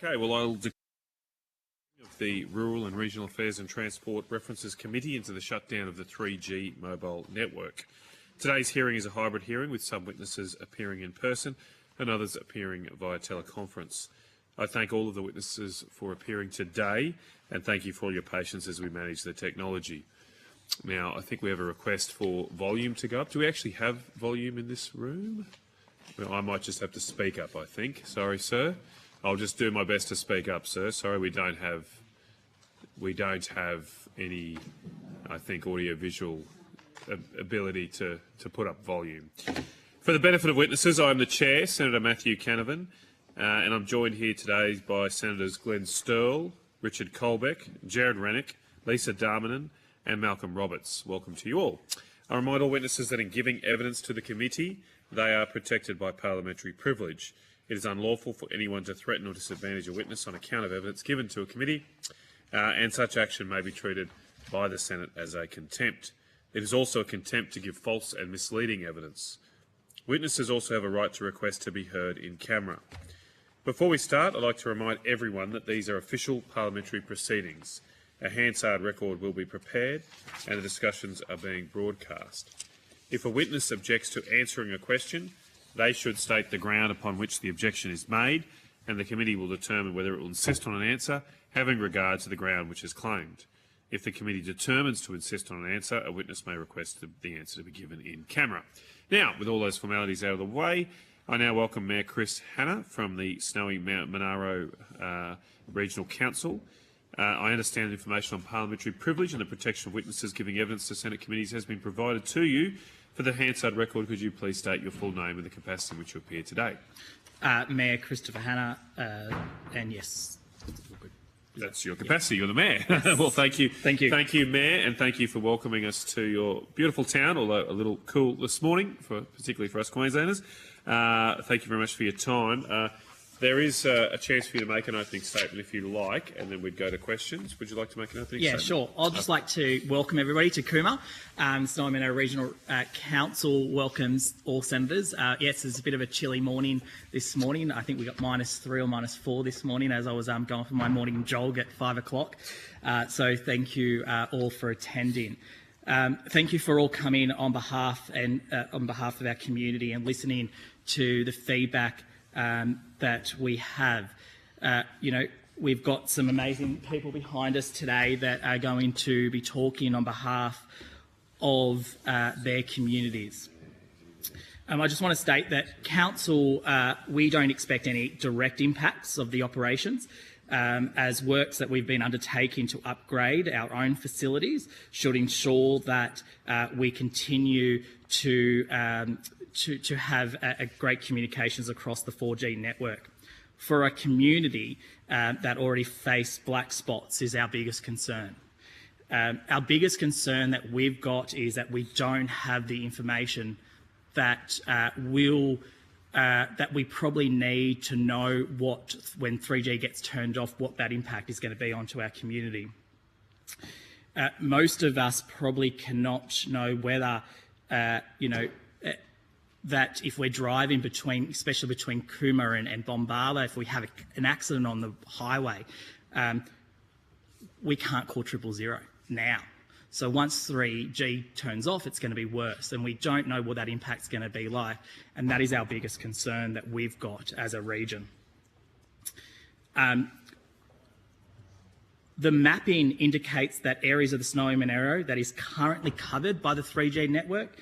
Okay, well, I'll declare of the Rural and Regional Affairs and Transport References Committee into the shutdown of the 3G mobile network. Today's hearing is a hybrid hearing with some witnesses appearing in person and others appearing via teleconference. I thank all of the witnesses for appearing today and thank you for all your patience as we manage the technology. Now, I think we have a request for volume to go up. Do we actually have volume in this room? Well, I might just have to speak up, I think. Sorry, sir. I'll just do my best to speak up, sir. Sorry, we don't have any, I think, audio-visual ability to put up volume. For the benefit of witnesses, I'm the Chair, Senator Matthew Canavan, and I'm joined here today by Senators Glenn Sterle, Richard Colbeck, Jared Rennick, Lisa Darmanin and Malcolm Roberts. Welcome to you all. I remind all witnesses that in giving evidence to the committee, they are protected by parliamentary privilege. It is unlawful for anyone to threaten or disadvantage a witness on account of evidence given to a committee, and such action may be treated by the Senate as a contempt. It is also a contempt to give false and misleading evidence. Witnesses also have a right to request to be heard in camera. Before we start, I'd like to remind everyone that these are official parliamentary proceedings. A Hansard record will be prepared and the discussions are being broadcast. If a witness objects to answering a question, they should state the ground upon which the objection is made, and the committee will determine whether it will insist on an answer, having regard to the ground which is claimed. If the committee determines to insist on an answer, a witness may request the answer to be given in camera. Now, with all those formalities out of the way, I now welcome Mayor Chris Hanna from the Snowy Mount Monaro Regional Council. I understand information on parliamentary privilege and the protection of witnesses giving evidence to Senate committees has been provided to you. For the Hansard record, could you please state your full name and the capacity in which you appear today? Mayor Christopher Hanna, and yes. That's your capacity. You're the mayor. Yes. Well, thank you. Thank you. Thank you, Mayor, and thank you for welcoming us to your beautiful town, although a little cool this morning, particularly for us Queenslanders. Thank you very much for your time. There is a chance for you to make an opening statement if you like, and then we'd go to questions. Would you like to make an opening statement? Yeah, sure. I'd just like to welcome everybody to Cooma. Snowy Mount Regional Council welcomes all senators. Yes, it's a bit of a chilly morning this morning. I think we got -3 or -4 this morning as I was going for my morning jog at 5 o'clock. So thank you all for attending. Thank you for all coming on behalf of our community and listening to the feedback that we have. We've got some amazing people behind us today that are going to be talking on behalf of their communities. I just want to state that Council, we don't expect any direct impacts of the operations, as works that we've been undertaking to upgrade our own facilities should ensure that we continue to have a great communications across the 4G network. For a community that already face black spots is our biggest concern. Our biggest concern that we've got is that we don't have the information that that we probably need to know what, when 3G gets turned off, what that impact is going to be onto our community. Most of us probably cannot know whether, that if we're driving between, especially between Cooma and Bombala, if we have an accident on the highway, we can't call 000 now. So once 3G turns off, it's going to be worse, and we don't know what that impact's going to be like, and that is our biggest concern that we've got as a region. The mapping indicates that areas of the Snowy Monaro that is currently covered by the 3G network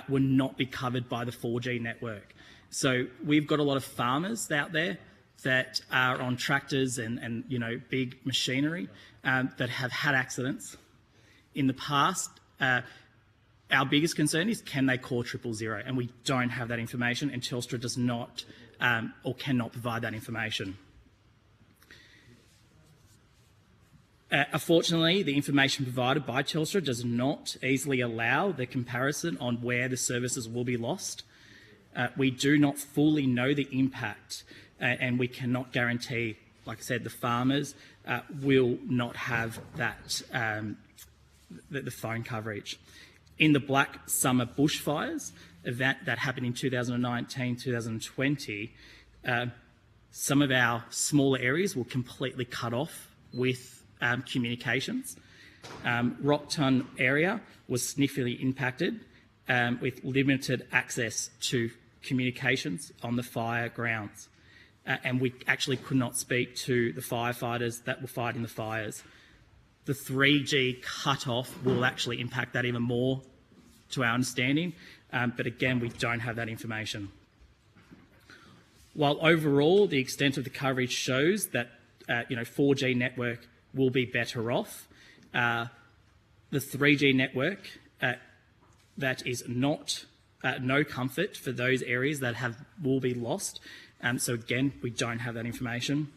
will not be covered by the 4G network. So we've got a lot of farmers out there that are on tractors and big machinery that have had accidents in the past. Our biggest concern is, can they call 000? And we don't have that information, and Telstra does not or cannot provide that information. Unfortunately, the information provided by Telstra does not easily allow the comparison on where the services will be lost. We do not fully know the impact, and we cannot guarantee, like I said, the farmers will not have that the phone coverage. In the Black Summer bushfires event that happened in 2019-2020, Some of our smaller areas will completely cut off with communications. Rockton area was significantly impacted with limited access to communications on the fire grounds. And we actually could not speak to the firefighters that were fighting the fires. The 3G cut-off will actually impact that even more to our understanding, but again, we don't have that information. While overall the extent of the coverage shows that 4G network will be better off, the 3G network that is not no comfort for those areas that will be lost. So again, we don't have that information.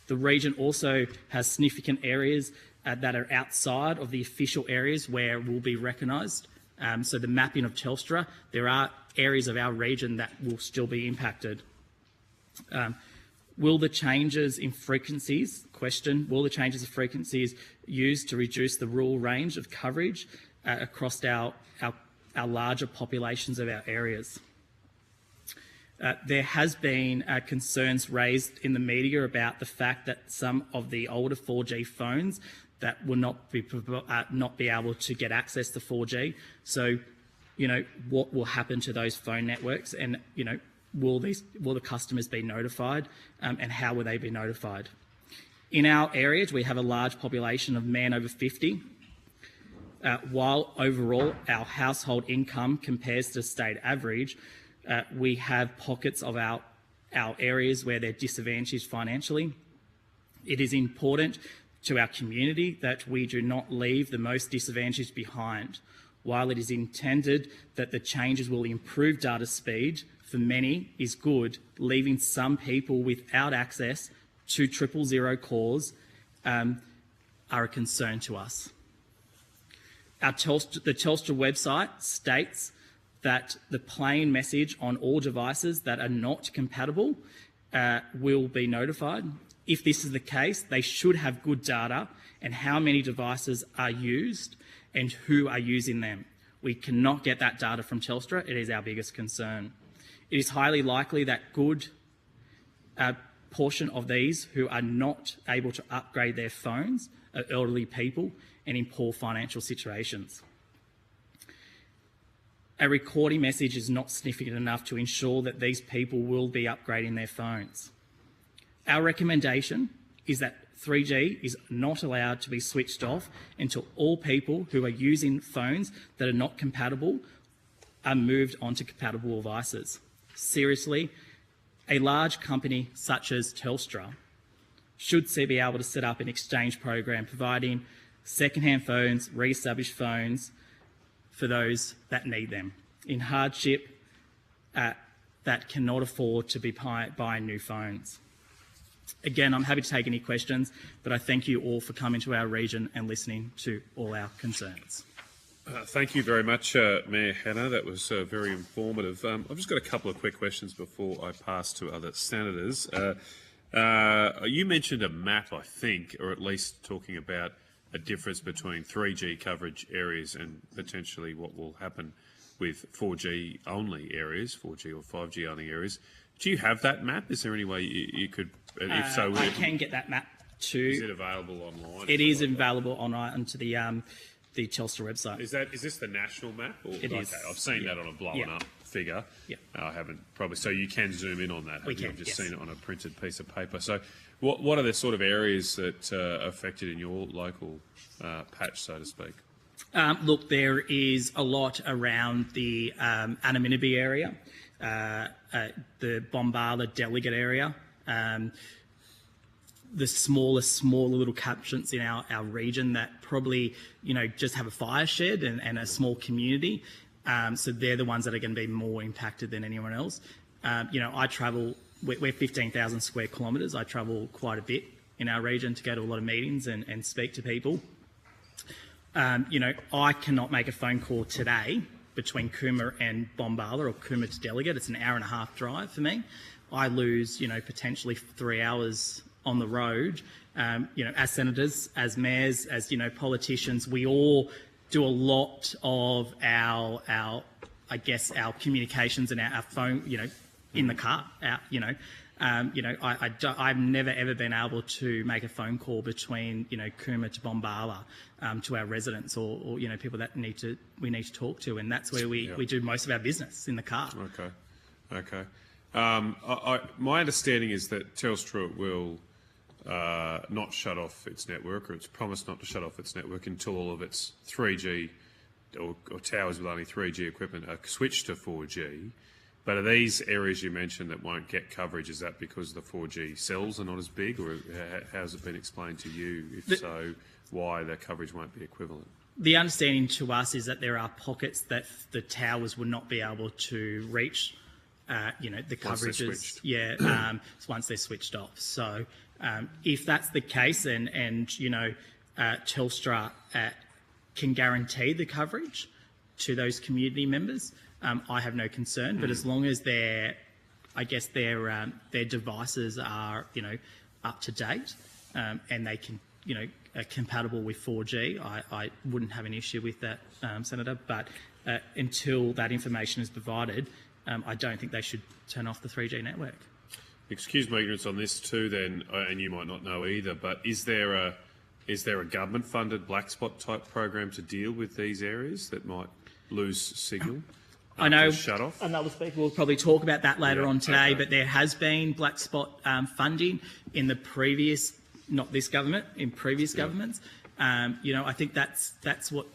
The region also has significant areas that are outside of the official areas where will be recognised. So the mapping of Telstra, there are areas of our region that will still be impacted. Will the changes in frequencies, will the changes of frequencies used to reduce the rural range of coverage across our larger populations of our areas? There has been concerns raised in the media about the fact that some of the older 4G phones that will not be able to get access to 4G. So, what will happen to those phone networks, and will the customers be notified, and how will they be notified? In our areas, we have a large population of men over 50. While overall our household income compares to state average, we have pockets of our areas where they're disadvantaged financially. It is important to our community that we do not leave the most disadvantaged behind. While it is intended that the changes will improve data speed for many is good, leaving some people without access to 000 calls are a concern to us. The Telstra website states that the plain message on all devices that are not compatible will be notified. If this is the case, they should have good data and how many devices are used and who are using them. We cannot get that data from Telstra. It is our biggest concern. It is highly likely that good portion of these who are not able to upgrade their phones are elderly people and in poor financial situations. A recording message is not significant enough to ensure that these people will be upgrading their phones. Our recommendation is that 3G is not allowed to be switched off until all people who are using phones that are not compatible are moved onto compatible devices. Seriously, a large company such as Telstra should be able to set up an exchange program providing second-hand phones, re-established phones for those that need them in hardship that cannot afford to be buying new phones. Again, I'm happy to take any questions, but I thank you all for coming to our region and listening to all our concerns. Thank you very much, Mayor Hanna. That was very informative. I've just got a couple of quick questions before I pass to other senators. You mentioned a map, I think, or at least talking about a difference between 3G coverage areas and potentially what will happen with 4G only areas, 4G or 5G only areas. Do you have that map? Is there any way you could, if so... I can get that map too. Is it available online? It is available online onto the Telstra website. Is this the national map? Or, it is. Okay, I've seen that on a blown up figure. Yeah. I haven't probably, so you can zoom in on that. We can, I've just yes. seen it on a printed piece of paper. So what are the sort of areas that are affected in your local patch, so to speak? Look, there is a lot around the Annaminibee area, the Bombala delegate area, the smaller little captions in our region that probably, just have a fire shed and a small community. So they're the ones that are going to be more impacted than anyone else. I travel, we're 15,000 square kilometres. I travel quite a bit in our region to go to a lot of meetings and speak to people. I cannot make a phone call today between Cooma and Bombala or Cooma to Delegate. It's an hour and a half drive for me. I lose, potentially 3 hours on the road. As senators, as mayors, as, politicians, we all do a lot of our communications and our phone, in the car, I've never ever been able to make a phone call between Cooma to Bombala to our residents or people that we need to talk to, and that's where we do most of our business, in the car. Okay. My understanding is that Telstra will not shut off its network, or it's promised not to shut off its network until all of its 3G or towers with only 3G equipment are switched to 4G. But are these areas you mentioned that won't get coverage, is that because the 4G cells are not as big, or how has it been explained to you? If so, why the coverage won't be equivalent? The understanding to us is that there are pockets that the towers would not be able to reach, the coverages. Once they're switched off. So if that's the case, and Telstra can guarantee the coverage to those community members, I have no concern. But as long as their devices are up to date and they can are compatible with 4G, I wouldn't have an issue with that, Senator. But until that information is provided, I don't think they should turn off the 3G network. Excuse my ignorance on this too, then, and you might not know either. But is there a government-funded black spot type program to deal with these areas that might lose signal? I know shut off. Another speaker will probably talk about that later on today, but there has been black spot funding in the previous, not this government, in previous governments. I think that's what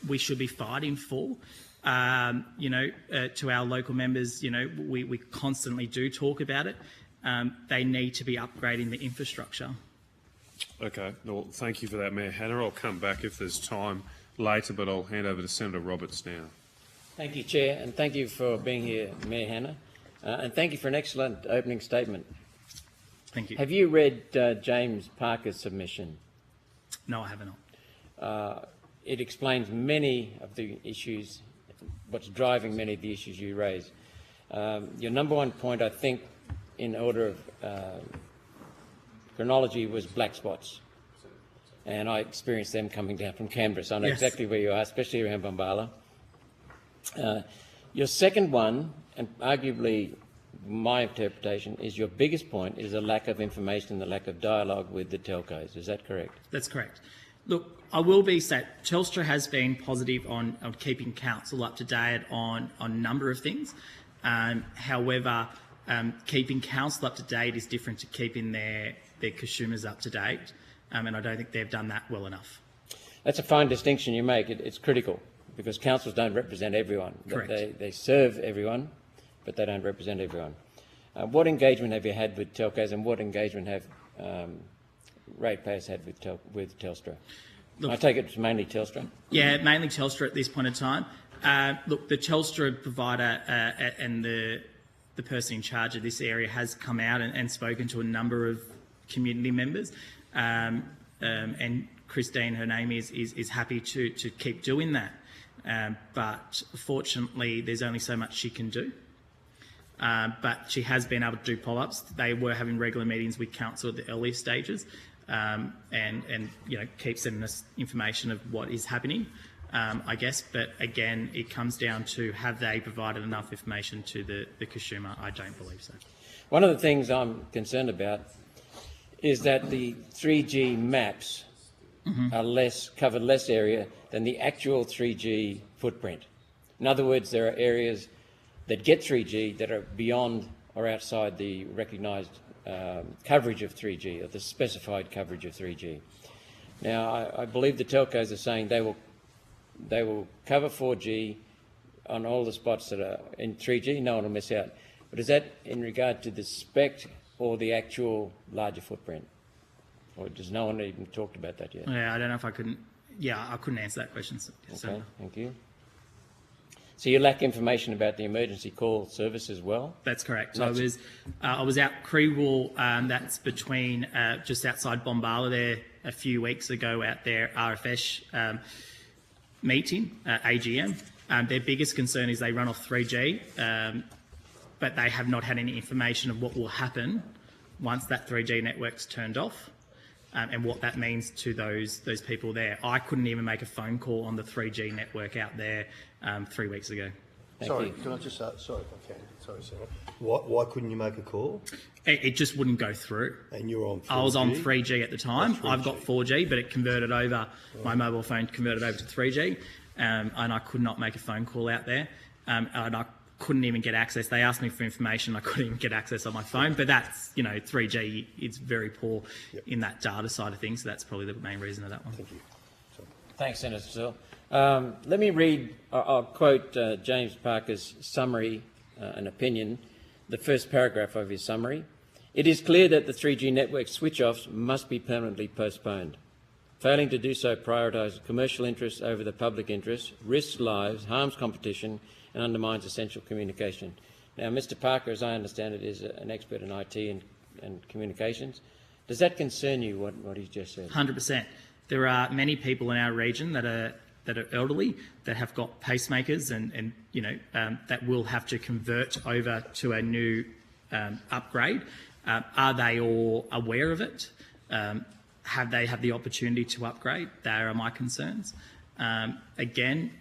we should be fighting for. To our local members, we constantly do talk about it. They need to be upgrading the infrastructure. Okay. Well, thank you for that, Mayor Hanna. I'll come back if there's time later, but I'll hand over to Senator Roberts now. Thank you, Chair, and thank you for being here, Mayor Hanna, and thank you for an excellent opening statement. Thank you. Have you read James Parker's submission? No, I have not. It explains many of the issues, what's driving many of the issues you raise. Your number one point, I think, in order of chronology, was black spots. And I experienced them coming down from Canberra, so I know exactly where you are, especially around Bombala. Your second one, and arguably my interpretation, is your biggest point is the lack of information, the lack of dialogue with the telcos. Is that correct? That's correct. Look, I will be saying Telstra has been positive on keeping council up to date on a number of things. However, keeping council up to date is different to keeping their consumers up to date, and I don't think they've done that well enough. That's a fine distinction you make. It's critical, because councils don't represent everyone. Correct. They serve everyone, but they don't represent everyone. What engagement have you had with telcos, and what engagement have ratepayers had with Telstra? Look, I take it's mainly Telstra. Yeah, mainly Telstra at this point in time. Look, the Telstra provider and the person in charge of this area has come out and spoken to a number of community members, and Christine, her name is happy to keep doing that. But fortunately, there's only so much she can do. But she has been able to do follow-ups. They were having regular meetings with council at the earlier stages, and keep sending us information of what is happening, I guess. But again, it comes down to, have they provided enough information to the consumer? I don't believe so. One of the things I'm concerned about is that the 3G maps are cover less area than the actual 3G footprint. In other words, there are areas that get 3G that are beyond or outside the recognised coverage of 3G, or the specified coverage of 3G. Now, I believe the telcos are saying they will cover 4G on all the spots that are in 3G. No one will miss out. But is that in regard to the spec or the actual larger footprint? Or does no one even talked about that yet? Yeah, I don't know if I couldn't. Yeah, I couldn't answer that question. Okay, thank you. So you lack information about the emergency call service as well? That's correct. I was out Creewall, that's between just outside Bombala there a few weeks ago, at their RFS meeting, AGM. Their biggest concern is they run off 3G, but they have not had any information of what will happen once that 3G network's turned off, and what that means to those people there. I couldn't even make a phone call on the 3G network out there 3 weeks ago. Sorry, you. can I just sorry if I can. Sorry, Sarah. Why couldn't you make a call? It just wouldn't go through. And you're on 3G? I was on 3G at the time. Oh, 3G. I've got 4G, but it converted over, my mobile phone converted over to 3G, and I could not make a phone call out there, and I couldn't even get access. They asked me for information, I couldn't even get access on my phone, but that's, 3G is very poor in that data side of things, so that's probably the main reason of that one. Thank you. Sorry. Thanks, Senator Searle. Let me read, I'll quote James Parker's summary and opinion, the first paragraph of his summary. It is clear that the 3G network switch-offs must be permanently postponed. Failing to do so prioritises commercial interests over the public interest, risks lives, harms competition and undermines essential communication. Now, Mr Parker, as I understand it, is an expert in IT and communications. Does that concern you, what he's just said? 100%. There are many people in our region that are elderly, that have got pacemakers and that will have to convert over to a new upgrade. Are they all aware of it? Have they had the opportunity to upgrade? There are my concerns. Again,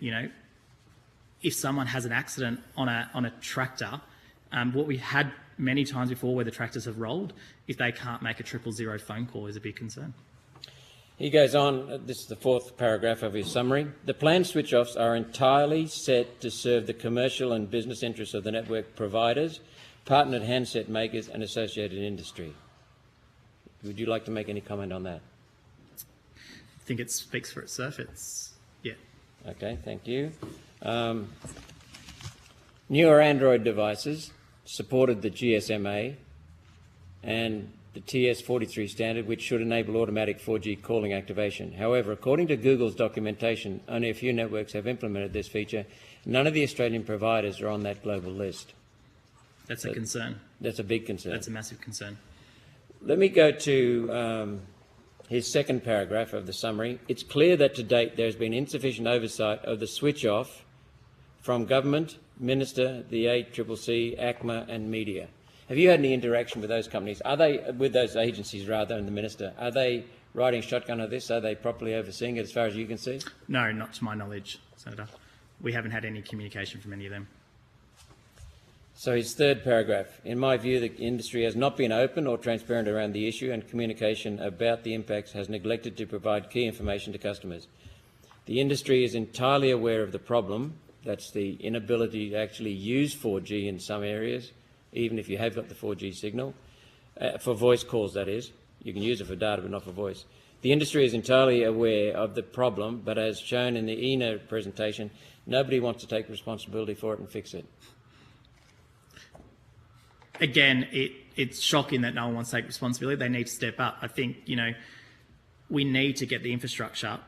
if someone has an accident on a tractor, what we had many times before where the tractors have rolled, if they can't make a 000 phone call is a big concern. He goes on, this is the fourth paragraph of his summary. The planned switch-offs are entirely set to serve the commercial and business interests of the network providers, partnered handset makers and associated industry. Would you like to make any comment on that? I think it speaks for itself. Yeah. Okay, thank you. Newer Android devices supported the GSMA and the TS43 standard, which should enable automatic 4G calling activation. However, according to Google's documentation, only a few networks have implemented this feature. None of the Australian providers are on that global list. That's a concern. That's a big concern. That's a massive concern. Let me go to his second paragraph of the summary. It's clear that to date there has been insufficient oversight of the switch-off from government, minister, the ACCC, ACMA and media. Have you had any interaction with those companies? Are they, with those agencies rather, and the minister, are they riding shotgun of this? Are they properly overseeing it as far as you can see? No, not to my knowledge, Senator. We haven't had any communication from any of them. So his third paragraph. In my view, the industry has not been open or transparent around the issue, and communication about the impacts has neglected to provide key information to customers. The industry is entirely aware of the problem. That's the inability to actually use 4G in some areas, even if you have got the 4G signal, for voice calls, that is. You can use it for data, but not for voice. The industry is entirely aware of the problem, but as shown in the ENA presentation, nobody wants to take responsibility for it and fix it. Again, it's shocking that no one wants to take responsibility. They need to step up. I think, we need to get the infrastructure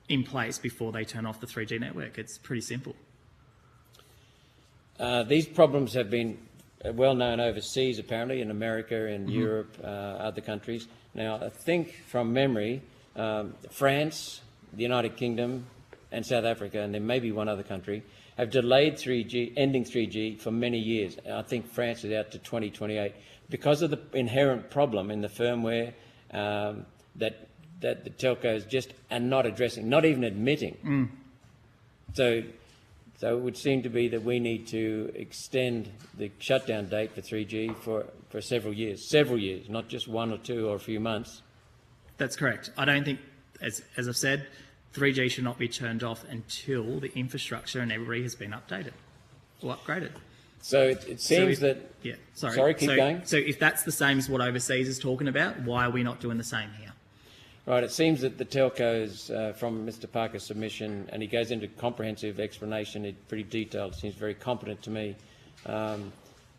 in place before they turn off the 3G network. It's pretty simple. These problems have been well known overseas, apparently, in America, in Europe, other countries. Now, I think from memory, France, the United Kingdom and South Africa, and there may be one other country, have delayed 3G, ending 3G for many years. I think France is out to 2028 because of the inherent problem in the firmware that the telcos just are not addressing, not even admitting. So it would seem to be that we need to extend the shutdown date for 3G for several years, not just 1 or 2 or a few months. That's correct. I don't think, as I've said, 3G should not be turned off until the infrastructure and everybody has been updated or upgraded. So it seems that... Yeah, sorry. Sorry, keep going. So if that's the same as what overseas is talking about, why are we not doing the same here? Right, it seems that the telcos, from Mr Parker's submission, and he goes into comprehensive explanation, it's pretty detailed, it seems very competent to me,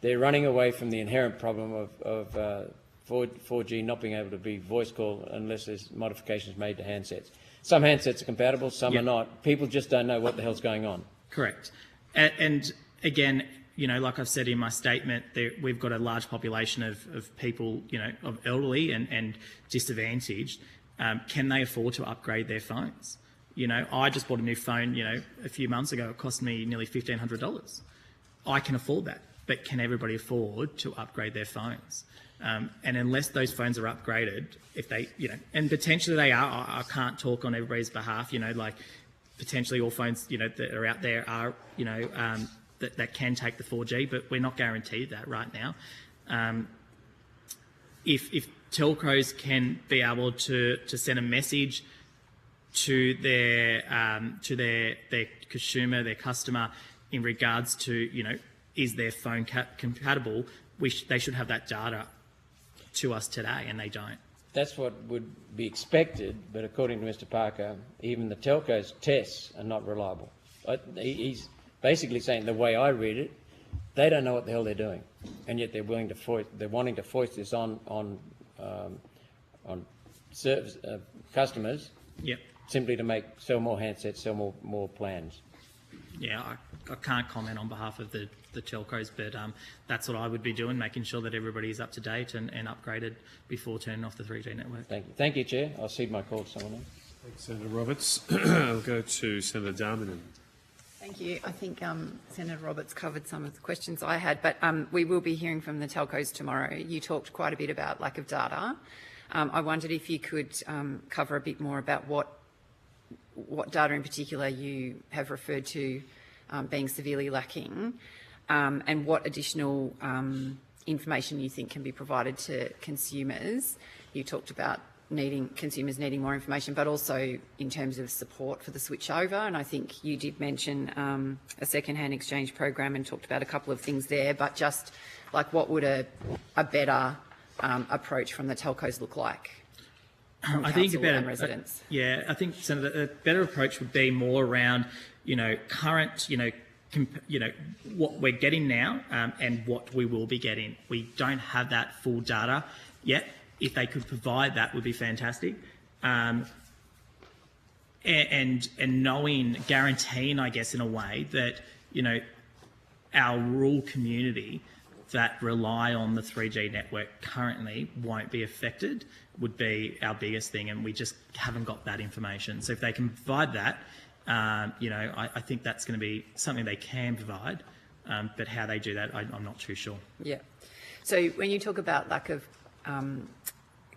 they're running away from the inherent problem of 4G not being able to be voice call unless there's modifications made to handsets. Some handsets are compatible, some are not. People just don't know what the hell's going on. Correct. And again, like I've said in my statement, we've got a large population of people, of elderly and disadvantaged. Can they afford to upgrade their phones? I just bought a new phone, a few months ago. It cost me nearly $1,500. I can afford that, but can everybody afford to upgrade their phones? And unless those phones are upgraded, if they, and potentially they are, I can't talk on everybody's behalf, like potentially all phones, that are out there are, that can take the 4G, but we're not guaranteed that right now. If telcos can be able to send a message to their consumer, their customer, in regards to, you know, is their phone compatible, they should have that data to us today, and they don't. That's what would be expected, but according to Mr Parker, even the telcos' tests are not reliable. He's basically saying, the way I read it, they don't know what the hell they're doing, and yet they're wanting to foist this on service customers, Yep. simply to sell more handsets, sell more plans. Yeah, I can't comment on behalf of the telcos, but that's what I would be doing, making sure that everybody is up to date and upgraded before turning off the 3G network. Thank you. Thank you, Chair. I'll cede my call to someone else. Thanks, Senator Roberts. I'll go to Senator Darmanin. Thank you. I think Senator Roberts covered some of the questions I had, but we will be hearing from the telcos tomorrow. You talked quite a bit about lack of data. I wondered if you could cover a bit more about what data in particular you have referred to being severely lacking, and what additional information you think can be provided to consumers. You talked about consumers needing more information, but also in terms of support for the switch over. And I think you did mention a second-hand exchange program and talked about a couple of things there, but just like what would a better approach from the telcos look like? I think a better residents. I think, Senator, a better approach would be more around, current, what we're getting now and what we will be getting. We don't have that full data yet. If they could provide that, would be fantastic. And guaranteeing, I guess, in a way that, our rural community that rely on the 3G network currently won't be affected would be our biggest thing, and we just haven't got that information. So if they can provide that, I think that's going to be something they can provide, but how they do that, I'm not too sure. Yeah. So when you talk about lack of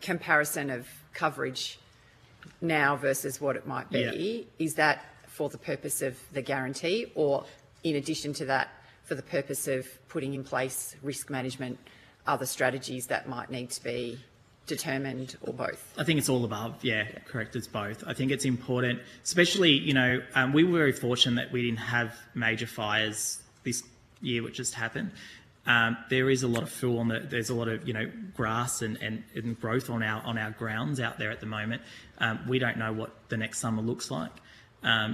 comparison of coverage now versus what it might be, is that for the purpose of the guarantee, or in addition to that, for the purpose of putting in place risk management, other strategies that might need to be determined, or both? I think it's all above. Yeah, correct. It's both. I think it's important, especially, we were very fortunate that we didn't have major fires this year, which just happened. There is a lot of fuel there's a lot of, grass and growth on our grounds out there at the moment. We don't know what the next summer looks like.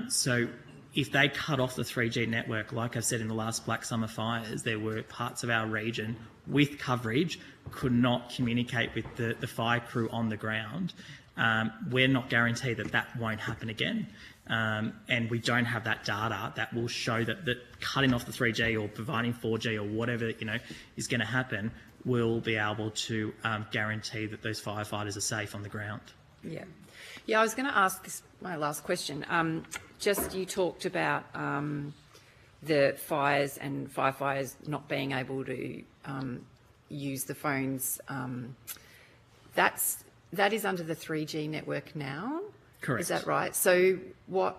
So if they cut off the 3G network, like I've said in the last Black Summer fires, there were parts of our region with coverage could not communicate with the fire crew on the ground. We're not guaranteed that won't happen again. And we don't have that data that will show that cutting off the 3G or providing 4G or whatever, is going to happen, will be able to guarantee that those firefighters are safe on the ground. Yeah. Yeah, I was going to ask this, my last question. Just you talked about the fires and firefighters not being able to use the phones. That is under the 3G network now? Correct. Is that right? So what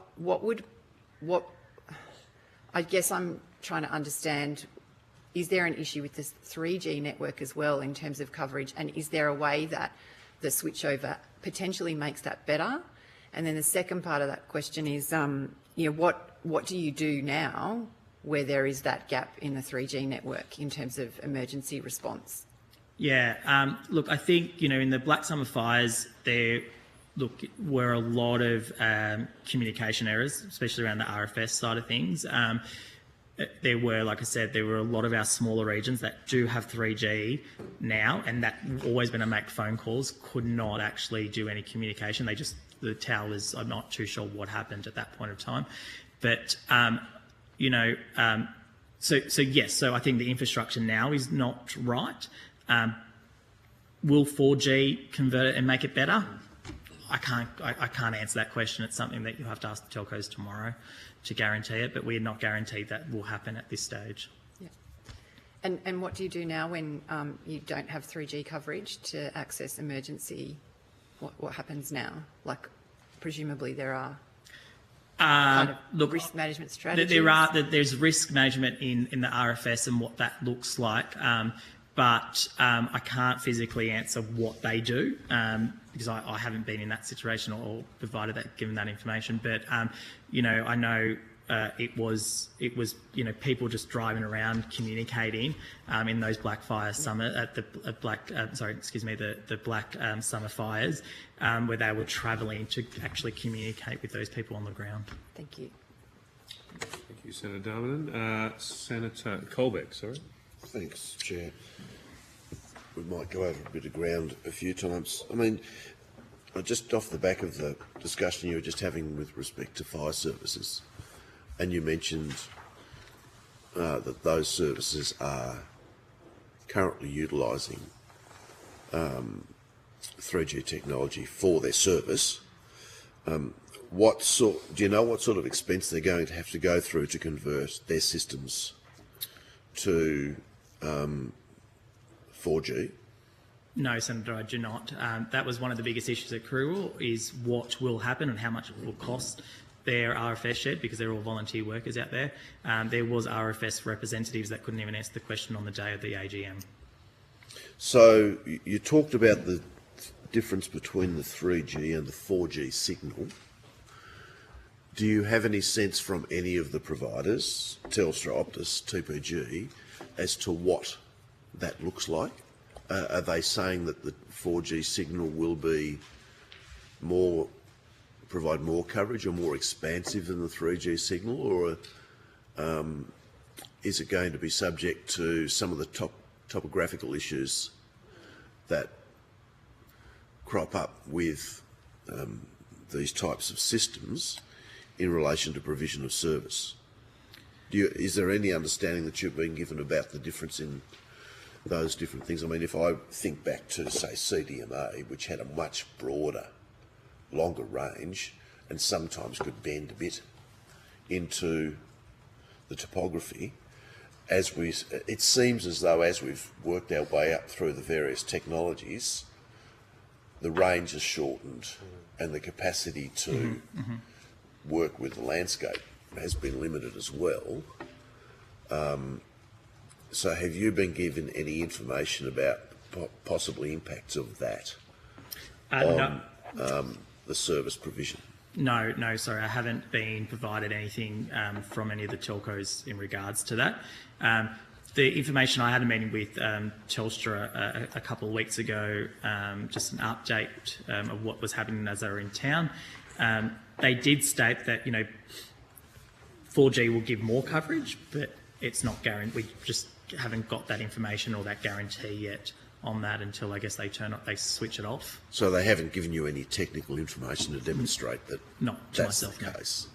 I guess I'm trying to understand, is there an issue with this 3G network as well in terms of coverage, and is there a way that the switchover potentially makes that better? And then the second part of that question is, what do you do now where there is that gap in the 3G network in terms of emergency response? Yeah, look, I think, in the Black Summer fires, there were a lot of communication errors, especially around the RFS side of things. There were, like I said, there were a lot of our smaller regions that do have 3G now, and that always been to make phone calls, could not actually do any communication. The towers, I'm not too sure what happened at that point of time. But, so I think the infrastructure now is not right. Will 4G convert it and make it better? I can't answer that question. It's something that you'll have to ask the telcos tomorrow to guarantee it, but we're not guaranteed that will happen at this stage. Yeah. And what do you do now when you don't have 3G coverage to access emergency? What happens now? Like, presumably there are kind of look, risk management strategies? There's risk management in the RFS and what that looks like, but I can't physically answer what they do because I haven't been in that situation or given that information. But I know. It was people just driving around communicating in those black summer summer fires where they were travelling to actually communicate with those people on the ground. Thank you. Thank you, Senator Darmanin. Senator Colbeck, sorry. Thanks, Chair. We might go over a bit of ground a few times. I mean, just off the back of the discussion you were just having with respect to fire services, and you mentioned that those services are currently utilising 3G technology for their service. Do you know what sort of expense they're going to have to go through to convert their systems to 4G? No, Senator, I do not. That was one of the biggest issues at Cooma, is what will happen and how much it will cost their RFS shed, because they're all volunteer workers out there. There was RFS representatives that couldn't even answer the question on the day of the AGM. So you talked about the difference between the 3G and the 4G signal. Do you have any sense from any of the providers, Telstra, Optus, TPG, as to what that looks like? Are they saying that the 4G signal will be provide more coverage or more expansive than the 3G signal, or is it going to be subject to some of the topographical issues that crop up with these types of systems in relation to provision of service? Is there any understanding that you've been given about the difference in those different things? I mean, if I think back to, say, CDMA, which had a much broader, longer range and sometimes could bend a bit into the topography, it seems as though as we've worked our way up through the various technologies, the range has shortened and the capacity to work with the landscape has been limited as well. So have you been given any information about possible impacts of that on the service provision? No, sorry, I haven't been provided anything from any of the telcos in regards to that. The information, I had a meeting with Telstra a couple of weeks ago, just an update of what was happening as they were in town. They did state that 4G will give more coverage, but it's not guaranteed. We just haven't got that information or that guarantee yet on that until I guess they switch it off. So they haven't given you any technical information to demonstrate that that's the case.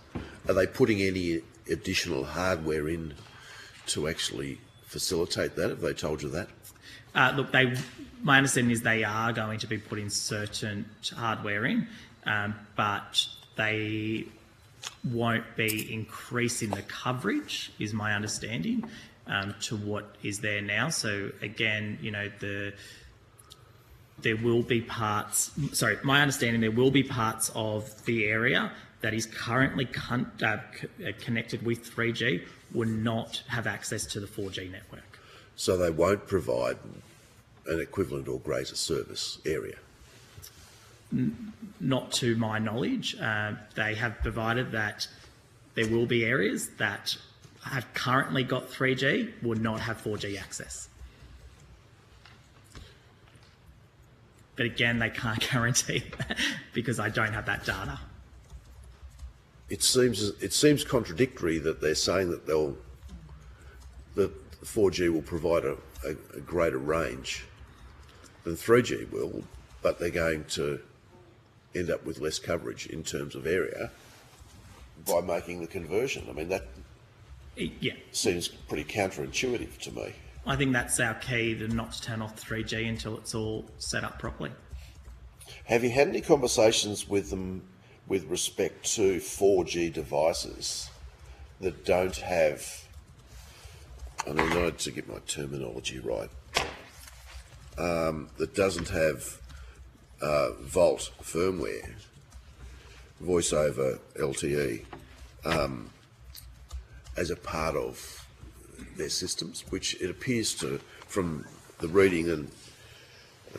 Are they putting any additional hardware in to actually facilitate that? Have they told you that? Look, my understanding is they are going to be putting certain hardware in, but they won't be increasing the coverage, is my understanding, to what is there now. So again, there will be parts. Sorry, my understanding, there will be parts of the area that is currently connected with 3G will not have access to the 4G network. So they won't provide an equivalent or greater service area? Not to my knowledge. They have provided that there will be areas that have currently got 3G will not have 4G access. But again, they can't guarantee that because I don't have that data. It seems contradictory that they're saying that that 4G will provide a greater range than 3G will, but they're going to end up with less coverage in terms of area by making the conversion. I mean, that seems pretty counterintuitive to me. I think that's our key, to not to turn off 3G until it's all set up properly. Have you had any conversations with them with respect to 4G devices that don't have, and I need to get my terminology right, that doesn't have Volt firmware, voice over LTE, as a part of their systems, which it appears to, from the reading, and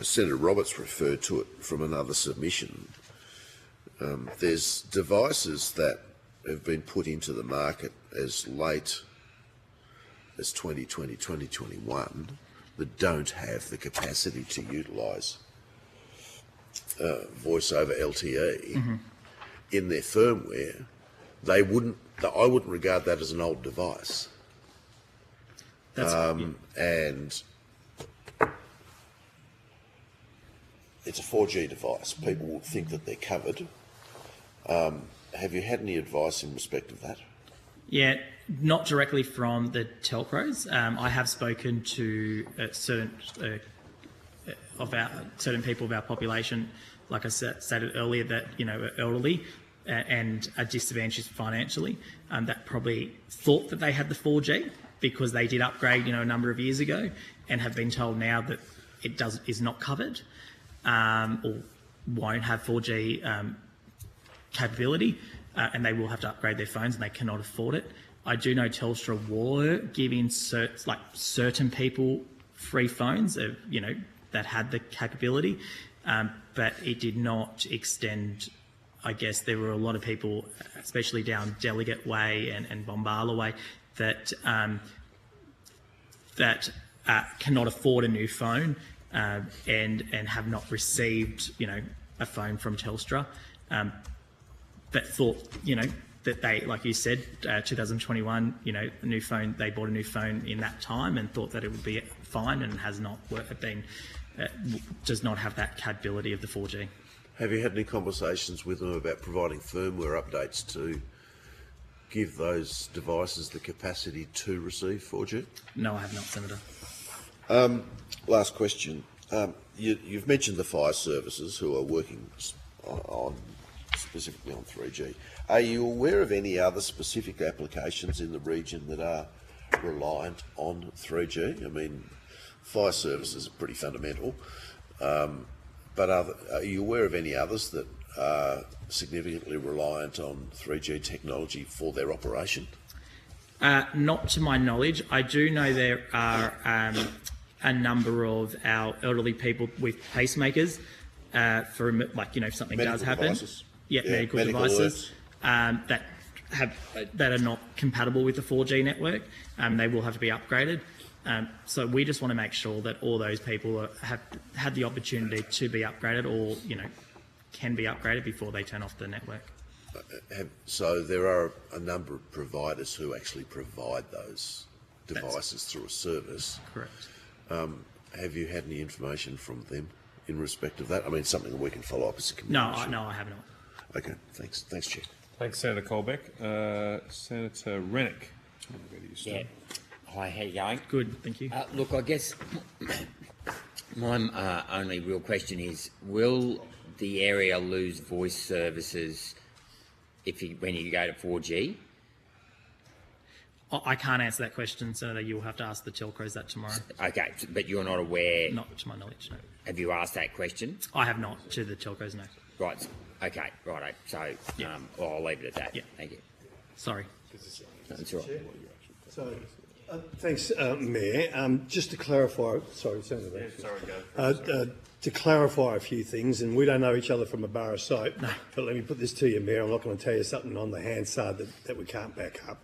Senator Roberts referred to it from another submission, there's devices that have been put into the market as late as 2020, 2021 that don't have the capacity to utilise voice over LTE in their firmware. I wouldn't regard that as an old device. And it's a 4G device. People will think that they're covered. Have you had any advice in respect of that? Yeah, not directly from the telcos. I have spoken to certain people of our population, like I stated earlier, that are elderly and are disadvantaged financially, that probably thought that they had the 4G because they did upgrade, a number of years ago, and have been told now that it is not covered, or won't have 4G capability, and they will have to upgrade their phones, and they cannot afford it. I do know Telstra were giving certain people free phones, that had the capability, but it did not extend. I guess there were a lot of people, especially down Delegate Way and Bombala Way, that cannot afford a new phone and have not received, a phone from Telstra, that thought, that they, like you said, 2021, a new phone, they bought a new phone in that time and thought that it would be fine, and has not does not have that capability of the 4G. Have you had any conversations with them about providing firmware updates to give those devices the capacity to receive 4G? No, I have not, Senator. Last question. You've mentioned the fire services who are working on specifically on 3G. Are you aware of any other specific applications in the region that are reliant on 3G? I mean, fire services are pretty fundamental, but are you aware of any others that are significantly reliant on 3G technology for their operation? Not to my knowledge. I do know there are a number of our elderly people with pacemakers for, if something Medical does happen. Devices. Yeah, medical devices that are not compatible with the 4G network. They will have to be upgraded. So we just want to make sure that all those people have had the opportunity to be upgraded, or can be upgraded before they turn off the network. So there are a number of providers who actually provide those devices through a service. Correct. Have you had any information from them in respect of that? I mean, something that we can follow up as a community. No, I have not. Okay, thanks. Thanks, Chair. Thanks, Senator Colbeck. Senator Rennick. Yeah. Hi, how you going? Good, thank you. Look, I guess my only real question is, will the area lose voice services when you go to 4G? I can't answer that question, Senator. You'll have to ask the telcos that tomorrow. Okay, but you're not aware? Not to my knowledge, no. Have you asked that question? I have not to the telcos, no. Right. Okay. Right. So Yeah. I'll leave it at that. Yeah. Thank you. Sorry. That's all right. So, thanks, Mayor. Just to clarify, sorry, Senator. To clarify a few things, and we don't know each other from a bar of soap, but let me put this to you, Mayor. I'm not going to tell you something on the Hansard that we can't back up.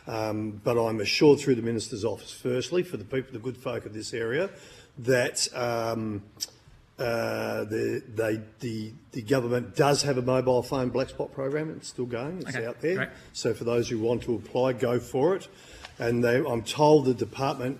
But I'm assured through the Minister's office, firstly, for the people, the good folk of this area, that the government does have a mobile phone black spot program. It's still going. It's out there. Great. So for those who want to apply, go for it. And I'm told the department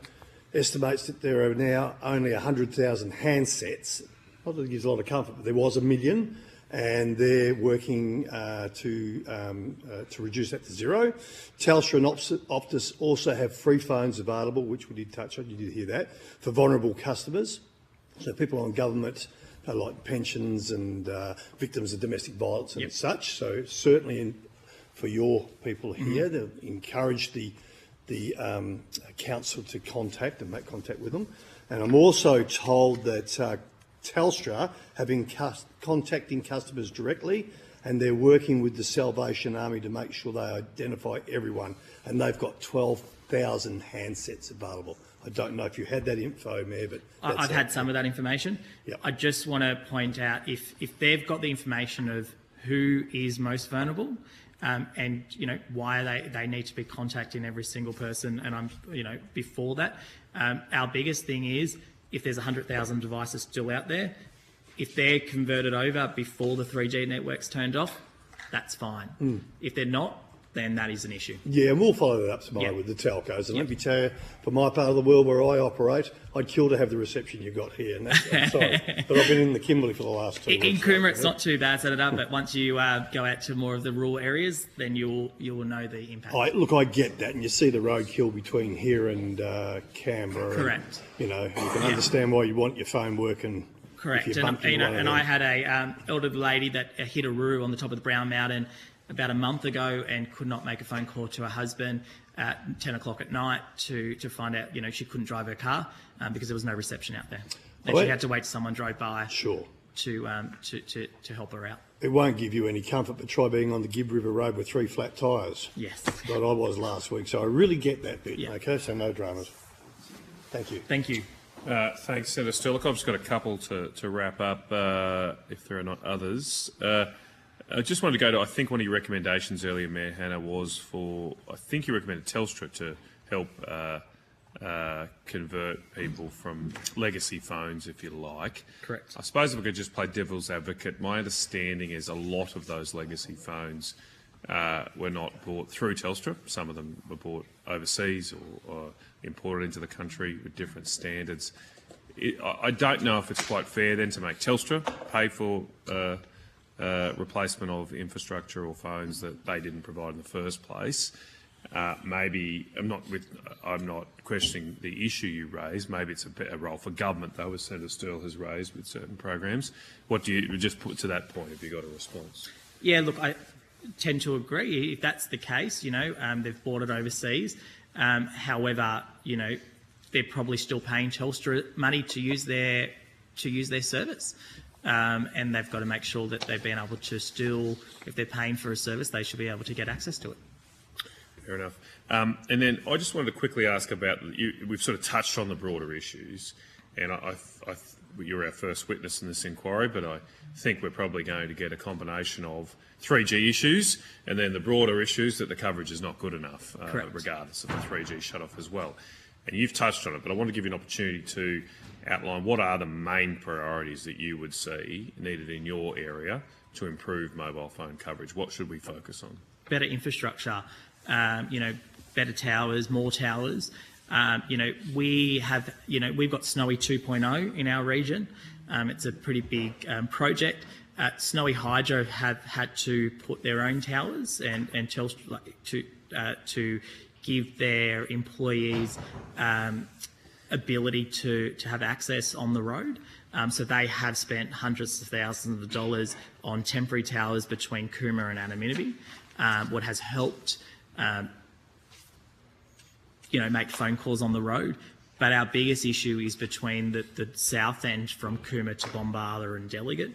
estimates that there are now only 100,000 handsets. Not that it gives a lot of comfort, but there was 1 million, and they're working to reduce that to zero. Telstra and Optus also have free phones available, which we did touch on. You did hear that, for vulnerable customers. So people on government, like pensions and victims of domestic violence and such. So certainly for your people here, to encourage the council to contact and make contact with them. And I'm also told that Telstra have been contacting customers directly and they're working with the Salvation Army to make sure they identify everyone, and they've got 12,000 handsets available. I don't know if you had that info, Mayor, but I've had some of that information. Yep. I just want to point out if they've got the information of who is most vulnerable, and why they need to be contacting every single person, and before that, our biggest thing is if there's 100,000 devices still out there, if they're converted over before the 3G network's turned off, that's fine. If they're not, then that is an issue. Yeah, and we'll follow that up tomorrow with the telcos. And let me tell you, for my part of the world where I operate, I'd kill to have the reception you got here. And I'm sorry, but I've been in the Kimberley for the last 2 weeks. In Cooma, it's not too bad, Senator, but once you go out to more of the rural areas, then you will know the impact. I get that, and you see the roadkill between here and Canberra. Correct. And, you can understand why you want your phone working. Correct. And I had a elderly lady that hit a roo on the top of the Brown Mountain about a month ago and could not make a phone call to her husband at 10 o'clock at night to find out, she couldn't drive her car because there was no reception out there. And she had to wait till someone drove by to help her out. It won't give you any comfort, but try being on the Gibb River Road with 3 flat tyres. Yes. Like I was last week, so I really get that bit, Yeah. okay? So no dramas. Thank you. Thank you. Thanks, Senator Still. Look, I've just got a couple to wrap up, if there are not others. I just wanted to go to, I think one of your recommendations earlier, Mayor Hanna, was I think you recommended Telstra to help convert people from legacy phones, if you like. Correct. I suppose if I could just play devil's advocate, my understanding is a lot of those legacy phones were not bought through Telstra. Some of them were bought overseas or imported into the country with different standards. I don't know if it's quite fair then to make Telstra pay for replacement of infrastructure or phones that they didn't provide in the first place. Maybe I'm not questioning the issue you raised. Maybe it's a role for government, though, as Senator Stirl has raised with certain programs. What do you just put to that point? Have you got a response? Yeah, look, I tend to agree. If that's the case, they've bought it overseas. However, they're probably still paying Telstra money to use their service. And they've got to make sure that they've been able to still, if they're paying for a service, they should be able to get access to it. Fair enough. And then I just wanted to quickly ask about, we've sort of touched on the broader issues, and you're our first witness in this inquiry, but I think we're probably going to get a combination of 3G issues and then the broader issues that the coverage is not good enough, regardless of the 3G shut-off as well. And you've touched on it, but I want to give you an opportunity to outline what are the main priorities that you would see needed in your area to improve mobile phone coverage. What should we focus on? Better infrastructure, better towers, more towers. We've got Snowy 2.0 in our region. It's a pretty big project. Snowy Hydro have had to put their own towers and Telstra to give their employees ability to have access on the road. So they have spent hundreds of thousands of dollars on temporary towers between Cooma and Annaminibee, what has helped make phone calls on the road. But our biggest issue is between the south end from Cooma to Bombala and Delegate.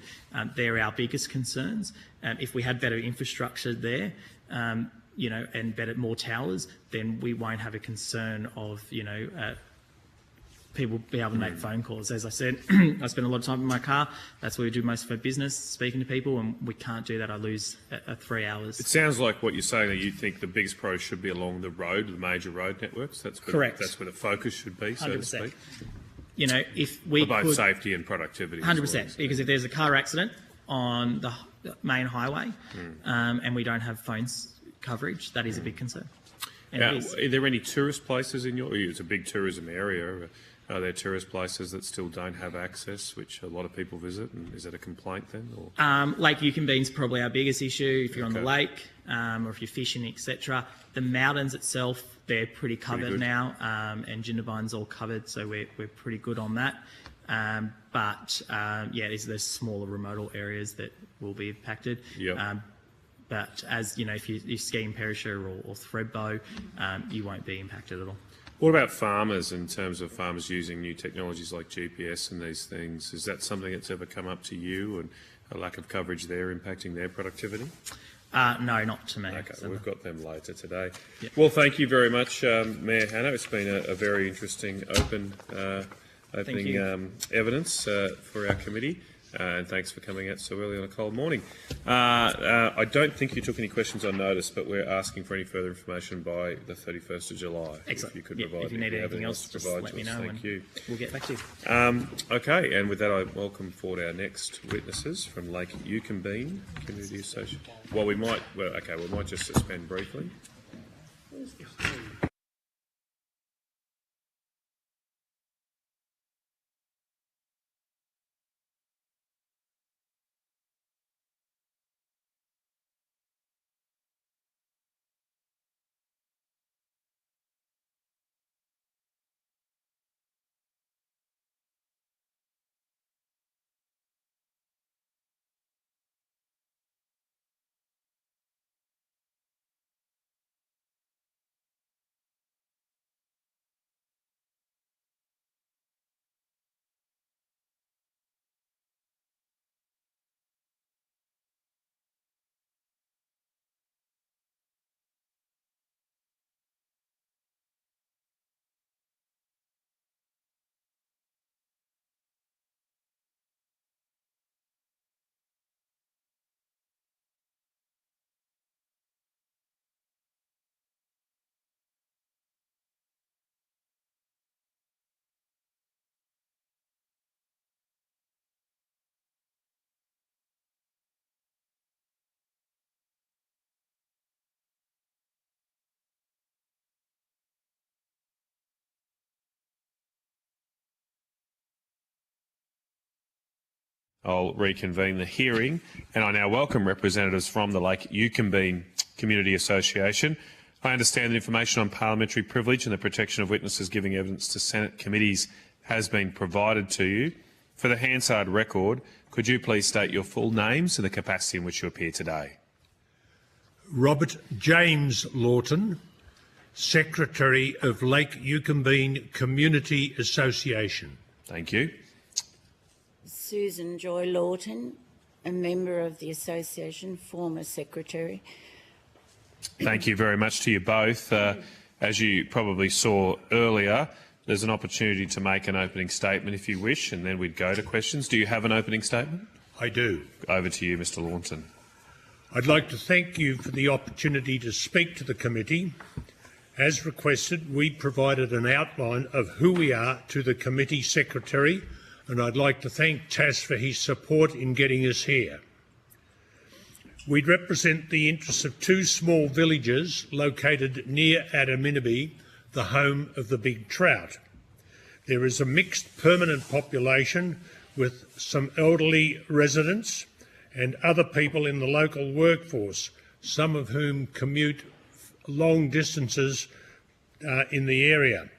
They're our biggest concerns. If we had better infrastructure there, and more towers, then we won't have a concern of, people be able to make phone calls. As I said, I spend a lot of time in my car. That's where we do most of our business, speaking to people, and we can't do that. I lose 3 hours. It sounds like what you're saying that you think the biggest pro should be along the road, the major road networks. That's where, correct. That's where the focus should be, so 100%. To speak. If we for both safety and productivity. 100%, because if there's a car accident on the main highway and we don't have phones coverage, that is a big concern. Now, are there any tourist places in your area? It's a big tourism area. Are there tourist places that still don't have access, which a lot of people visit? And is that a complaint then? Or? Lake Yukonbean's probably our biggest issue if you're on the lake or if you're fishing, etc. The mountains itself, they're pretty covered now, and Jindabyne's all covered, so we're pretty good on that. There's smaller remote areas that will be impacted. Yep. But as if you ski in Perisher or Thredbo, you won't be impacted at all. What about farmers, in terms of farmers using new technologies like GPS and these things? Is that something that's ever come up to you? And a lack of coverage there impacting their productivity? No, not to me. Okay, So- we've got them later today. Yep. Well, thank you very much, Mayor Hanna. It's been a very interesting opening evidence for our committee. And thanks for coming out so early on a cold morning. I don't think you took any questions on notice, but we're asking for any further information by the 31st of July. Excellent. If you could Yep, provide if you need anything else, to just provide let to me us. know Thank and you. we'll get back to you. Okay, and with that, I welcome forward our next witnesses from Lake Yukonbean Community Association. Well, we might just suspend briefly. I'll reconvene the hearing, and I now welcome representatives from the Lake Yukonbean Community Association. I understand that information on parliamentary privilege and the protection of witnesses giving evidence to Senate committees has been provided to you. For the Hansard record, could you please state your full names and the capacity in which you appear today? Robert James Lawton, Secretary of Lake Yukonbean Community Association. Thank you. Susan Joy Lawton, a member of the association, former secretary. Thank you very much to you both. As you probably saw earlier, there's an opportunity to make an opening statement if you wish, and then we'd go to questions. Do you have an opening statement? I do. Over to you, Mr Lawton. I'd like to thank you for the opportunity to speak to the committee. As requested, we provided an outline of who we are to the committee secretary, and I'd like to thank Tas for his support in getting us here. We represent the interests of two small villages located near Adaminaby, the home of the big trout. There is a mixed permanent population with some elderly residents and other people in the local workforce, some of whom commute long distances in the area.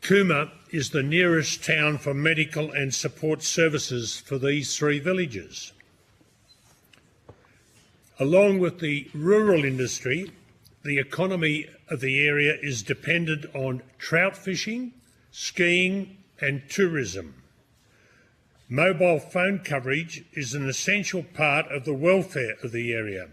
Cooma is the nearest town for medical and support services for these three villages. Along with the rural industry, the economy of the area is dependent on trout fishing, skiing and tourism. Mobile phone coverage is an essential part of the welfare of the area,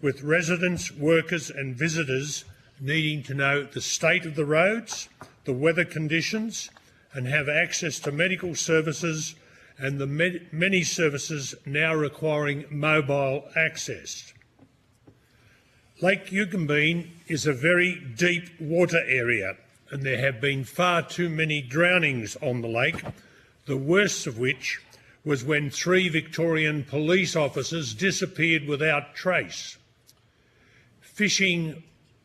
with residents, workers and visitors needing to know the state of the roads, the weather conditions and have access to medical services and the many services now requiring mobile access. Lake Yukonbean is a very deep water area and there have been far too many drownings on the lake, the worst of which was when 3 Victorian police officers disappeared without trace. Fishing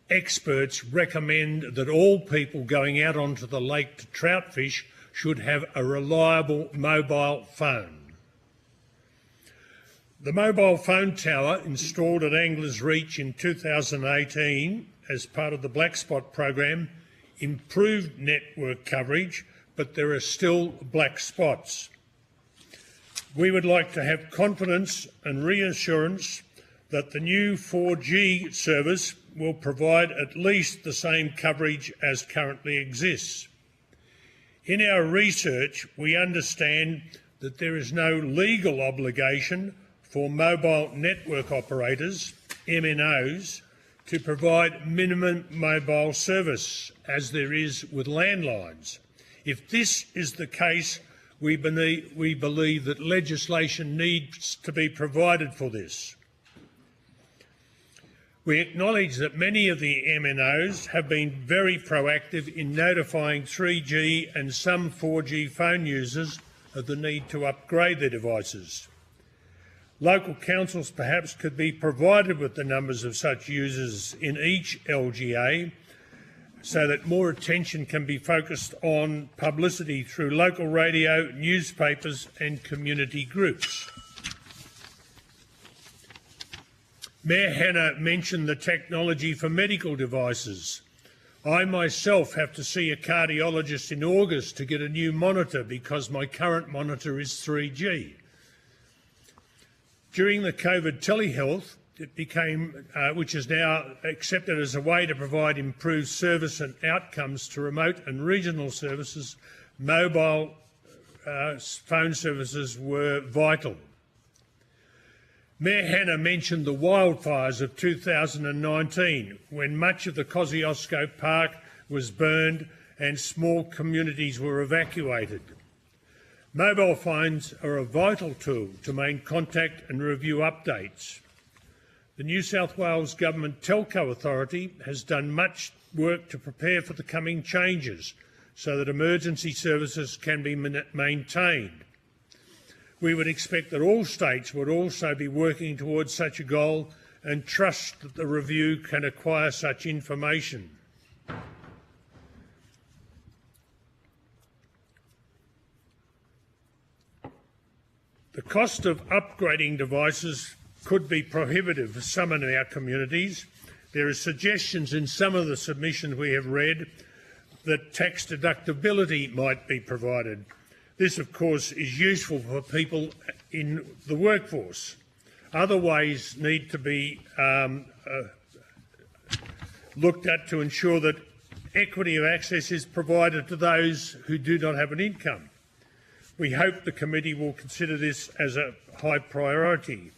experts recommend that all people going out onto the lake to trout fish should have a reliable mobile phone. The mobile phone tower installed at Anglers Reach in 2018 as part of the Black Spot program improved network coverage, but there are still black spots. We would like to have confidence and reassurance that the new 4G service will provide at least the same coverage as currently exists. In our research, we understand that there is no legal obligation for mobile network operators, MNOs, to provide minimum mobile service, as there is with landlines. If this is the case, we believe that legislation needs to be provided for this. We acknowledge that many of the MNOs have been very proactive in notifying 3G and some 4G phone users of the need to upgrade their devices. Local councils perhaps could be provided with the numbers of such users in each LGA so that more attention can be focused on publicity through local radio, newspapers and community groups. Mayor Hanna mentioned the technology for medical devices. I myself have to see a cardiologist in August to get a new monitor because my current monitor is 3G. During the COVID telehealth, it became, which is now accepted as a way to provide improved service and outcomes to remote and regional services, mobile phone services were vital. Mayor Hanna mentioned the wildfires of 2019, when much of the Kosciuszko Park was burned and small communities were evacuated. Mobile phones are a vital tool to maintain contact and review updates. The New South Wales Government Telco Authority has done much work to prepare for the coming changes so that emergency services can be maintained. We would expect that all states would also be working towards such a goal and trust that the review can acquire such information. The cost of upgrading devices could be prohibitive for some in our communities. There are suggestions in some of the submissions we have read that tax deductibility might be provided. This, of course, is useful for people in the workforce. Other ways need to be looked at to ensure that equity of access is provided to those who do not have an income. We hope the committee will consider this as a high priority.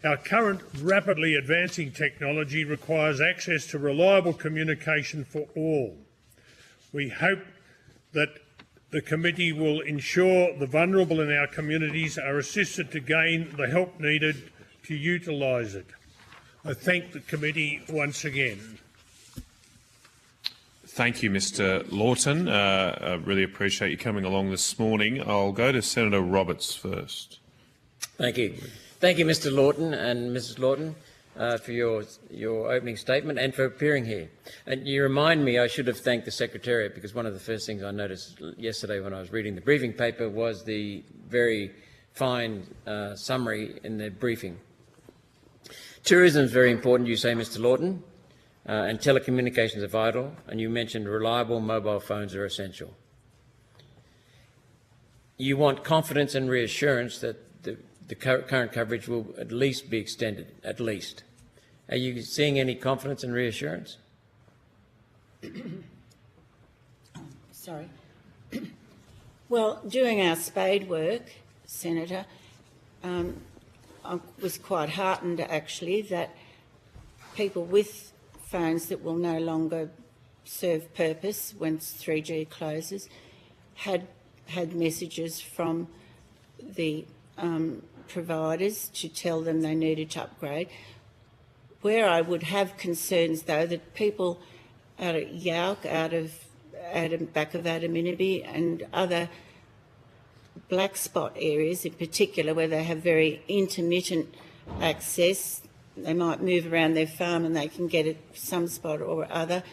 Our current rapidly advancing technology requires access to reliable communication for all. We hope that the committee will ensure the vulnerable in our communities are assisted to gain the help needed to utilise it. I thank the committee once again. Thank you, Mr Lawton. I really appreciate you coming along this morning. I'll go to Senator Roberts first. Thank you. Thank you, Mr Lawton and Mrs Lawton, for your opening statement and for appearing here. And you remind me I should have thanked the Secretariat, because one of the first things I noticed yesterday when I was reading the briefing paper was the very fine summary in the briefing. Tourism is very important, you say, Mr Lawton, and telecommunications are vital, and you mentioned reliable mobile phones are essential. You want confidence and reassurance that the current coverage will at least be extended, at least. Are you seeing any confidence and reassurance? Sorry. Well, doing our spade work, Senator, I was quite heartened actually that people with phones that will no longer serve purpose once 3G closes had messages from the providers to tell them they needed to upgrade. Where I would have concerns, though, that people out of Yalk, out of back of Adaminaby and other black spot areas in particular, where they have very intermittent access, they might move around their farm and they can get it some spot or other.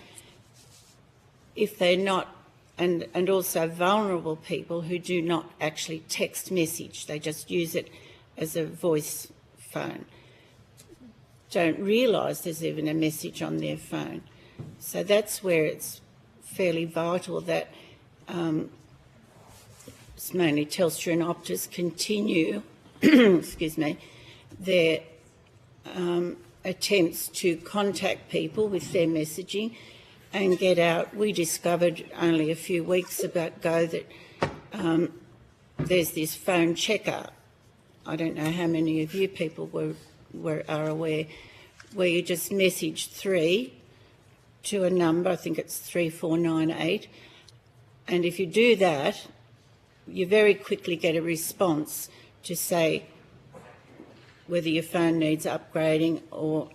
If they're not, and also vulnerable people who do not actually text message, they just use it as a voice phone, don't realise there's even a message on their phone. So that's where it's fairly vital that it's mainly Telstra and Optus continue excuse me, their attempts to contact people with their messaging and get out. We discovered only a few weeks ago that there's this phone checker. I don't know how many of you people are aware, where you just message 3 to a number, I think it's 3498, and if you do that, you very quickly get a response to say whether your phone needs upgrading or,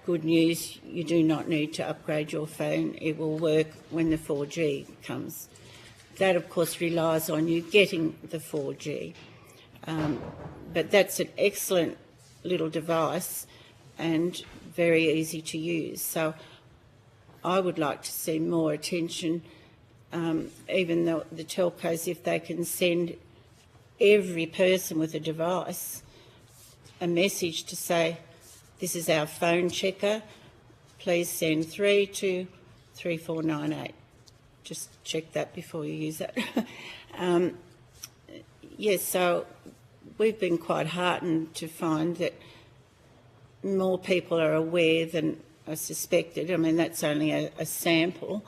good news, you do not need to upgrade your phone. It will work when the 4G comes. That, of course, relies on you getting the 4G. But that's an excellent little device and very easy to use. So I would like to see more attention, even though the telcos, if they can send every person with a device a message to say, this is our phone checker, please send 3 to 3498. Just check that before you use that. Yes, so we've been quite heartened to find that more people are aware than I suspected. I mean, that's only a sample,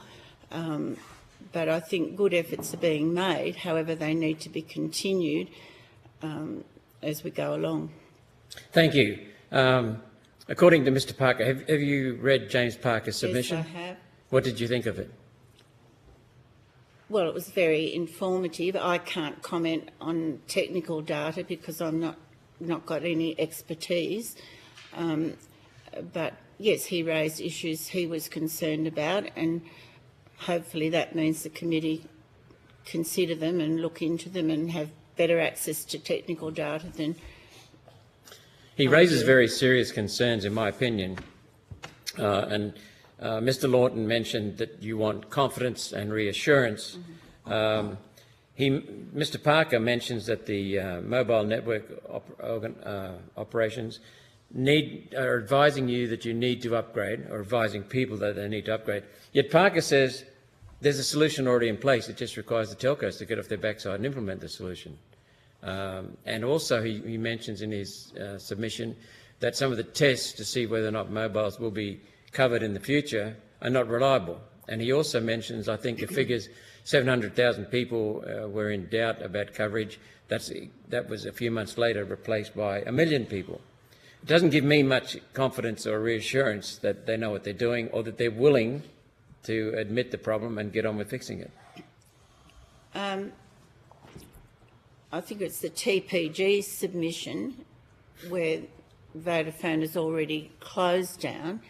but I think good efforts are being made. However, they need to be continued as we go along. Thank you. According to Mr Parker, have you read James Parker's submission? Yes, I have. What did you think of it? Well, it was very informative. I can't comment on technical data because I'm not got any expertise. But yes, he raised issues he was concerned about, and hopefully that means the committee consider them and look into them and have better access to technical data than. He raises very serious concerns, in my opinion, and Mr Lawton mentioned that you want confidence and reassurance. Mr Parker mentions that the mobile network operations are advising you that you need to upgrade, or advising people that they need to upgrade. Yet Parker says there's a solution already in place. It just requires the telcos to get off their backside and implement the solution. And also he mentions in his submission that some of the tests to see whether or not mobiles will be covered in the future are not reliable. And he also mentions, I think, the figures, 700,000 people were in doubt about coverage. That was a few months later replaced by 1 million people. It doesn't give me much confidence or reassurance that they know what they're doing, or that they're willing to admit the problem and get on with fixing it. I think it's the TPG submission where Vodafone has already closed down,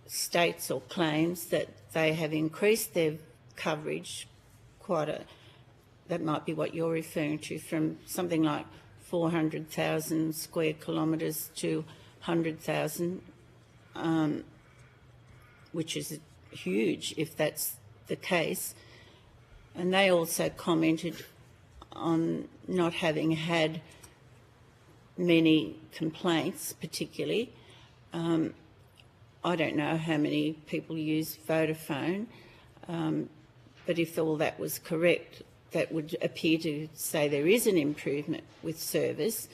states or claims that they have increased their coverage that might be what you're referring to, from something like 400,000 square kilometres to 100,000, which is huge if that's the case. And they also commented on not having had many complaints particularly. I don't know how many people use Vodafone, but if all that was correct, that would appear to say there is an improvement with service.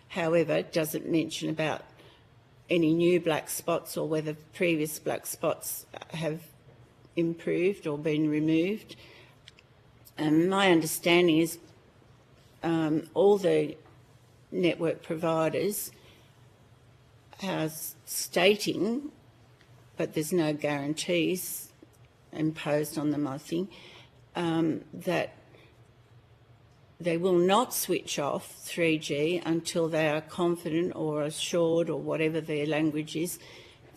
However, it doesn't mention about any new black spots or whether previous black spots have improved or been removed. My understanding is all the network providers are stating, but there's no guarantees imposed on them, I think, that they will not switch off 3G until they are confident or assured, or whatever their language is,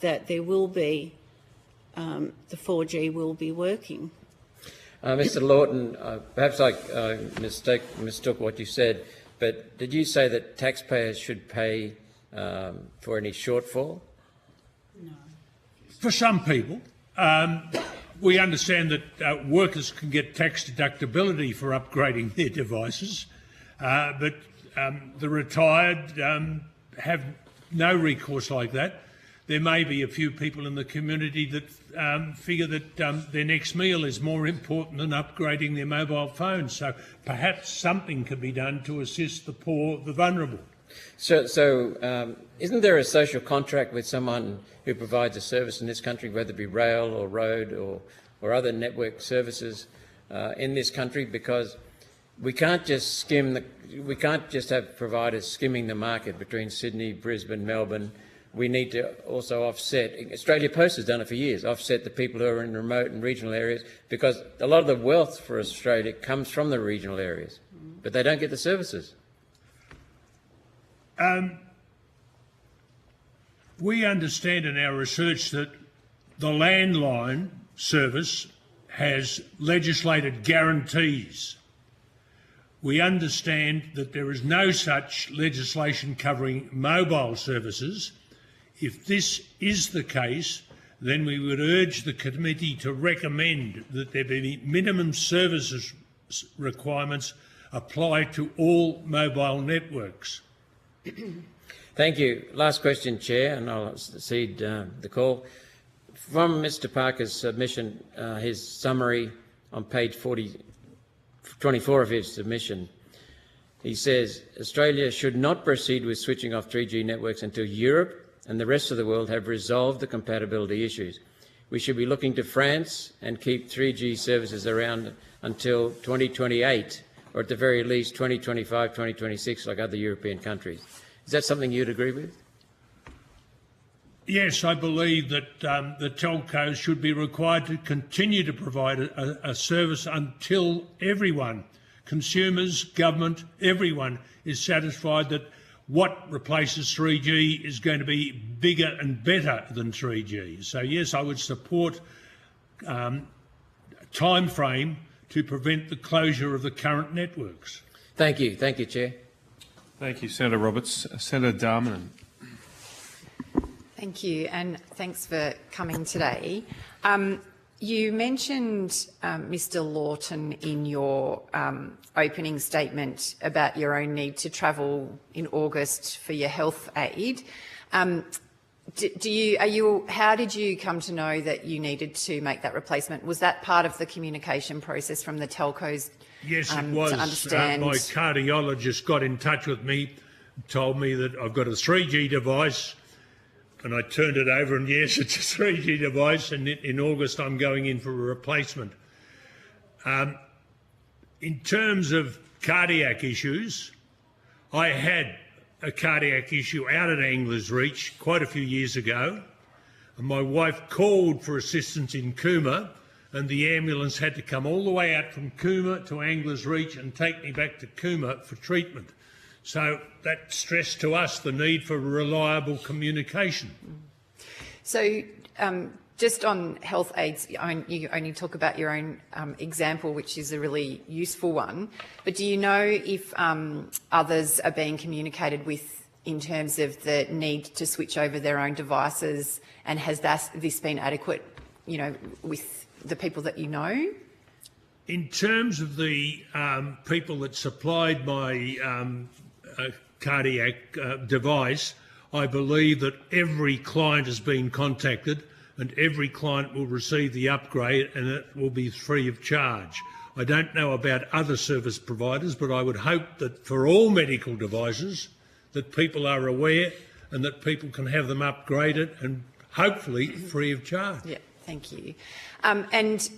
that there will be, the 4G will be working. Mr Lawton, perhaps I mistook what you said, but did you say that taxpayers should pay for any shortfall? No. For some people. We understand that workers can get tax deductibility for upgrading their devices, but the retired have no recourse like that. There may be a few people in the community that figure that their next meal is more important than upgrading their mobile phone. So perhaps something can be done to assist the poor, the vulnerable. So isn't there a social contract with someone who provides a service in this country, whether it be rail or road or other network services in this country? Because we can't just have providers skimming the market between Sydney, Brisbane, Melbourne. We need to also offset. Australia Post has done it for years, offset the people who are in remote and regional areas, because a lot of the wealth for Australia comes from the regional areas, but they don't get the services. We understand in our research that the landline service has legislated guarantees. We understand that there is no such legislation covering mobile services. If this is the case, then we would urge the committee to recommend that there be minimum services requirements applied to all mobile networks. Thank you. Last question, Chair, and I'll cede the call. From Mr Parker's submission, his summary on page 24 of his submission, he says Australia should not proceed with switching off 3G networks until Europe and the rest of the world have resolved the compatibility issues. We should be looking to France and keep 3G services around until 2028, or at the very least 2025, 2026, like other European countries. Is that something you'd agree with? Yes, I believe that the telcos should be required to continue to provide a service until everyone, consumers, government, everyone is satisfied that what replaces 3G is going to be bigger and better than 3G. So yes, I would support time frame to prevent the closure of the current networks. Thank you. Thank you, Chair. Thank you, Senator Roberts. Senator Darmanin. Thank you, and thanks for coming today. You mentioned, Mr Lawton, in your opening statement about your own need to travel in August for your health aid. How did you come to know that you needed to make that replacement? Was that part of the communication process from the telcos? Yes, it was. To understand? My cardiologist got in touch with me, told me that I've got a 3G device, and I turned it over, and yes, it's a 3G device, and in August I'm going in for a replacement. In terms of cardiac issues, I had a cardiac issue out at Angler's Reach quite a few years ago, and my wife called for assistance in Cooma, and the ambulance had to come all the way out from Cooma to Angler's Reach and take me back to Cooma for treatment. So that stressed to us the need for reliable communication. So just on health aids, you only talk about your own example, which is a really useful one, but do you know if others are being communicated with in terms of the need to switch over their own devices, and has this been adequate, you know, with the people that you know? In terms of the people that supplied my cardiac device, I believe that every client has been contacted and every client will receive the upgrade, and it will be free of charge. I don't know about other service providers, but I would hope that for all medical devices that people are aware and that people can have them upgraded and hopefully free of charge. Yeah, thank you. Mrs.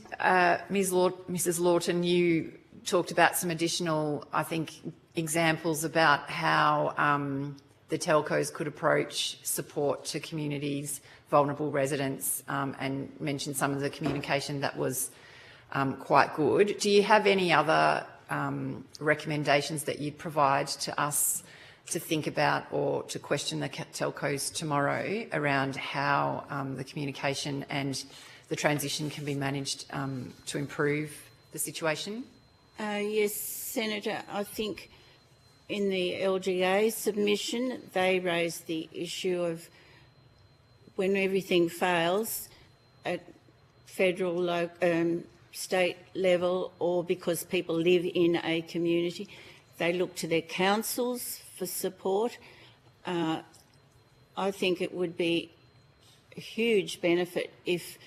Lawton, you talked about some additional, I think, examples about how the telcos could approach support to communities, vulnerable residents, and mentioned some of the communication that was quite good. Do you have any other recommendations that you'd provide to us to think about or to question the telcos tomorrow around how the communication and the transition can be managed to improve the situation? Yes, Senator, I think in the LGA submission they raised the issue of when everything fails at federal, state level, or because people live in a community, they look to their councils for support. I think it would be a huge benefit if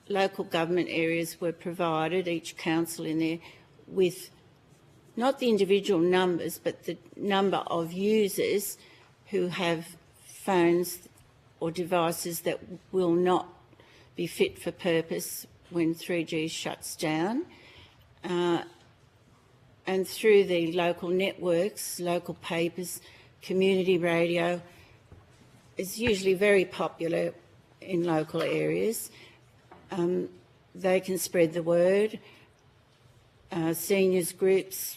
local government areas were provided, each council in there, with not the individual numbers, but the number of users who have phones or devices that will not be fit for purpose when 3G shuts down. and through the local networks, local papers, community radio, is usually very popular in local areas. They can spread the word. Seniors groups,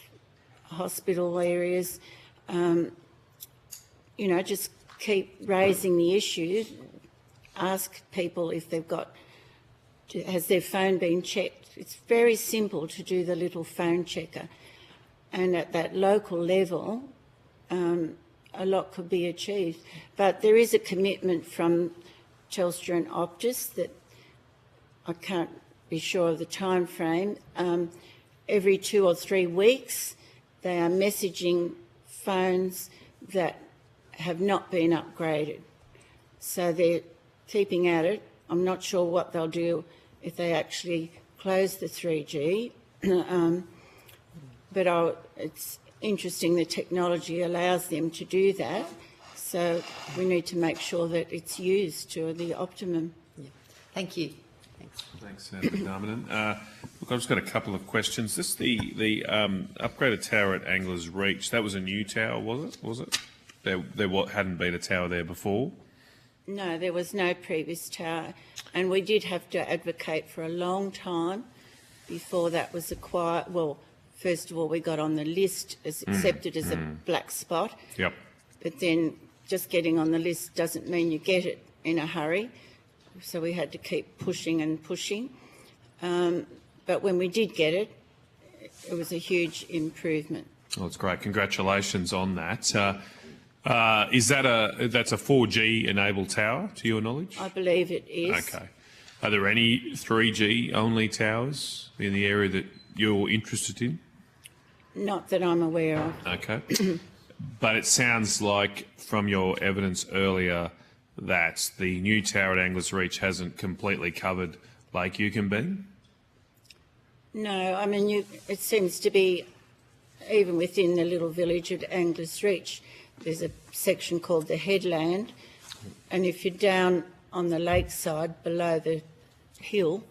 hospital areas, just keep raising the issue. Ask people if they've got, has their phone been checked? It's very simple to do the little phone checker. And at that local level, a lot could be achieved. But there is a commitment from Telstra and Optus that I can't be sure of the time frame. Every 2 or 3 weeks, they are messaging phones that have not been upgraded. So they're keeping at it. I'm not sure what they'll do if they actually close the 3G. But it's interesting the technology allows them to do that. So we need to make sure that it's used to the optimum. Yeah. Thank you. Thanks. Thanks, Senator McDermott. Look, I've just got a couple of questions. This the upgraded tower at Anglers Reach. That was a new tower, was it? There hadn't been a tower there before. No, there was no previous tower, and we did have to advocate for a long time before that was acquired. Well, first of all, we got on the list as accepted as a black spot. Yep. But then just getting on the list doesn't mean you get it in a hurry. So we had to keep pushing and pushing. But when we did get it, it was a huge improvement. Well, that's great. Congratulations on that. Is that that's a 4G enabled tower, to your knowledge? I believe it is. Okay. Are there any 3G only towers in the area that you're interested in? Not that I'm aware of. Okay. But it sounds like from your evidence earlier that the new tower at Anglers Reach hasn't completely covered Lake Yukonbean? No, I mean, it seems to be, even within the little village at Anglers Reach, there's a section called the Headland, and if you're down on the lakeside below the hill,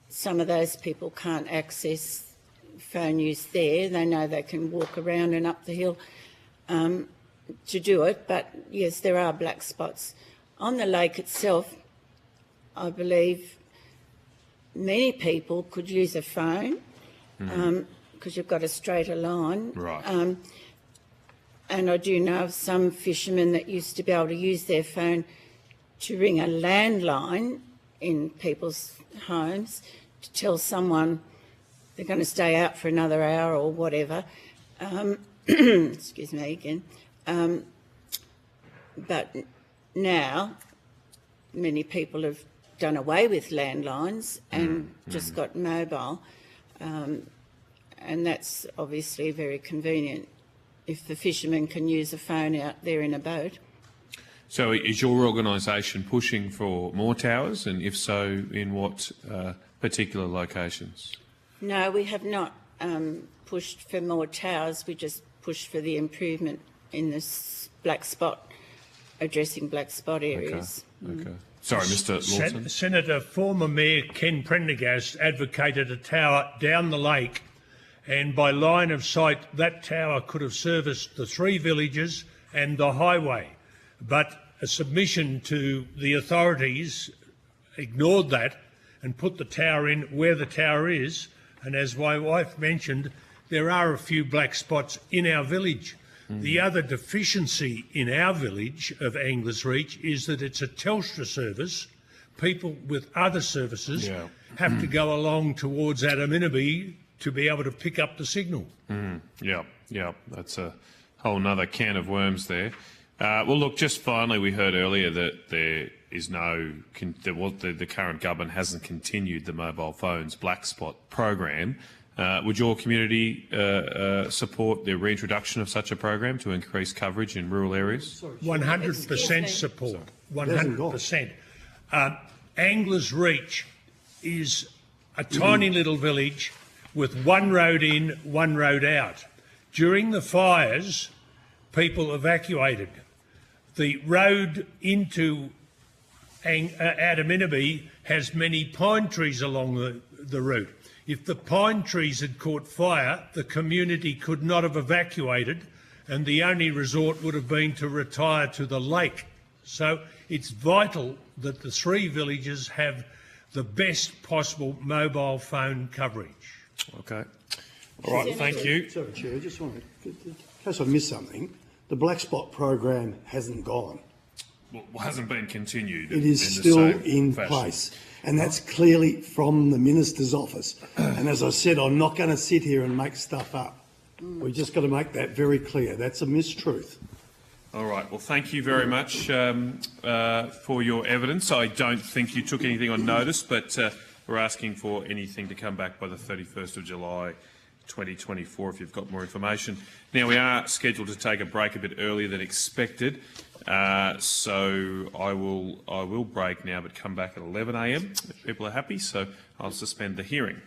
some of those people can't access phone use there. They know they can walk around and up the hill to do it, but yes, there are black spots. On the lake itself, I believe many people could use a phone because you've got a straighter line. Right. And I do know of some fishermen that used to be able to use their phone to ring a landline in people's homes to tell someone they're going to stay out for another hour or whatever. Excuse me again. But now many people have done away with landlines and just got mobile. And that's obviously very convenient if the fishermen can use a phone out there in a boat. So is your organisation pushing for more towers, and if so, in what particular locations? No, we have not pushed for more towers. We just pushed for the improvement in this black spot, addressing black spot areas. Okay. Sorry, Mr. Lawson. Senator, former Mayor Ken Prendergast advocated a tower down the lake, and by line of sight that tower could have serviced the 3 villages and the highway. But a submission to the authorities ignored that and put the tower in where the tower is. And as my wife mentioned, there are a few black spots in our village. The other deficiency in our village of Anglers Reach is that it's a Telstra service. People with other services have to go along towards Adaminaby to be able to pick up the signal. Yeah, that's a whole nother can of worms there. Well, look, just finally, we heard earlier that there is the current government hasn't continued the mobile phones black spot program. Would your community support the reintroduction of such a program to increase coverage in rural areas? 100% support. 100%. Anglers Reach is a tiny little village with one road in, one road out. During the fires, people evacuated. The road into Adaminaby has many pine trees along the route. If the pine trees had caught fire, the community could not have evacuated, and the only resort would have been to retire to the lake. So it's vital that the three villages have the best possible mobile phone coverage. Okay. All right, thank you. Sorry, Chair, I just wanted, in case I missed something, the black spot program hasn't gone. Well, hasn't been continued. It is in the still same in fashion. place, and that's clearly from the Minister's office. And as I said, I'm not going to sit here and make stuff up. We've just got to make that very clear. That's a mistruth. All right. Well, thank you very much for your evidence. I don't think you took anything on notice, but we're asking for anything to come back by the 31st of July 2024 if you've got more information. Now, we are scheduled to take a break a bit earlier than expected, so I will break now but come back at 11 a.m. if people are happy, so I'll suspend the hearing.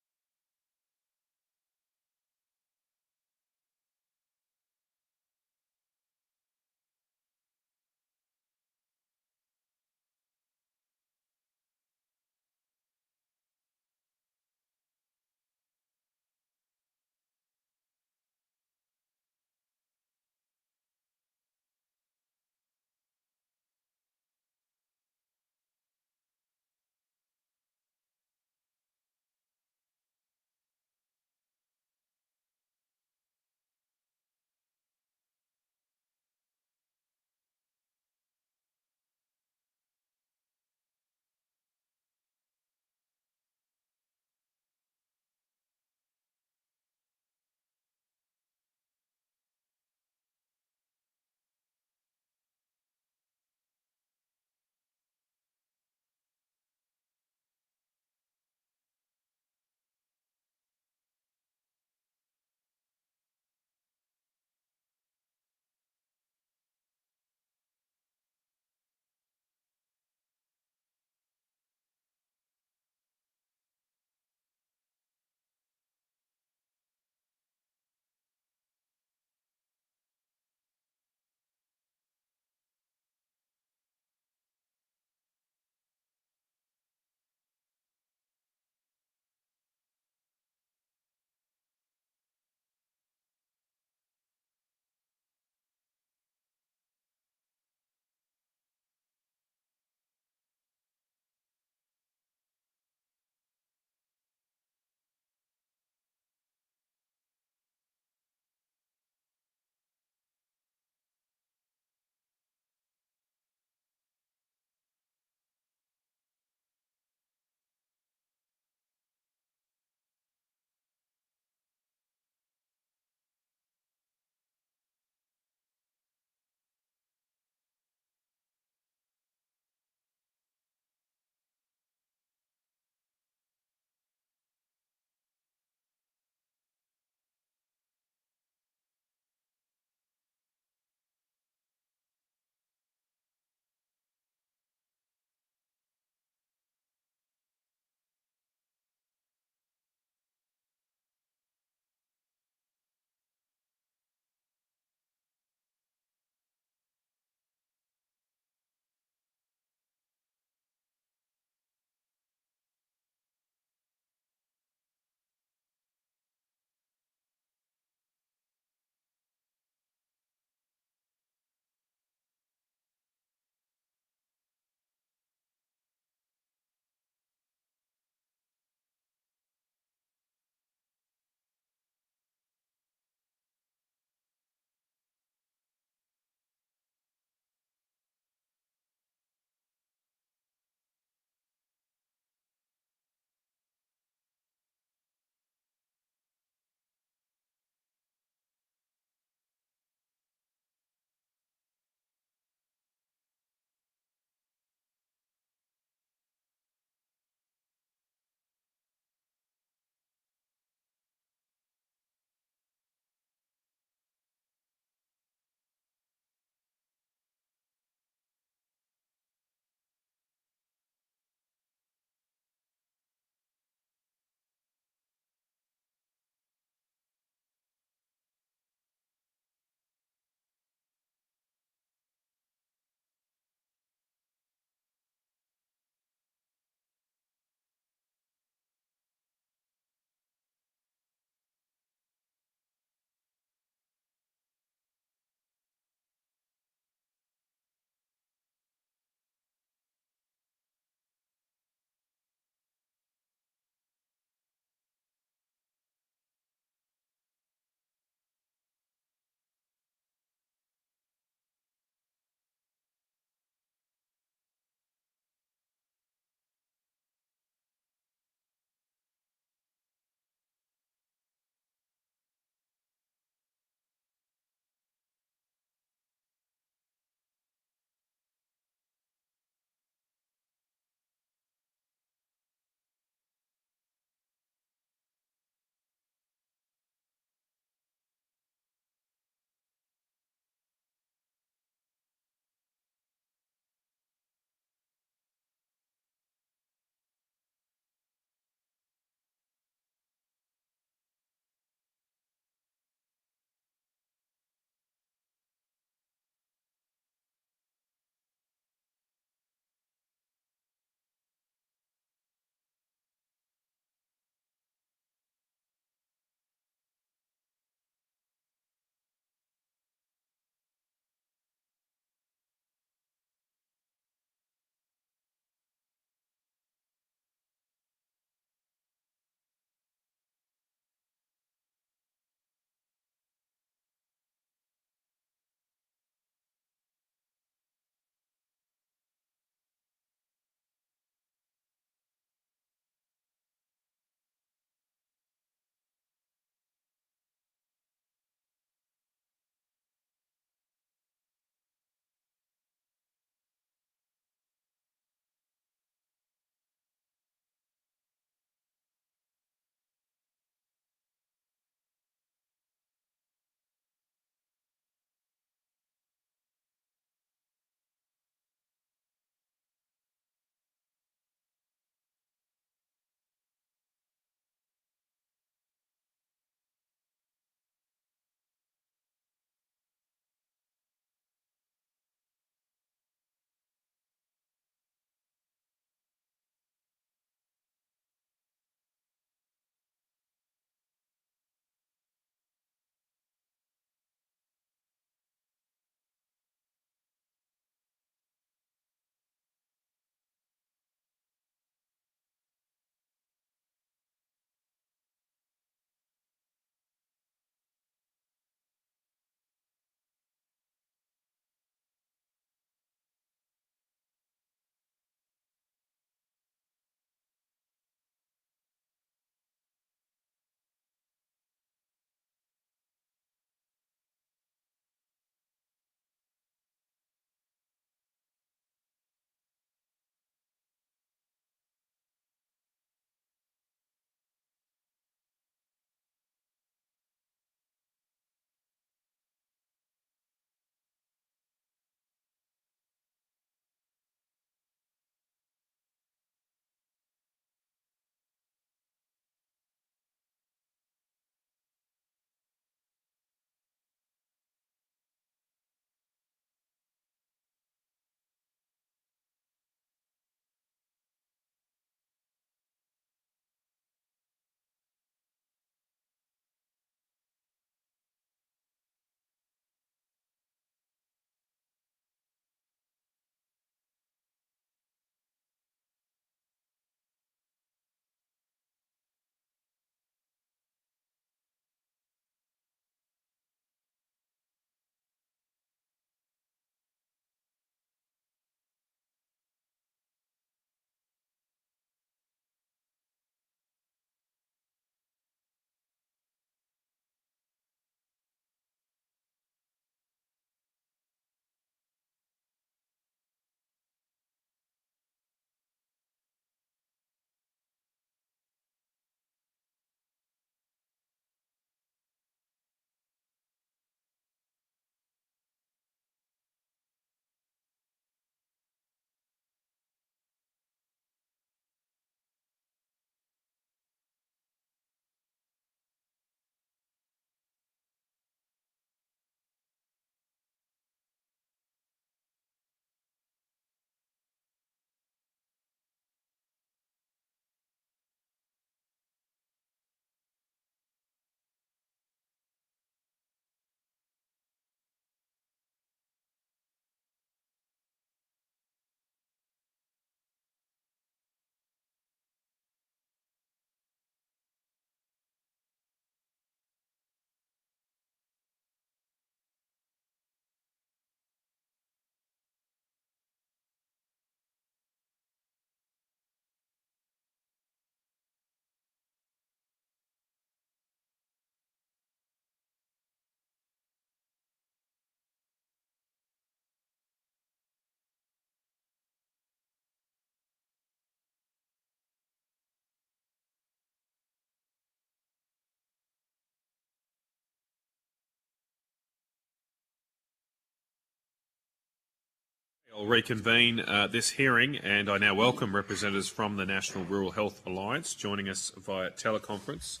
I'll reconvene this hearing, and I now welcome representatives from the National Rural Health Alliance joining us via teleconference.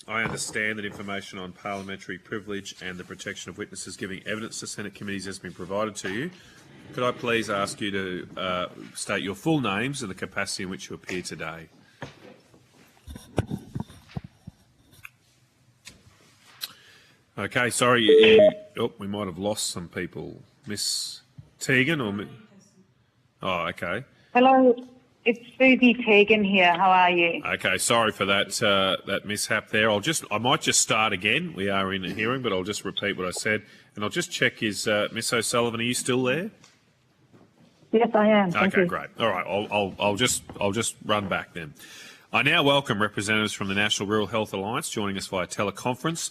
I understand that information on parliamentary privilege and the protection of witnesses giving evidence to Senate committees has been provided to you. Could I please ask you to state your full names and the capacity in which you appear today? Okay, sorry, we might have lost some people. Miss Tegan or... Oh, okay. Hello, it's Susie Tegan here. How are you? Okay, sorry for that that mishap there. I might just start again. We are in a hearing, but I'll just repeat what I said, and I'll just check. Is Miss O'Sullivan? Are you still there? Yes, I am. Thank Okay, you. great. All right, I'll just run back then. I now welcome representatives from the National Rural Health Alliance joining us via teleconference.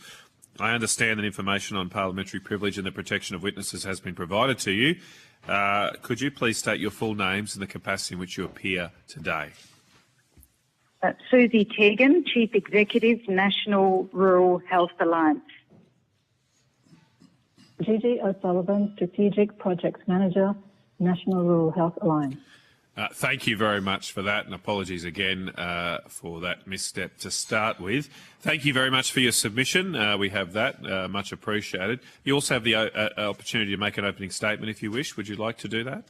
I understand that information on parliamentary privilege and the protection of witnesses has been provided to you. Could you please state your full names and the capacity in which you appear today? Susie Tegan, Chief Executive, National Rural Health Alliance. Gigi O'Sullivan, Strategic Projects Manager, National Rural Health Alliance. Thank you very much for that, and apologies again for that misstep to start with. Thank you very much for your submission. We have that, much appreciated. You also have the opportunity to make an opening statement if you wish. Would you like to do that?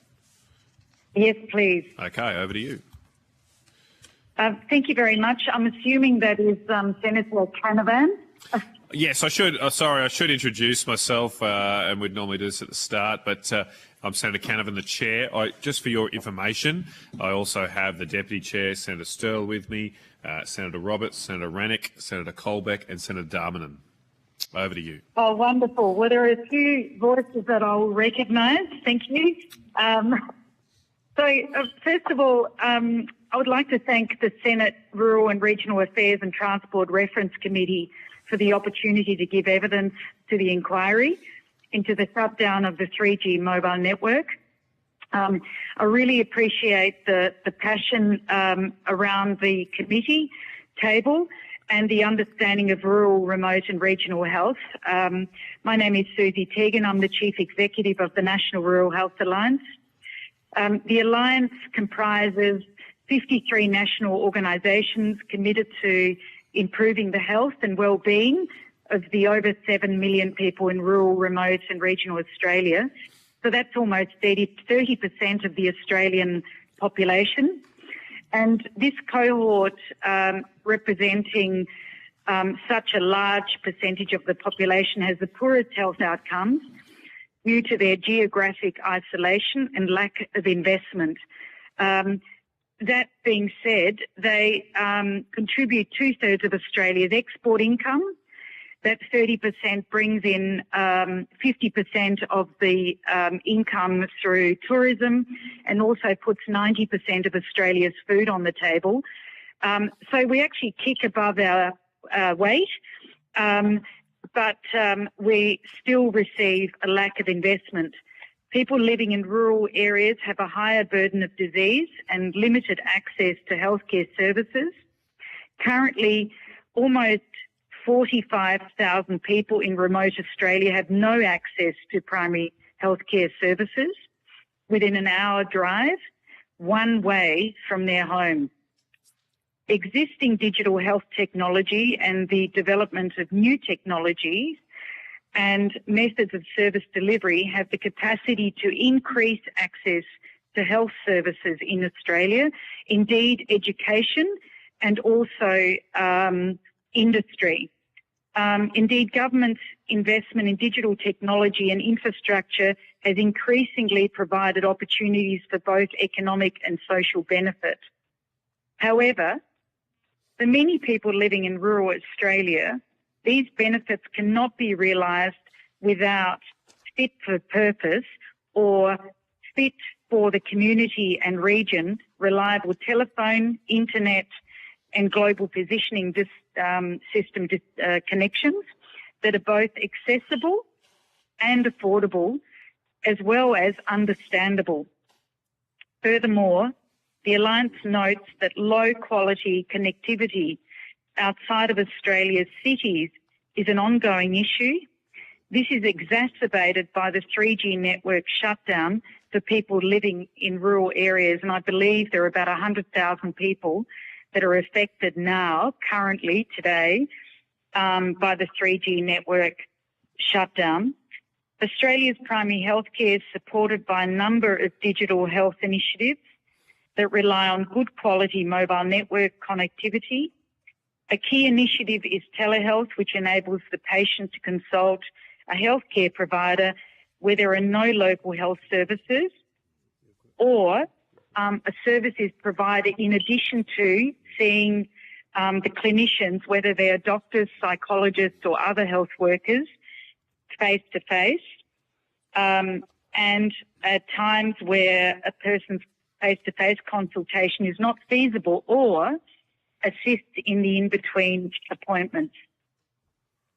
Yes, please. Okay, over to you. Thank you very much. I'm assuming that is Senator Canavan. Yes, I should. Sorry, I should introduce myself, and we'd normally do this at the start, but I'm Senator Canavan, the chair. Just for your information, I also have the deputy chair, Senator Sterle, with me, Senator Roberts, Senator Rennick, Senator Colbeck, and Senator Darmanin. Over to you. Oh, wonderful. Well, there are a few voices that I'll recognise. Thank you. First of all, I would like to thank the Senate Rural and Regional Affairs and Transport Reference Committee for the opportunity to give evidence to the inquiry into the shutdown of the 3G mobile network. I really appreciate the passion around the committee table and the understanding of rural, remote and regional health. My name is Susie Tegan. I'm the Chief Executive of the National Rural Health Alliance. The Alliance comprises 53 national organisations committed to improving the health and well-being of the over 7 million people in rural, remote and regional Australia. So that's almost 30% of the Australian population. And this cohort, representing such a large percentage of the population, has the poorest health outcomes due to their geographic isolation and lack of investment. That being said, they contribute 2/3 of Australia's export income. That 30% brings in 50% of the income through tourism and also puts 90% of Australia's food on the table. So we actually kick above our weight, but we still receive a lack of investment. People living in rural areas have a higher burden of disease and limited access to healthcare services. Currently, almost 45,000 people in remote Australia have no access to primary healthcare services within an hour drive, one way from their home. Existing digital health technology and the development of new technologies and methods of service delivery have the capacity to increase access to health services in Australia, indeed education and also industry. Indeed, government investment in digital technology and infrastructure has increasingly provided opportunities for both economic and social benefit. However, for many people living in rural Australia, these benefits cannot be realised without fit for purpose or fit for the community and region, reliable telephone, internet and global positioning system connections that are both accessible and affordable, as well as understandable. Furthermore, the Alliance notes that low-quality connectivity outside of Australia's cities is an ongoing issue. This is exacerbated by the 3G network shutdown for people living in rural areas, and I believe there are about 100,000 people that are affected now, currently, today, by the 3G network shutdown. Australia's primary healthcare is supported by a number of digital health initiatives that rely on good quality mobile network connectivity. A key initiative is telehealth, which enables the patient to consult a healthcare provider where there are no local health services, or a service is provided in addition to seeing the clinicians, whether they are doctors, psychologists or other health workers, face-to-face, and at times where a person's face-to-face consultation is not feasible, or assist in the in-between appointments.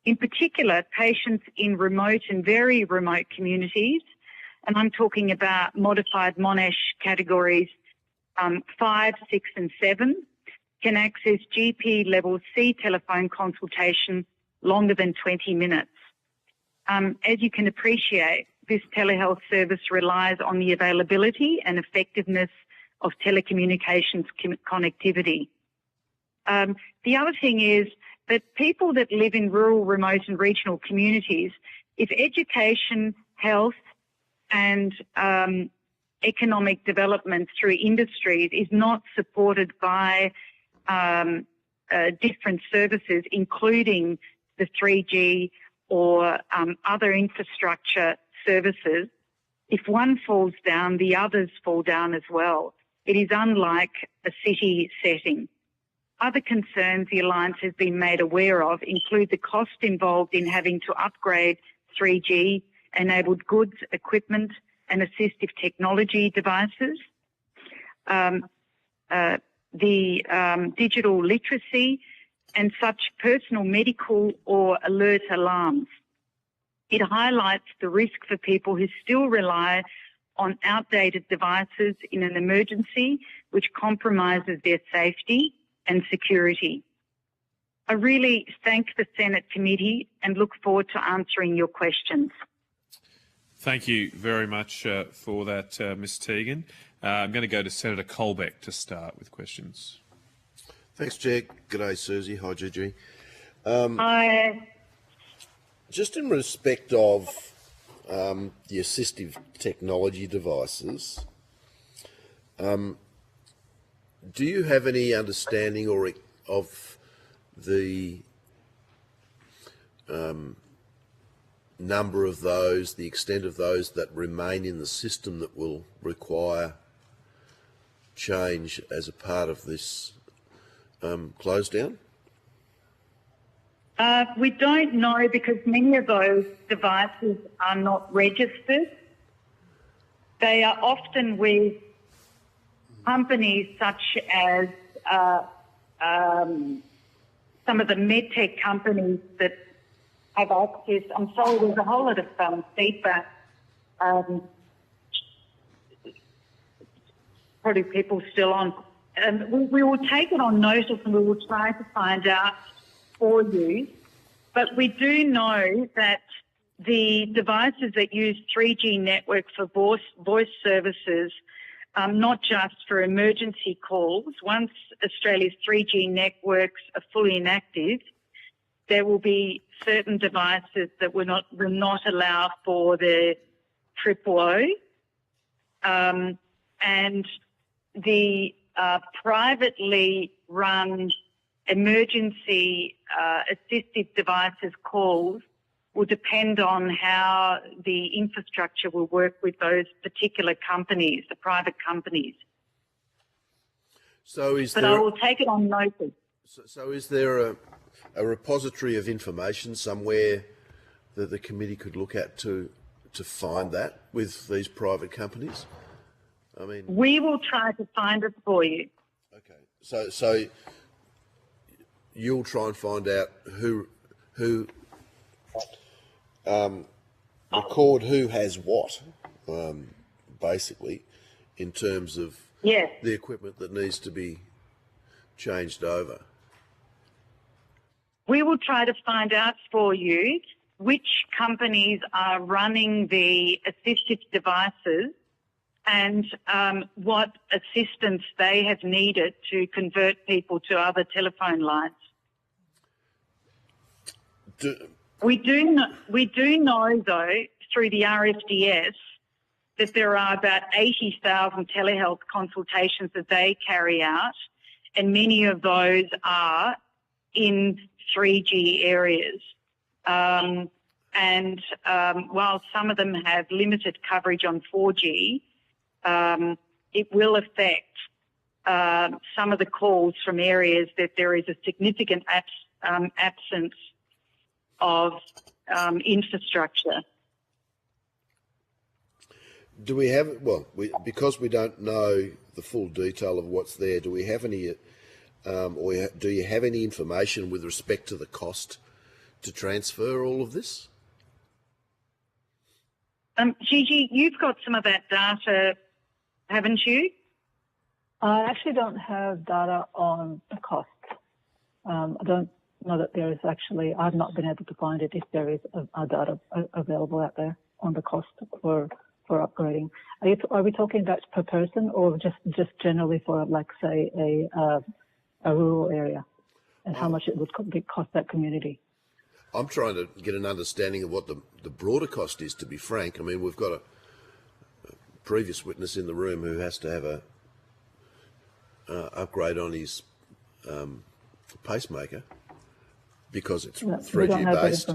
In particular, patients in remote and very remote communities, and I'm talking about modified Monash categories 5, 6 and 7, can access GP level C telephone consultation longer than 20 minutes. As you can appreciate, this telehealth service relies on the availability and effectiveness of telecommunications connectivity. The other thing is that people that live in rural, remote and regional communities, if education, health and economic development through industries is not supported by different services, including the 3G or other infrastructure services, if one falls down, the others fall down as well. It is unlike a city setting. Other concerns the Alliance has been made aware of include the cost involved in having to upgrade 3G-enabled goods, equipment and assistive technology devices, the digital literacy and such personal medical or alert alarms. It highlights the risk for people who still rely on outdated devices in an emergency, which compromises their safety and security. I really thank the Senate committee and look forward to answering your questions. Thank you very much for that, Ms Teagan. I'm going to go to Senator Colbeck to start with questions. Thanks, Chair. G'day, Susie. Hi, Gigi. Hi. Just in respect of the assistive technology devices, do you have any understanding or of the number of those, the extent of those that remain in the system that will require change as a part of this close down? We don't know because many of those devices are not registered. They are often with companies such as some of the medtech companies that have access. I'm sorry, there's a whole lot of feedback. Probably people still on. We will take it on notice and we will try to find out for you. But we do know that the devices that use 3G network for voice services, not just for emergency calls, once Australia's 3G networks are fully inactive, there will be certain devices that will not allow for the triple O. And the privately run emergency assistive devices calls will depend on how the infrastructure will work with those particular companies, the private companies. So is but I will take it on notice. So is there a repository of information somewhere that the committee could look at to find that with these private companies? I mean, we will try to find it for you. Okay, so you'll try and find out who record who has what, basically, in terms of the equipment that needs to be changed over. We will try to find out for you which companies are running the assistive devices and what assistance they have needed to convert people to other telephone lines. We do know, though, through the RFDS, that there are about 80,000 telehealth consultations that they carry out, and many of those are in 3G areas. While some of them have limited coverage on 4G, it will affect some of the calls from areas that there is a significant absence of infrastructure. Do we have, because we don't know the full detail of what's there, do we have any, or do you have any information with respect to the cost to transfer all of this? Gigi, you've got some of that data, haven't you? I actually don't have data on the cost. I don't know that there is actually, I've not been able to find it if there is a data available out there on the cost for upgrading. Are we talking about per person or just generally for, like, say, a rural area, and how much it would cost that community? I'm trying to get an understanding of what the broader cost is, to be frank. I mean, we've got a previous witness in the room who has to have a upgrade on his pacemaker because it's 3G based.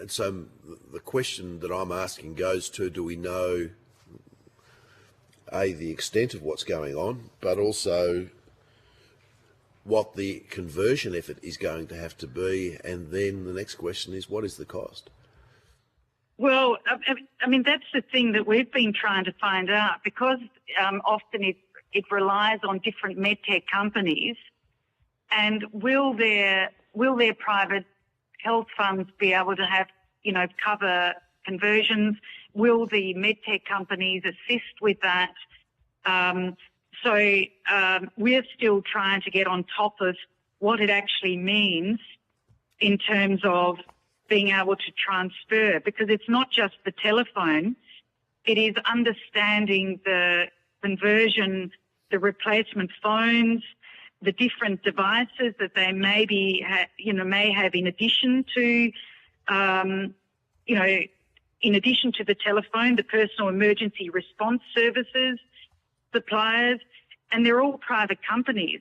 And so the question that I'm asking goes to, do we know, A, the extent of what's going on, but also what the conversion effort is going to have to be, and then the next question is, what is the cost? Well, I mean, that's the thing that we've been trying to find out, because often it relies on different medtech companies, and will their private health funds be able to have, cover conversions? Will the medtech companies assist with that? So we're still trying to get on top of what it actually means in terms of being able to transfer, because it's not just the telephone, it is understanding the conversion, the replacement phones, the different devices that they may have in addition to, in addition to the telephone, the personal emergency response services, suppliers, and they're all private companies.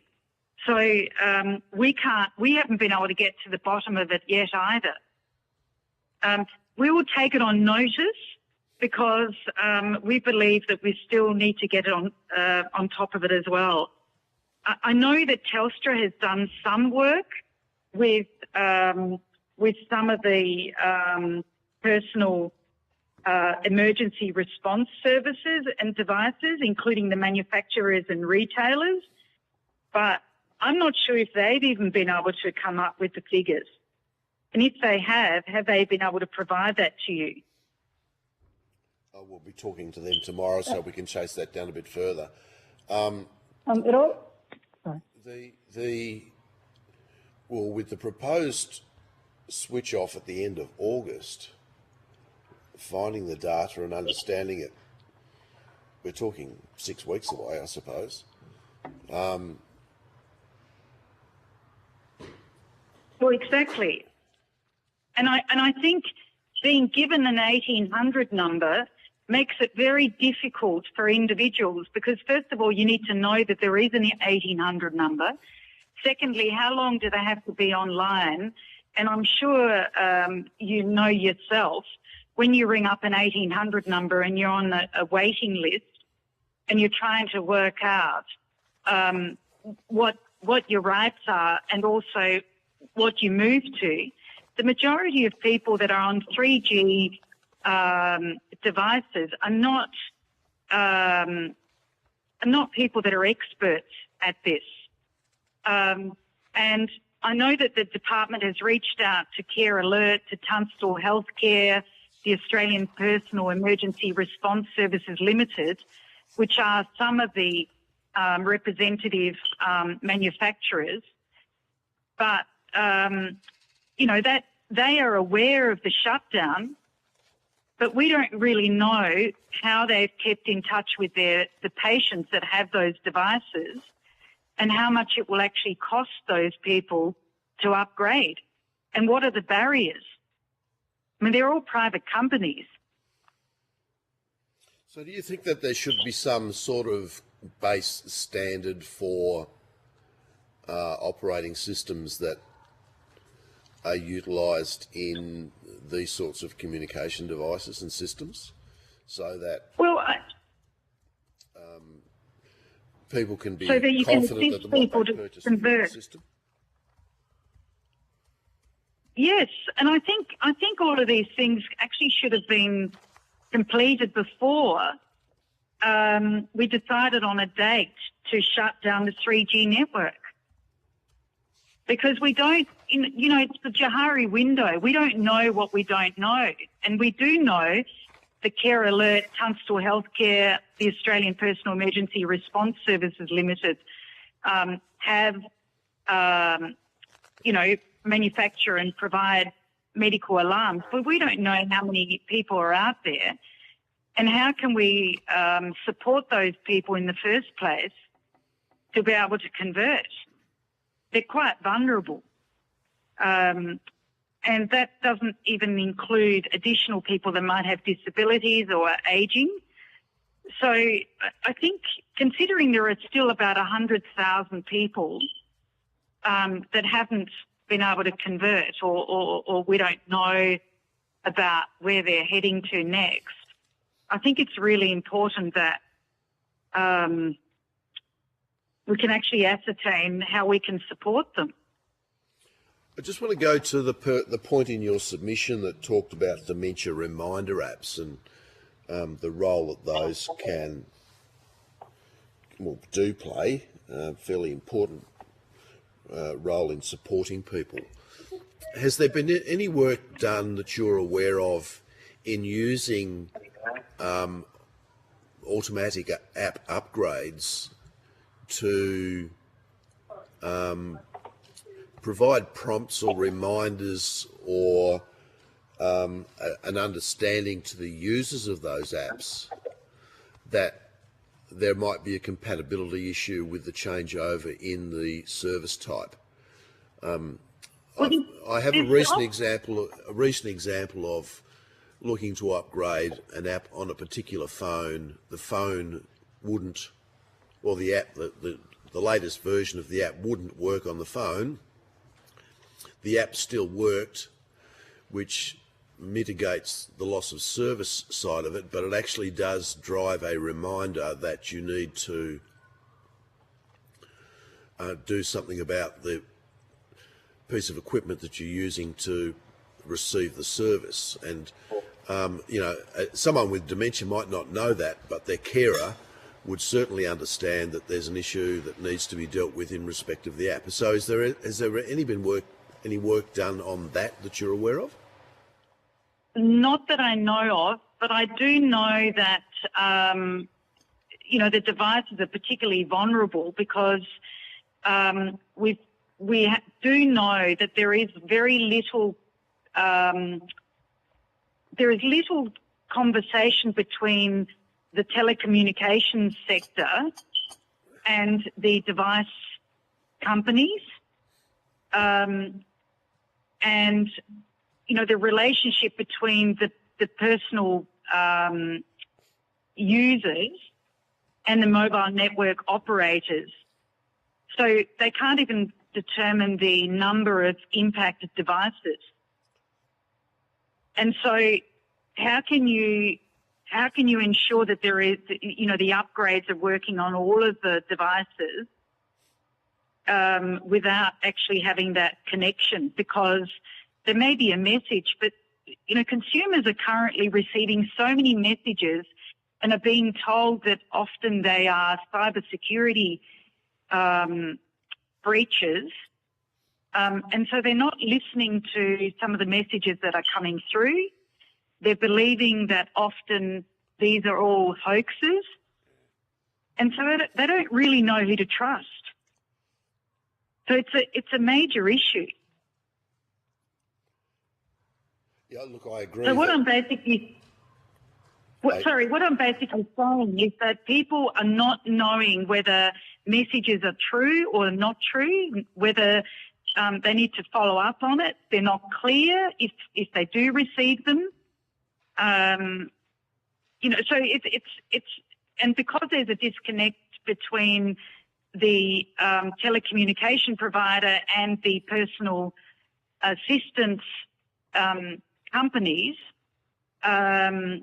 So we haven't been able to get to the bottom of it yet either. We will take it on notice, because we believe that we still need to get it on top of it as well. I know that Telstra has done some work with some of the personal emergency response services and devices, including the manufacturers and retailers, but I'm not sure if they've even been able to come up with the figures. And if they have they been able to provide that to you? We'll be talking to them tomorrow, so we can chase that down a bit further. With the proposed switch off at the end of August, finding the data and understanding it, we're talking 6 weeks away, I suppose. Well, exactly. And I think being given an 1800 number makes it very difficult for individuals, because first of all, you need to know that there is an 1800 number. Secondly, how long do they have to be online? And I'm sure you know yourself, when you ring up an 1800 number and you're on a waiting list and you're trying to work out what your rights are and also what you move to, the majority of people that are on 3G devices are not people that are experts at this. And I know that the department has reached out to Care Alert, to Tunstall Healthcare, the Australian Personal Emergency Response Services Limited, which are some of the representative manufacturers. But, that they are aware of the shutdown, but we don't really know how they've kept in touch with the patients that have those devices and how much it will actually cost those people to upgrade. And what are the barriers? I mean, they're all private companies. So do you think that there should be some sort of base standard for operating systems that are utilised in these sorts of communication devices and systems, so that people can be so that you confident can that assist what people they to purchase from the convert? system? Yes, and I think all of these things actually should have been completed before we decided on a date to shut down the 3G network. Because we don't, it's the Johari window. We don't know what we don't know. And we do know the Care Alert, Tunstall Healthcare, the Australian Personal Emergency Response Services Limited have, manufacture and provide medical alarms. But we don't know how many people are out there. And how can we support those people in the first place to be able to convert? They're quite vulnerable. And that doesn't even include additional people that might have disabilities or are ageing. So I think considering there are still about 100,000 people that haven't been able to convert or we don't know about where they're heading to next, I think it's really important that we can actually ascertain how we can support them. I just want to go to the point in your submission that talked about dementia reminder apps and the role that those do play a fairly important role in supporting people. Has there been any work done that you're aware of in using automatic app upgrades to provide prompts or reminders or an understanding to the users of those apps that there might be a compatibility issue with the changeover in the service type? I have a recent example of looking to upgrade an app on a particular phone. The phone wouldn't, well, the app, the latest version of the app wouldn't work on the phone. The app still worked, which mitigates the loss of service side of it, but it actually does drive a reminder that you need to do something about the piece of equipment that you're using to receive the service. And someone with dementia might not know that, but their carer would certainly understand that there's an issue that needs to be dealt with in respect of the app. So has there any work done on that you're aware of? Not that I know of, but I do know that, the devices are particularly vulnerable because we do know that there is very little, there is little conversation between the telecommunications sector and the device companies. And, the relationship between the personal users and the mobile network operators. So they can't even determine the number of impacted devices. And so how can you ensure that there is, the upgrades are working on all of the devices without actually having that connection? Because there may be a message, but, consumers are currently receiving so many messages and are being told that often they are cybersecurity breaches. And so they're not listening to some of the messages that are coming through. They're believing that often these are all hoaxes. And so they don't really know who to trust. So it's a major issue. Yeah, look, I agree. So what I'm basically What I'm basically saying is that people are not knowing whether messages are true or not true, whether they need to follow up on it. They're not clear if they do receive them. So it's and because there's a disconnect between the telecommunication provider and the personal assistance companies, the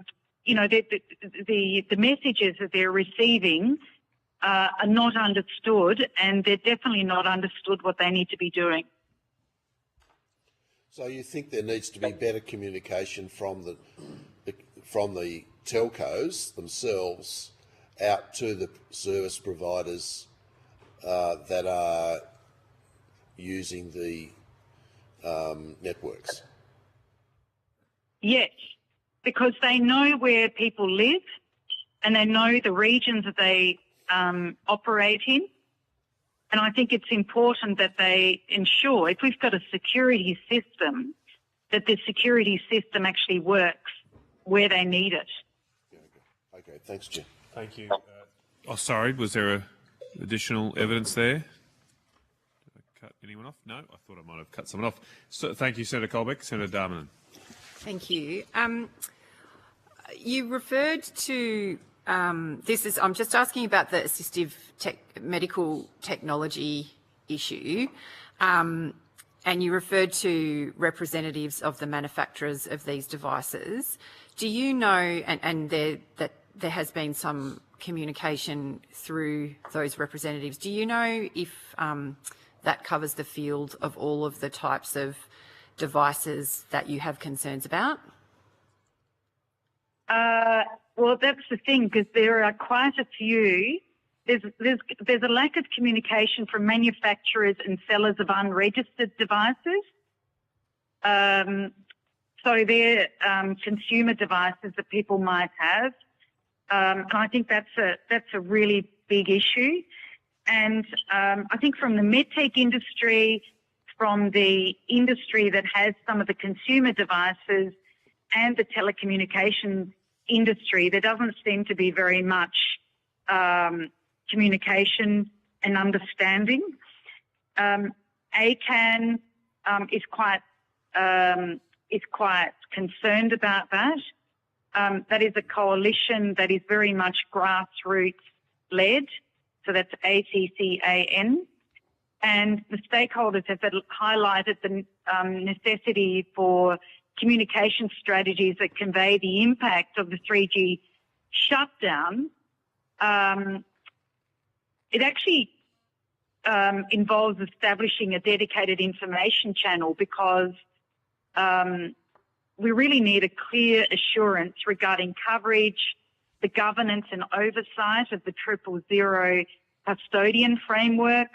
messages that they're receiving are not understood, and they're definitely not understood what they need to be doing. So you think there needs to be better communication from the telcos themselves out to the service providers that are using the networks? Yes, because they know where people live and they know the regions that they operate in. And I think it's important that they ensure, if we've got a security system, that the security system actually works where they need it. Okay, thanks, Jim. Thank you. Sorry, was there additional evidence there? Did I cut anyone off? No, I thought I might have cut someone off. So, thank you, Senator Colbeck. Senator Darmanin. Thank you. You referred to I'm just asking about the assistive medical technology issue, and you referred to representatives of the manufacturers of these devices. Do you know, and that there has been some communication through those representatives, do you know if that covers the field of all of the types of devices that you have concerns about? Well, that's the thing, because there are quite a few. There's a lack of communication from manufacturers and sellers of unregistered devices. So they're consumer devices that people might have, and I think that's a really big issue. And I think from the medtech industry, from the industry that has some of the consumer devices, and the telecommunications industry, there doesn't seem to be very much communication and understanding. ACAN is quite concerned about that. That is a coalition that is very much grassroots led, so that's ACCAN. And the stakeholders have highlighted the necessity for communication strategies that convey the impact of the 3G shutdown. It actually involves establishing a dedicated information channel, because we really need a clear assurance regarding coverage, the governance and oversight of the 000 custodian framework,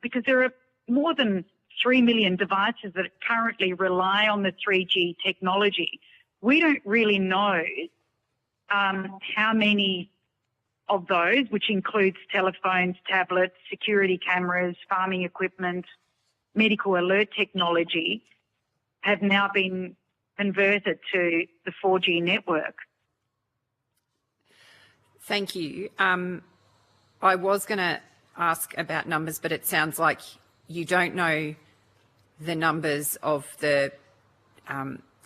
because there are more than 3 million devices that currently rely on the 3G technology. We don't really know how many of those, which includes telephones, tablets, security cameras, farming equipment, medical alert technology, have now been converted to the 4G network. Thank you. I was going to ask about numbers, but it sounds like you don't know the numbers of the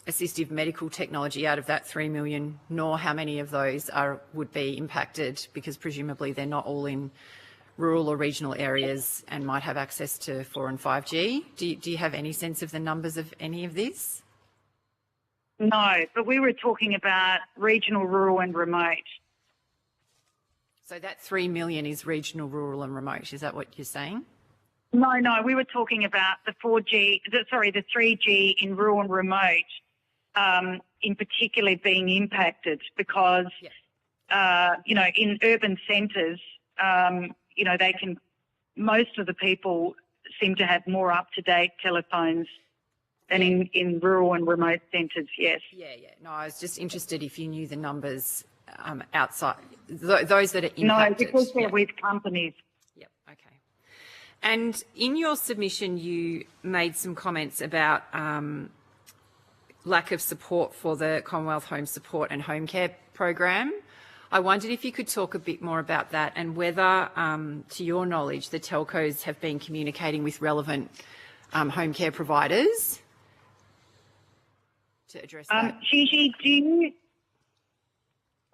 assistive medical technology out of that 3 million, nor how many of those would be impacted, because presumably they're not all in rural or regional areas and might have access to 4 and 5G. Do you have any sense of the numbers of any of this? No, but we were talking about regional, rural and remote. So that 3 million is regional, rural and remote. Is that what you're saying? No, we were talking about the 3G in rural and remote, in particular being impacted, because, in urban centres, most of the people seem to have more up-to-date telephones than in rural and remote centres, yes. Yeah. No, I was just interested if you knew the numbers outside, those that are impacted. No, because they're with companies. Yep, okay. And in your submission, you made some comments about lack of support for the Commonwealth Home Support and Home Care program. I wondered if you could talk a bit more about that and whether, to your knowledge, the telcos have been communicating with relevant home care providers to address that. Gigi, do you...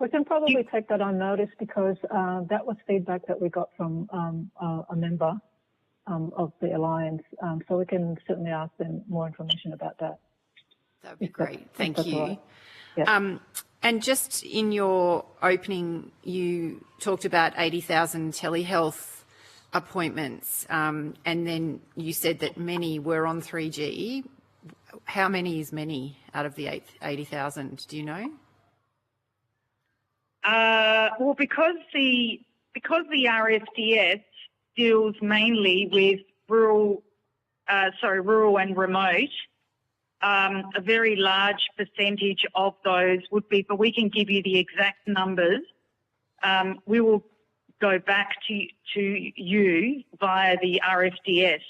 We can probably take that on notice because that was feedback that we got from a member of the Alliance. So we can certainly ask them more information about that. That would be great. Thank you. Right. Yeah. And just in your opening, you talked about 80,000 telehealth appointments, and then you said that many were on 3G. How many is many out of the 80,000? Do you know? Well, because the RFDS deals mainly with rural and remote, a very large percentage of those would be, but we can give you the exact numbers. We will go back to you via the RFDS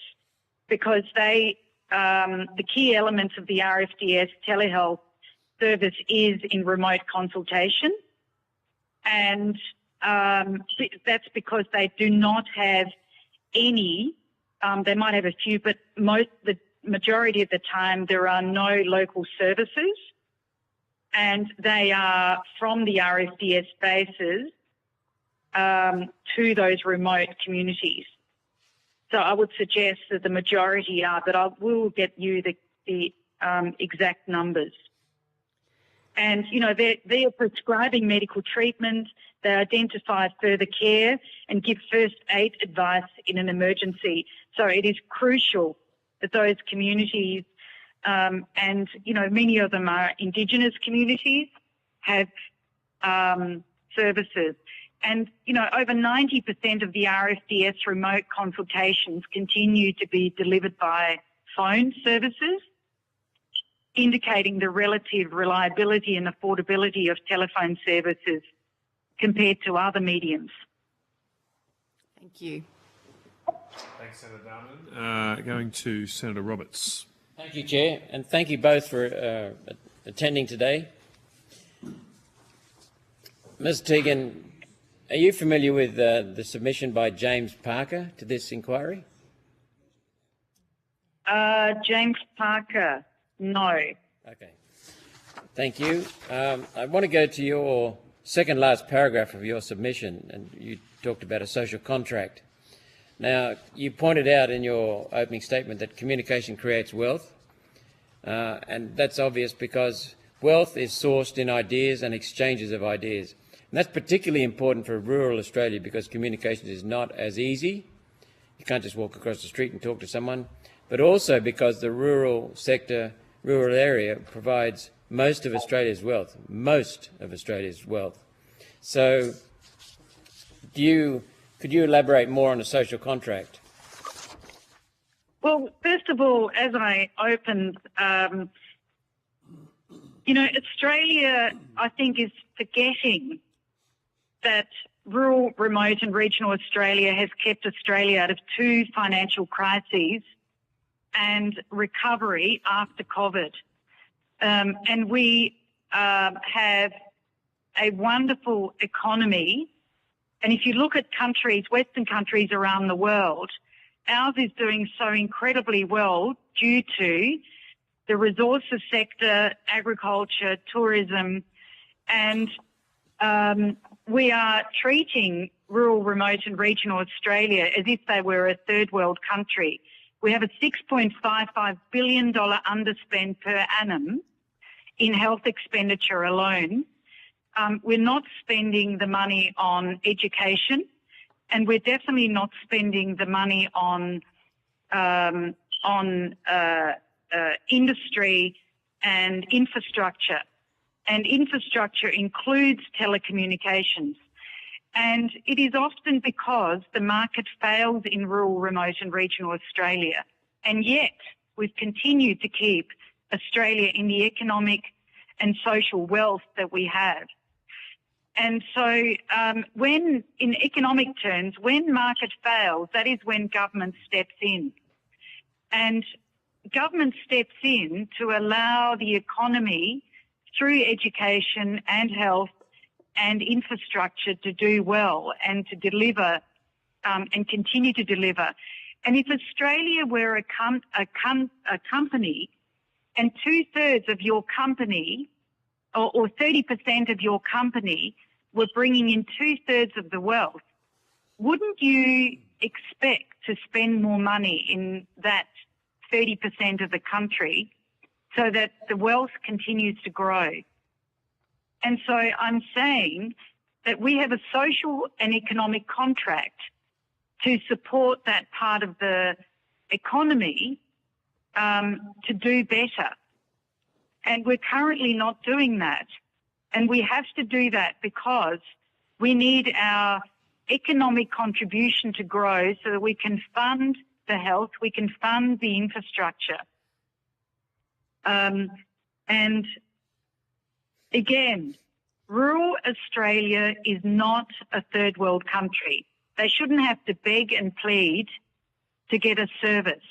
because they, the key elements of the RFDS telehealth service is in remote consultation. And that's because they do not have any, they might have a few, but the majority of the time there are no local services, and they are from the RFDS bases to those remote communities. So I would suggest that the majority are, but I will get you the exact numbers. And, you know, they're prescribing medical treatment, they identify further care and give first aid advice in an emergency. So it is crucial that those communities, and, you know, many of them are Indigenous communities, have services. And, you know, over 90% of the RFDS remote consultations continue to be delivered by phone services, indicating the relative reliability and affordability of telephone services compared to other mediums. Thank you. Thanks, Senator Darman. Going to Senator Roberts. Thank you, Chair, and thank you both for attending today. Ms Teagan, are you familiar with the submission by James Parker to this inquiry? James Parker, no. Okay, thank you. I want to go to your second last paragraph of your submission, and you talked about a social contract. Now, you pointed out in your opening statement that communication creates wealth, and that's obvious because wealth is sourced in ideas and exchanges of ideas. And that's particularly important for rural Australia because communication is not as easy. You can't just walk across the street and talk to someone, but also because the rural sector, rural area provides most of Australia's wealth, So could you elaborate more on the social contract? Well, first of all, as I opened, you know, Australia, I think, is forgetting that rural, remote and regional Australia has kept Australia out of two financial crises and recovery after COVID. And we have a wonderful economy. And if you look at countries, Western countries around the world, ours is doing so incredibly well due to the resources sector, agriculture, tourism, and we are treating rural, remote and regional Australia as if they were a third world country. We have a $6.55 billion underspend per annum in health expenditure alone. We're not spending the money on education, and we're definitely not spending the money on industry and infrastructure. And infrastructure includes telecommunications. And it is often because the market fails in rural, remote and regional Australia. And yet we've continued to keep Australia in the economic and social wealth that we have. And so when, in economic terms, when market fails, that is when government steps in. And government steps in to allow the economy through education and health and infrastructure to do well and to deliver and continue to deliver. And if Australia were a company and 2/3 of your company or 30% of your company were bringing in 2/3 of the wealth, wouldn't you expect to spend more money in that 30% of the country so that the wealth continues to grow? And so I'm saying that we have a social and economic contract to support that part of the economy to do better. And we're currently not doing that. And we have to do that because we need our economic contribution to grow so that we can fund the health, we can fund the infrastructure. And again, rural Australia is not a third world country. They shouldn't have to beg and plead to get a service.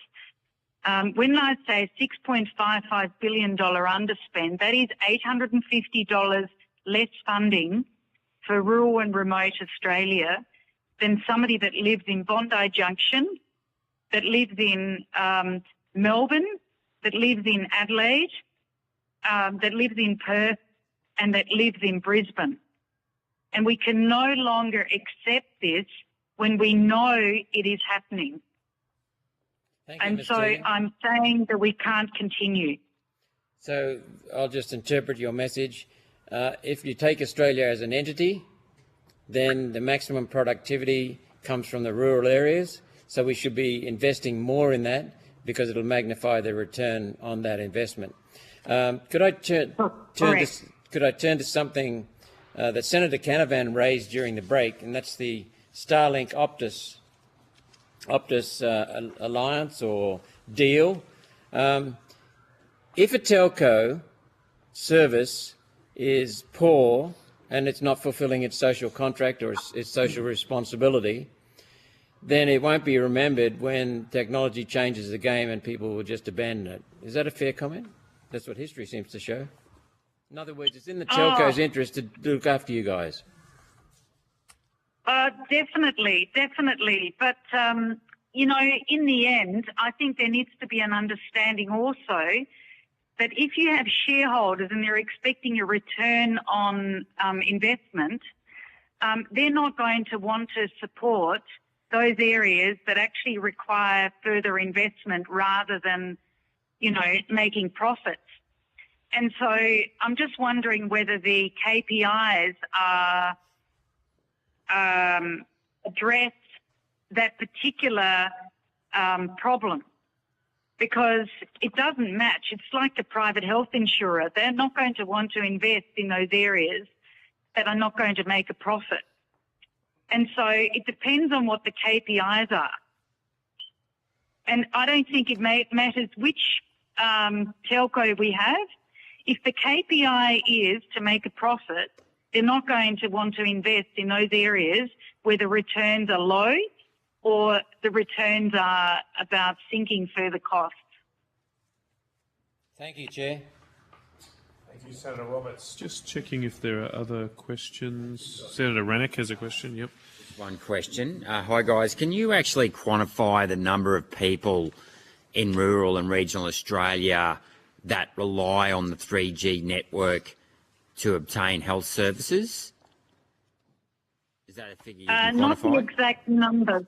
When I say $6.55 billion underspend, that is $850 less funding for rural and remote Australia than somebody that lives in Bondi Junction, that lives in Melbourne, that lives in Adelaide, that lives in Perth, and that lives in Brisbane. And we can no longer accept this when we know it is happening. Thank you, And Ms. so Teagan. I'm saying that we can't continue. So I'll just interpret your message. If you take Australia as an entity, then the maximum productivity comes from the rural areas. So we should be investing more in that because it'll magnify the return on that investment. Could I turn to something that Senator Canavan raised during the break, and that's the Starlink Optus alliance or deal. If a telco service is poor and it's not fulfilling its social contract or its social responsibility, then it won't be remembered when technology changes the game and people will just abandon it. Is that a fair comment? That's what history seems to show. In other words, it's in the telco's interest to look after you guys. Definitely. But, you know, in the end, I think there needs to be an understanding also that if you have shareholders and they're expecting a return on investment, they're not going to want to support those areas that actually require further investment rather than, you know, making profits. And so I'm just wondering whether the KPIs are address that particular problem, because it doesn't match. It's like a private health insurer. They're not going to want to invest in those areas that are not going to make a profit. And so it depends on what the KPIs are. And I don't think it matters which telco we have. If the KPI is to make a profit, they're not going to want to invest in those areas where the returns are low or the returns are about sinking further costs. Thank you, Chair. Thank you, Senator Roberts. Just checking if there are other questions. Senator Rannick has a question, yep. One question. Hi, guys. Can you actually quantify the number of people in rural and regional Australia that rely on the 3G network to obtain health services? Is that a figure you can quantify? Not the exact numbers.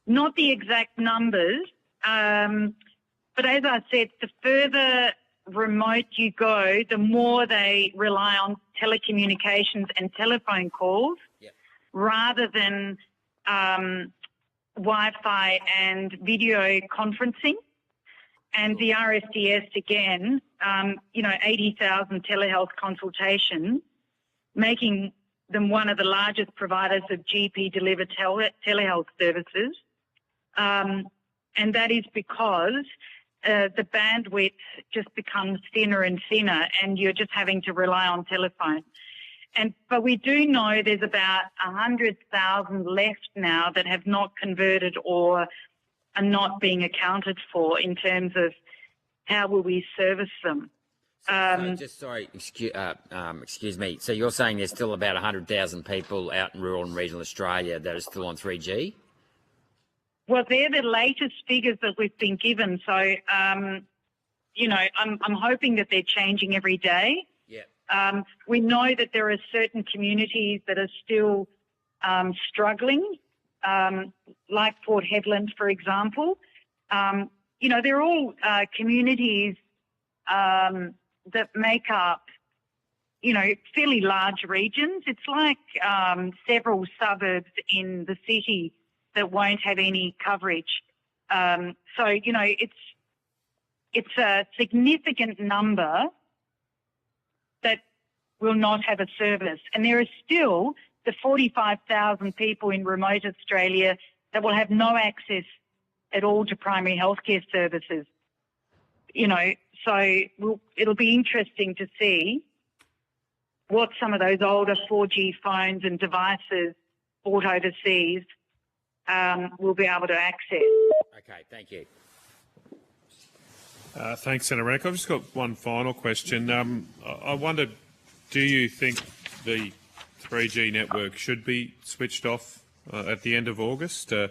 Not the exact numbers. But as I said, the further remote you go, the more they rely on telecommunications and telephone calls rather than Wi-Fi and video conferencing. And the RSDS, again, 80,000 telehealth consultations, making them one of the largest providers of GP-delivered telehealth services. And that is because the bandwidth just becomes thinner and thinner and you're just having to rely on telephone. But we do know there's about 100,000 left now that have not converted or are not being accounted for in terms of how will we service them? Excuse me. So you're saying there's still about 100,000 people out in rural and regional Australia that are still on 3G? Well, they're the latest figures that we've been given. So, I'm hoping that they're changing every day. Yeah. We know that there are certain communities that are still struggling, like Port Hedland, for example. They're all communities that make up, fairly large regions. It's like several suburbs in the city that won't have any coverage. It's a significant number that will not have a service. And there are still the 45,000 people in remote Australia that will have no access at all to primary healthcare services. It'll be interesting to see what some of those older 4G phones and devices bought overseas will be able to access. Okay, thank you. Thanks, Senator Rennick. I've just got one final question. I wondered, do you think the 3G network should be switched off at the end of August? I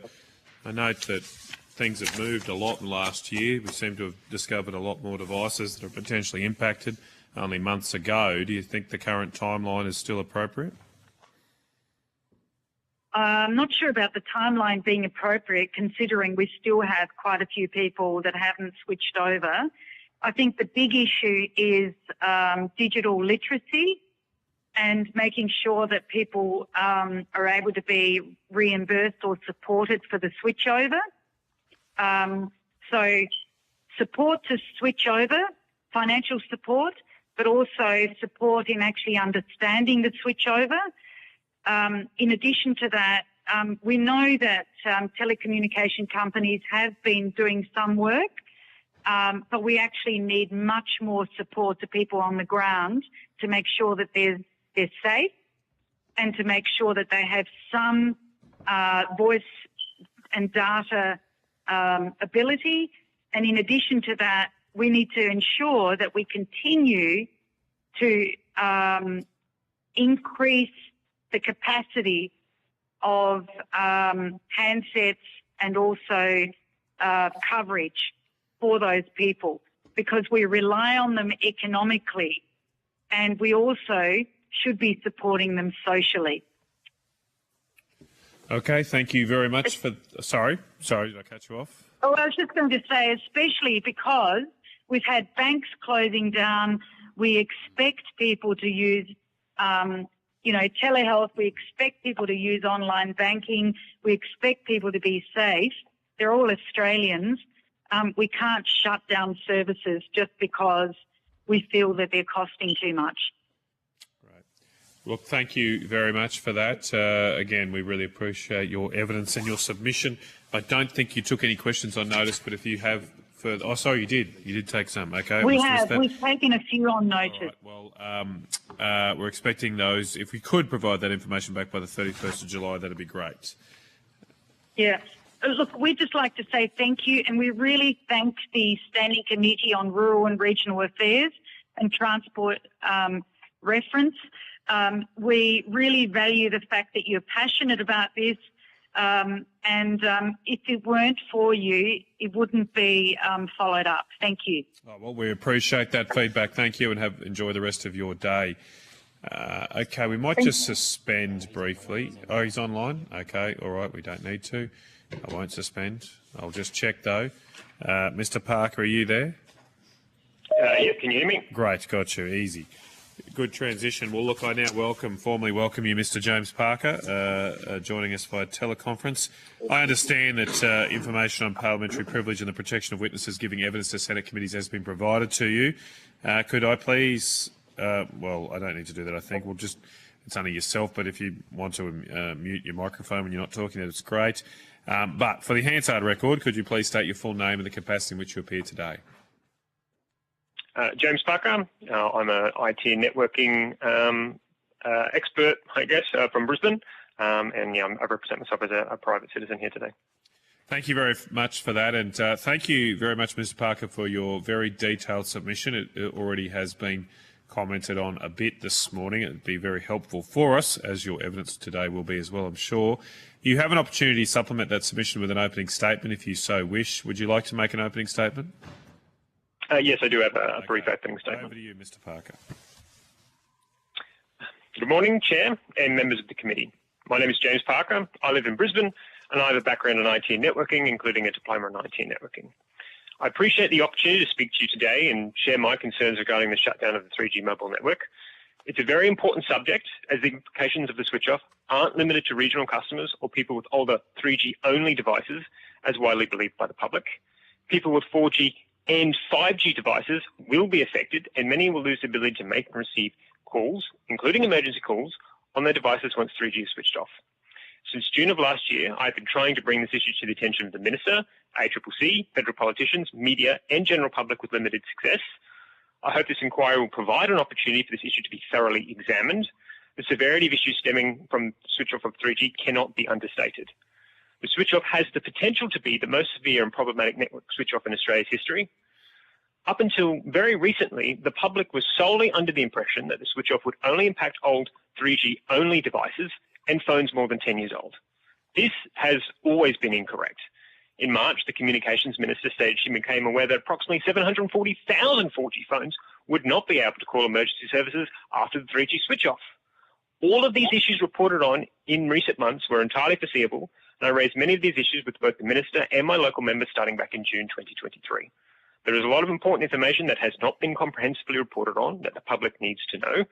note that things have moved a lot in the last year. We seem to have discovered a lot more devices that are potentially impacted only months ago. Do you think the current timeline is still appropriate? I'm not sure about the timeline being appropriate, considering we still have quite a few people that haven't switched over. I think the big issue is digital literacy and making sure that people are able to be reimbursed or supported for the switchover. So support to switch over, financial support, but also support in actually understanding the switchover. In addition to that, we know that telecommunication companies have been doing some work, but we actually need much more support to people on the ground to make sure that they're safe and to make sure that they have some voice and data ability. And in addition to that, we need to ensure that we continue to increase the capacity of handsets and also coverage for those people, because we rely on them economically and we also should be supporting them socially. Okay, thank you very much for... Sorry, did I cut you off? Oh, I was just going to say, especially because we've had banks closing down, we expect people to use telehealth, we expect people to use online banking, we expect people to be safe. They're all Australians. We can't shut down services just because we feel that they're costing too much. Right. Well, thank you very much for that. Again, we really appreciate your evidence and your submission. I don't think you took any questions on notice, but if you have further... Oh, sorry, you did. You did take some. Okay. We have. We've taken a few on notice. All right. Well, we're expecting those. If we could provide that information back by the 31st of July, that'd be great. Yeah. Look, we'd just like to say thank you, and we really thank the Standing Committee on Rural and Regional Affairs and Transport Reference. We really value the fact that you're passionate about this, and if it weren't for you, it wouldn't be followed up. Thank you. Oh, well, we appreciate that feedback. Thank you, and enjoy the rest of your day. Okay, we might just suspend briefly. Oh, he's online? Okay, all right, we don't need to. I won't suspend. I'll just check, though. Mr. Parker, are you there? Yeah, can you hear me? Great, got you. Easy. Good transition. Well, look, I now formally welcome you, Mr. James Parker, joining us via teleconference. I understand that information on parliamentary privilege and the protection of witnesses giving evidence to Senate committees has been provided to you. Could I please... well, I don't need to do that, I think. We'll just... It's only yourself, but if you want to mute your microphone when you're not talking, that's great. But for the Hansard record, could you please state your full name and the capacity in which you appear today? James Parker. I'm an IT networking expert, I guess, from Brisbane. And yeah, I represent myself as a private citizen here today. Thank you very much for that, and thank you very much, Mr. Parker, for your very detailed submission. It already has been commented on a bit this morning. It would be very helpful for us, as your evidence today will be as well, I'm sure. You have an opportunity to supplement that submission with an opening statement if you so wish. Would you like to make an opening statement? Yes, I do have a brief opening statement. Over to you, Mr. Parker. Good morning, Chair and members of the committee. My name is James Parker. I live in Brisbane and I have a background in IT networking, including a diploma in IT networking. I appreciate the opportunity to speak to you today and share my concerns regarding the shutdown of the 3G mobile network. It's a very important subject, as the implications of the switch-off aren't limited to regional customers or people with older 3G-only devices, as widely believed by the public. People with 4G and 5G devices will be affected, and many will lose the ability to make and receive calls, including emergency calls, on their devices once 3G is switched off. Since June of last year, I've been trying to bring this issue to the attention of the Minister, ACCC, federal politicians, media and general public with limited success. I hope this inquiry will provide an opportunity for this issue to be thoroughly examined. The severity of issues stemming from the switch-off of 3G cannot be understated. The switch-off has the potential to be the most severe and problematic network switch-off in Australia's history. Up until very recently, the public was solely under the impression that the switch-off would only impact old 3G-only devices and phones more than 10 years old. This has always been incorrect. In March, the Communications Minister stated she became aware that approximately 740,000 4G phones would not be able to call emergency services after the 3G switch-off. All of these issues reported on in recent months were entirely foreseeable, and I raised many of these issues with both the Minister and my local members starting back in June 2023. There is a lot of important information that has not been comprehensively reported on that the public needs to know.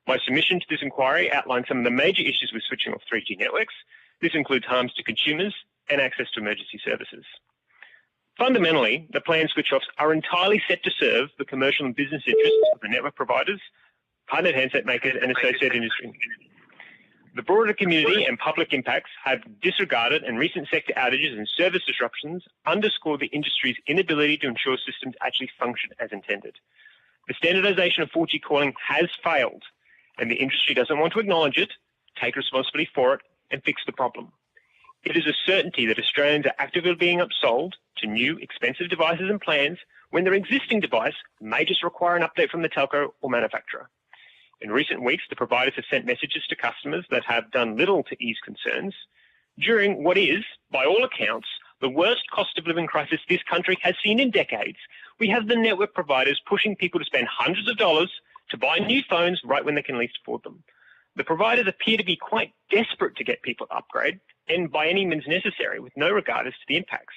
My submission to this inquiry outlines some of the major issues with switching off 3G networks. This includes harms to consumers and access to emergency services. Fundamentally, the planned switch-offs are entirely set to serve the commercial and business interests of the network providers, partnered handset makers and associated industry. The broader community and public impacts have disregarded, and recent sector outages and service disruptions underscore the industry's inability to ensure systems actually function as intended. The standardisation of 4G calling has failed, and the industry doesn't want to acknowledge it, take responsibility for it, and fix the problem. It is a certainty that Australians are actively being upsold to new, expensive devices and plans when their existing device may just require an update from the telco or manufacturer. In recent weeks, the providers have sent messages to customers that have done little to ease concerns during what is, by all accounts, the worst cost of living crisis this country has seen in decades. We have the network providers pushing people to spend hundreds of dollars to buy new phones right when they can least afford them. The providers appear to be quite desperate to get people to upgrade, and by any means necessary, with no regard as to the impacts.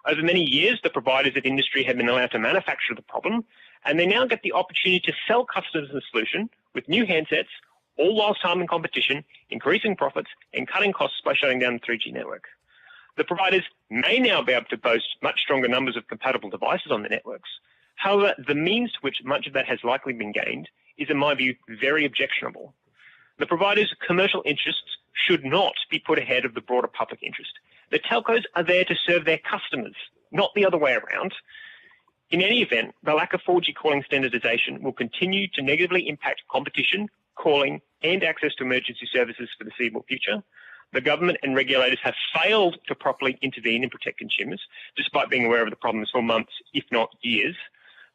Over many years, the providers of industry have been allowed to manufacture the problem, and they now get the opportunity to sell customers the solution with new handsets, all whilst harming competition, increasing profits, and cutting costs by shutting down the 3G network. The providers may now be able to boast much stronger numbers of compatible devices on the networks. However, the means to which much of that has likely been gained is, in my view, very objectionable. The providers' commercial interests should not be put ahead of the broader public interest. The telcos are there to serve their customers, not the other way around. In any event, the lack of 4G calling standardisation will continue to negatively impact competition, calling, and access to emergency services for the foreseeable future. The government and regulators have failed to properly intervene and protect consumers, despite being aware of the problems for months, if not years.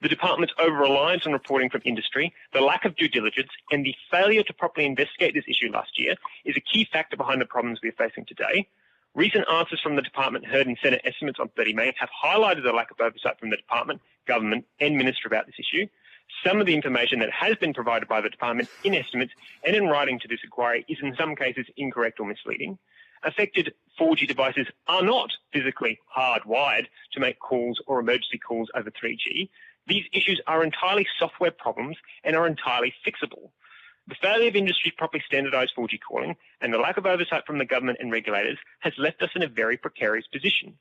The department's over-reliance on reporting from industry, the lack of due diligence, and the failure to properly investigate this issue last year is a key factor behind the problems we are facing today. Recent answers from the department heard in Senate estimates on 30 May have highlighted the lack of oversight from the department, government and minister about this issue. Some of the information that has been provided by the department in estimates and in writing to this inquiry is in some cases incorrect or misleading. Affected 4G devices are not physically hardwired to make calls or emergency calls over 3G. These issues are entirely software problems and are entirely fixable. The failure of industry to properly standardise 4G calling and the lack of oversight from the government and regulators has left us in a very precarious position.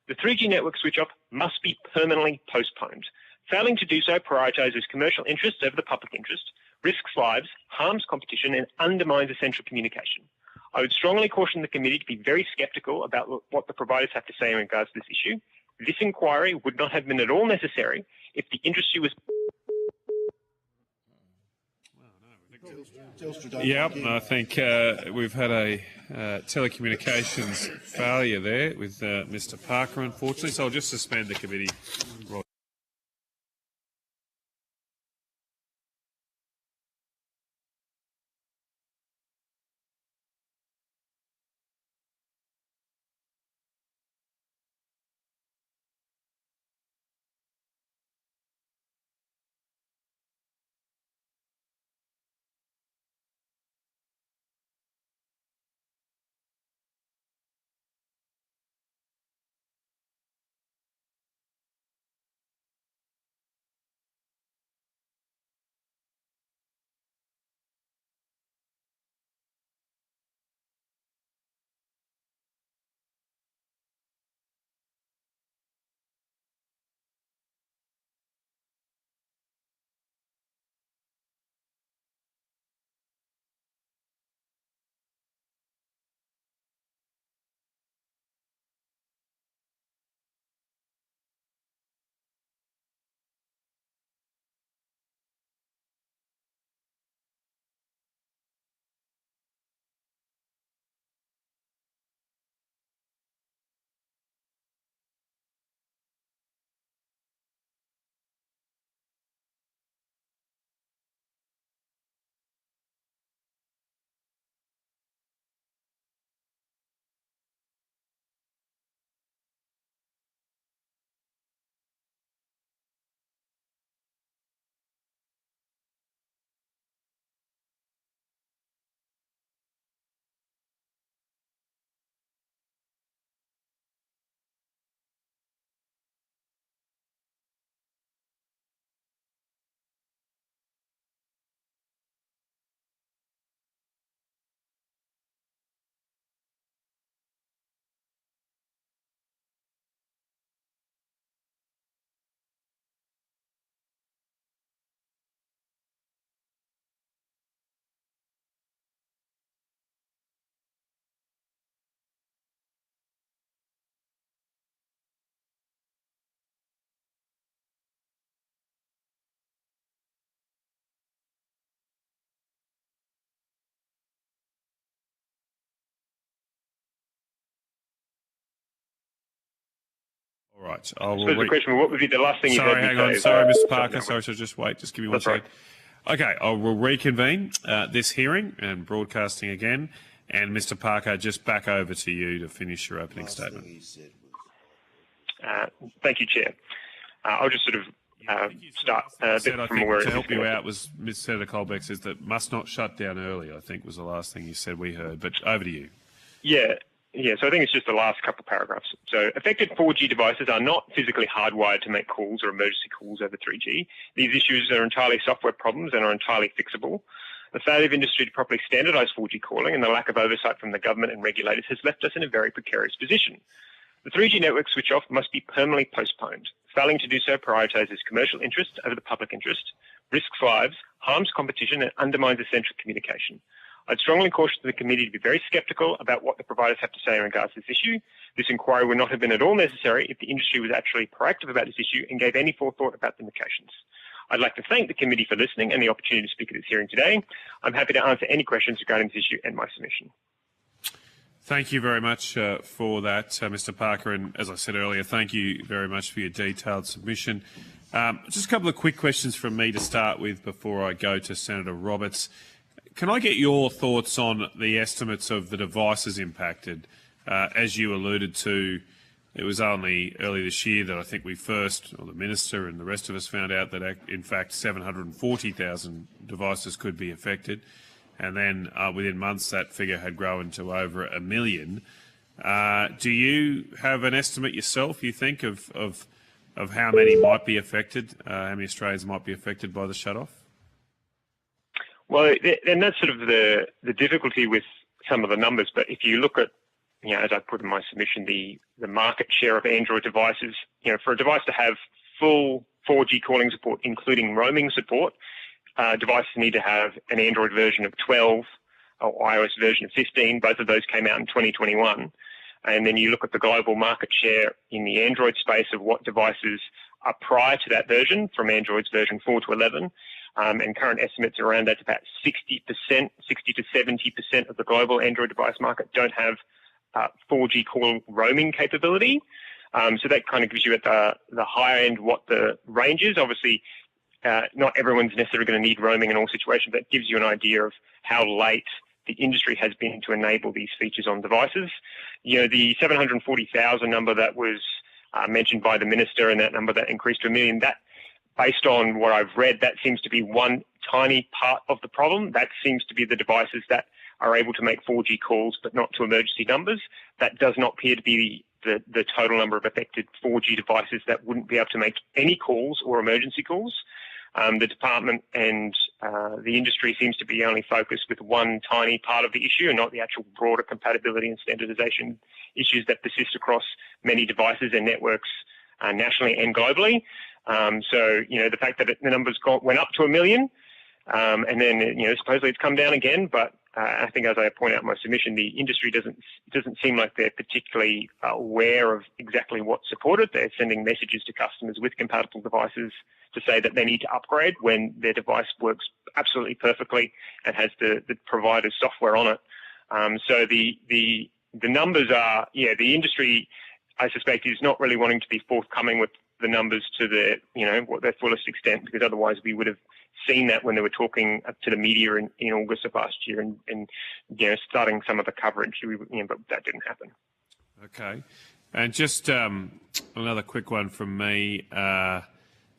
The 3G network switch-off must be permanently postponed. Failing to do so prioritises commercial interests over the public interest, risks lives, harms competition and undermines essential communication. I would strongly caution the committee to be very sceptical about what the providers have to say in regards to this issue. This inquiry would not have been at all necessary if the industry was... Yep, I think we've had a telecommunications failure there with Mr. Parker, unfortunately, so I'll just suspend the committee. All right. I will the question, what would be the last thing you Sorry, heard hang me on. say? Sorry, Mr. Parker. Sorry, so just wait. Just give me one That's right. second. Okay, I will reconvene this hearing and broadcasting again. And Mr. Parker, just back over to you to finish your opening statement. Thank you, Chair. I'll just sort of start a Said, bit I from think, where to it help you disconnected. out was Ms. Senator Colbeck says that must not shut down early, I think was the last thing you said we heard. But over to you. Yeah, so I think it's just the last couple of paragraphs. So affected 4G devices are not physically hardwired to make calls or emergency calls over 3G. These issues are entirely software problems and are entirely fixable. The failure of industry to properly standardise 4G calling and the lack of oversight from the government and regulators has left us in a very precarious position. The 3G network switch off must be permanently postponed. Failing to do so prioritises commercial interest over the public interest, risks lives, harms competition and undermines essential communication. I'd strongly caution the committee to be very sceptical about what the providers have to say in regards to this issue. This inquiry would not have been at all necessary if the industry was actually proactive about this issue and gave any forethought about the implications. I'd like to thank the committee for listening and the opportunity to speak at this hearing today. I'm happy to answer any questions regarding this issue and my submission. Thank you very much for that, Mr. Parker. And as I said earlier, thank you very much for your detailed submission. Just a couple of quick questions from me to start with before I go to Senator Roberts. Can I get your thoughts on the estimates of the devices impacted? As you alluded to, it was only early this year that I think we first, or the Minister and the rest of us, found out that in fact 740,000 devices could be affected. And then within months that figure had grown to over 1 million. Do you have an estimate yourself, you think, of how many might be affected, how many Australians might be affected by the shut-off? Well, and that's sort of the difficulty with some of the numbers. But if you look at, as I put in my submission, the market share of Android devices, for a device to have full 4G calling support, including roaming support, devices need to have an Android version of 12 or iOS version of 15. Both of those came out in 2021. And then you look at the global market share in the Android space of what devices are prior to that version, from Android's version 4 to 11. and current estimates are around that's about 60%, 60 to 70% of the global Android device market don't have 4G call roaming capability. So that kind of gives you at the higher end what the range is. Obviously, not everyone's necessarily going to need roaming in all situations. That gives you an idea of how late the industry has been to enable these features on devices. You know, the 740,000 number that was mentioned by the minister, and that number that increased to 1 million, that, based on what I've read, that seems to be one tiny part of the problem. That seems to be the devices that are able to make 4G calls, but not to emergency numbers. That does not appear to be the total number of affected 4G devices that wouldn't be able to make any calls or emergency calls. The department and the industry seems to be only focused with one tiny part of the issue and not the actual broader compatibility and standardization issues that persist across many devices and networks nationally and globally. So, you know, the fact that the numbers went up to 1 million and then, you know, supposedly it's come down again, but I think, as I point out in my submission, the industry doesn't seem like they're particularly aware of exactly what's supported. They're sending messages to customers with compatible devices to say that they need to upgrade when their device works absolutely perfectly and has the provider's software on it. So the numbers are, yeah, the industry, I suspect, is not really wanting to be forthcoming with the numbers to their, you know, their fullest extent, because otherwise we would have seen that when they were talking to the media in August of last year and you know, starting some of the coverage, you know, but that didn't happen. Okay. And just another quick one from me.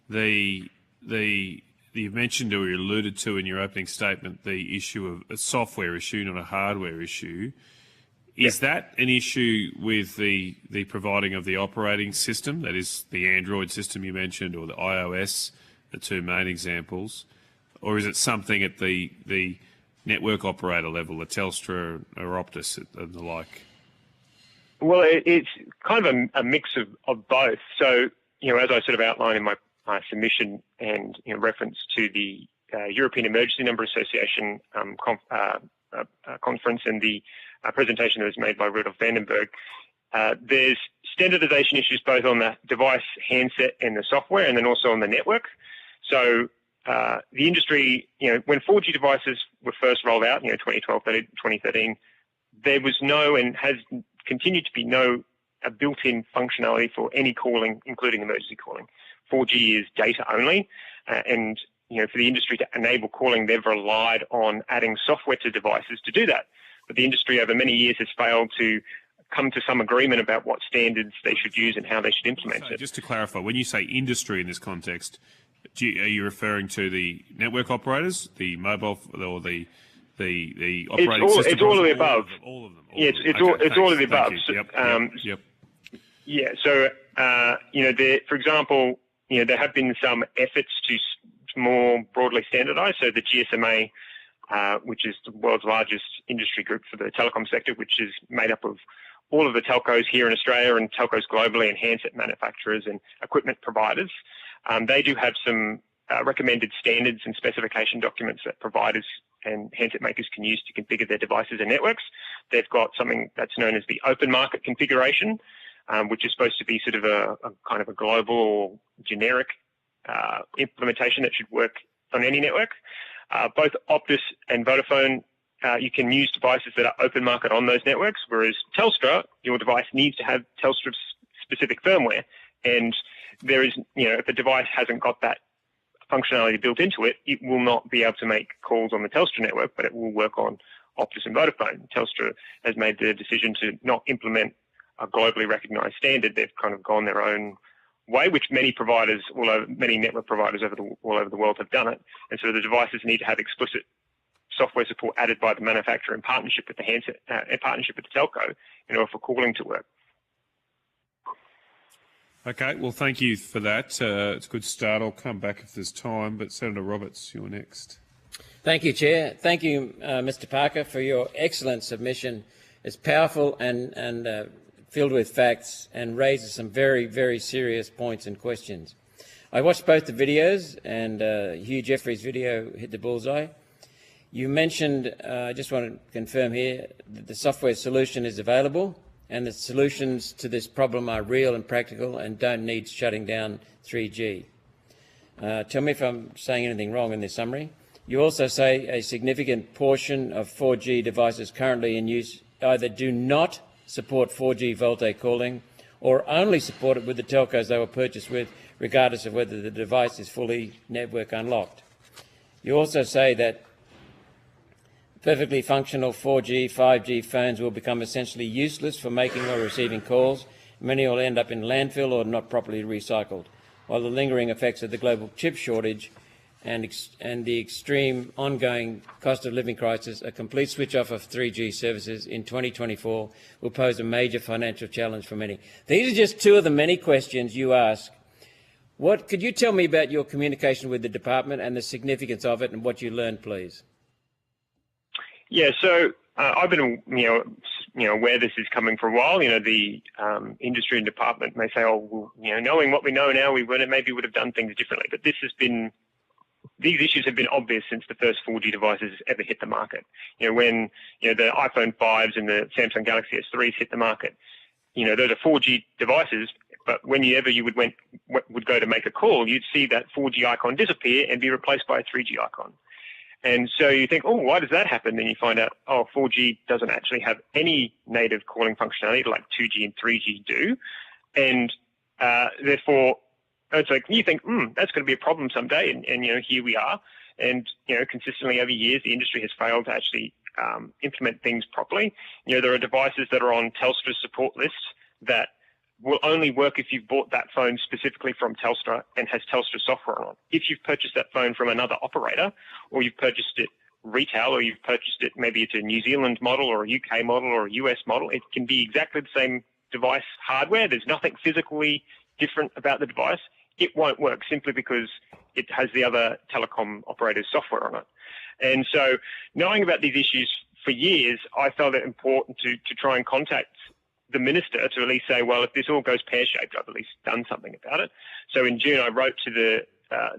You mentioned or you alluded to in your opening statement the issue of a software issue, not a hardware issue. Is that an issue with the providing of the operating system, that is the Android system you mentioned, or the iOS, the two main examples, or is it something at the network operator level, the Telstra or Optus and the like? Well, it's kind of a mix of both. So, you know, as I sort of outlined in my submission and, you know, reference to the European Emergency Number Association conference and the presentation that was made by Rudolf Vandenberg, there's standardization issues both on the device handset and the software, and then also on the network. So the industry, you know, when 4G devices were first rolled out, you know, 2012, 2013, there was no and has continued to be no built-in functionality for any calling, including emergency calling. 4G is data only, and you know, for the industry to enable calling, they've relied on adding software to devices to do that. But the industry over many years has failed to come to some agreement about what standards they should use and how they should implement it. Just to clarify, when you say industry in this context, are you referring to the network operators, the mobile, or the operating system? It's all of the above. All of them. It's all of the above. Yep. Yeah. So you know, for example, you know, there have been some efforts to more broadly standardise. So the GSMA, which is the world's largest industry group for the telecom sector, which is made up of all of the telcos here in Australia and telcos globally and handset manufacturers and equipment providers. They do have some recommended standards and specification documents that providers and handset makers can use to configure their devices and networks. They've got something that's known as the open market configuration, which is supposed to be sort of a kind of a global or generic implementation that should work on any network. Both Optus and Vodafone, you can use devices that are open market on those networks, whereas Telstra, your device needs to have Telstra-specific firmware. And there is, you know, if the device hasn't got that functionality built into it, it will not be able to make calls on the Telstra network, but it will work on Optus and Vodafone. Telstra has made the decision to not implement a globally recognised standard. They've kind of gone their own way, which many providers, many network providers all over the world have done it. And so the devices need to have explicit software support added by the manufacturer in partnership with the handset, in partnership with the telco, in order for calling to work. Okay, well, thank you for that. It's a good start. I'll come back if there's time, but Senator Roberts, you're next. Thank you, Chair. Thank you, Mr. Parker, for your excellent submission. It's powerful and filled with facts and raises some very, very serious points and questions. I watched both the videos, and Hugh Jeffrey's video hit the bullseye. You mentioned, I just want to confirm here, that the software solution is available and the solutions to this problem are real and practical and don't need shutting down 3G. Tell me if I'm saying anything wrong in this summary. You also say a significant portion of 4G devices currently in use either do not support 4G VoLTE calling or only support it with the telcos they were purchased with, regardless of whether the device is fully network unlocked. You also say that perfectly functional 4G, 5G phones will become essentially useless for making or receiving calls. Many will end up in landfill or not properly recycled, while the lingering effects of the global chip shortage and the extreme ongoing cost of living crisis, a complete switch off of 3G services in 2024 will pose a major financial challenge for many. These are just two of the many questions you ask. Could you tell me about your communication with the department and the significance of it and what you learned, please? Yeah, so I've been, aware this is coming for a while. The industry and department may say, "Oh, well, knowing what we know now, we maybe would have done things differently." But these issues have been obvious since the first 4G devices ever hit the market. When the iPhone 5s and the Samsung Galaxy S3s hit the market, those are 4G devices. But whenever you would go to make a call, you'd see that 4G icon disappear and be replaced by a 3G icon. And so you think, oh, why does that happen? Then you find out, 4G doesn't actually have any native calling functionality like 2G and 3G do. And therefore, it's like you think, that's going to be a problem someday. And here we are. And, consistently over years, the industry has failed to actually implement things properly. There are devices that are on Telstra's support lists that will only work if you've bought that phone specifically from Telstra and has Telstra software on it. If you've purchased that phone from another operator, or you've purchased it retail, or you've purchased it, maybe it's a New Zealand model or a UK model or a US model, it can be exactly the same device hardware. There's nothing physically different about the device. It won't work simply because it has the other telecom operator's software on it. And so knowing about these issues for years, I felt it important to try and contact the minister to at least say, well, if this all goes pear-shaped, I've at least done something about it. So in June, I wrote to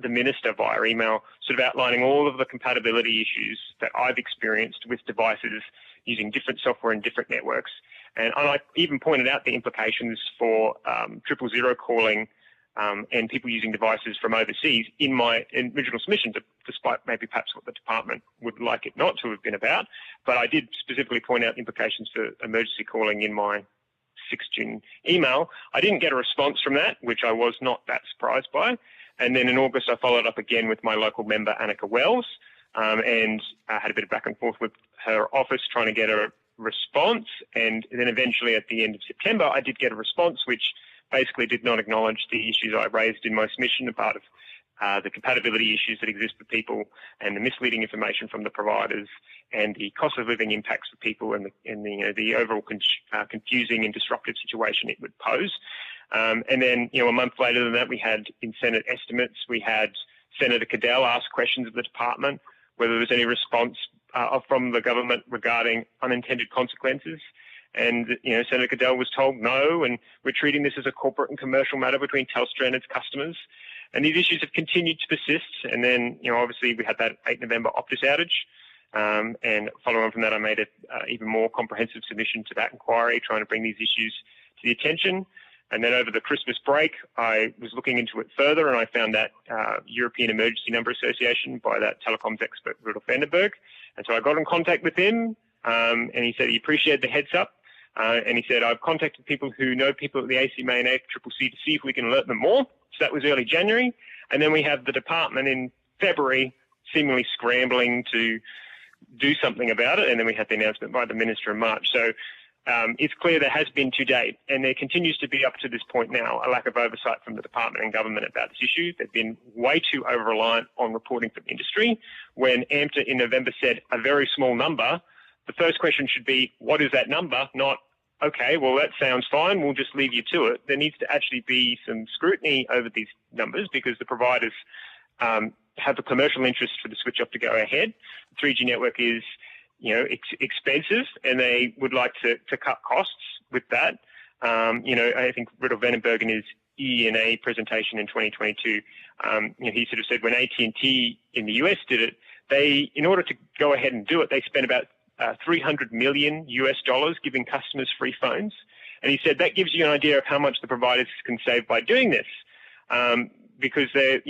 the minister via email, sort of outlining all of the compatibility issues that I've experienced with devices using different software and different networks. And I even pointed out the implications for 000 calling and people using devices from overseas in my original submission, despite maybe perhaps what the department would like it not to have been about. But I did specifically point out implications for emergency calling in my 6 June email. I didn't get a response from that, which I was not that surprised by. And then in August, I followed up again with my local member, Annika Wells, and I had a bit of back and forth with her office trying to get a response. And then eventually at the end of September, I did get a response, which basically did not acknowledge the issues I raised in my submission, a part of the compatibility issues that exist for people and the misleading information from the providers and the cost of living impacts for people and the overall confusing and disruptive situation it would pose. And then, a month later than that, we had in Senate estimates, we had Senator Cadell ask questions of the department, whether there was any response from the government regarding unintended consequences. And, Senator Cadell was told no, and we're treating this as a corporate and commercial matter between Telstra and its customers. And these issues have continued to persist. And then, obviously we had that 8 November Optus outage. And following on from that, I made an even more comprehensive submission to that inquiry, trying to bring these issues to the attention. And then over the Christmas break, I was looking into it further, and I found that European Emergency Number Association by that telecoms expert, Rudolf Vandenberg. And so I got in contact with him, and he said he appreciated the heads up. And he said, I've contacted people who know people at the ACMA and ACCC to see if we can alert them more. So that was early January. And then we have the department in February seemingly scrambling to do something about it. And then we had the announcement by the minister in March. So it's clear there has been to date, and there continues to be up to this point now, a lack of oversight from the department and government about this issue. They've been way too over-reliant on reporting from industry. When AMTA in November said a very small number, the first question should be, what is that number? Not, okay, well, that sounds fine, we'll just leave you to it. There needs to actually be some scrutiny over these numbers because the providers have a commercial interest for the switch off to go ahead. The 3G network is, expensive, and they would like to cut costs with that. I think Rudolf Vandenberg in his ENA presentation in 2022, he sort of said when AT&T in the US did it, they, in order to go ahead and do it, they spent about $300 million giving customers free phones. And he said that gives you an idea of how much the providers can save by doing this, because they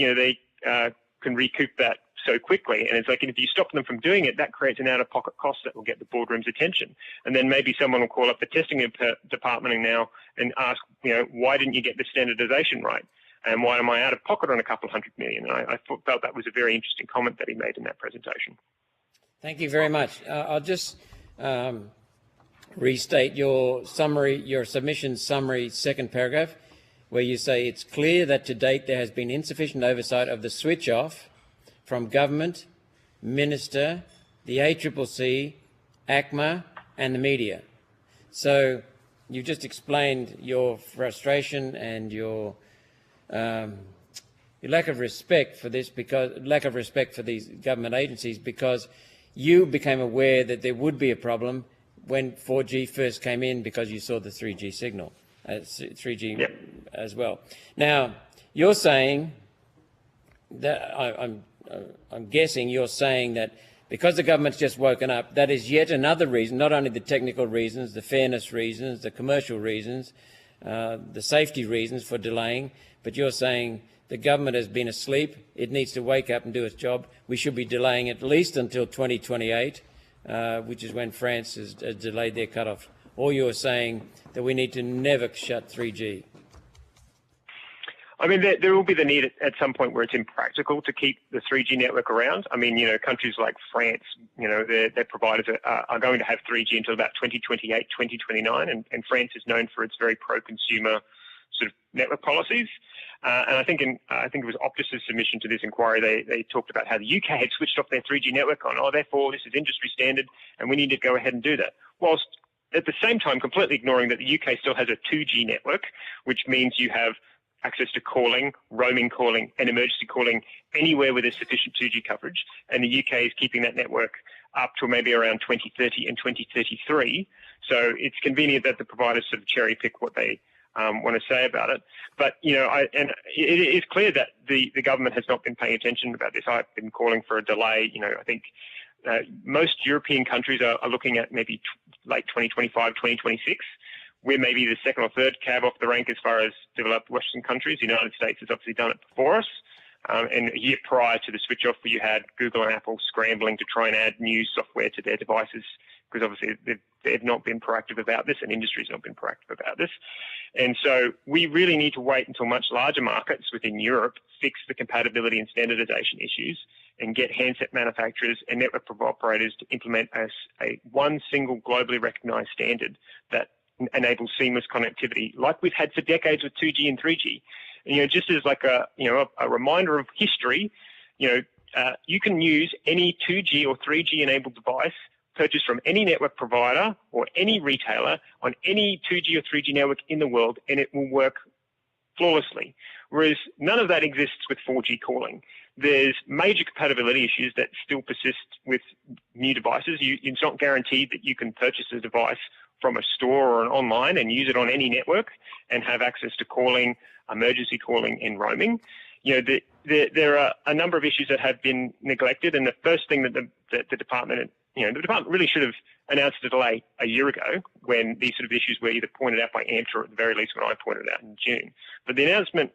can recoup that so quickly. And it's like, if you stop them from doing it, that creates an out-of-pocket cost that will get the boardroom's attention. And then maybe someone will call up the testing department now and ask, why didn't you get the standardization right? And why am I out of pocket on a couple $100 million? And I felt that was a very interesting comment that he made in that presentation. Thank you very much. I'll just restate your summary, your submission summary, second paragraph, where you say it's clear that to date there has been insufficient oversight of the switch off from government, minister, the ACCC, ACMA and the media. So you've just explained your frustration and your lack of respect for this, because lack of respect for these government agencies, because you became aware that there would be a problem when 4G first came in because you saw the 3G signal, 3G yep. as well. Now, you're saying that I'm guessing you're saying that because the government's just woken up, that is yet another reason, not only the technical reasons, the fairness reasons, the commercial reasons, the safety reasons for delaying, but you're saying the government has been asleep, it needs to wake up and do its job. We should be delaying at least until 2028, which is when France has delayed their cut-off. Or you're saying that we need to never shut 3G. I mean, there will be the need at some point where it's impractical to keep the 3G network around. I mean, countries like France, their providers are going to have 3G until about 2028, 2029, and France is known for its very pro-consumer sort of network policies. And I think it was Optus's submission to this inquiry, they talked about how the UK had switched off their 3G network therefore this is industry standard and we need to go ahead and do that. Whilst at the same time completely ignoring that the UK still has a 2G network, which means you have access to calling, roaming calling and emergency calling anywhere with a sufficient 2G coverage. And the UK is keeping that network up to maybe around 2030 and 2033. So it's convenient that the providers sort of cherry pick what they want to say about it. But, and it is clear that the government has not been paying attention about this. I've been calling for a delay. I think most European countries are looking at maybe late 2025, 2026. We're maybe the second or third cab off the rank as far as developed Western countries. The United States has obviously done it before us. And a year prior to the switch off, you had Google and Apple scrambling to try and add new software to their devices because obviously they've not been proactive about this and industry's not been proactive about this. And so we really need to wait until much larger markets within Europe fix the compatibility and standardization issues and get handset manufacturers and network operators to implement a one single globally recognized standard that enables seamless connectivity like we've had for decades with 2G and 3G. And, just as like a reminder of history, you can use any 2G or 3G enabled device purchased from any network provider or any retailer on any 2G or 3G network in the world, and it will work flawlessly. Whereas none of that exists with 4G calling. There's major compatibility issues that still persist with new devices. It's not guaranteed that you can purchase a device from a store or an online and use it on any network and have access to calling, emergency calling and roaming. There are a number of issues that have been neglected, and the first thing that the department, the department really should have announced a delay a year ago when these sort of issues were either pointed out by AMTA or at the very least when I pointed out in June. But the announcement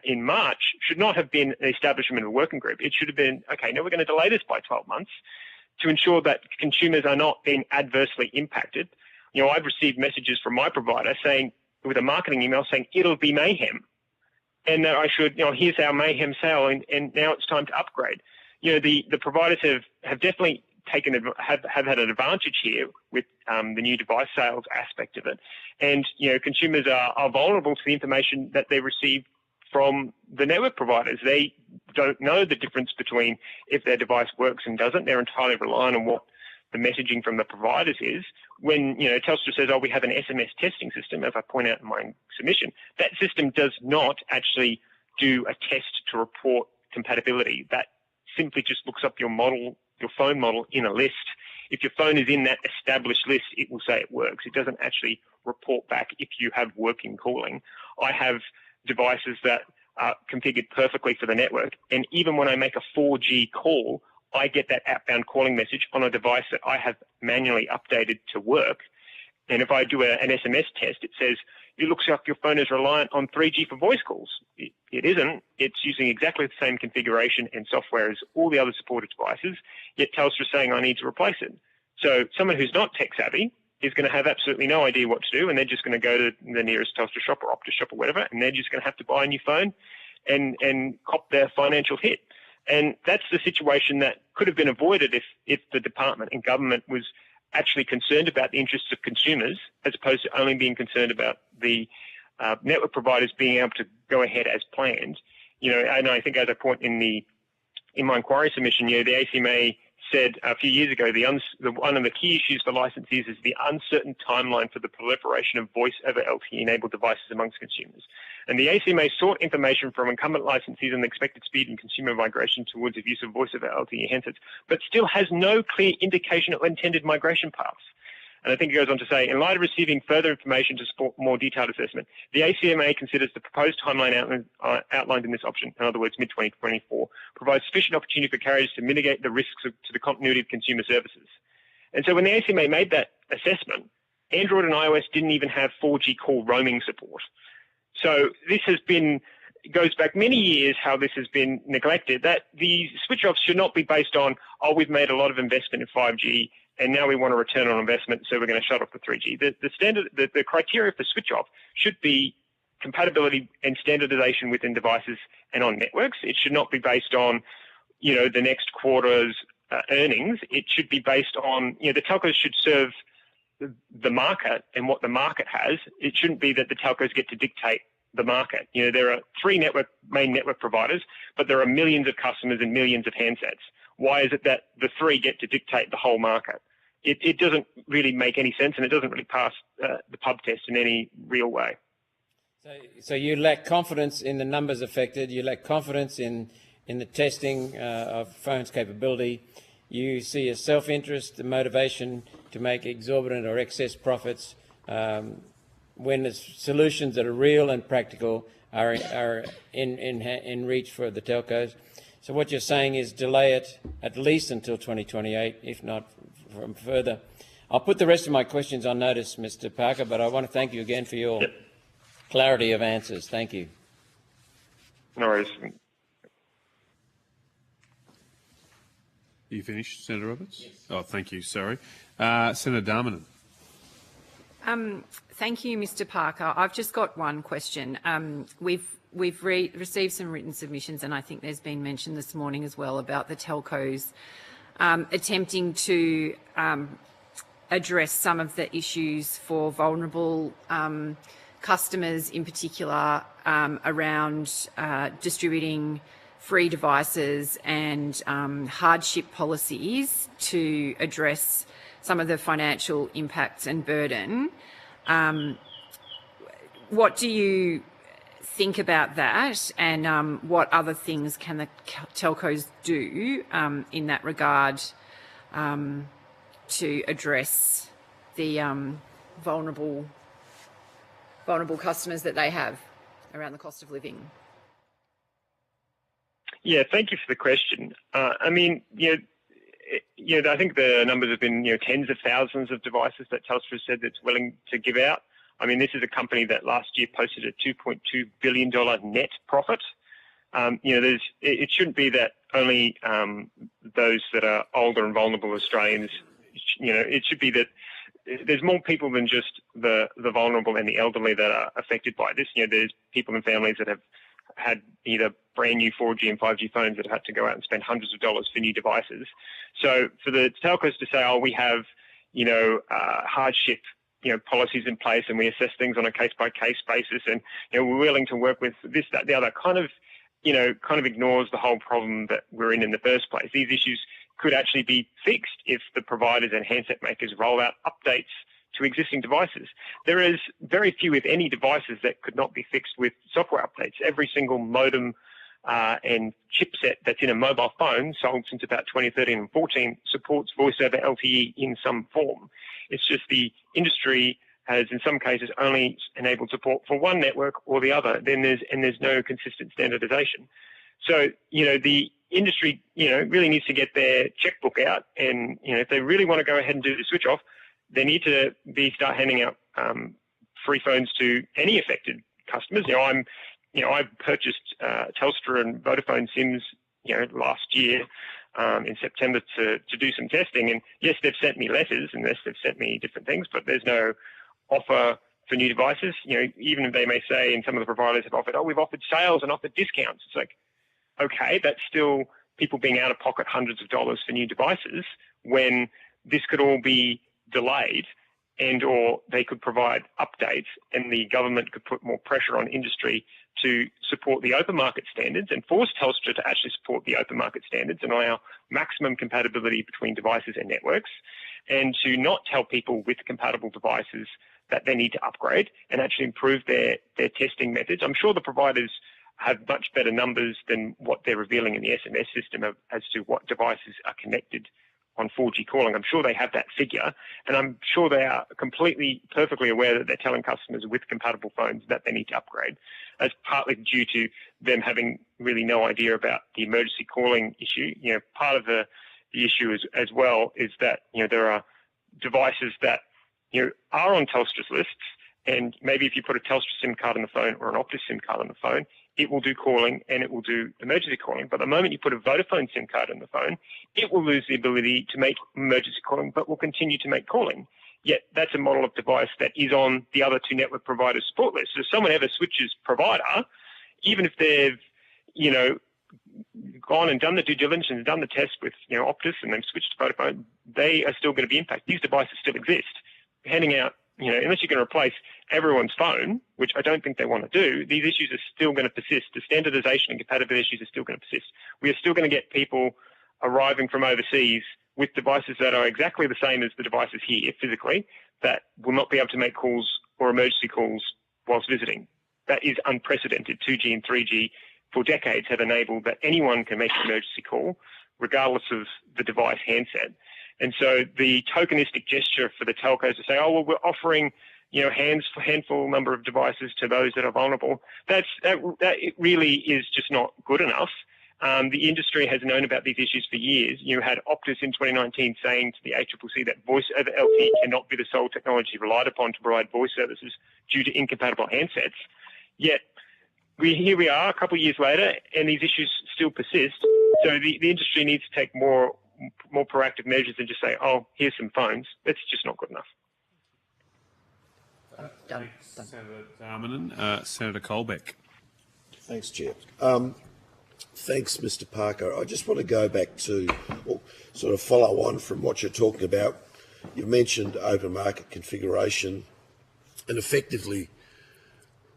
in March should not have been the establishment of a working group. It should have been, okay, now we're going to delay this by 12 months to ensure that consumers are not being adversely impacted. I've received messages from my provider saying, with a marketing email saying it'll be mayhem, and that I should, here's our mayhem sale, and now it's time to upgrade. The providers have definitely have had an advantage here with the new device sales aspect of it, and consumers are vulnerable to the information that they receive from the network providers. They don't know the difference between if their device works and doesn't. They're entirely reliant on what the messaging from the providers is. When Telstra says, we have an SMS testing system, as I point out in my submission, that system does not actually do a test to report compatibility. That simply just looks up your phone model in a list. If your phone is in that established list, it will say it works. It doesn't actually report back if you have working calling. I have devices that are configured perfectly for the network, and even when I make a 4G call, I get that outbound calling message on a device that I have manually updated to work. And if I do an SMS test, it says it looks like your phone is reliant on 3G for voice calls. It isn't. It's using exactly the same configuration and software as all the other supported devices, yet Telstra is saying I need to replace it. So someone who's not tech savvy is going to have absolutely no idea what to do, and they're just going to go to the nearest Telstra shop or Optus shop or whatever, and they're just going to have to buy a new phone and cop their financial hit. And that's the situation that could have been avoided if the department and government was actually concerned about the interests of consumers as opposed to only being concerned about the network providers being able to go ahead as planned. And I think as I point in my inquiry submission, the ACMA said a few years ago one of the key issues for licensees is the uncertain timeline for the proliferation of voice over LTE-enabled devices amongst consumers. And the ACMA sought information from incumbent licensees on the expected speed and consumer migration towards the use of voice over LTE handsets, but still has no clear indication of intended migration paths. And I think it goes on to say, in light of receiving further information to support more detailed assessment, the ACMA considers the proposed timeline outlined in this option, in other words, mid-2024, provides sufficient opportunity for carriers to mitigate the risks to the continuity of consumer services. And so when the ACMA made that assessment, Android and iOS didn't even have 4G call roaming support. So this goes back many years how this has been neglected, that the switch-offs should not be based on, we've made a lot of investment in 5G, and now we want a return on investment, so we're going to shut off the 3G. The criteria for switch off should be compatibility and standardization within devices and on networks. It should not be based on, the next quarter's earnings. It should be based on, the telcos should serve the market and what the market has. It shouldn't be that the telcos get to dictate the market. There are three main network providers, but there are millions of customers and millions of handsets. Why is it that the three get to dictate the whole market? It doesn't really make any sense, and it doesn't really pass the pub test in any real way. So you lack confidence in the numbers affected. You lack confidence in the testing of phones' capability. You see a self-interest, the motivation to make exorbitant or excess profits when the solutions that are real and practical are in reach for the telcos. So what you're saying is delay it at least until 2028, if not from further. I'll put the rest of my questions on notice, Mr. Parker, but I want to thank you again for your clarity of answers. Thank you. No worries. You finished, Senator Roberts? Yes. Oh, thank you. Sorry. Senator Darmanin. Thank you, Mr. Parker. I've just got one question. We've received some written submissions, and I think there's been mention this morning as well about the telcos attempting to address some of the issues for vulnerable customers, in particular around distributing free devices and hardship policies to address some of the financial impacts and burden. What do you think about that, and what other things can the telcos do in that regard to address the vulnerable customers that they have around the cost of living? Yeah, thank you for the question. I think the numbers have been, tens of thousands of devices that Telstra said it's willing to give out. I mean, this is a company that last year posted a $2.2 billion net profit. It shouldn't be that only those that are older and vulnerable Australians, it should be that there's more people than just the vulnerable and the elderly that are affected by this. There's people and families that have had either brand new 4G and 5G phones that have had to go out and spend hundreds of dollars for new devices. So for the telcos to say, we have, hardship, policies in place, and we assess things on a case-by-case basis, and we're willing to work with this, that, the other, kind of ignores the whole problem that we're in the first place. These issues could actually be fixed if the providers and handset makers roll out updates to existing devices. There is very few, if any, devices that could not be fixed with software updates. Every single modem and chipset that's in a mobile phone sold since about 2013 and 14 supports voice over LTE in some form. It's just the industry has, in some cases, only enabled support for one network or the other. There's no consistent standardization. So, the industry, really needs to get their checkbook out, and, if they really want to go ahead and do the switch off, they need to start handing out free phones to any affected customers. I purchased Telstra and Vodafone SIMs, last year in September to do some testing. And yes, they've sent me letters and yes, they've sent me different things, but there's no offer for new devices. Even if they may say, and some of the providers have offered, we've offered sales and offered discounts. It's like, okay, that's still people being out of pocket hundreds of dollars for new devices when this could all be delayed, and or they could provide updates and the government could put more pressure on industry to support the open market standards and force Telstra to actually support the open market standards and allow maximum compatibility between devices and networks, and to not tell people with compatible devices that they need to upgrade and actually improve their testing methods. I'm sure the providers have much better numbers than what they're revealing in the SMS system as to what devices are connected on 4G calling. I'm sure they have that figure, and I'm sure they are perfectly aware that they're telling customers with compatible phones that they need to upgrade. That's partly due to them having really no idea about the emergency calling issue. Part of the issue as well is that, there are devices that, are on Telstra's lists, and maybe if you put a Telstra SIM card on the phone or an Optus SIM card on the phone, it will do calling and it will do emergency calling. But the moment you put a Vodafone SIM card on the phone, it will lose the ability to make emergency calling, but will continue to make calling. Yet that's a model of device that is on the other two network providers' support list. So if someone ever switches provider, even if they've, gone and done the due diligence and done the test with, Optus and they've switched to Vodafone, they are still going to be impacted. These devices still exist. Handing out, unless you're going to replace everyone's phone, which I don't think they want to do, these issues are still going to persist. The standardization and compatibility issues are still going to persist. We are still going to get people arriving from overseas with devices that are exactly the same as the devices here physically that will not be able to make calls or emergency calls whilst visiting. That is unprecedented. 2G and 3G for decades have enabled that anyone can make an emergency call regardless of the device handset. And so the tokenistic gesture for the telcos to say, we're offering, handful number of devices to those that are vulnerable, that it really is just not good enough. The industry has known about these issues for years. You had Optus in 2019 saying to the ACCC that voice over LTE cannot be the sole technology relied upon to provide voice services due to incompatible handsets. Yet here we are a couple of years later and these issues still persist. So the industry needs to take more proactive measures than just say, here's some phones. That's just not good enough. Done. Senator Darmanin. Senator Colbeck. Thanks, Chair. Thanks, Mr. Parker. I just want to go back to, or sort of follow on from what you're talking about. You've mentioned open market configuration, and effectively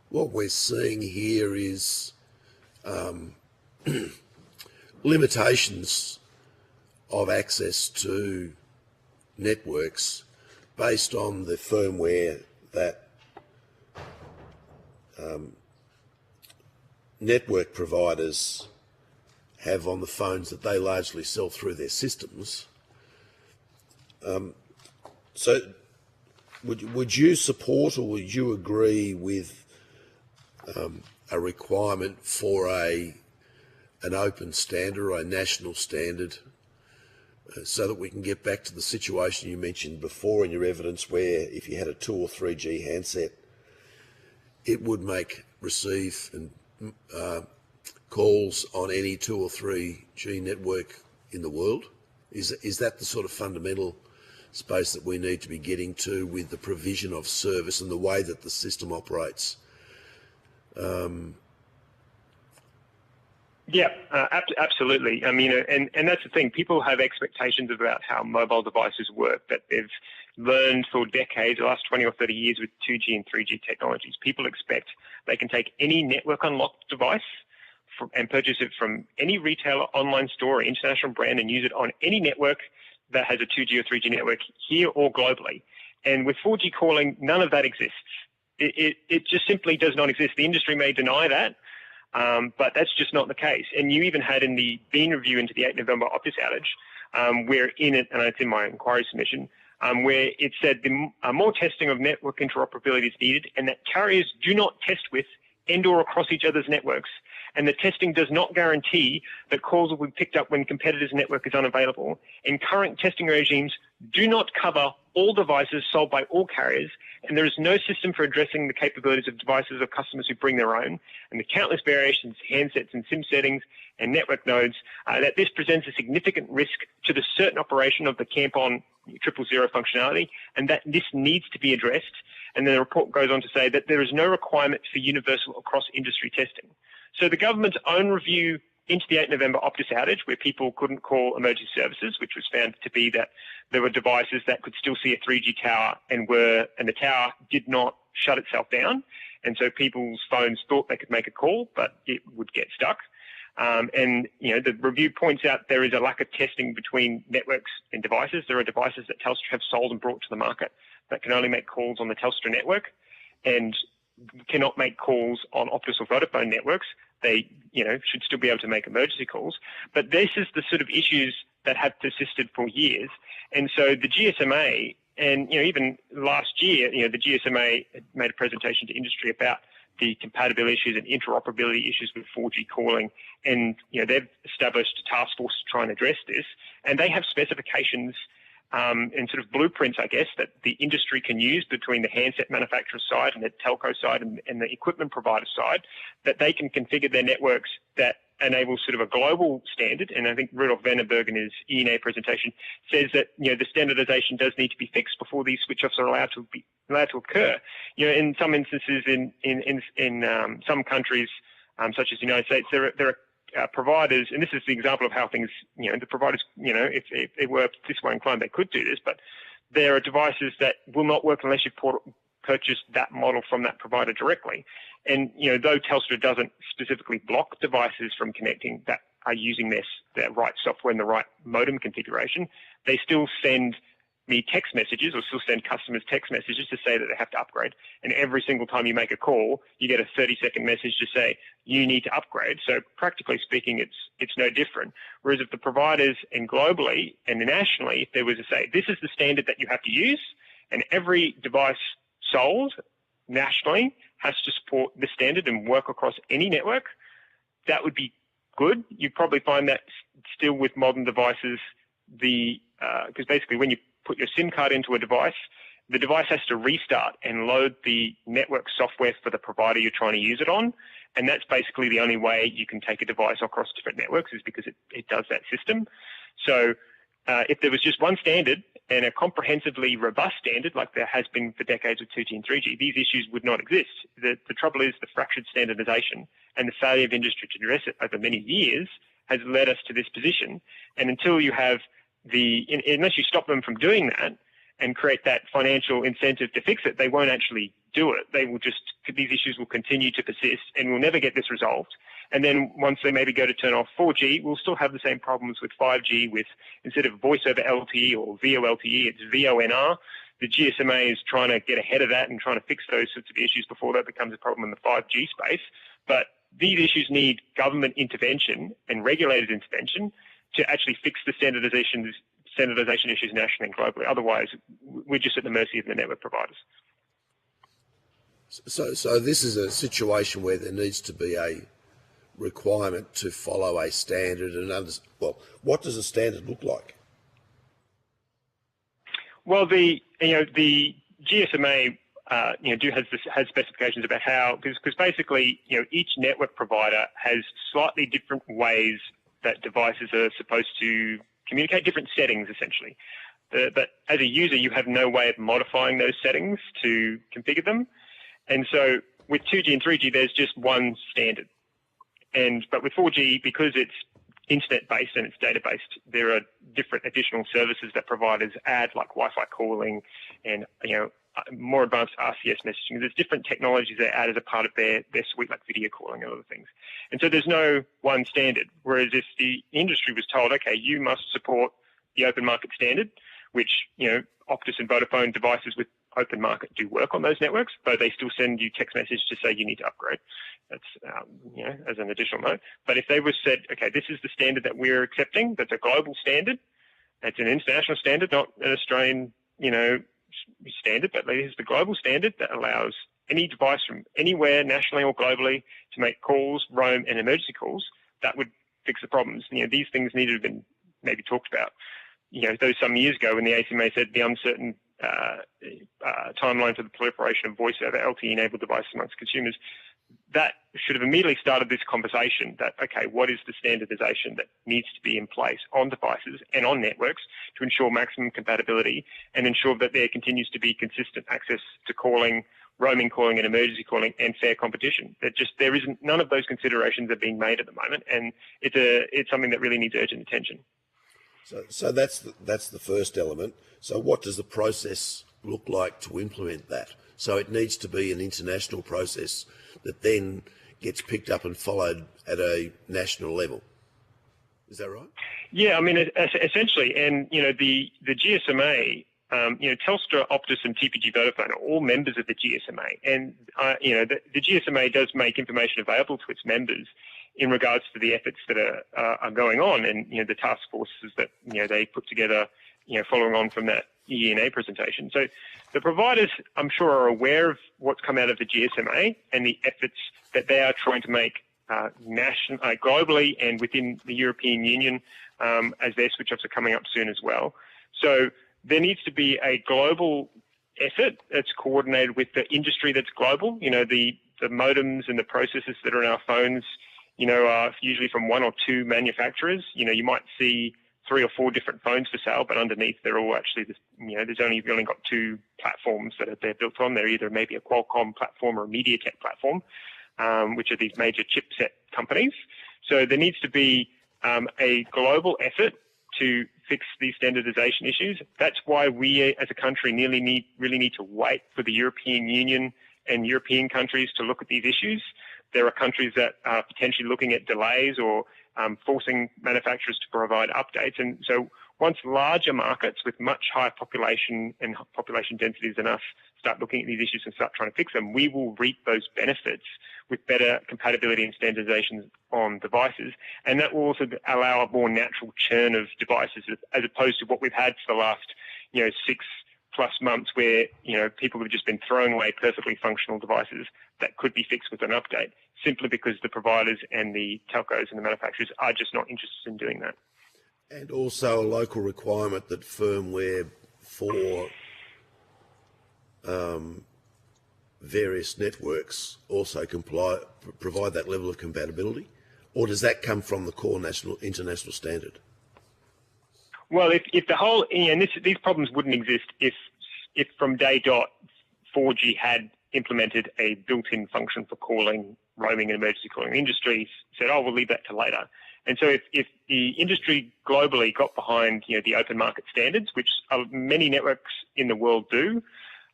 what we're seeing here is limitations of access to networks based on the firmware that network providers have on the phones that they largely sell through their systems. So would you support or would you agree with a requirement for an open standard or a national standard so that we can get back to the situation you mentioned before in your evidence where if you had a 2 or 3G handset, it would receive and calls on any 2 or 3G network in the world? Is that the sort of fundamental space that we need to be getting to with the provision of service and the way that the system operates? Yeah, absolutely. I mean, and that's the thing. People have expectations about how mobile devices work that they've learned for decades, the last 20 or 30 years with 2G and 3G technologies. People expect they can take any network unlocked device and purchase it from any retailer, online store, or international brand and use it on any network that has a 2G or 3G network here or globally. And with 4G calling, none of that exists. It just simply does not exist. The industry may deny that, but that's just not the case. And you even had in the Bean review into the 8 November Optus outage, where in it, and it's in my inquiry submission, where it said more testing of network interoperability is needed and that carriers do not test with and or across each other's networks. And the testing does not guarantee that calls will be picked up when competitors' network is unavailable. And current testing regimes do not cover all devices sold by all carriers, and there is no system for addressing the capabilities of devices or customers who bring their own, and the countless variations, handsets and SIM settings and network nodes, that this presents a significant risk to the certain operation of the CAMP-on 000 functionality, and that this needs to be addressed. And then the report goes on to say that there is no requirement for universal across industry testing. So the government's own review into the 8 November Optus outage, where people couldn't call emergency services, which was found to be that there were devices that could still see a 3G tower and the tower did not shut itself down. And so people's phones thought they could make a call, but it would get stuck. And the review points out there is a lack of testing between networks and devices. There are devices that Telstra have sold and brought to the market that can only make calls on the Telstra network and cannot make calls on Optus or Vodafone networks. They, should still be able to make emergency calls. But this is the sort of issues that have persisted for years. And so the GSMA, and even last year, the GSMA made a presentation to industry about the compatibility issues and interoperability issues with 4G calling. And, they've established a task force to try and address this. And they have specifications and sort of blueprints, I guess, that the industry can use between the handset manufacturer side and the telco side and the equipment provider side, that they can configure their networks that enable sort of a global standard. And I think Rudolf Vandenberg in his ENA presentation says that, the standardization does need to be fixed before these switch-offs are allowed to occur. In some instances in some countries, such as the United States, there are providers, and this is the example of how things, the providers, if they were this way inclined, they could do this, but there are devices that will not work unless you purchase that model from that provider directly. And, though Telstra doesn't specifically block devices from connecting that are using their right software and the right modem configuration, they still send me text messages or still send customers text messages to say that they have to upgrade. And every single time you make a call, you get a 30-second message to say you need to upgrade. So practically speaking, it's no different. Whereas if the providers and globally and nationally, if there was to say, this is the standard that you have to use, and every device sold nationally has to support the standard and work across any network, that would be good. You'd probably find that still with modern devices, because basically when you put your SIM card into a device, the device has to restart and load the network software for the provider you're trying to use it on. And that's basically the only way you can take a device across different networks, is because it does that system. So if there was just one standard and a comprehensively robust standard like there has been for decades with 2G and 3G, these issues would not exist. The trouble is the fractured standardization and the failure of industry to address it over many years has led us to this position. And until you have unless you stop them from doing that and create that financial incentive to fix it, they won't actually do it. These issues will continue to persist and we'll never get this resolved. And then once they maybe go to turn off 4G, we'll still have the same problems with 5G with, instead of voice over LTE or VoLTE, it's VoNR. The GSMA is trying to get ahead of that and trying to fix those sorts of issues before that becomes a problem in the 5G space. But these issues need government intervention and regulated intervention to actually fix the standardization issues nationally and globally. Otherwise, we're just at the mercy of the network providers. So this is a situation where there needs to be a requirement to follow a standard and what does a standard look like? Well, the GSMA has specifications about how, because basically each network provider has slightly different ways that devices are supposed to communicate, different settings essentially. But as a user, you have no way of modifying those settings to configure them. And so with 2G and 3G, there's just one standard. But with 4G, because it's internet-based and it's data-based, there are different additional services that providers add, like Wi-Fi calling and more advanced RCS messaging. There's different technologies they add as a part of their suite, like video calling and other things. And so there's no one standard. Whereas if the industry was told, okay, you must support the open market standard, which, Optus and Vodafone devices with open market do work on those networks, but they still send you text message to say you need to upgrade. That's, as an additional note. But if they were said, okay, this is the standard that we're accepting, that's a global standard, that's an international standard, not an Australian, standard, but this is the global standard that allows any device from anywhere, nationally or globally, to make calls, roam, and emergency calls, that would fix the problems. These things needed to have been maybe talked about. Those some years ago when the ACMA said the uncertain timeline for the proliferation of voice over LTE-enabled devices amongst consumers, that should have immediately started this conversation that, okay, what is the standardization that needs to be in place on devices and on networks to ensure maximum compatibility and ensure that there continues to be consistent access to calling, roaming calling and emergency calling and fair competition. There isn't, none of those considerations are being made at the moment, and it's something that really needs urgent attention. So that's the first element. So what does the process look like to implement that? So it needs to be an international process that then gets picked up and followed at a national level. Is that right? Yeah, I mean, essentially, and the GSMA, Telstra, Optus, and TPG Vodafone are all members of the GSMA, and the GSMA does make information available to its members in regards to the efforts that are going on, and the task forces that they put together, following on from that ENA presentation. So the providers, I'm sure, are aware of what's come out of the GSMA and the efforts that they are trying to make globally and within the European Union as their switch-offs are coming up soon as well. So there needs to be a global effort that's coordinated with the industry that's global. The modems and the processors that are in our phones, are usually from one or two manufacturers. You might see 3 or 4 different phones for sale, but underneath they're all actually, there's only got 2 platforms that they're built on. They're either maybe a Qualcomm platform or a MediaTek platform, which are these major chipset companies. So there needs to be a global effort to fix these standardization issues. That's why we as a country really need to wait for the European Union and European countries to look at these issues. There are countries that are potentially looking at delays or forcing manufacturers to provide updates. And so once larger markets with much higher population and population densities than us start looking at these issues and start trying to fix them, we will reap those benefits with better compatibility and standardization on devices. And that will also allow a more natural churn of devices as opposed to what we've had for the last, 6+ months where, people have just been throwing away perfectly functional devices that could be fixed with an update simply because the providers and the telcos and the manufacturers are just not interested in doing that. And also a local requirement that firmware for various networks also provide that level of compatibility? Or does that come from the core international standard? Well, if the whole, these problems wouldn't exist if from day dot 4G had implemented a built-in function for calling, roaming and emergency calling. The industry said, we'll leave that to later. And so if the industry globally got behind, the open market standards, which many networks in the world do,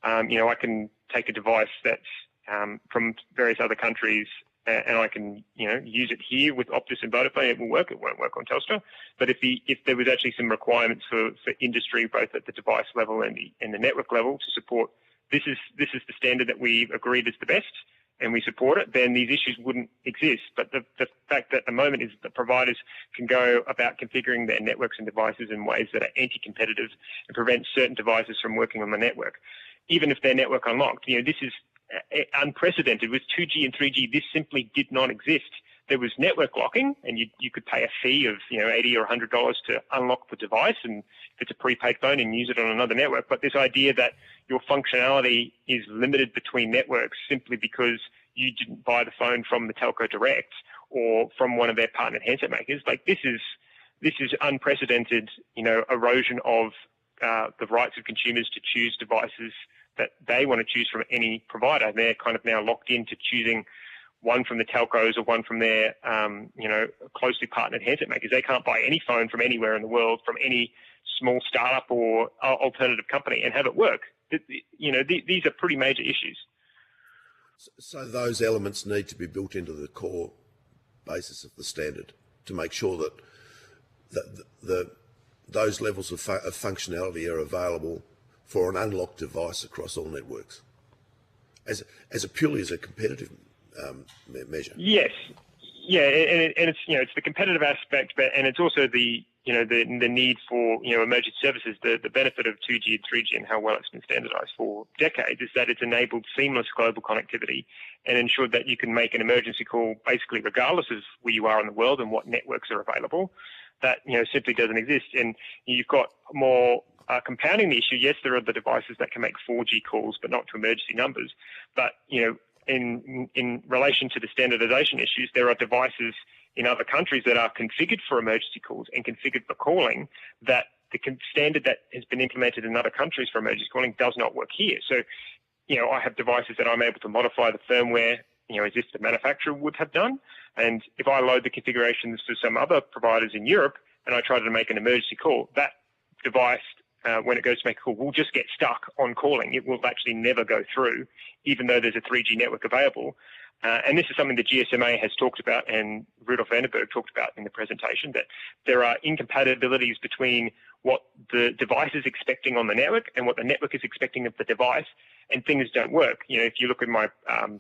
I can take a device that's from various other countries and I can, use it here with Optus and Vodafone. It will work. It won't work on Telstra. But if there was actually some requirements for industry, both at the device level and the network level, to support this is the standard that we've agreed is the best, and we support it, then these issues wouldn't exist. But the fact that at the moment is that providers can go about configuring their networks and devices in ways that are anti-competitive and prevent certain devices from working on the network, even if they're network unlocked. This is unprecedented. With 2G and 3G, this simply did not exist. There was network locking, and you could pay a fee of $80 or $100 to unlock the device, and if it's a prepaid phone, and use it on another network. But this idea that your functionality is limited between networks simply because you didn't buy the phone from the telco direct or from one of their partnered handset makers, this is unprecedented, erosion of the rights of consumers to choose devices that they want to choose from any provider. They're kind of now locked into choosing one from the telcos or one from their, closely partnered handset makers. They can't buy any phone from anywhere in the world, from any small startup or alternative company, and have it work. These are pretty major issues. So those elements need to be built into the core basis of the standard to make sure that those levels of functionality are available for an unlocked device across all networks, as purely as a competitive measure. Yes, yeah, and it's the competitive aspect, and it's also the need for emergent services. The benefit of 2G and 3G and how well it's been standardised for decades is that it's enabled seamless global connectivity and ensured that you can make an emergency call basically regardless of where you are in the world and what networks are available. that simply doesn't exist. And you've got more compounding the issue. Yes, there are the devices that can make 4G calls, but not to emergency numbers. But in relation to the standardization issues, there are devices in other countries that are configured for emergency calls and configured for calling that the standard that has been implemented in other countries for emergency calling does not work here. So, I have devices that I'm able to modify the firmware, as if the manufacturer would have done. And if I load the configurations for some other providers in Europe and I try to make an emergency call, that device, when it goes to make a call, will just get stuck on calling. It will actually never go through, even though there's a 3G network available. And this is something the GSMA has talked about, and Rudolf Vandenberg talked about in the presentation, that there are incompatibilities between what the device is expecting on the network and what the network is expecting of the device, and things don't work. If you look at my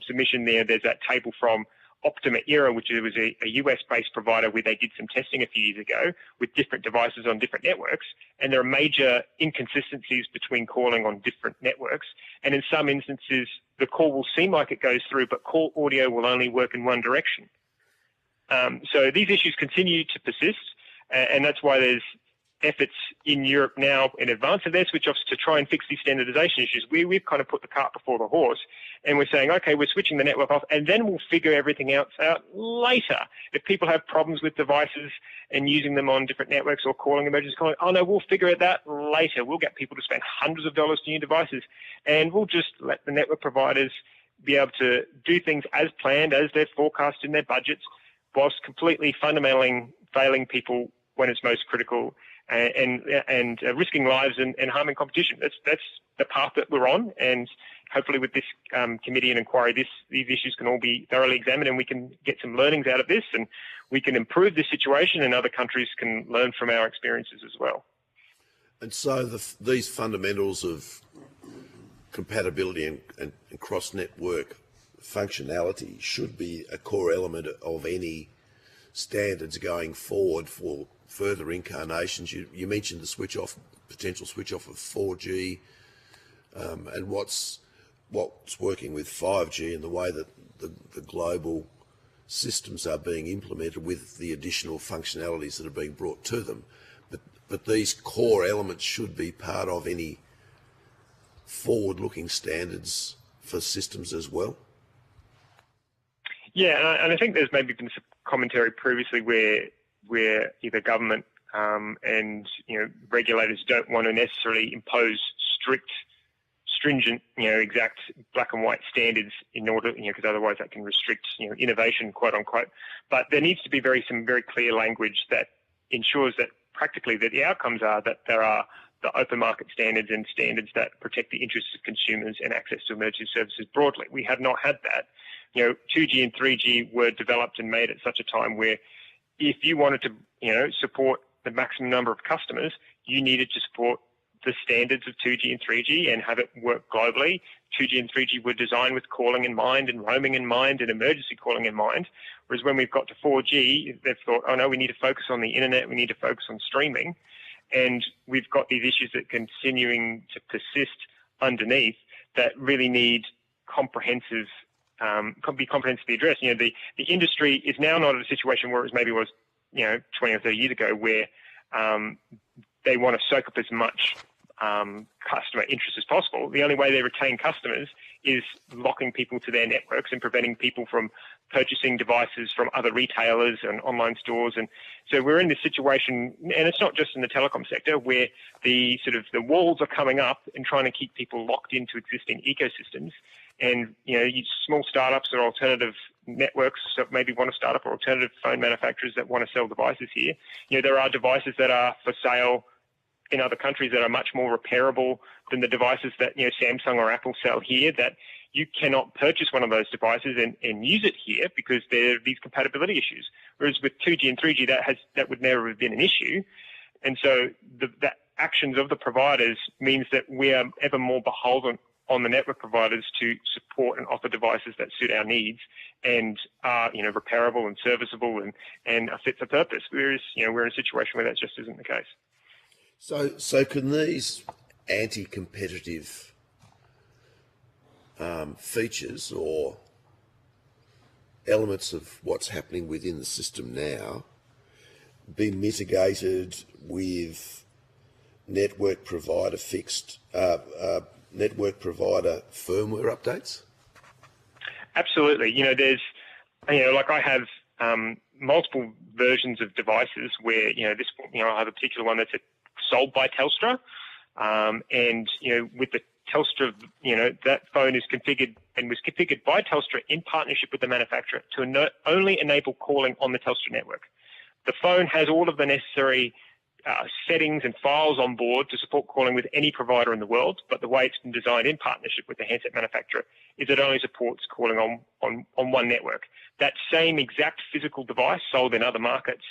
submission there's that table from Optima Era, which was a US-based provider where they did some testing a few years ago with different devices on different networks, and there are major inconsistencies between calling on different networks. And in some instances, the call will seem like it goes through, but call audio will only work in one direction. So these issues continue to persist, and that's why there's efforts in Europe now in advance of their switch-offs to try and fix these standardization issues. We've kind of put the cart before the horse, and we're saying, okay, we're switching the network off, and then we'll figure everything else out later. If people have problems with devices and using them on different networks or calling emergency calling, oh no, we'll figure it out later. We'll get people to spend hundreds of dollars to new devices, and we'll just let the network providers be able to do things as planned, as they're forecast in their budgets, whilst completely fundamentally failing people when it's most critical, and risking lives and harming competition. That's the path that we're on, and hopefully with this committee and inquiry, these issues can all be thoroughly examined, and we can get some learnings out of this, and we can improve the situation, and other countries can learn from our experiences as well. And so these fundamentals of compatibility and cross-network functionality should be a core element of any standards going forward for further incarnations. You mentioned the potential switch off of 4G, and what's working with 5G and the way that the global systems are being implemented with the additional functionalities that are being brought to them. But these core elements should be part of any forward-looking standards for systems as well. Yeah, and I think there's maybe been some commentary previously where either government and regulators don't want to necessarily impose stringent, exact black and white standards in order, because otherwise that can restrict, innovation, quote unquote. But there needs to be some very clear language that ensures that practically that the outcomes are that there are the open market standards and standards that protect the interests of consumers and access to emergency services broadly. We have not had that. 2G and 3G were developed and made at such a time where if you wanted to, support the maximum number of customers, you needed to support the standards of 2G and 3G and have it work globally. 2G and 3G were designed with calling in mind and roaming in mind and emergency calling in mind. Whereas when we've got to 4G, they've thought, oh no, we need to focus on the internet, we need to focus on streaming. And we've got these issues that are continuing to persist underneath that really need comprehensively addressed. The industry is now not at a situation where it maybe was 20 or 30 years ago, where they want to soak up as much customer interest as possible. The only way they retain customers is locking people to their networks and preventing people from purchasing devices from other retailers and online stores. And so we're in this situation, and it's not just in the telecom sector, where the walls are coming up and trying to keep people locked into existing ecosystems. And, small startups or alternative networks that maybe want to start up, or alternative phone manufacturers that want to sell devices here. There are devices that are for sale in other countries that are much more repairable than the devices that, Samsung or Apple sell here, that you cannot purchase one of those devices and use it here because there are these compatibility issues. Whereas with 2G and 3G, that would never have been an issue. And so the actions of the providers means that we are ever more beholden on the network providers to support and offer devices that suit our needs and are, repairable and serviceable and are fit for purpose. Whereas, we're in a situation where that just isn't the case. So can these anti-competitive features or elements of what's happening within the system now be mitigated with network provider network provider firmware updates? Absolutely. There's, like I have multiple versions of devices where, I have a particular one that's sold by Telstra, and with the Telstra, that phone is configured and was configured by Telstra in partnership with the manufacturer to only enable calling on the Telstra network. The phone has all of the necessary settings and files on board to support calling with any provider in the world, but the way it's been designed in partnership with the handset manufacturer is it only supports calling on one network. That same exact physical device sold in other markets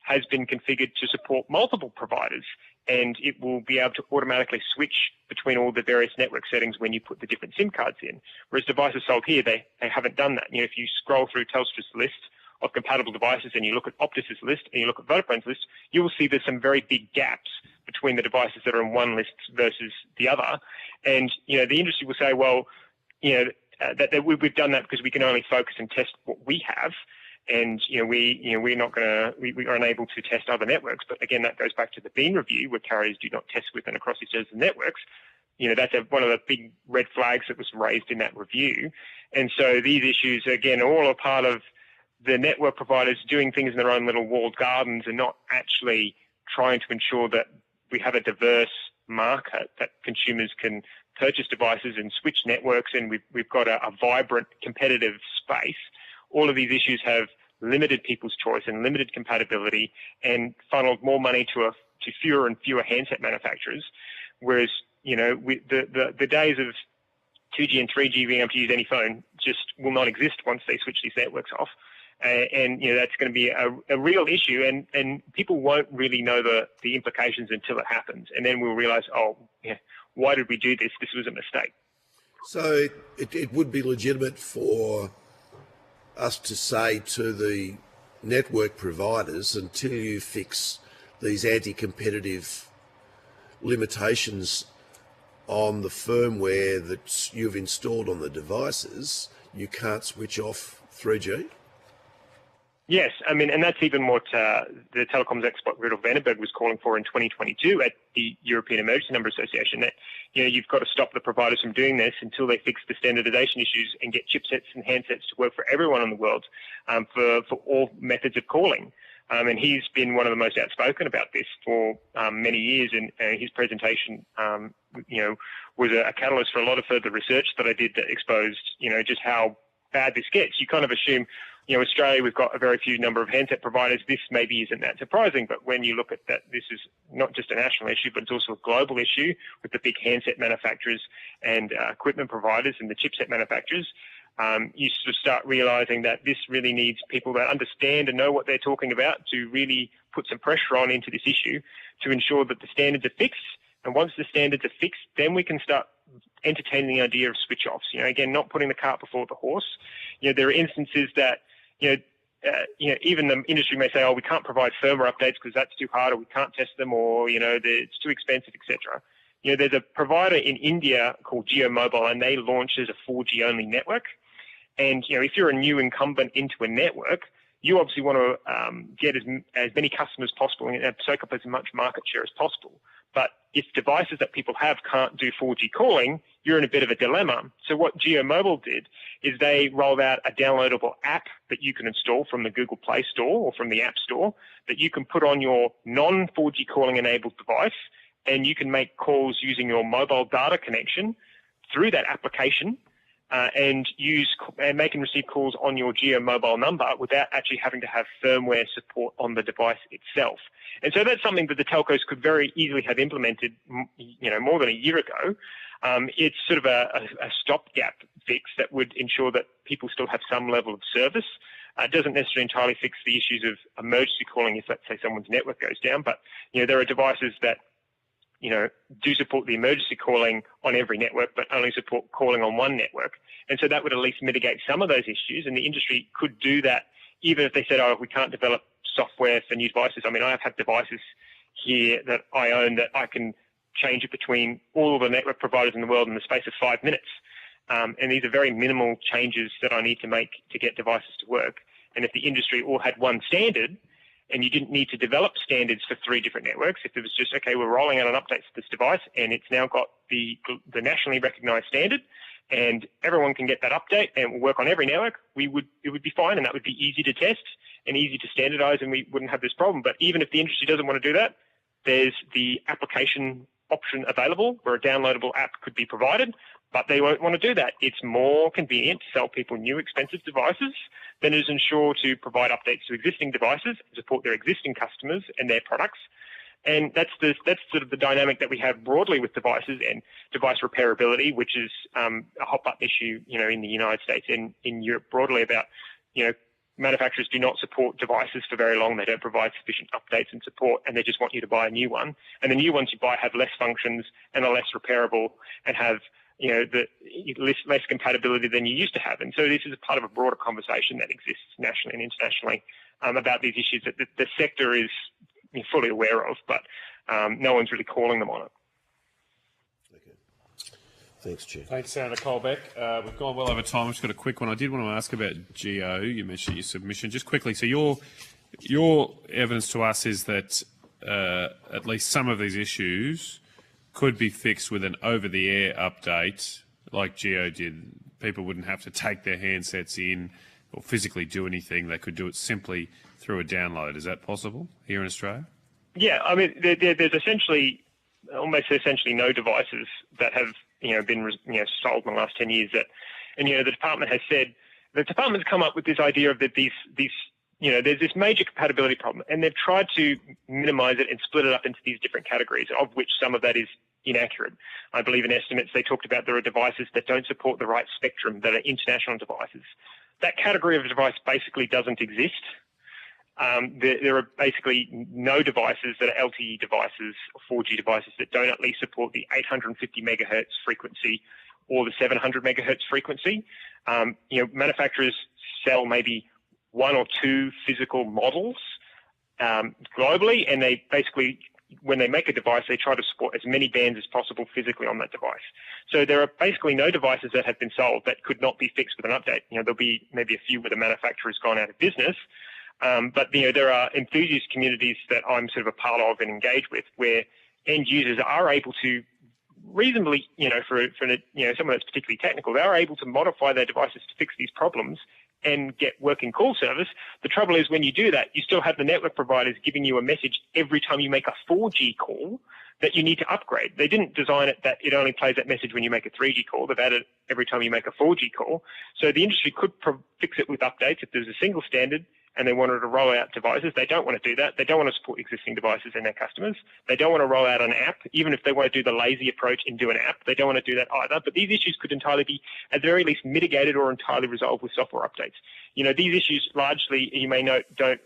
has been configured to support multiple providers, and it will be able to automatically switch between all the various network settings when you put the different SIM cards in. Whereas devices sold here, they haven't done that. If you scroll through Telstra's list of compatible devices and you look at Optus's list and you look at Vodafone's list, you will see there's some very big gaps between the devices that are in one list versus the other. And, the industry will say, well, that we've done that because we can only focus and test what we have. And, we're not going to, we are unable to test other networks. But again, that goes back to the Bean review where carriers do not test with and across each other's networks. That's one of the big red flags that was raised in that review. And so these issues, again, all are part of the network providers doing things in their own little walled gardens and not actually trying to ensure that we have a diverse market, that consumers can purchase devices and switch networks, and we've got a vibrant competitive space. All of these issues have limited people's choice and limited compatibility and funneled more money to fewer and fewer handset manufacturers, whereas the days of 2G and 3G being able to use any phone just will not exist once they switch these networks off. And that's going to be a real issue, and people won't really know the implications until it happens. And then we'll realise, why did we do this? This was a mistake. So it would be legitimate for us to say to the network providers, until you fix these anti-competitive limitations on the firmware that you've installed on the devices, you can't switch off 3G? Yes, and that's even what the telecoms expert Rudolf Vandenberg was calling for in 2022 at the European Emergency Number Association, that you've got to stop the providers from doing this until they fix the standardization issues and get chipsets and handsets to work for everyone in the world for all methods of calling. And he's been one of the most outspoken about this for many years, and his presentation, was a catalyst for a lot of further research that I did that exposed, just how bad this gets. You kind of assume, Australia, we've got a very few number of handset providers. This maybe isn't that surprising, but when you look at that, this is not just a national issue, but it's also a global issue with the big handset manufacturers and equipment providers and the chipset manufacturers. You sort of start realising that this really needs people that understand and know what they're talking about to really put some pressure on into this issue to ensure that the standards are fixed. And once the standards are fixed, then we can start entertaining the idea of switch-offs. Again, not putting the cart before the horse. There are instances that, even the industry may say, we can't provide firmware updates because that's too hard, or we can't test them, or, it's too expensive, etc. There's a provider in India called Jio Mobile, and they launch as a 4G only network. And, if you're a new incumbent into a network, you obviously want to get as many customers as possible and soak up as much market share as possible. But if devices that people have can't do 4G calling, you're in a bit of a dilemma. So what Jio Mobile did is they rolled out a downloadable app that you can install from the Google Play Store or from the App Store that you can put on your non-4G calling enabled device, and you can make calls using your mobile data connection through that application. And make and receive calls on your Jio Mobile number without actually having to have firmware support on the device itself. And so that's something that the telcos could very easily have implemented, more than a year ago. It's sort of a stopgap fix that would ensure that people still have some level of service. It doesn't necessarily entirely fix the issues of emergency calling if, let's say, someone's network goes down. But, there are devices that do support the emergency calling on every network, but only support calling on one network. And so that would at least mitigate some of those issues. And the industry could do that even if they said, we can't develop software for new devices. I have devices here that I own that I can change it between all of the network providers in the world in the space of 5 minutes. And these are very minimal changes that I need to make to get devices to work. And if the industry all had one standard, and you didn't need to develop standards for 3 different networks. If it was just, okay, we're rolling out an update to this device and it's now got the nationally recognised standard and everyone can get that update and will work on every network, it would be fine, and that would be easy to test and easy to standardise, and we wouldn't have this problem. But even if the industry doesn't want to do that, there's the application option available where a downloadable app could be provided, but they won't want to do that. It's more convenient to sell people new expensive devices than it is ensure to provide updates to existing devices and support their existing customers and their products. And that's sort of the dynamic that we have broadly with devices and device repairability, which is a hot button issue, in the United States and in Europe broadly about, manufacturers do not support devices for very long. They don't provide sufficient updates and support, and they just want you to buy a new one. And the new ones you buy have less functions and are less repairable and have, the less compatibility than you used to have. And so this is a part of a broader conversation that exists nationally and internationally about these issues that the sector is fully aware of, but no one's really calling them on it. Thanks, Chair. Thanks, Senator Colbeck. We've gone well over time. I've just got a quick one. I did want to ask about Geo. You mentioned your submission. Just quickly, so your evidence to us is that at least some of these issues could be fixed with an over-the-air update like Geo did. People wouldn't have to take their handsets in or physically do anything. They could do it simply through a download. Is that possible here in Australia? Yeah, I mean, there's almost essentially no devices that have been sold in the last 10 years. The department has said the department's come up with this idea of that there's this major compatibility problem, and they've tried to minimise it and split it up into these different categories, of which some of that is inaccurate. I believe in estimates they talked about there are devices that don't support the right spectrum that are international devices. That category of device basically doesn't exist. There are basically no devices that are LTE devices or 4G devices that don't at least support the 850 megahertz frequency or the 700 megahertz frequency. Manufacturers sell maybe 1 or 2 physical models globally, and they basically, when they make a device, they try to support as many bands as possible physically on that device. So there are basically no devices that have been sold that could not be fixed with an update. There'll be maybe a few where the manufacturer has gone out of business. But there are enthusiast communities that I'm sort of a part of and engage with, where end users are able to reasonably, for someone that's particularly technical, they are able to modify their devices to fix these problems and get working call service. The trouble is when you do that, you still have the network providers giving you a message every time you make a 4G call that you need to upgrade. They didn't design it that it only plays that message when you make a 3G call. They've added every time you make a 4G call. So the industry could fix it with updates if there's a single standard and they wanted to roll out devices. They don't want to do that. They don't want to support existing devices and their customers. They don't want to roll out an app, even if they want to do the lazy approach and do an app. They don't want to do that either. But these issues could entirely be, at the very least, mitigated or entirely resolved with software updates. These issues largely, you may note, don't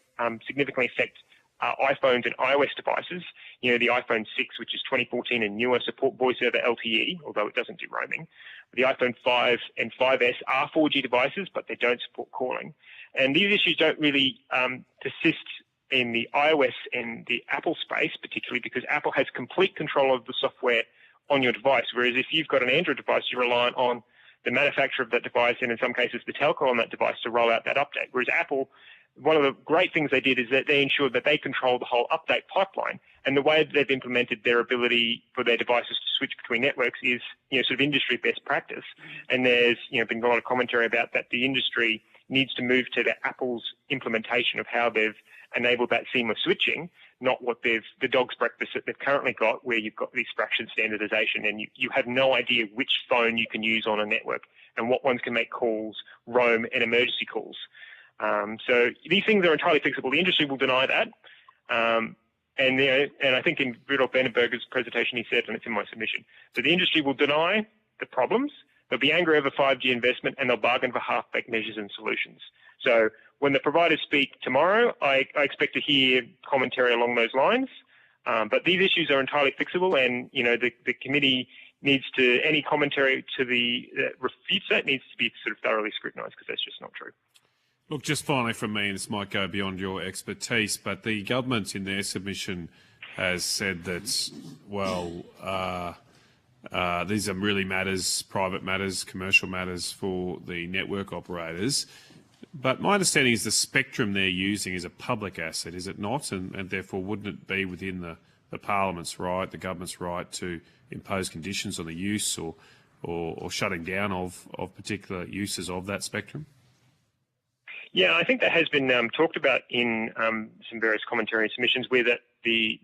significantly affect iPhones and iOS devices. The iPhone 6, which is 2014 and newer, support voice over LTE, although it doesn't do roaming. The iPhone 5 and 5S are 4G devices, but they don't support calling. And these issues don't really persist in the iOS and the Apple space, particularly because Apple has complete control of the software on your device, whereas if you've got an Android device, you're reliant on the manufacturer of that device and in some cases the telco on that device to roll out that update. Whereas Apple, one of the great things they did is that they ensured that they control the whole update pipeline. And the way that they've implemented their ability for their devices to switch between networks is, sort of industry best practice. And there's, been a lot of commentary about that the industry needs to move to the Apple's implementation of how they've enabled that seamless switching, not what the dog's breakfast that they've currently got, where you've got this fraction standardization and you have no idea which phone you can use on a network and what ones can make calls, roam, and emergency calls. So these things are entirely fixable. The industry will deny that. And I think in Rudolf Bernenberger's presentation he said, and it's in my submission, that the industry will deny the problems, they'll be angry over 5G investment, and they'll bargain for half-baked measures and solutions. So when the providers speak tomorrow, I expect to hear commentary along those lines. But these issues are entirely fixable, and the committee needs to, any commentary to the refutes that needs to be sort of thoroughly scrutinised, because that's just not true. Look, just finally from me, and this might go beyond your expertise, but the government in their submission has said that, these are really matters, private matters, commercial matters for the network operators. But my understanding is the spectrum they're using is a public asset, is it not? And therefore, wouldn't it be within the Parliament's right, the government's right, to impose conditions on the use or shutting down of particular uses of that spectrum? Yeah, I think that has been talked about in some various commentary and submissions, where that the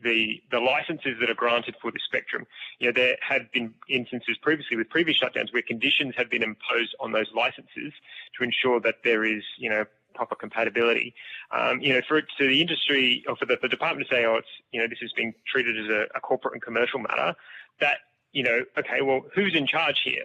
licences that are granted for the spectrum, there have been instances previously with previous shutdowns where conditions have been imposed on those licences to ensure that there is, proper compatibility. For it to the industry or for the department to say, this is being treated as a corporate and commercial matter, that, okay, well, who's in charge here?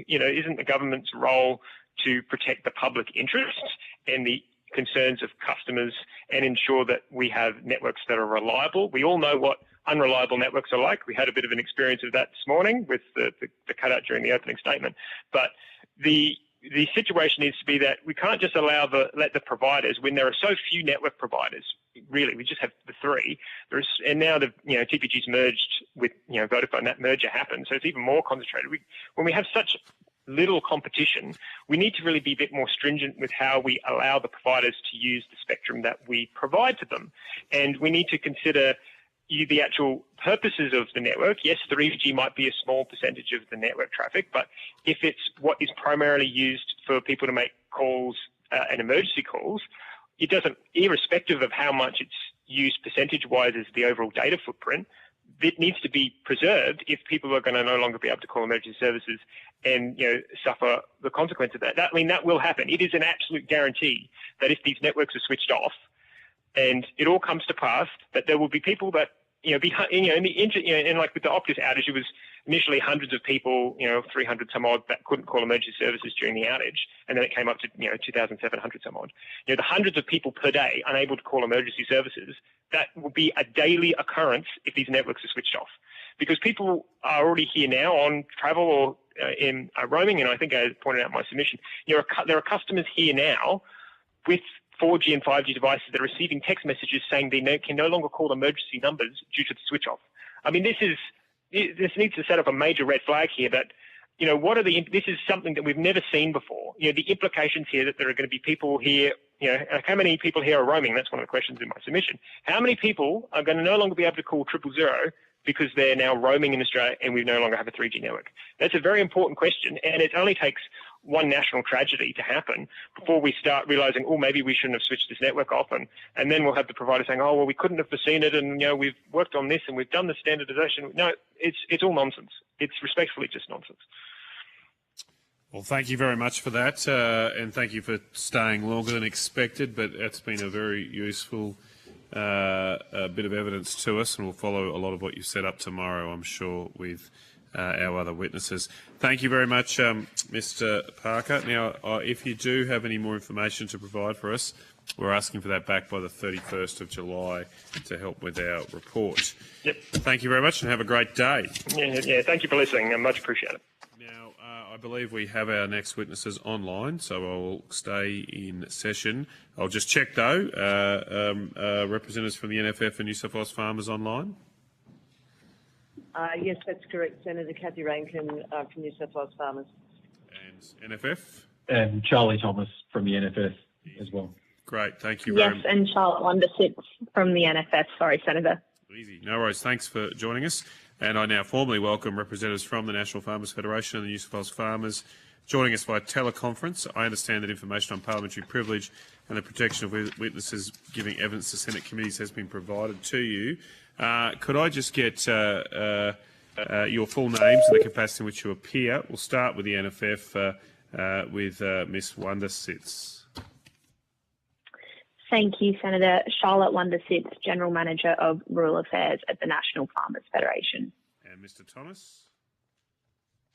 Isn't the government's role to protect the public interest and the concerns of customers and ensure that we have networks that are reliable? We all know what unreliable networks are like. We had a bit of an experience of that this morning with the cutout during the opening statement. But the situation needs to be that we can't just let the providers, when there are so few network providers, really, we just have the three. And now the TPG's merged with Vodafone. That merger happened, so it's even more concentrated. When we have such little competition, we need to really be a bit more stringent with how we allow the providers to use the spectrum that we provide to them. And we need to consider the actual purposes of the network. Yes, 3G might be a small percentage of the network traffic, but if it's what is primarily used for people to make calls and emergency calls, it doesn't, irrespective of how much it's used percentage-wise as the overall data footprint, it needs to be preserved if people are going to no longer be able to call emergency services and suffer the consequence of that. That will happen. It is an absolute guarantee that if these networks are switched off, and it all comes to pass, that there will be people that like with the Optus outage, it was initially hundreds of people, 300 some odd, that couldn't call emergency services during the outage, and then it came up to 2,700 some odd. The hundreds of people per day unable to call emergency services, that will be a daily occurrence if these networks are switched off, because people are already here now on travel or in roaming, and I think I pointed out in my submission, there are customers here now with 4G and 5G devices that are receiving text messages saying they can no longer call emergency numbers due to the switch off. I mean, this needs to set up a major red flag here that, this is something that we've never seen before. The implications here that there are going to be people here, how many people here are roaming? That's one of the questions in my submission. How many people are going to no longer be able to call 000 because they're now roaming in Australia and we no longer have a 3G network? That's a very important question, and it only takes one national tragedy to happen before we start realising, maybe we shouldn't have switched this network off, and then we'll have the provider saying, we couldn't have foreseen it, and we've worked on this and we've done the standardisation. No, it's all nonsense. It's respectfully just nonsense. Well, thank you very much for that, and thank you for staying longer than expected, but that's been a very useful bit of evidence to us, and we'll follow a lot of what you set up tomorrow, I'm sure, with our other witnesses. Thank you very much, Mr. Parker. Now, if you do have any more information to provide for us, we're asking for that back by the 31st of July to help with our report. Yep. Thank you very much and have a great day. Yeah, thank you for listening. I much appreciate it. Now, I believe we have our next witnesses online, so I'll stay in session. I'll just check, though, representatives from the NFF and New South Wales Farmers online. Yes, that's correct. Senator Kathy Rankin from New South Wales Farmers. And NFF? And Charlie Thomas from the NFF as well. Great, thank you very much. Yes, and Charlotte Wondersits from the NFF. Sorry, Senator. Easy. No worries. Thanks for joining us. And I now formally welcome representatives from the National Farmers Federation and the New South Wales Farmers joining us by teleconference. I understand that information on parliamentary privilege and the protection of witnesses giving evidence to Senate committees has been provided to you. Could I just get your full names and the capacity in which you appear? We'll start with the NFF with Ms. Wondersits. Thank you, Senator. Charlotte Wondersits, General Manager of Rural Affairs at the National Farmers Federation. And Mr. Thomas?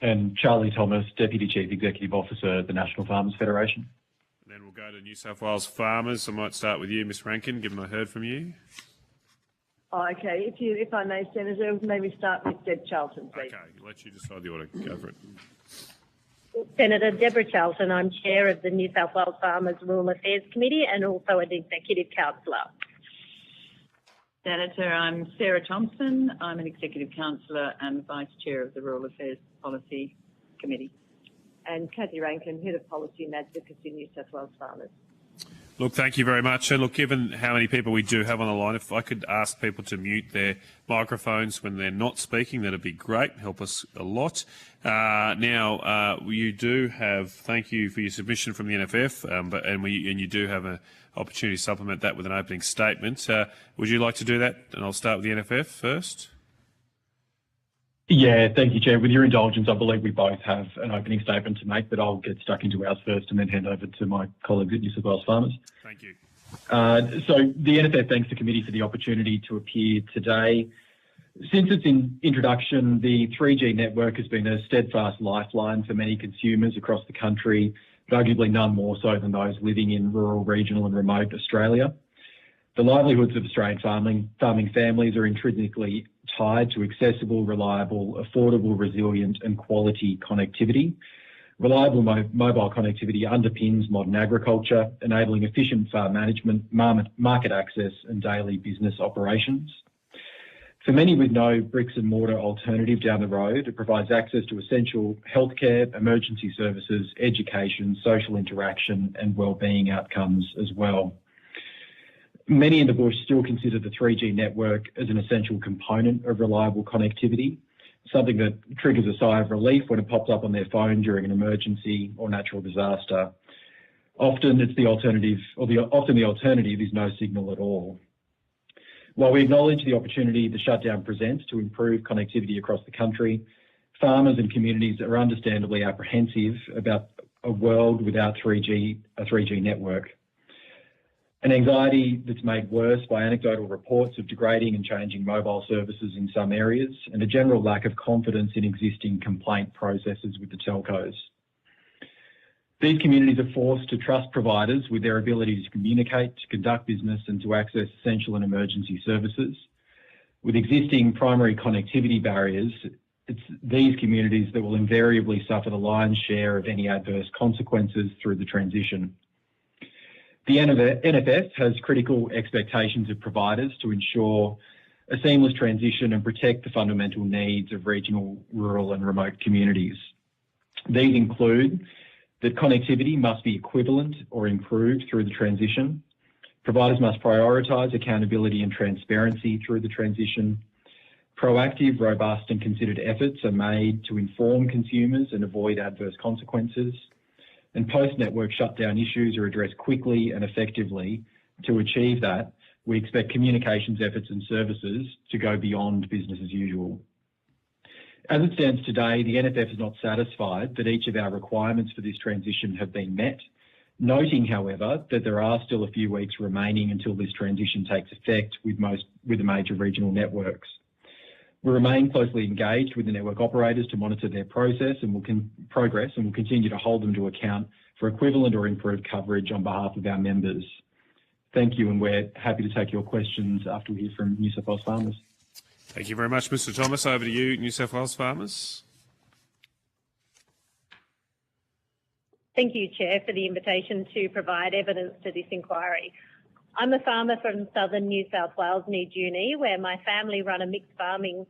And Charlie Thomas, Deputy Chief Executive Officer at the National Farmers Federation. And then we'll go to New South Wales Farmers. I might start with you, Ms. Rankin, given I heard from you. Okay, if I may, Senator, maybe start with Deb Charlton, please. Okay, I'll let you decide the order. Go for it. Senator Deborah Charlton, I'm Chair of the New South Wales Farmers Rural Affairs Committee and also an Executive Councillor. Senator, I'm Sarah Thompson. I'm an Executive Councillor and Vice Chair of the Rural Affairs Policy Committee. And Kathy Rankin, Head of Policy and Advocacy, New South Wales Farmers. Look, thank you very much. And look, given how many people we do have on the line, if I could ask people to mute their microphones when they're not speaking, that'd be great. Help us a lot. You do have, thank you for your submission from the NFF, and you do have an opportunity to supplement that with an opening statement. Would you like to do that? And I'll start with the NFF first. Yeah, thank you, Chair. With your indulgence, I believe we both have an opening statement to make, but I'll get stuck into ours first and then hand over to my colleagues at New South Wales Farmers. Thank you. So the NFF thanks the committee for the opportunity to appear today. Since its introduction, the 3G network has been a steadfast lifeline for many consumers across the country, but arguably none more so than those living in rural, regional and remote Australia. The livelihoods of Australian farming families are intrinsically tied to accessible, reliable, affordable, resilient and quality connectivity. Reliable mobile connectivity underpins modern agriculture, enabling efficient farm management, market access and daily business operations. For many with no bricks and mortar alternative down the road, it provides access to essential healthcare, emergency services, education, social interaction and wellbeing outcomes as well. Many in the bush still consider the 3G network as an essential component of reliable connectivity, something that triggers a sigh of relief when it pops up on their phone during an emergency or natural disaster. Often the alternative is no signal at all. While we acknowledge the opportunity the shutdown presents to improve connectivity across the country, farmers and communities are understandably apprehensive about a world without a 3G network. An anxiety that's made worse by anecdotal reports of degrading and changing mobile services in some areas and a general lack of confidence in existing complaint processes with the telcos. These communities are forced to trust providers with their ability to communicate, to conduct business and to access essential and emergency services. With existing primary connectivity barriers, it's these communities that will invariably suffer the lion's share of any adverse consequences through the transition. The NFF has critical expectations of providers to ensure a seamless transition and protect the fundamental needs of regional, rural and remote communities. These include that connectivity must be equivalent or improved through the transition. Providers must prioritise accountability and transparency through the transition. Proactive, robust and considered efforts are made to inform consumers and avoid adverse consequences. And post-network shutdown issues are addressed quickly and effectively. To achieve that, we expect communications efforts and services to go beyond business as usual. As it stands today, the NFF is not satisfied that each of our requirements for this transition have been met, noting, however, that there are still a few weeks remaining until this transition takes effect with the major regional networks. We remain closely engaged with the network operators to monitor their progress and will continue to hold them to account for equivalent or improved coverage on behalf of our members. Thank you, and we're happy to take your questions after we hear from New South Wales Farmers. Thank you very much, Mr. Thomas. Over to you, New South Wales Farmers. Thank you, Chair, for the invitation to provide evidence to this inquiry. I'm a farmer from southern New South Wales near Junee, where my family run a mixed farming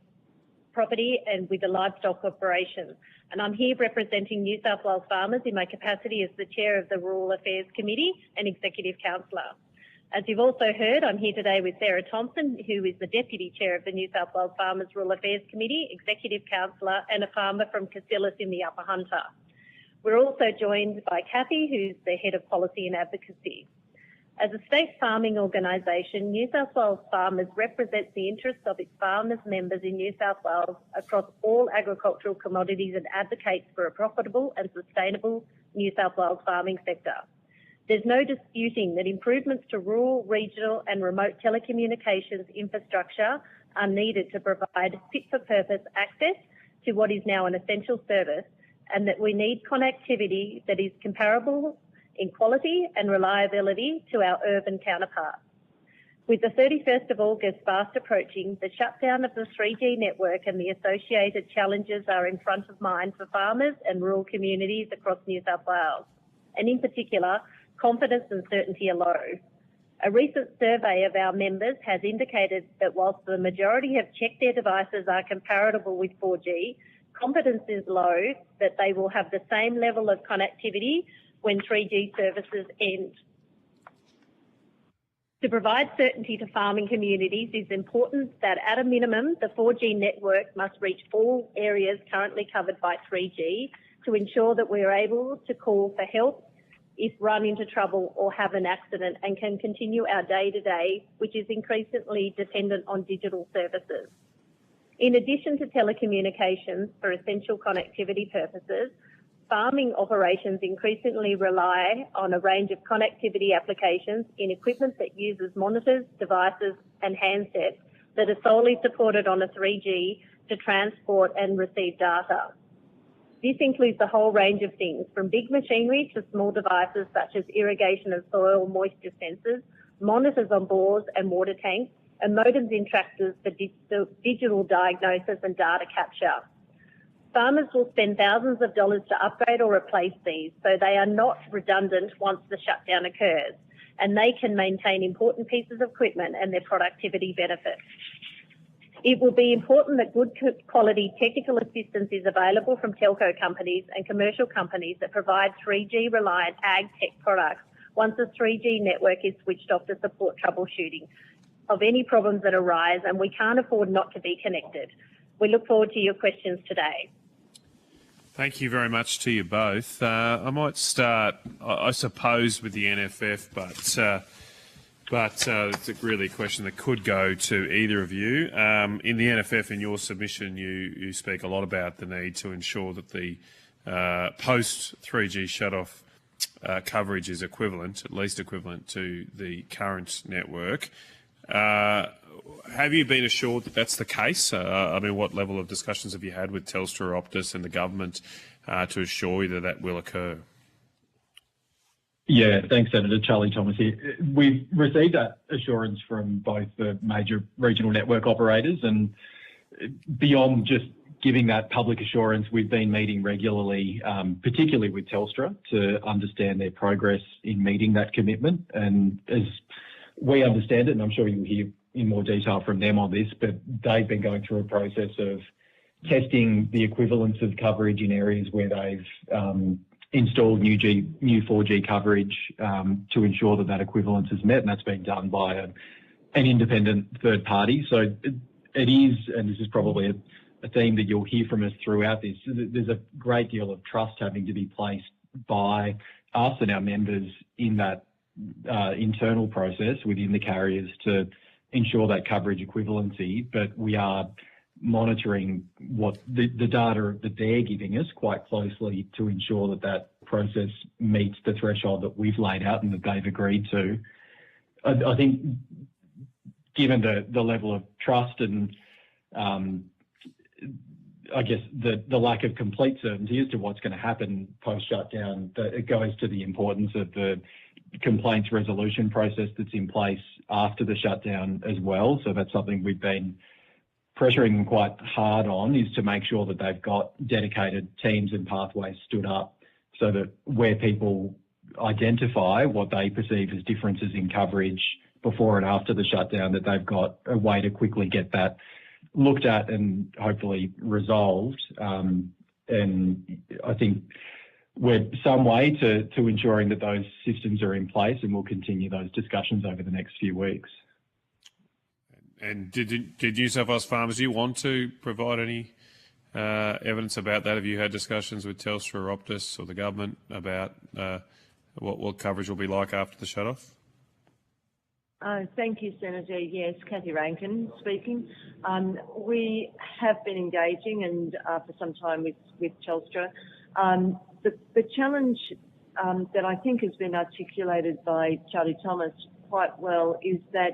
property and with a livestock operation. And I'm here representing New South Wales farmers in my capacity as the Chair of the Rural Affairs Committee and Executive Councillor. As you've also heard, I'm here today with Sarah Thompson, who is the Deputy Chair of the New South Wales Farmers Rural Affairs Committee, Executive Councillor and a farmer from Cassillis in the Upper Hunter. We're also joined by Kathy, who's the Head of Policy and Advocacy. As a state farming organisation, New South Wales Farmers represents the interests of its farmers members in New South Wales across all agricultural commodities and advocates for a profitable and sustainable New South Wales farming sector. There's no disputing that improvements to rural, regional and remote telecommunications infrastructure are needed to provide fit-for-purpose access to what is now an essential service, and that we need connectivity that is comparable in quality and reliability to our urban counterparts. With the 31st of August fast approaching, the shutdown of the 3G network and the associated challenges are in front of mind for farmers and rural communities across New South Wales. And in particular, confidence and certainty are low. A recent survey of our members has indicated that whilst the majority have checked their devices are comparable with 4G, confidence is low that they will have the same level of connectivity when 3G services end. To provide certainty to farming communities, it is important that at a minimum, the 4G network must reach all areas currently covered by 3G to ensure that we are able to call for help if run into trouble or have an accident and can continue our day-to-day, which is increasingly dependent on digital services. In addition to telecommunications for essential connectivity purposes, farming operations increasingly rely on a range of connectivity applications in equipment that uses monitors, devices and handsets that are solely supported on a 3G to transport and receive data. This includes a whole range of things, from big machinery to small devices such as irrigation and soil moisture sensors, monitors on bores and water tanks, and modems in tractors for digital diagnosis and data capture. Farmers will spend thousands of dollars to upgrade or replace these, so they are not redundant once the shutdown occurs, and they can maintain important pieces of equipment and their productivity benefits. It will be important that good quality technical assistance is available from telco companies and commercial companies that provide 3G reliant ag tech products once the 3G network is switched off to support troubleshooting of any problems that arise, and we can't afford not to be connected. We look forward to your questions today. Thank you very much to you both. I might start, I suppose, with the NFF, but it's really a question that could go to either of you. In the NFF, in your submission, you speak a lot about the need to ensure that the post-3G shut-off coverage is equivalent, at least equivalent to the current network. Have you been assured that that's the case? I mean, what level of discussions have you had with Telstra, Optus and the government to assure you that that will occur? Yeah, thanks, Senator. Charlie Thomas here. We've received that assurance from both the major regional network operators, and beyond just giving that public assurance, we've been meeting regularly, particularly with Telstra, to understand their progress in meeting that commitment. And as we understand it, and I'm sure you'll hear in more detail from them on this, but they've been going through a process of testing the equivalence of coverage in areas where they've installed new 4G coverage to ensure that that equivalence is met, and that's been done by an independent third party. So it is, and this is probably a theme that you'll hear from us throughout this, there's a great deal of trust having to be placed by us and our members in that internal process within the carriers to ensure that coverage equivalency, but we are monitoring what the data that they're giving us quite closely to ensure that that process meets the threshold that we've laid out and that they've agreed to. I think given the level of trust and I guess the lack of complete certainty as to what's going to happen post-shutdown, it goes to the importance of the complaints resolution process that's in place after the shutdown as well. So that's something we've been pressuring them quite hard on, is to make sure that they've got dedicated teams and pathways stood up so that where people identify what they perceive as differences in coverage before and after the shutdown, that they've got a way to quickly get that looked at and hopefully resolved. And I think we're some way to ensuring that those systems are in place, and we'll continue those discussions over the next few weeks. And did New South Wales farmers, do you want to provide any evidence about that? Have you had discussions with Telstra or Optus or the government about what coverage will be like after the shut-off? Thank you, Senator. Yes, Cathy Rankin speaking. We have been engaging and for some time with Telstra. The challenge that I think has been articulated by Charlie Thomas quite well is that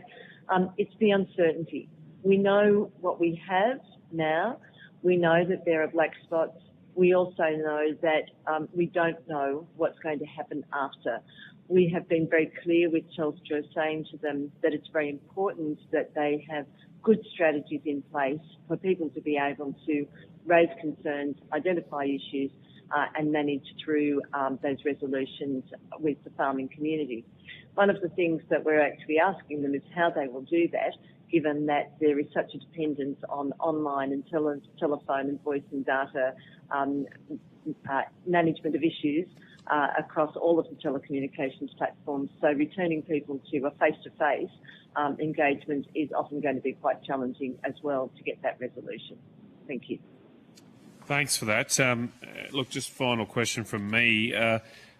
it's the uncertainty. We know what we have now. We know that there are black spots. We also know that we don't know what's going to happen after. We have been very clear with Telstra, saying to them that it's very important that they have good strategies in place for people to be able to raise concerns, identify issues, and manage through those resolutions with the farming community. One of the things that we're actually asking them is how they will do that, given that there is such a dependence on online and telephone and voice and data management of issues across all of the telecommunications platforms. So returning people to a face-to-face engagement is often going to be quite challenging as well to get that resolution. Thank you. Thanks for that. Look, just final question from me.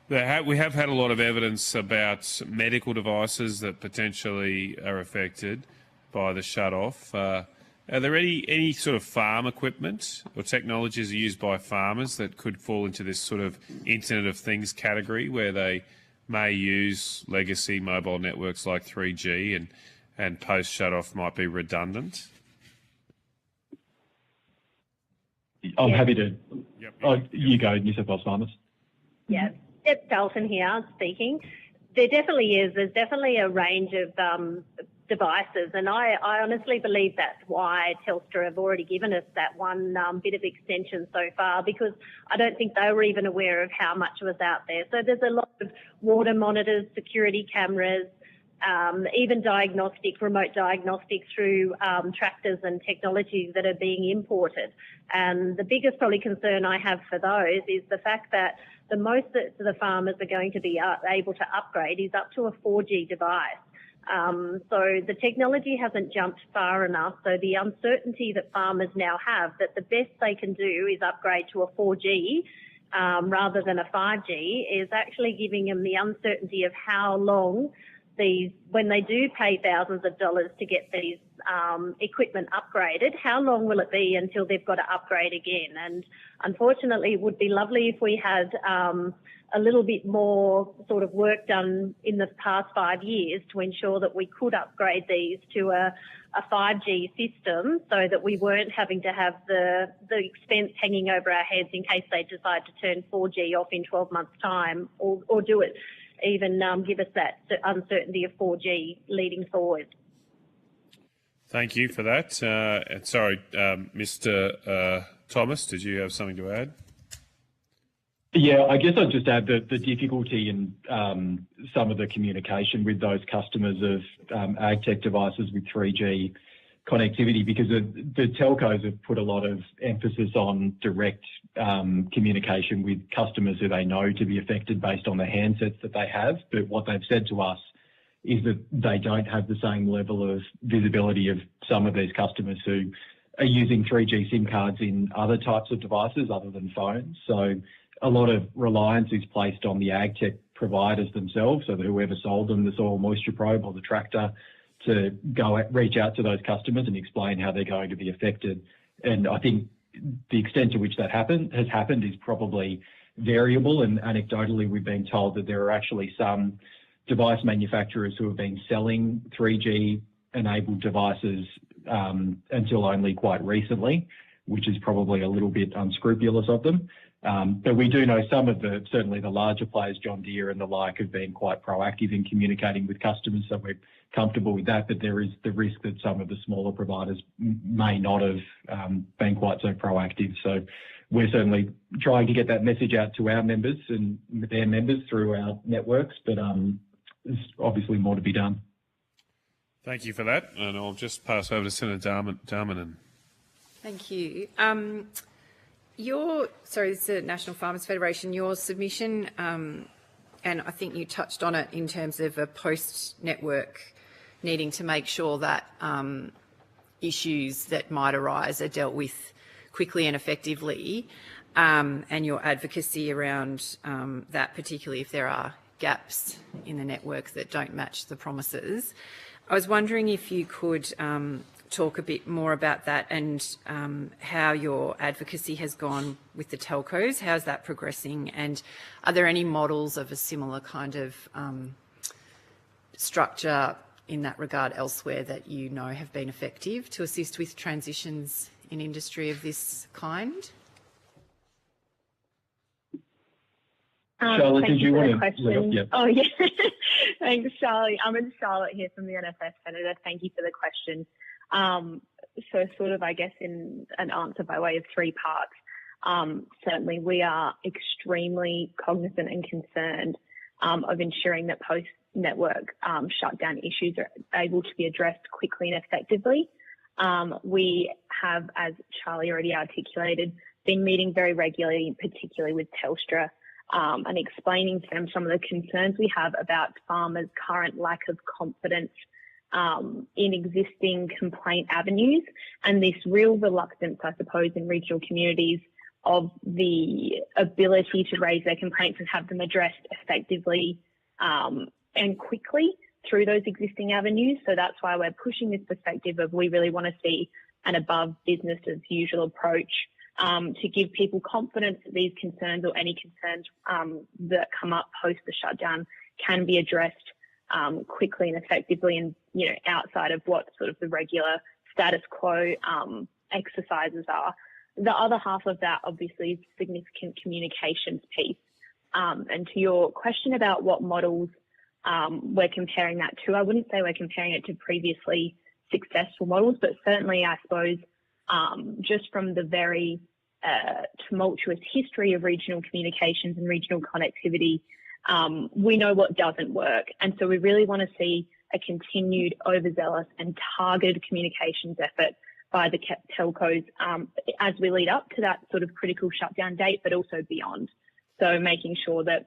We have had a lot of evidence about medical devices that potentially are affected by the shut-off. Are there any sort of farm equipment or technologies used by farmers that could fall into this sort of Internet of Things category where they may use legacy mobile networks like 3G and post shut-off might be redundant? I'm happy to. You go, New South Wales Farmers. Yeah, it's Dalton here speaking. There definitely is. There's definitely a range of devices, and I honestly believe that's why Telstra have already given us that one bit of extension so far, because I don't think they were even aware of how much was out there. So there's a lot of water monitors, security cameras, even remote diagnostic through tractors and technologies that are being imported. And the biggest probably concern I have for those is the fact that the most that the farmers are going to be able to upgrade is up to a 4G device. So the technology hasn't jumped far enough. So the uncertainty that farmers now have that the best they can do is upgrade to a 4G rather than a 5G is actually giving them the uncertainty of how long when they do pay thousands of dollars to get these equipment upgraded, how long will it be until they've got to upgrade again? And unfortunately, it would be lovely if we had a little bit more sort of work done in the past 5 years to ensure that we could upgrade these to a 5G system so that we weren't having to have the expense hanging over our heads in case they decide to turn 4G off in 12 months' time or do it. Even give us that uncertainty of 4G leading forward. Thank you for that. Sorry, Mr. Thomas, did you have something to add? Yeah, I guess I'd just add the difficulty in some of the communication with those customers of ag-tech devices with 3G connectivity, because the telcos have put a lot of emphasis on direct communication with customers who they know to be affected based on the handsets that they have. But what they've said to us is that they don't have the same level of visibility of some of these customers who are using 3G SIM cards in other types of devices other than phones. So a lot of reliance is placed on the ag tech providers themselves, so that whoever sold them the soil moisture probe or the tractor, to reach out to those customers and explain how they're going to be affected. And I think the extent to which that has happened is probably variable, and anecdotally we've been told that there are actually some device manufacturers who have been selling 3G enabled devices until only quite recently, which is probably a little bit unscrupulous of them. But we do know some of certainly the larger players, John Deere and the like, have been quite proactive in communicating with customers, so we're comfortable with that. But there is the risk that some of the smaller providers may not have been quite so proactive. So we're certainly trying to get that message out to our members and their members through our networks, but there's obviously more to be done. Thank you for that, and I'll just pass over to Senator Darmanin. Thank you. This is the National Farmers Federation, your submission, and I think you touched on it in terms of a post-network needing to make sure that issues that might arise are dealt with quickly and effectively, and your advocacy around that, particularly if there are gaps in the network that don't match the promises. I was wondering if you could talk a bit more about that and how your advocacy has gone with the telcos. How's that progressing? And are there any models of a similar kind of structure in that regard elsewhere that you know have been effective to assist with transitions in industry of this kind? Charlotte, did you want to lead off? Yeah. Oh, yeah. Thanks, Charlie. I'm Charlotte here from the NFS Senator. Thank you for the question. So sort of, I guess, in an answer by way of three parts. Certainly, we are extremely cognizant and concerned of ensuring that post-network shutdown issues are able to be addressed quickly and effectively. We have, as Charlie already articulated, been meeting very regularly, particularly with Telstra, and explaining to them some of the concerns we have about farmers' current lack of confidence in existing complaint avenues and this real reluctance, I suppose, in regional communities of the ability to raise their complaints and have them addressed effectively and quickly through those existing avenues. So that's why we're pushing this perspective of we really want to see an above business as usual approach to give people confidence that these concerns or any concerns that come up post the shutdown can be addressed quickly and effectively and, you know, outside of what sort of the regular status quo exercises are. The other half of that obviously is significant communications piece. And to your question about what models we're comparing that to, I wouldn't say we're comparing it to previously successful models, but certainly I suppose just from the very tumultuous history of regional communications and regional connectivity, we know what doesn't work. And so we really want to see a continued overzealous and targeted communications effort by the telcos as we lead up to that sort of critical shutdown date, but also beyond. So making sure that,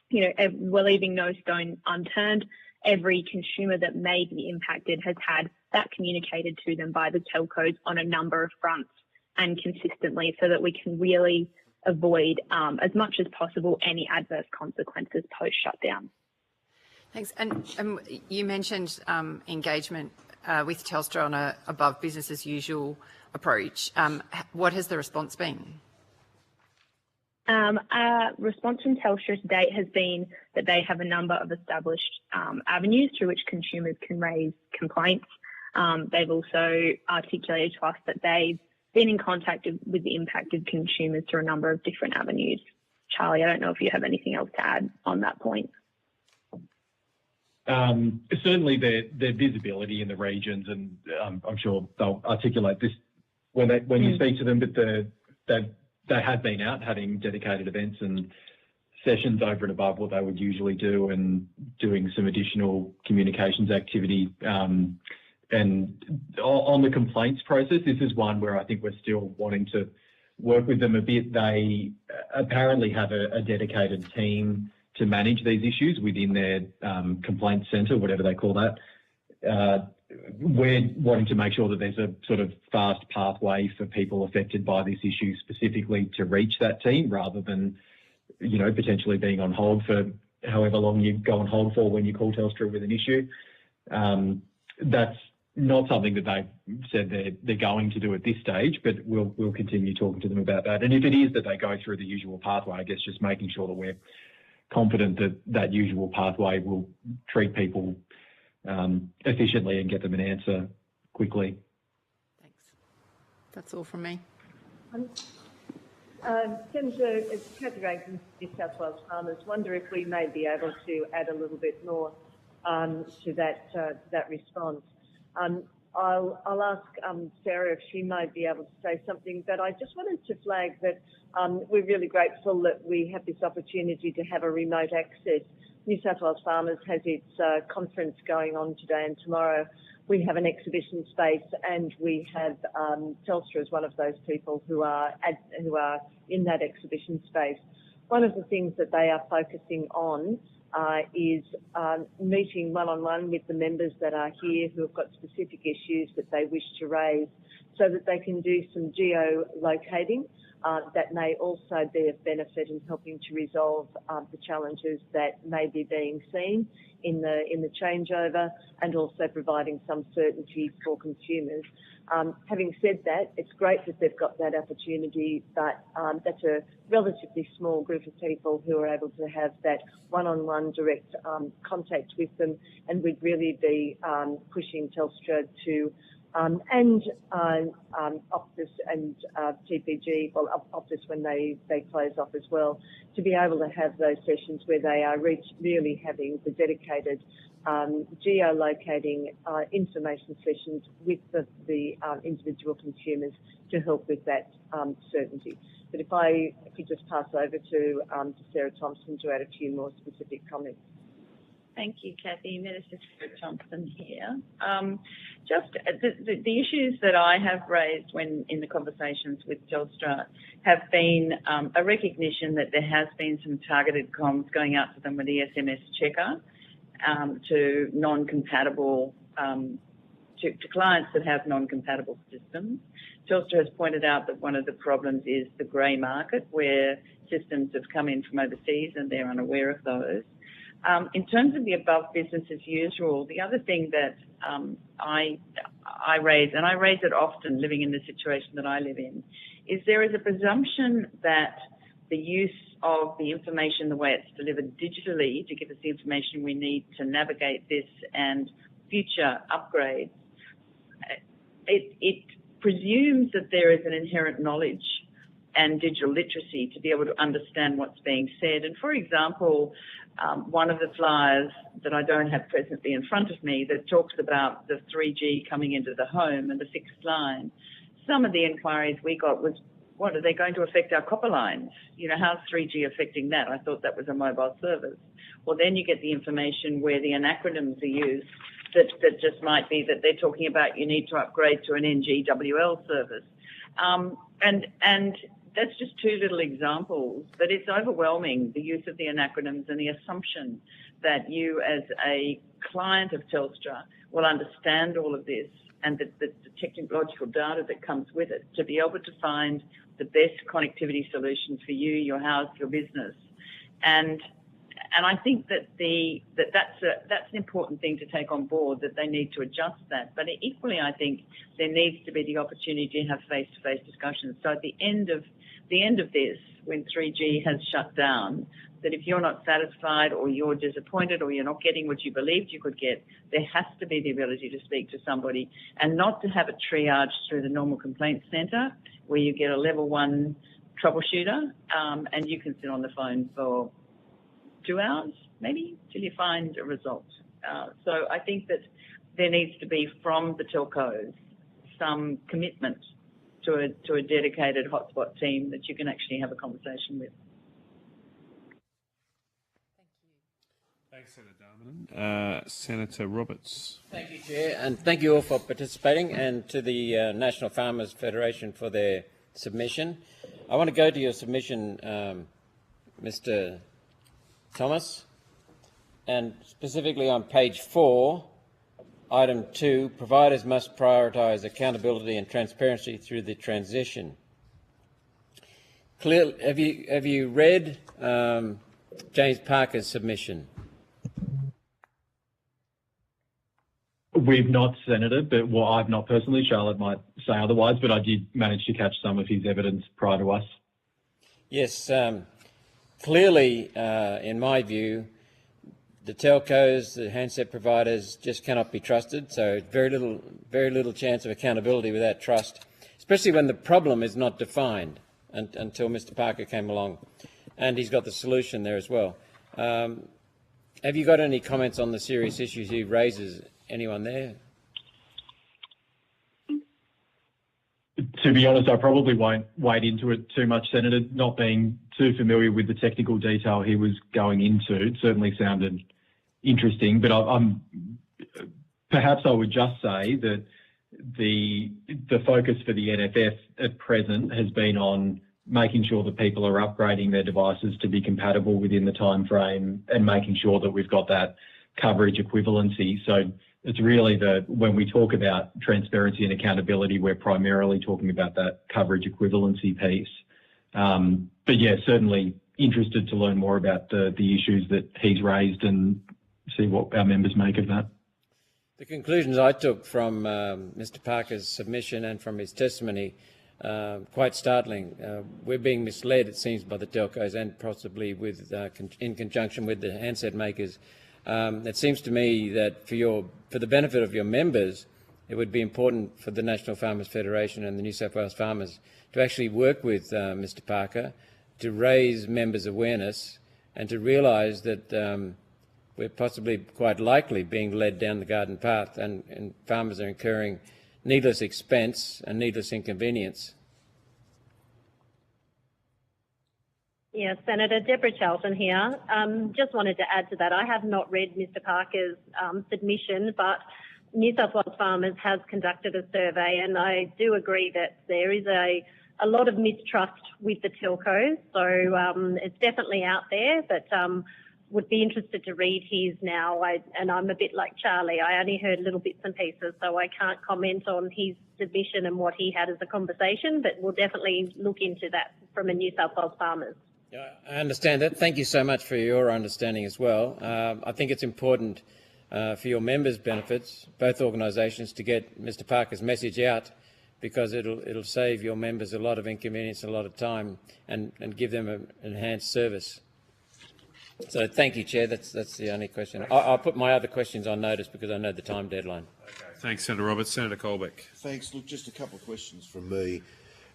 you know, we're leaving no stone unturned. Every consumer that may be impacted has had that communicated to them by the telcos on a number of fronts and consistently, so that we can really avoid as much as possible any adverse consequences post shutdown. Thanks. And you mentioned engagement with Telstra on a above business as usual approach. What has the response been? Our response from Telstra to date has been that they have a number of established avenues through which consumers can raise complaints. They've also articulated to us that they've been in contact with the impacted consumers through a number of different avenues. Charlie, I don't know if you have anything else to add on that point. Certainly their visibility in the regions, and I'm sure they'll articulate this when you speak to them, but they have been out having dedicated events and sessions over and above what they would usually do and doing some additional communications activity. And on the complaints process, this is one where I think we're still wanting to work with them a bit. They apparently have a dedicated team to manage these issues within their complaints centre, whatever they call that. We're wanting to make sure that there's a sort of fast pathway for people affected by this issue specifically to reach that team, rather than, you know, potentially being on hold for however long you go on hold for when you call Telstra with an issue. That's not something that they've said they're going to do at this stage, but we'll continue talking to them about that. And if it is that they go through the usual pathway, I guess just making sure that we're confident that that usual pathway will treat people efficiently and get them an answer quickly. Thanks. That's all from me. Senator, it's Cathy Rankin, New South Wales Farmers. Wonder if we may be able to add a little bit more to that response. I'll ask Sarah if she might be able to say something, but I just wanted to flag that we're really grateful that we have this opportunity to have a remote access. New South Wales Farmers has its conference going on today and tomorrow. We have an exhibition space, and we have Telstra as one of those people who are in that exhibition space. One of the things that they are focusing on is meeting one-on-one with the members that are here who have got specific issues that they wish to raise, so that they can do some geo-locating that may also be of benefit in helping to resolve the challenges that may be being seen in the changeover, and also providing some certainty for consumers. Having said that, it's great that they've got that opportunity, but that's a relatively small group of people who are able to have that one-on-one direct contact with them, and we'd really be pushing Telstra to and Optus and TPG, well, Optus when they close off as well, to be able to have those sessions where they are really having the dedicated geolocating information sessions with the individual consumers to help with that certainty. But if I could just pass over to Sarah Thompson to add a few more specific comments. Thank you, Kathy. Minister Thompson here. Just the issues that I have raised when in the conversations with Telstra have been a recognition that there has been some targeted comms going out to them with the SMS checker to non-compatible to clients that have non-compatible systems. Telstra has pointed out that one of the problems is the grey market, where systems have come in from overseas and they're unaware of those. In terms of the above business as usual, the other thing that I raise, and I raise it often living in the situation that I live in, is there is a presumption that the use of the information, the way it's delivered digitally to give us the information we need to navigate this and future upgrades, it presumes that there is an inherent knowledge and digital literacy to be able to understand what's being said. And for example, one of the flyers that I don't have presently in front of me that talks about the 3G coming into the home and the fixed line, some of the inquiries we got was, what, are they going to affect our copper lines? You know, how's 3G affecting that? I thought that was a mobile service. Well, then you get the information where the acronyms are used that just might be that they're talking about you need to upgrade to an NGWL service. And that's just two little examples, but it's overwhelming, the use of the acronyms and the assumption that you as a client of Telstra will understand all of this and the technological data that comes with it to be able to find the best connectivity solution for you, your house, your business. And I think that that's an important thing to take on board, that they need to adjust that. But equally, I think there needs to be the opportunity to have face-to-face discussions. So at the end of this, when 3G has shut down, that if you're not satisfied or you're disappointed or you're not getting what you believed you could get, there has to be the ability to speak to somebody and not to have it triaged through the normal complaints centre where you get a level 1 troubleshooter and you can sit on the phone for 2 hours, maybe, till you find a result. So I think that there needs to be, from the telcos, some commitment to a dedicated hotspot team that you can actually have a conversation with. Thanks, Senator Darmanin. Senator Roberts. Thank you, Chair, and thank you all for participating, and to the National Farmers Federation for their submission. I want to go to your submission, Mr. Thomas, and specifically on page 4, item 2, providers must prioritise accountability and transparency through the transition. Have you read James Parker's submission? We've not, Senator, but well, I've not personally. Charlotte might say otherwise, but I did manage to catch some of his evidence prior to us. Yes, clearly, in my view, the telcos, the handset providers just cannot be trusted. So very little chance of accountability without trust, especially when the problem is not defined until Mr. Parker came along, and he's got the solution there as well. Have you got any comments on the serious issues he raises? Anyone there? To be honest, I probably won't wade into it too much, Senator, not being too familiar with the technical detail he was going into. It certainly sounded interesting, but perhaps I would just say that the focus for the NFF at present has been on making sure that people are upgrading their devices to be compatible within the time frame and making sure that we've got that coverage equivalency. So it's really when we talk about transparency and accountability, we're primarily talking about that coverage equivalency piece. But yeah, certainly interested to learn more about the issues that he's raised and see what our members make of that. The conclusions I took from Mr. Parker's submission and from his testimony, quite startling. We're being misled, it seems, by the telcos and possibly with in conjunction with the handset makers. It seems to me that for the benefit of your members, it would be important for the National Farmers Federation and the New South Wales farmers to actually work with Mr. Parker to raise members' awareness and to realise that we're possibly quite likely being led down the garden path and farmers are incurring needless expense and needless inconvenience. Yeah, Senator Deborah Charlton here. Just wanted to add to that. I have not read Mr Parker's submission, but New South Wales Farmers has conducted a survey, and I do agree that there is a lot of mistrust with the telcos. So it's definitely out there, but would be interested to read his now. And I'm a bit like Charlie. I only heard little bits and pieces, so I can't comment on his submission and what he had as a conversation, but we'll definitely look into that from a New South Wales Farmers. I understand that. Thank you so much for your understanding as well. I think it's important for your members' benefits, both organisations, to get Mr Parker's message out, because it'll save your members a lot of inconvenience, a lot of time, and give them an enhanced service. So thank you, Chair. That's the only question. I'll put my other questions on notice because I know the time deadline. Okay. Thanks, Senator Roberts. Senator Colbeck. Thanks. Look, just a couple of questions from me,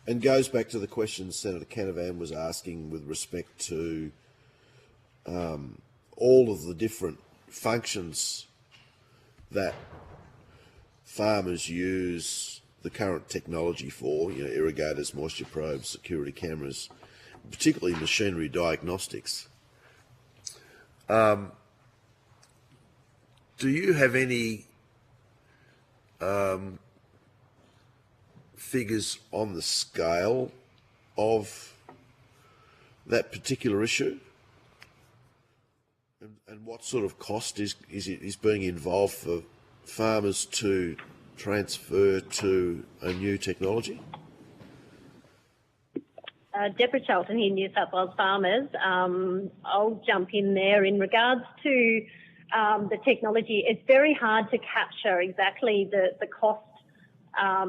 and goes back to the question Senator Canavan was asking with respect to all of the different functions that farmers use the current technology for, irrigators, moisture probes, security cameras, particularly machinery diagnostics. Do you have any figures on the scale of that particular issue? And what sort of cost is being involved for farmers to transfer to a new technology? Deborah Charlton here, New South Wales Farmers. I'll jump in there. In regards to the technology, it's very hard to capture exactly the cost,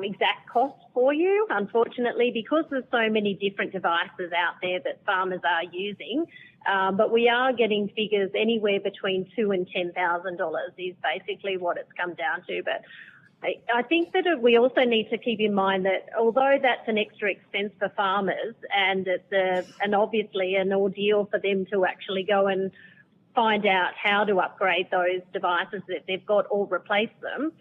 exact cost for you, unfortunately, because there's so many different devices out there that farmers are using. But we are getting figures anywhere between $2,000 and $10,000 is basically what it's come down to. But I think that we also need to keep in mind that although that's an extra expense for farmers, and it's and obviously an ordeal for them to actually go and find out how to upgrade those devices that they've got or replace them,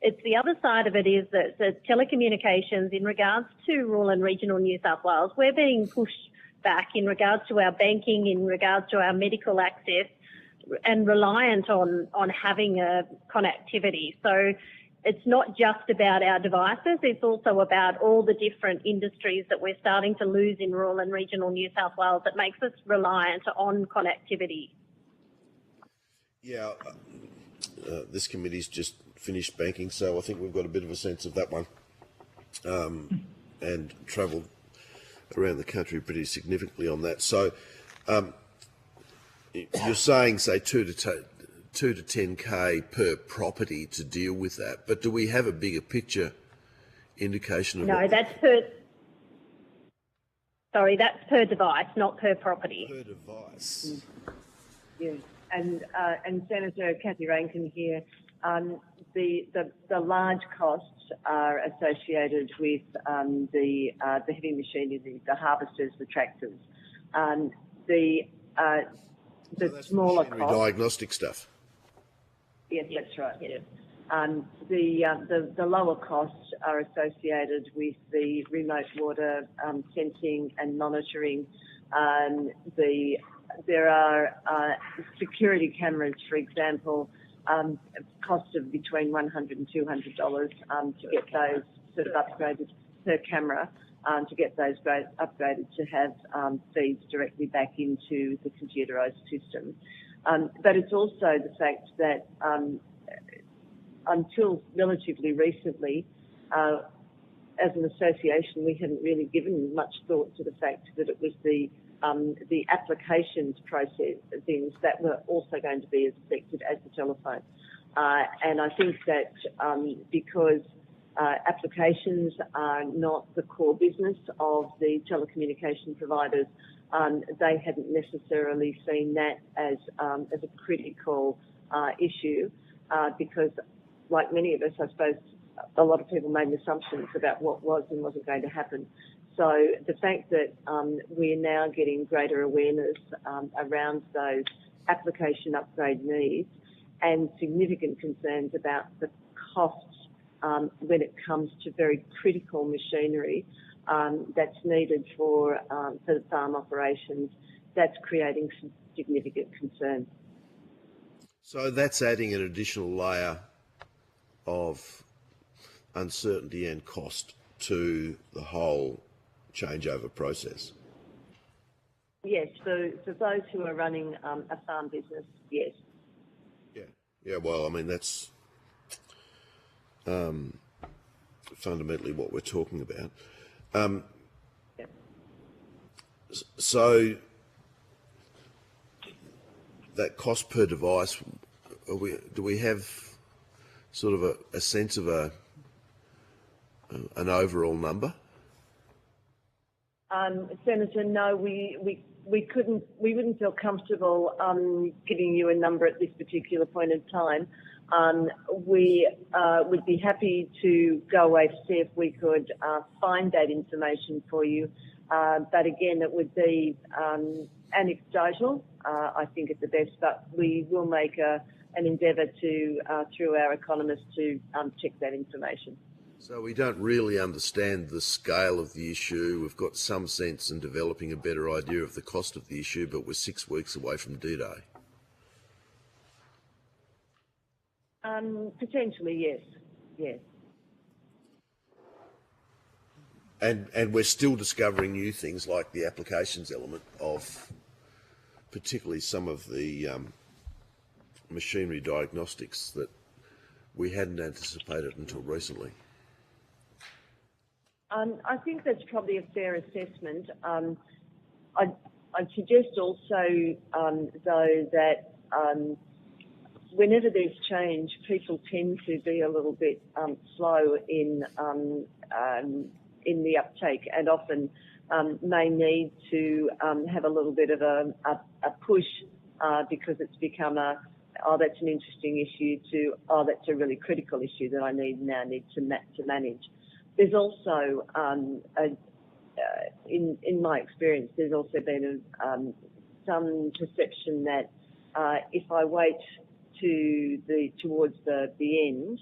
it's the other side of it is that the telecommunications in regards to rural and regional New South Wales, we're being pushed back in regards to our banking, in regards to our medical access, and reliant on having a connectivity. So it's not just about our devices, it's also about all the different industries that we're starting to lose in rural and regional New South Wales that makes us reliant on connectivity. Yeah, this committee's just finished banking, so I think we've got a bit of a sense of that one, and travelled around the country pretty significantly on that. So you're saying, say, 2 to 10K per property to deal with that, but do we have a bigger picture indication of No, that's per device, not per property. Per device. Yes, and Senator Cathy Rankin here. The large costs are associated with the heavy machinery, the harvesters, the tractors. The smaller costs. Diagnostic stuff. Yes, that's right. Yes. The lower costs are associated with the remote water sensing and monitoring. There are security cameras, for example, cost of between $100 and $200 to get those sort of upgraded per camera, to get those upgraded to have feeds directly back into the computerised system. But it's also the fact that until relatively recently, as an association, we hadn't really given much thought to the fact that it was the applications process things that were also going to be as affected as the telephone. And I think that because applications are not the core business of the telecommunication providers, they hadn't necessarily seen that as a critical issue, because like many of us, I suppose a lot of people made assumptions about what was and wasn't going to happen. So the fact that we're now getting greater awareness around those application upgrade needs and significant concerns about the costs when it comes to very critical machinery that's needed for the farm operations that's creating some significant concern. So that's adding an additional layer of uncertainty and cost to the whole changeover process. Yes, for those who are running a farm business, yes. Yeah, well, I mean, that's fundamentally what we're talking about. So that cost per device, do we have sort of a sense of an overall number? Senator, no, we wouldn't feel comfortable giving you a number at this particular point in time. We would be happy to go away to see if we could find that information for you. But again, it would be anecdotal, I think at the best, but we will make an endeavour to, through our economists, to check that information. So we don't really understand the scale of the issue. We've got some sense in developing a better idea of the cost of the issue, but we're 6 weeks away from D-Day. Potentially, yes. Yes. And we're still discovering new things like the applications element of particularly some of the machinery diagnostics that we hadn't anticipated until recently. I think that's probably a fair assessment. I'd suggest also, though, that whenever there's change, people tend to be a little bit slow in the uptake, and often may need to have a little bit of a push because it's become that's an interesting issue to, that's a really critical issue that I now need to manage. There's also, in my experience, there's also been some perception that if I wait towards the end,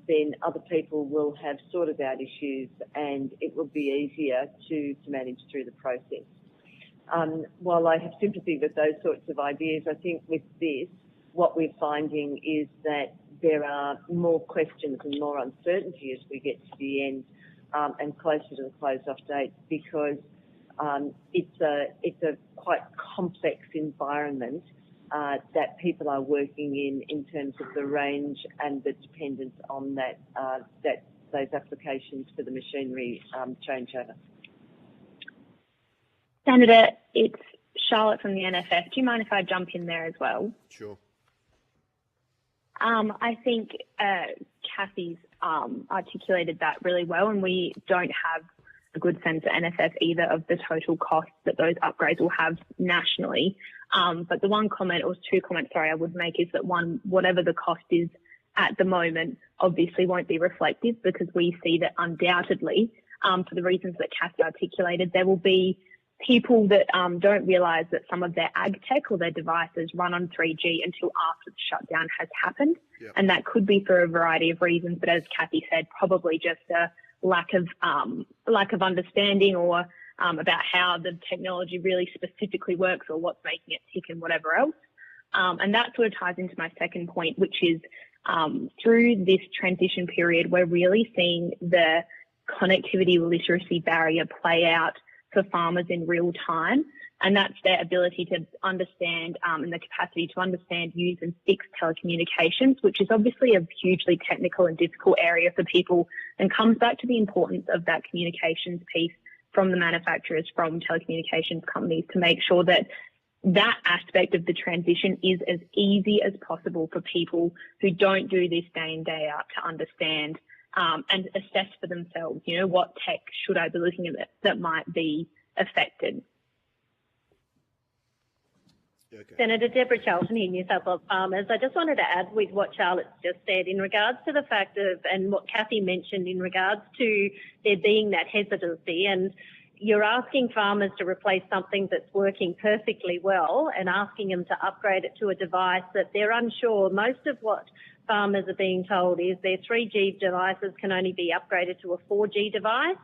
then other people will have sorted out issues and it will be easier to manage through the process. While I have sympathy with those sorts of ideas, I think with this, what we're finding is that there are more questions and more uncertainty as we get to the end and closer to the close-off date, because it's a quite complex environment that people are working in terms of the range and the dependence on those applications for the machinery changeover. Senator, it's Charlotte from the NFF. Do you mind if I jump in there as well? Sure. I think Kathy's articulated that really well, and we don't have a good sense at NFF either of the total costs that those upgrades will have nationally. But the one comment, or two comments, sorry, I would make is that one, whatever the cost is at the moment, obviously won't be reflective, because we see that undoubtedly, for the reasons that Kathy articulated, there will be people that don't realise that some of their ag tech or their devices run on 3G until after the shutdown has happened. Yep. And that could be for a variety of reasons, but as Kathy said, probably just a lack of understanding or about how the technology really specifically works or what's making it tick and whatever else. And that sort of ties into my second point, which is through this transition period, we're really seeing the connectivity literacy barrier play out for farmers in real time. And that's their ability to understand and the capacity to understand, use and fix telecommunications, which is obviously a hugely technical and difficult area for people, and comes back to the importance of that communications piece from the manufacturers, from telecommunications companies, to make sure that that aspect of the transition is as easy as possible for people who don't do this day in, day out to understand and assess for themselves, you know, what tech should I be looking at that might be affected. Okay. Senator Deborah Charlton here, New South Wales Farmers. I just wanted to add with what Charlotte's just said in regards to the fact of, and what Kathy mentioned in regards to there being that hesitancy, and you're asking farmers to replace something that's working perfectly well and asking them to upgrade it to a device that they're unsure. Most of what farmers are being told is their 3G devices can only be upgraded to a 4G device.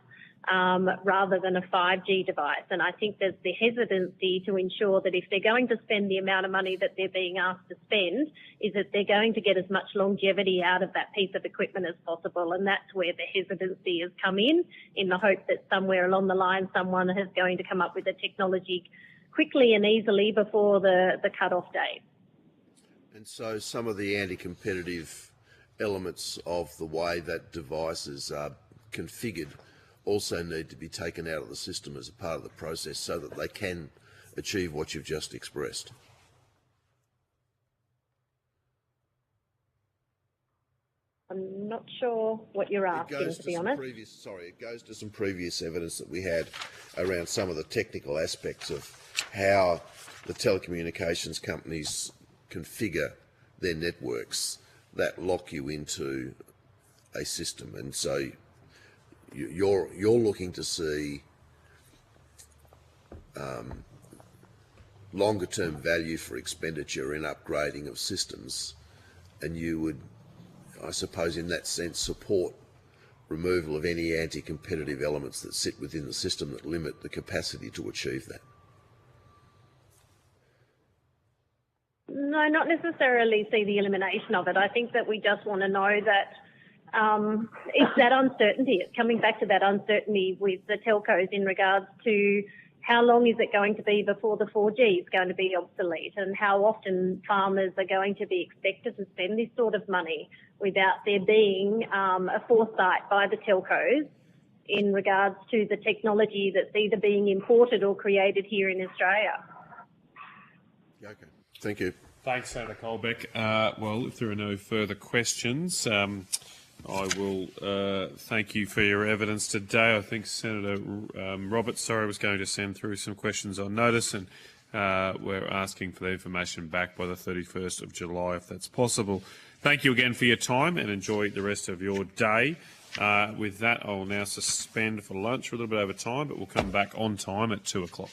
rather than a 5G device. And I think there's the hesitancy to ensure that if they're going to spend the amount of money that they're being asked to spend, is that they're going to get as much longevity out of that piece of equipment as possible. And that's where the hesitancy has come in the hope that somewhere along the line someone is going to come up with a technology quickly and easily before the cut-off date. And so some of the anti-competitive elements of the way that devices are configured also need to be taken out of the system as a part of the process so that they can achieve what you've just expressed. I'm not sure what you're asking, to be honest. It goes to some previous evidence that we had around some of the technical aspects of how the telecommunications companies configure their networks that lock you into a system. And so you're looking to see longer term value for expenditure in upgrading of systems, and you would, I suppose, in that sense, support removal of any anti-competitive elements that sit within the system that limit the capacity to achieve that. No, not necessarily see the elimination of it. I think that we just want to know that it's that uncertainty. It's coming back to that uncertainty with the telcos in regards to how long is it going to be before the 4G is going to be obsolete, and how often farmers are going to be expected to spend this sort of money without there being a foresight by the telcos in regards to the technology that's either being imported or created here in Australia. Okay, thank you. Thanks, Senator Colbeck. Well, if there are no further questions, I will thank you for your evidence today. I think Senator Roberts, was going to send through some questions on notice, and we're asking for the information back by the 31st of July, if that's possible. Thank you again for your time, and enjoy the rest of your day. With that, I'll now suspend for lunch. We're a little bit over time, but we'll come back on time at 2 o'clock.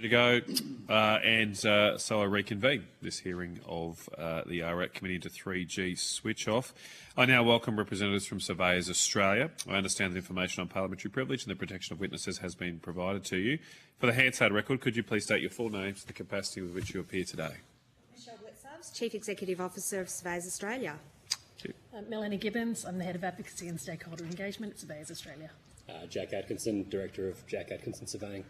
To go, so I reconvene this hearing of the RAC Committee into 3G switch off. I now welcome representatives from Surveyors Australia. I understand that information on parliamentary privilege and the protection of witnesses has been provided to you. For the Hansard record, could you please state your full names, the capacity with which you appear today? Michelle Blitzarves, Chief Executive Officer of Surveyors Australia. Melanie Gibbons, I'm the Head of Advocacy and Stakeholder Engagement at Surveyors Australia. Jack Atkinson, Director of Jack Atkinson Surveying.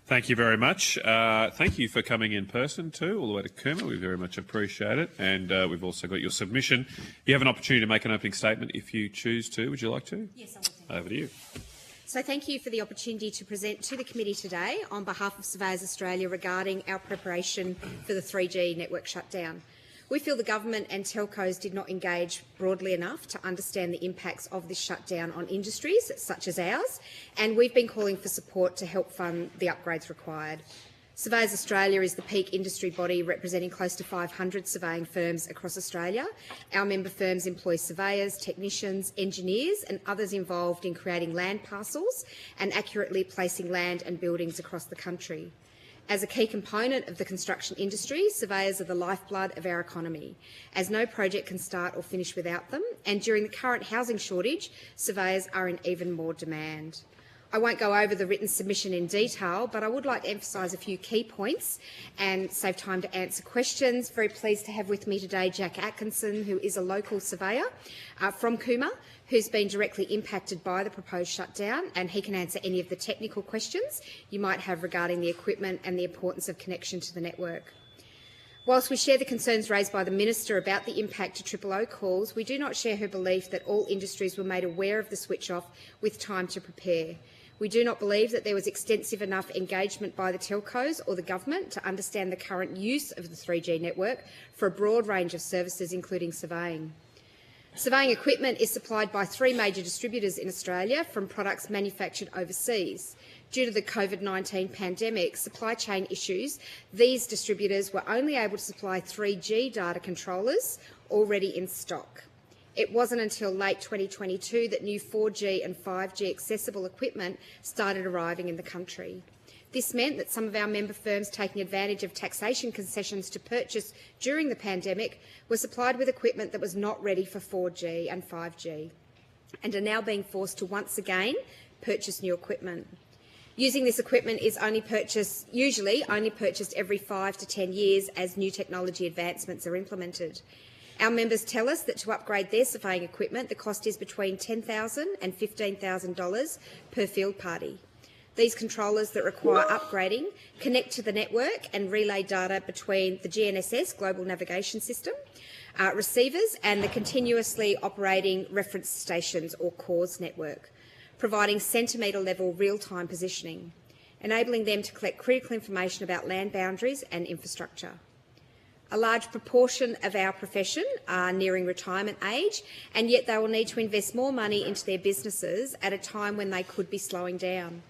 Thank you very much. Thank you for coming in person too, all the way to Cooma. We very much appreciate it. And we've also got your submission. You have an opportunity to make an opening statement if you choose to. Would you like to? Yes, I will. Over to you. So thank you for the opportunity to present to the committee today on behalf of Surveyors Australia regarding our preparation for the 3G network shutdown. We feel the government and telcos did not engage broadly enough to understand the impacts of this shutdown on industries such as ours, and we've been calling for support to help fund the upgrades required. Surveyors Australia is the peak industry body representing close to 500 surveying firms across Australia. Our member firms employ surveyors, technicians, engineers and others involved in creating land parcels and accurately placing land and buildings across the country. As a key component of the construction industry, surveyors are the lifeblood of our economy, as no project can start or finish without them, and during the current housing shortage, surveyors are in even more demand. I won't go over the written submission in detail, but I would like to emphasise a few key points and save time to answer questions. Very pleased to have with me today Jack Atkinson, who is a local surveyor from Cooma, who's been directly impacted by the proposed shutdown, and he can answer any of the technical questions you might have regarding the equipment and the importance of connection to the network. Whilst we share the concerns raised by the Minister about the impact to OOO calls, we do not share her belief that all industries were made aware of the switch-off with time to prepare. We do not believe that there was extensive enough engagement by the telcos or the government to understand the current use of the 3G network for a broad range of services, including surveying. Surveying equipment is supplied by 3 major distributors in Australia from products manufactured overseas. Due to the COVID-19 pandemic supply chain issues, these distributors were only able to supply 3G data controllers already in stock. It wasn't until late 2022 that new 4G and 5G accessible equipment started arriving in the country. This meant that some of our member firms taking advantage of taxation concessions to purchase during the pandemic were supplied with equipment that was not ready for 4G and 5G and are now being forced to once again purchase new equipment. Using this equipment is usually only purchased every 5 to 10 years as new technology advancements are implemented. Our members tell us that to upgrade their surveying equipment, the cost is between $10,000 and $15,000 per field party. These controllers that require upgrading connect to the network and relay data between the GNSS, Global Navigation System, receivers and the continuously operating reference stations or CORS network, providing centimetre-level real-time positioning, enabling them to collect critical information about land boundaries and infrastructure. A large proportion of our profession are nearing retirement age, and yet they will need to invest more money into their businesses at a time when they could be slowing down.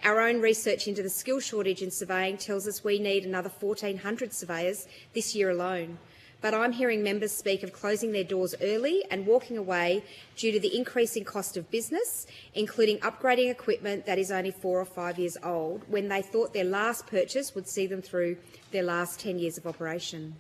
Our own research into the skill shortage in surveying tells us we need another 1,400 surveyors this year alone. But I'm hearing members speak of closing their doors early and walking away due to the increasing cost of business, including upgrading equipment that is only 4 or 5 years old, when they thought their last purchase would see them through their last 10 years of operation.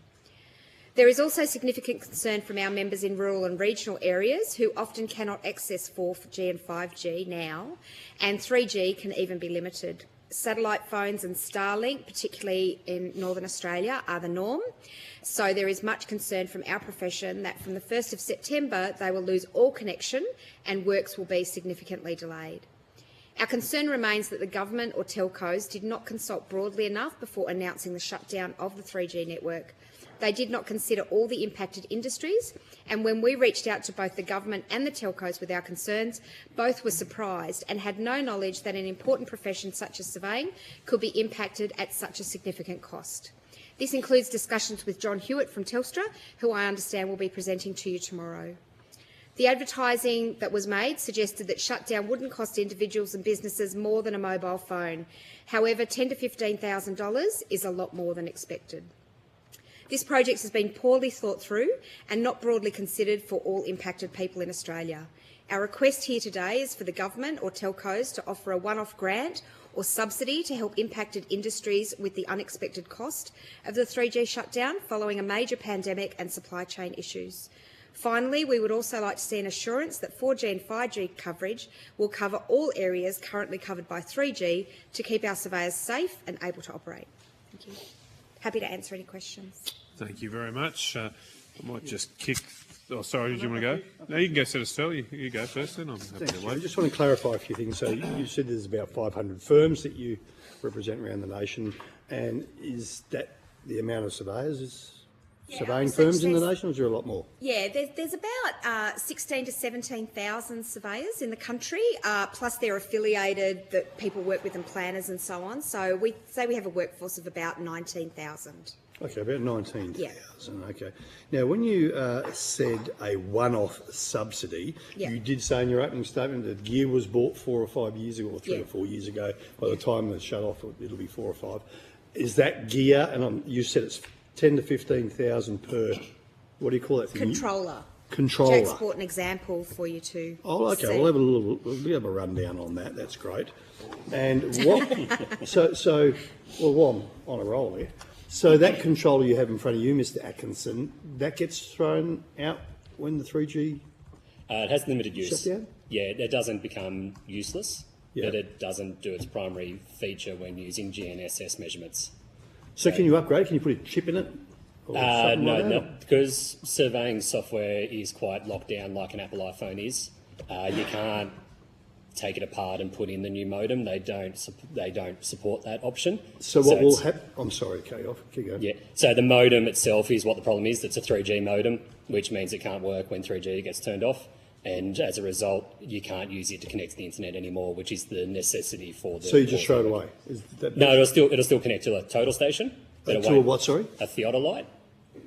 There is also significant concern from our members in rural and regional areas who often cannot access 4G and 5G now, and 3G can even be limited. Satellite phones and Starlink, particularly in Northern Australia, are the norm. So there is much concern from our profession that from the 1st of September they will lose all connection and works will be significantly delayed. Our concern remains that the government or telcos did not consult broadly enough before announcing the shutdown of the 3G network. They did not consider all the impacted industries, and when we reached out to both the government and the telcos with our concerns, both were surprised and had no knowledge that an important profession such as surveying could be impacted at such a significant cost. This includes discussions with John Hewitt from Telstra, who I understand will be presenting to you tomorrow. The advertising that was made suggested that shutdown wouldn't cost individuals and businesses more than a mobile phone. However, $10,000 to $15,000 is a lot more than expected. This project has been poorly thought through and not broadly considered for all impacted people in Australia. Our request here today is for the government or telcos to offer a one-off grant or subsidy to help impacted industries with the unexpected cost of the 3G shutdown following a major pandemic and supply chain issues. Finally, we would also like to see an assurance that 4G and 5G coverage will cover all areas currently covered by 3G to keep our surveyors safe and able to operate. Thank you. Happy to answer any questions. Thank you very much. I might just kick. Oh, sorry, did you want to go? No, you can go, Senator Sterle. You go first then. I'm happy to I wait. just want to clarify a few things. So you said there's about 500 firms that you represent around the nation, and is that the amount of surveyors? Surveying firms in the nation, or is there a lot more? Yeah, there's about 16 to 17,000 surveyors in the country, plus they're affiliated, that people work with and planners and so on. So we say we have a workforce of about 19,000. Okay, about 19,000. Yeah. Okay. Now, when you said a one-off subsidy, you did say in your opening statement that gear was bought 4 or 5 years ago, or 3 or 4 years ago. By the time it's shut off, it'll be 4 or 5. Is that gear? And you said it's 10 to 15,000 per. What do you call that thing? Controller. Controller. Jack's brought an example for you to. Oh, okay. see. We'll have a rundown on that. That's great. And what? Well, I'm on a roll here. So that controller you have in front of you, Mr. Atkinson, that gets thrown out when the 3G. It has limited use. Shutdown? Yeah, it doesn't become useless, but it doesn't do its primary feature when using GNSS measurements. So can you upgrade? Can you put a chip in it? No, because surveying software is quite locked down like an Apple iPhone is. You can't take it apart and put in the new modem. They don't support that option. So what will happen? I'm sorry, keep going. Yeah. So the modem itself is what the problem is. It's a 3G modem, which means it can't work when 3G gets turned off. And as a result, you can't use it to connect to the internet anymore, which is the necessity for the. So you just throw it away? No, it'll still connect to a total station. But To a what? Sorry. A theodolite,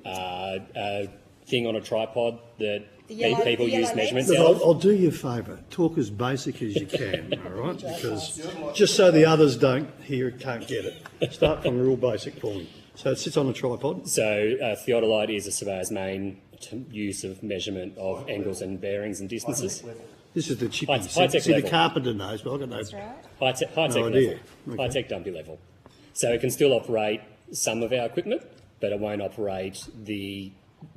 a thing on a tripod that people use measurement cells. I'll do you a favour. Talk as basic as you can, all right? Because just so the others don't hear it, can't get it. Start from real basic for me. So it sits on a tripod. So a theodolite is a surveyor's main use of measurement of angles and bearings and distances. This is the chippy. High-tech See, level. the carpenter knows, but I've got no. High-tech no level. idea. Okay. High-tech dumpy level. So it can still operate some of our equipment, but it won't operate the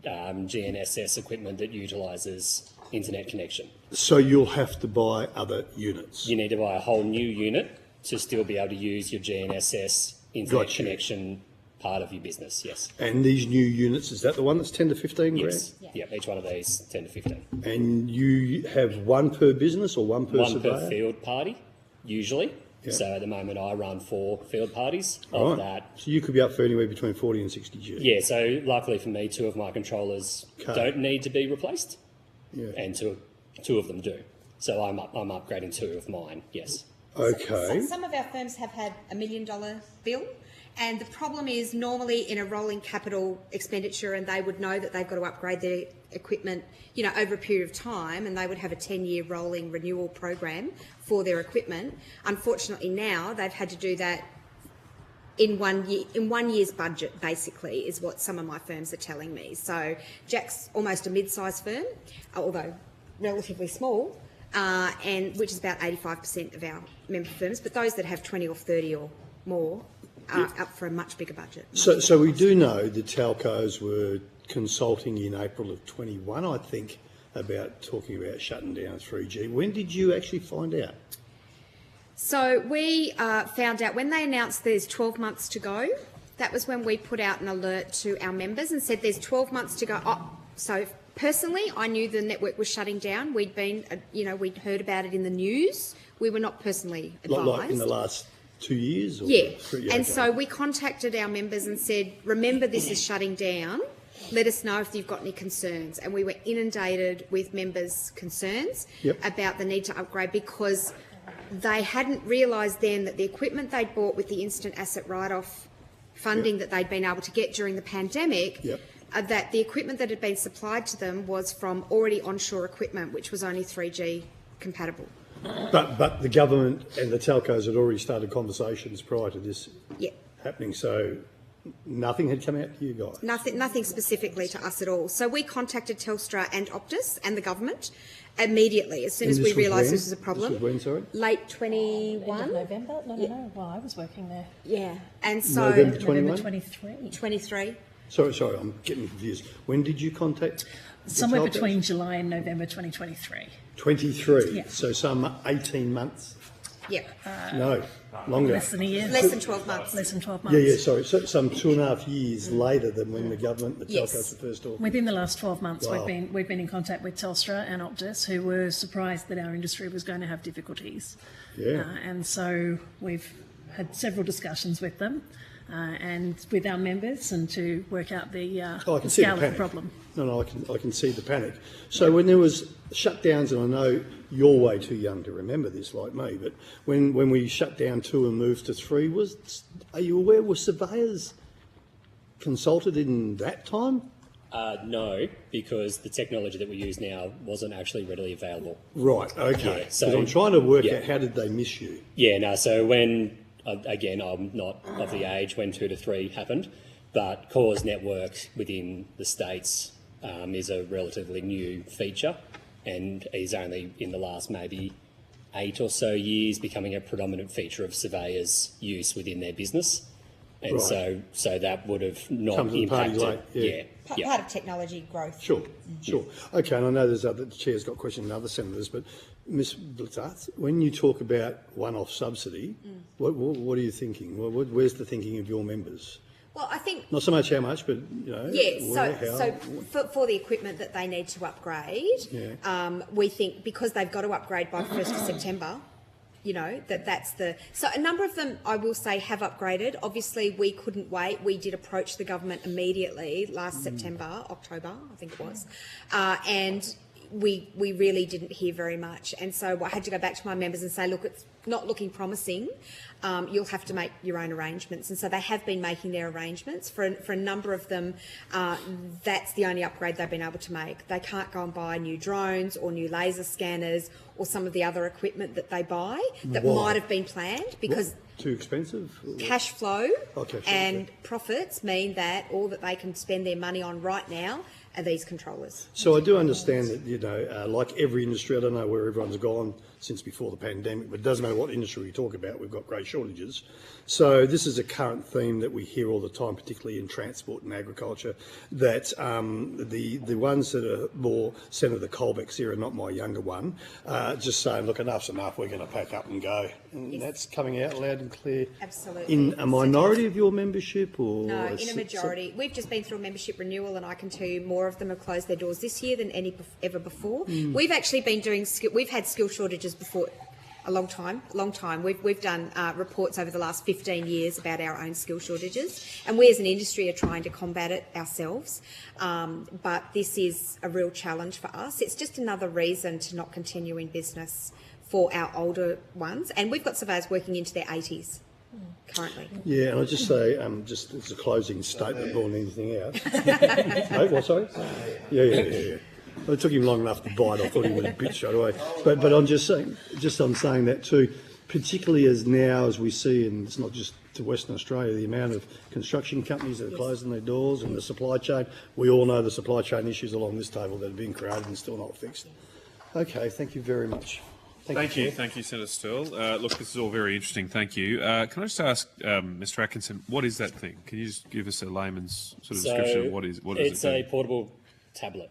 GNSS equipment that utilises internet connection. So you'll have to buy other units. You need to buy a whole new unit to still be able to use your GNSS internet connection part of your business, yes. And these new units, is that the one that's 10 to 15 grand? Yes. Yep, each one of these 10 to 15. And you have one per business or one per surveyor? One per field party, usually. Yeah. So at the moment I run 4 field parties All of right. that. So you could be up for anywhere between 40 and 60 G. Yeah, so luckily for me, 2 of my controllers don't need to be replaced, and two of them do. So I'm upgrading 2 of mine, yes. Okay. Some of our firms have had $1 million bill, and the problem is normally in a rolling capital expenditure, and they would know that they've got to upgrade their equipment, over a period of time, and they would have a 10-year rolling renewal program for their equipment. Unfortunately, now they've had to do that in 1 year, in 1 year's budget, basically, is what some of my firms are telling me. So Jack's almost a mid-sized firm, although relatively small, and which is about 85% of our member firms. But those that have 20 or 30 or more are up for a much bigger budget. So we do know the telcos were consulting in April of 21, I think, about talking about shutting down 3G. When did you actually find out? So we found out when they announced there's 12 months to go. That was when we put out an alert to our members and said there's 12 months to go. So personally, I knew the network was shutting down. We'd been, we'd heard about it in the news. We were not personally advised. Like in the last 2 years? Or yeah. 3, and so we contacted our members and said, remember this is shutting down. Let us know if you've got any concerns. And we were inundated with members' concerns about the need to upgrade, because they hadn't realised then that the equipment they'd bought with the instant asset write-off funding that they'd been able to get during the pandemic, that the equipment that had been supplied to them was from already onshore equipment, which was only 3G compatible. But the government and the telcos had already started conversations prior to this happening, so Nothing had come out to you guys? Nothing specifically to us at all. So we contacted Telstra and Optus and the government immediately as soon as we realised this was a problem. This was when, sorry? Late 21. End of November? No. Well, I was working there. Yeah, and so November 21? November 23. 23. Sorry, I'm getting confused. When did you contact? Somewhere the telcos? between July and November 2023. 23. Yeah. So some 18 months. Yeah. No, longer. Less than a year. Less than 12 months. Less than 12 months. Yeah, sorry. So some 2.5 years later than when the government, the Yes. telcos were first talking. Within the last 12 months, Wow. we've been in contact with Telstra and Optus, who were surprised that our industry was going to have difficulties. Yeah. And so we've had several discussions with them and with our members, and to work out the Oh, I can see the scale of panic. the problem. No, I can see the panic. So when there was shutdowns, and I know you're way too young to remember this like me, but when we shut down 2 and moved to 3, are you aware, were surveyors consulted in that time? No, because the technology that we use now wasn't actually readily available. Right, okay. Yeah, So I'm trying to work yeah. out, how did they miss you? Yeah, no, so when, again, I'm not of the age when 2 to 3 happened, but Core's network within the States is a relatively new feature and is only in the last maybe 8 or so years becoming a predominant feature of surveyors' use within their business. And Right. so that would have not Come to the party impacted. late, yeah. Yeah. Part of technology growth. Sure. Okay, and I know the chair's got questions and other senators, but Ms. Blitzarth, when you talk about one-off subsidy, what are you thinking? Where's the thinking of your members? Well, I think Not so much how much, but, you know, yeah, how. so for the equipment that they need to upgrade, we think because they've got to upgrade by 1st of September, you know, that's the... So a number of them, I will say, have upgraded. Obviously, we couldn't wait. We did approach the government immediately last September, October, I think it was, and we really didn't hear very much. And so I had to go back to my members and say, look, it's not looking promising. You'll have to make your own arrangements. And so they have been making their arrangements. For a number of them, that's the only upgrade they've been able to make. They can't go and buy new drones or new laser scanners or some of the other equipment that they buy that Why? might have been planned because Too expensive? cash flow Okay, sure, and profits mean that all that they can spend their money on right now are these controllers. So I do understand that, you know, like every industry, I don't know where everyone's gone since before the pandemic, but it doesn't matter what industry we talk about, we've got great shortages. So this is a current theme that we hear all the time, particularly in transport and agriculture, that the ones that are more Senator Colbeck's era, not my younger one, just saying, look, enough's enough, we're going to pack up and go. And that's coming out loud and clear. Absolutely. In a minority of your membership, or No, in a majority. We've just been through a membership renewal, and I can tell you more of them have closed their doors this year than ever before. We've actually been doing, we've had skill shortages before a long time. We've done reports over the last 15 years about our own skill shortages, and we as an industry are trying to combat it ourselves. But this is a real challenge for us. It's just another reason to not continue in business for our older ones, and we've got surveyors working into their 80s. Currently. Yeah, and I just say, just as a closing statement more than anything else. Oh, what, sorry? Yeah. Well, it took him long enough to bite. I thought he would bitch straight away. But I'm just saying, I'm saying that too, particularly as now as we see, and it's not just to Western Australia, the amount of construction companies that are closing their doors and the supply chain. We all know the supply chain issues along this table that have been created and still not fixed. Okay, thank you very much. Thank you, Senator Stirl. Look, this is all very interesting. Thank you. Can I just ask, Mr. Atkinson, what is that thing? Can you just give us a layman's sort of description of what is it? It's a portable tablet.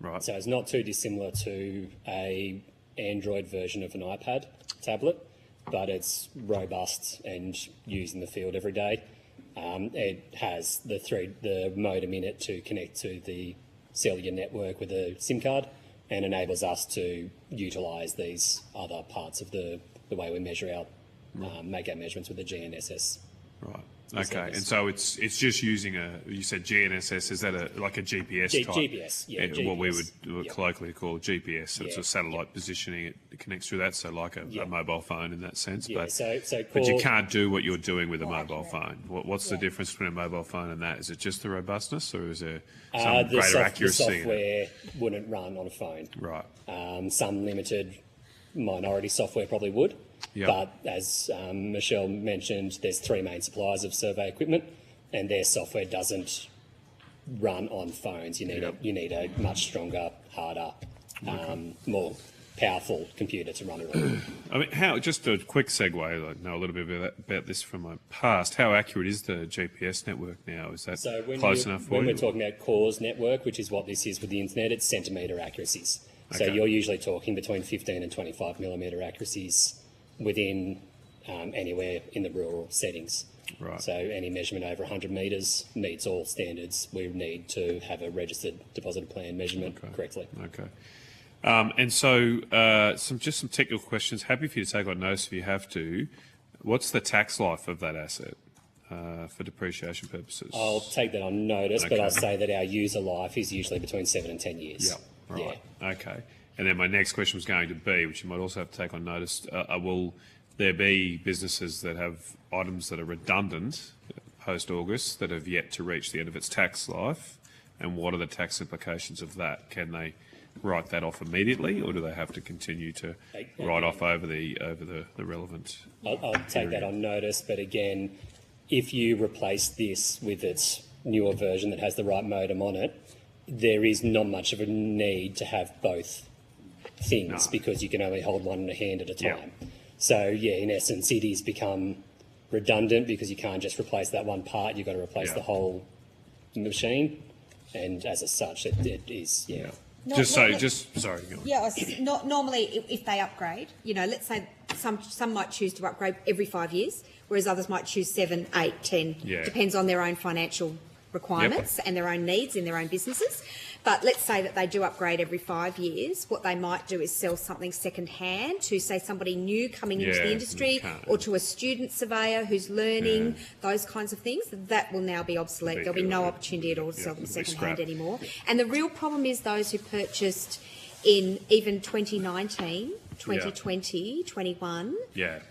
Right. So it's not too dissimilar to a Android version of an iPad tablet, but it's robust and used in the field every day. It has the modem in it to connect to the cellular network with a SIM card, and enables us to utilise these other parts of the way we measure our make our measurements with the GNSS. Right. Okay. And so it's just using you said GNSS, is that like a GPS type? GPS, yeah. GPS. What we would colloquially call GPS. So it's a satellite positioning. It connects through that, so like a mobile phone in that sense. Yeah, but you can't do what you're doing with a mobile phone. What's the difference between a mobile phone and that? Is it just the robustness, or is there some greater accuracy? The software wouldn't run on a phone. Right. Some limited minority software probably would. Yep. But as Michelle mentioned, there's 3 main suppliers of survey equipment, and their software doesn't run on phones. You need a much stronger, harder, more powerful computer to run it on. I mean, just a quick segue, I know a little bit about this from my past. How accurate is the GPS network now? Is that close enough for you? When we're talking about cores network, which is what this is with the internet, it's centimetre accuracies. So you're usually talking between 15 and 25 millimetre accuracies within anywhere in the rural settings. Right. So any measurement over 100 metres meets all standards. We need to have a registered depositor plan measurement correctly. Okay. And so some technical questions. Happy for you to take on notice if you have to. What's the tax life of that asset for depreciation purposes? I'll take that on notice, but I'll say that our user life is usually between 7 and 10 years. Yep. Right. Yeah. Okay. And then my next question was going to be, which you might also have to take on notice, will there be businesses that have items that are redundant post-August that have yet to reach the end of its tax life? And what are the tax implications of that? Can they write that off immediately, or do they have to continue to write off over the relevant I'll take that on notice, but again, if you replace this with its newer version that has the right modem on it, there is not much of a need to have both things because you can only hold one in a hand at a time. Yep. So, yeah, in essence, it is become redundant because you can't just replace that one part. You've got to replace the whole machine, and as such, it is, Sorry. Not normally if they upgrade. Let's say some might choose to upgrade every 5 years, whereas others might choose 7, 8, 10. Yeah. Depends on their own financial requirements and their own needs in their own businesses. But let's say that they do upgrade every 5 years. What they might do is sell something second-hand to, say, somebody new coming into the industry or to a student surveyor who's learning, those kinds of things. That will now be obsolete. There'll be no opportunity at all to sell them second-hand anymore. And the real problem is those who purchased in even 2019, 2020, 21,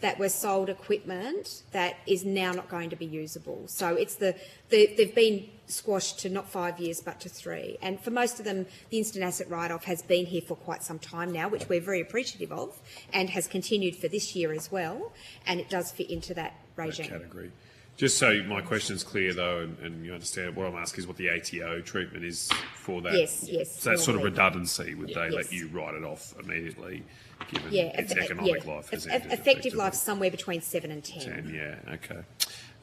that were sold equipment that is now not going to be usable. So it's they've been squashed to not 5 years but to 3. And for most of them, the instant asset write-off has been here for quite some time now, which we're very appreciative of, and has continued for this year as well. And it does fit into that regime. That category. Just so my question's clear, though, and you understand, what I'm asking is what the ATO treatment is for that. Yes. So that sort of redundancy, would they let you write it off immediately, given its economic life has ended? Effective life somewhere between 7 and 10. Okay.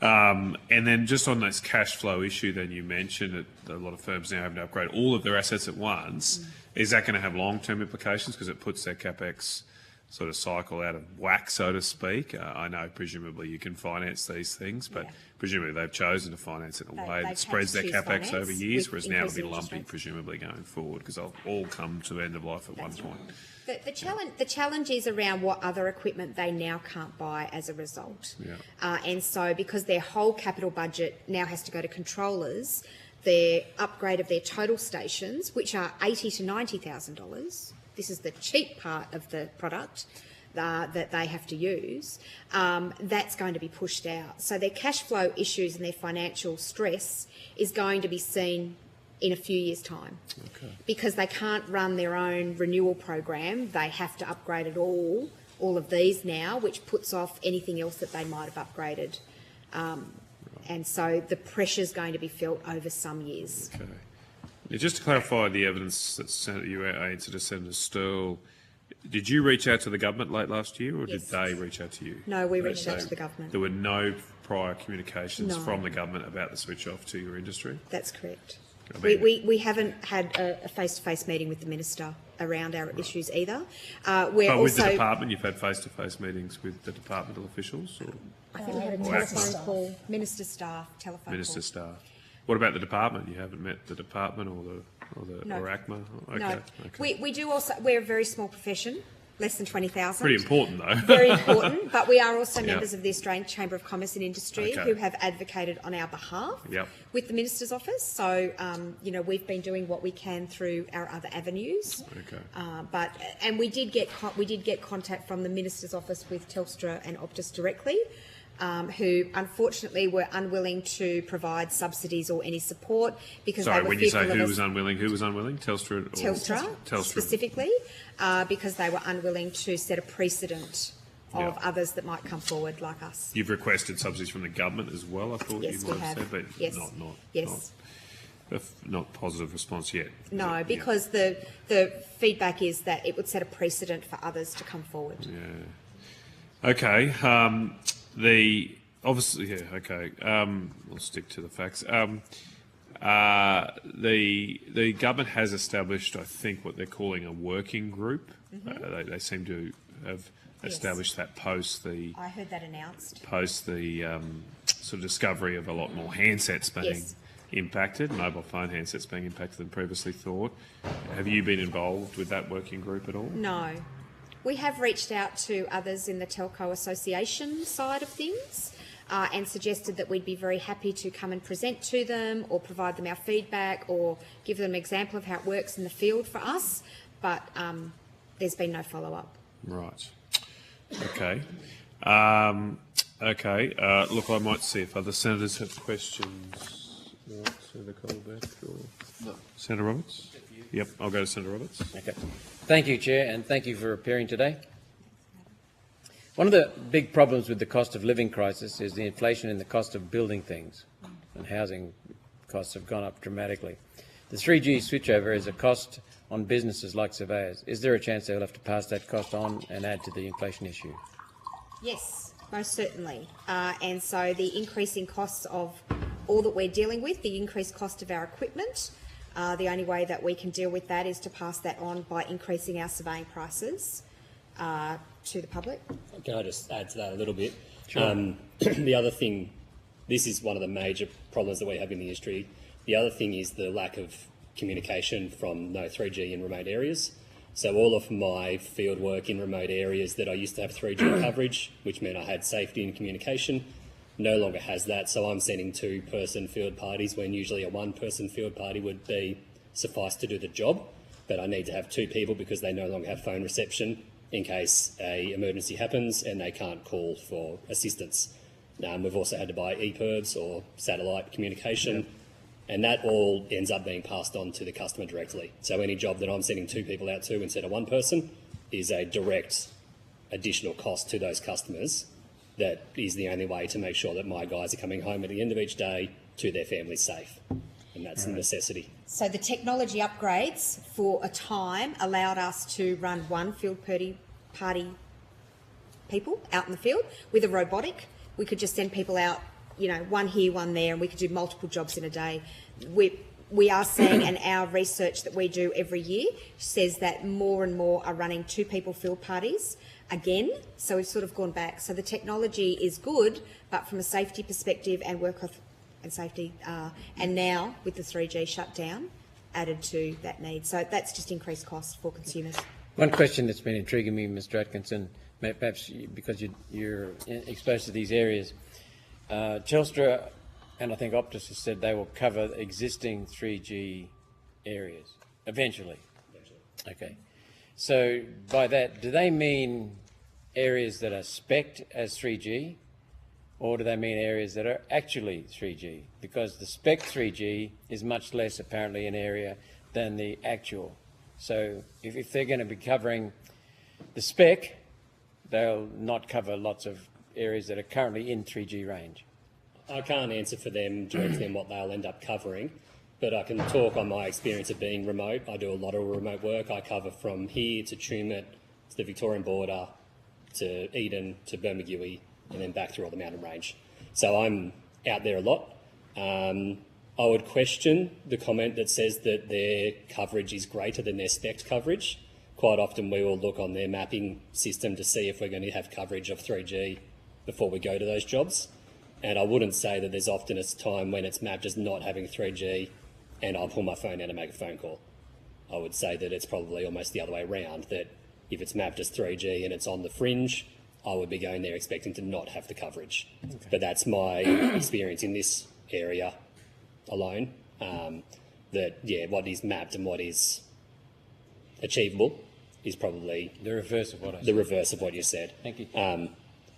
And then just on this cash flow issue, then you mentioned that a lot of firms now have to upgrade all of their assets at once. Is that going to have long-term implications because it puts their CapEx sort of cycle out of whack, so to speak? I know presumably you can finance these things, but presumably they've chosen to finance it in a way that spreads their CapEx over years, whereas now it'll be lumpy, presumably, going forward, because they'll all come to end of life at one point. The challenge is around what other equipment they now can't buy as a result. And so because their whole capital budget now has to go to controllers, their upgrade of their total stations, which are $80,000 to $90,000, this is the cheap part of the product that they have to use, that's going to be pushed out. So their cash flow issues and their financial stress is going to be seen in a few years' time. Because they can't run their own renewal program, they have to upgrade it all of these now, which puts off anything else that they might have upgraded. And so the pressure's going to be felt over some years. Okay. Yeah, just to clarify the evidence that you answered to Senator Sterle, did you reach out to the government late last year, or did they reach out to you? No, we reached out to the government. There were no prior communications from the government about the switch off to your industry? That's correct. We haven't had a face-to-face meeting with the Minister around our issues either. With the department, you've had face-to-face meetings with the departmental officials? Or? I think we had a telephone call, Minister staff, telephone Minister staff. What about the department? You haven't met the department or ACMA? Okay. No. We do also. We're a very small profession, less than 20,000. Pretty important, though. Very important, but we are also members of the Australian Chamber of Commerce and Industry who have advocated on our behalf with the Minister's office. So, we've been doing what we can through our other avenues. And we did get contact from the Minister's office with Telstra and Optus directly. Who unfortunately were unwilling to provide subsidies or any support because they were when you say who was unwilling? Telstra? Telstra specifically, because they were unwilling to set a precedent of others that might come forward like us. You've requested subsidies from the government as well, I thought Yes, you we might have have. said, but Yes. not positive response yet. No, because the feedback is that it would set a precedent for others to come forward. Yeah. Okay. We'll stick to the facts. The government has established, I think, what they're calling a working group. They seem to have established that post the. I heard that announced. Post the sort of discovery of a lot more handsets being impacted, mobile phone handsets being impacted than previously thought. Have you been involved with that working group at all? No. We have reached out to others in the Telco Association side of things and suggested that we'd be very happy to come and present to them or provide them our feedback or give them an example of how it works in the field for us, but there's been no follow-up. Right. Okay. Look, I might see if other senators have questions. Senator Colbeck or Senator Roberts? Yep, I'll go to Senator Roberts. Okay. Thank you, Chair, and thank you for appearing today. One of the big problems with the cost of living crisis is the inflation in the cost of building things, and housing costs have gone up dramatically. The 3G switchover is a cost on businesses like surveyors. Is there a chance they'll have to pass that cost on and add to the inflation issue? Yes, most certainly. And so the increasing costs of all that we're dealing with, the increased cost of our equipment, the only way that we can deal with that is to pass that on by increasing our surveying prices to the public. Can I just add to that a little bit? Sure. The other thing, this is one of the major problems that we have in the industry. The other thing is the lack of communication from no 3G in remote areas. So all of my field work in remote areas that I used to have 3G coverage, which meant I had safety and communication, no longer has that. So I'm sending 2-person field parties when usually a 1-person field party would be suffice to do the job. But I need to have 2 people because they no longer have phone reception in case an emergency happens and they can't call for assistance. We've also had to buy EPIRBs or satellite communication. And that all ends up being passed on to the customer directly. So any job that I'm sending 2 people out to instead of 1 person is a direct additional cost to those customers. That is the only way to make sure that my guys are coming home at the end of each day to their families safe. And that's a necessity. So the technology upgrades for a time allowed us to run 1 field party people out in the field with a robotic. We could just send people out, 1 here, 1 there, and we could do multiple jobs in a day. We are seeing, and our research that we do every year says that more and more are running 2 people field parties again. So we've sort of gone back. So the technology is good, but from a safety perspective and work and safety, and now with the 3G shutdown added to that need. So that's just increased costs for consumers. One question that's been intriguing me, Mr Atkinson, perhaps because you're exposed to these areas, Telstra and I think Optus has said they will cover existing 3G areas eventually. Okay. So by that, do they mean areas that are spec'd as 3G, or do they mean areas that are actually 3G? Because the spec 3G is much less apparently an area than the actual. So if they're going to be covering the spec, they'll not cover lots of areas that are currently in 3G range. I can't answer for them directly on what they'll end up covering, but I can talk on my experience of being remote. I do a lot of remote work. I cover from here to Tumut, to the Victorian border, to Eden, to Bermagui, and then back through all the mountain range. So I'm out there a lot. I would question the comment that says that their coverage is greater than their spec coverage. Quite often we will look on their mapping system to see if we're going to have coverage of 3G before we go to those jobs. And I wouldn't say that there's often a time when it's mapped as not having 3G and I'll pull my phone out and make a phone call. I would say that it's probably almost the other way around, that if it's mapped as 3G and it's on the fringe, I would be going there expecting to not have the coverage. Okay. But that's my experience in this area alone, what is mapped and what is achievable is probably the reverse of what I said. The reverse of what you said. Thank you.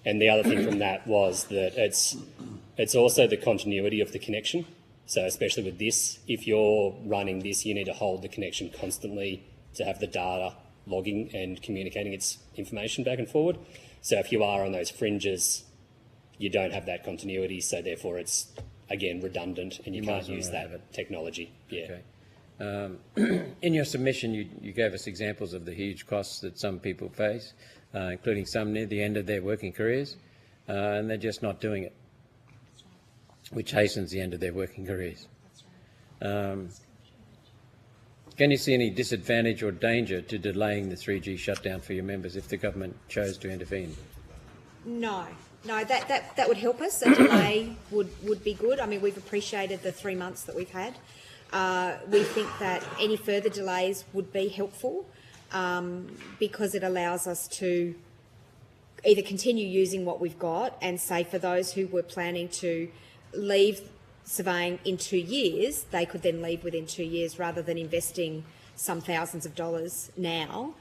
And the other thing from that was that it's also the continuity of the connection. So especially with this, if you're running this, you need to hold the connection constantly to have the data logging and communicating its information back and forward. So if you are on those fringes, you don't have that continuity, so therefore it's, again, redundant and you can't use that technology. Yeah. Okay. In your submission, you gave us examples of the huge costs that some people face, including some near the end of their working careers, and they're just not doing it, which hastens the end of their working careers. Can you see any disadvantage or danger to delaying the 3G shutdown for your members if the government chose to intervene? No, that would help us. A delay would be good. I mean, we've appreciated the 3 months that we've had. We think that any further delays would be helpful because it allows us to either continue using what we've got and say for those who were planning to leave surveying in 2 years, they could then leave within 2 years rather than investing some thousands of dollars now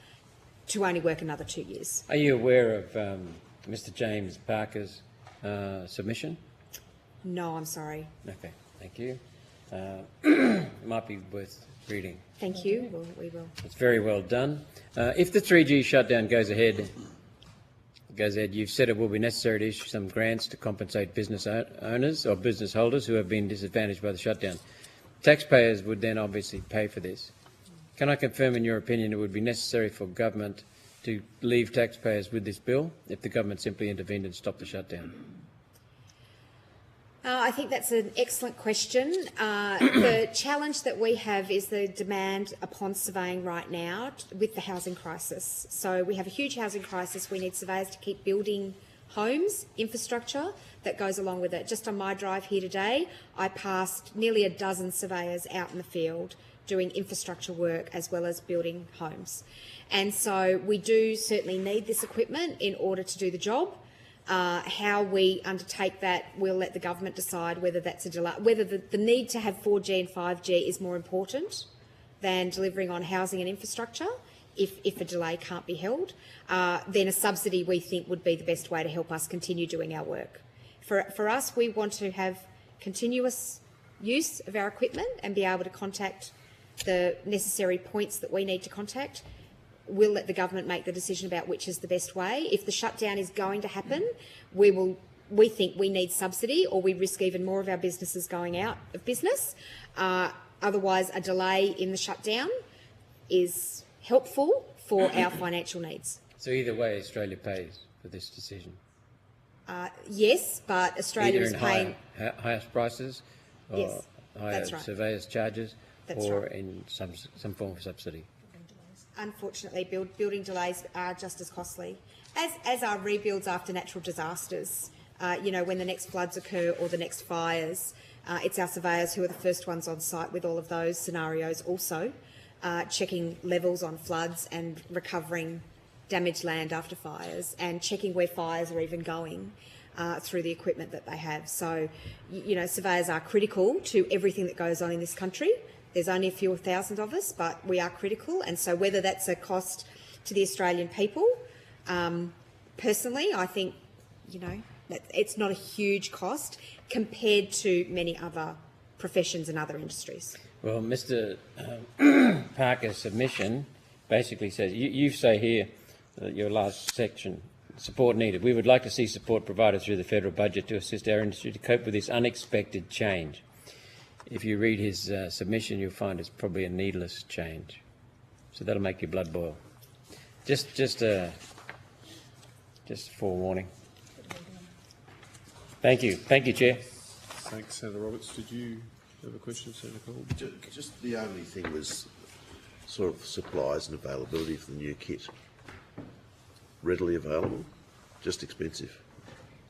to only work another 2 years. Are you aware of Mr. James Parker's submission? No, I'm sorry. Okay, thank you. Might be worth reading. Thank you. We will. It's very well done. If the 3G shutdown goes ahead, you've said it will be necessary to issue some grants to compensate business owners or business holders who have been disadvantaged by the shutdown. Taxpayers would then obviously pay for this. Can I confirm, in your opinion, it would be necessary for government to leave taxpayers with this bill if the government simply intervened and stopped the shutdown? I think that's an excellent question. The challenge that we have is the demand upon surveying right now with the housing crisis. So we have a huge housing crisis. We need surveyors to keep building homes, infrastructure that goes along with it. Just on my drive here today, I passed nearly a dozen surveyors out in the field doing infrastructure work as well as building homes. And so we do certainly need this equipment in order to do the job. How we undertake that, we'll let the government decide whether that's a delay, whether the need to have 4G and 5G is more important than delivering on housing and infrastructure. If a delay can't be held, then a subsidy we think would be the best way to help us continue doing our work. For us, we want to have continuous use of our equipment and be able to contact the necessary points that we need to contact. We'll let the government make the decision about which is the best way. If the shutdown is going to happen, we think we need subsidy, or we risk even more of our businesses going out of business. Otherwise, a delay in the shutdown is helpful for our financial needs. So either way, Australia pays for this decision? Yes, but Australia is paying higher prices, or yes, higher that's right. surveyors' charges, That's or right. in some form of subsidy. Unfortunately, building delays are just as costly, as are rebuilds after natural disasters. When the next floods occur or the next fires, it's our surveyors who are the first ones on site with all of those scenarios also, checking levels on floods and recovering damaged land after fires and checking where fires are even going through the equipment that they have. So, surveyors are critical to everything that goes on in this country. There's only a few thousand of us, but we are critical. And so whether that's a cost to the Australian people, personally, I think, that it's not a huge cost compared to many other professions and other industries. Well, Mr. Parker's submission basically says, you say here, your last section, support needed. We would like to see support provided through the federal budget to assist our industry to cope with this unexpected change. If you read his submission, you'll find it's probably a needless change. So that'll make your blood boil. Just forewarning. Thank you. Thank you, Chair. Thanks, Senator Roberts. Did you have a question, Senator Cole? Just the only thing was sort of supplies and availability for the new kit. Readily available, just expensive.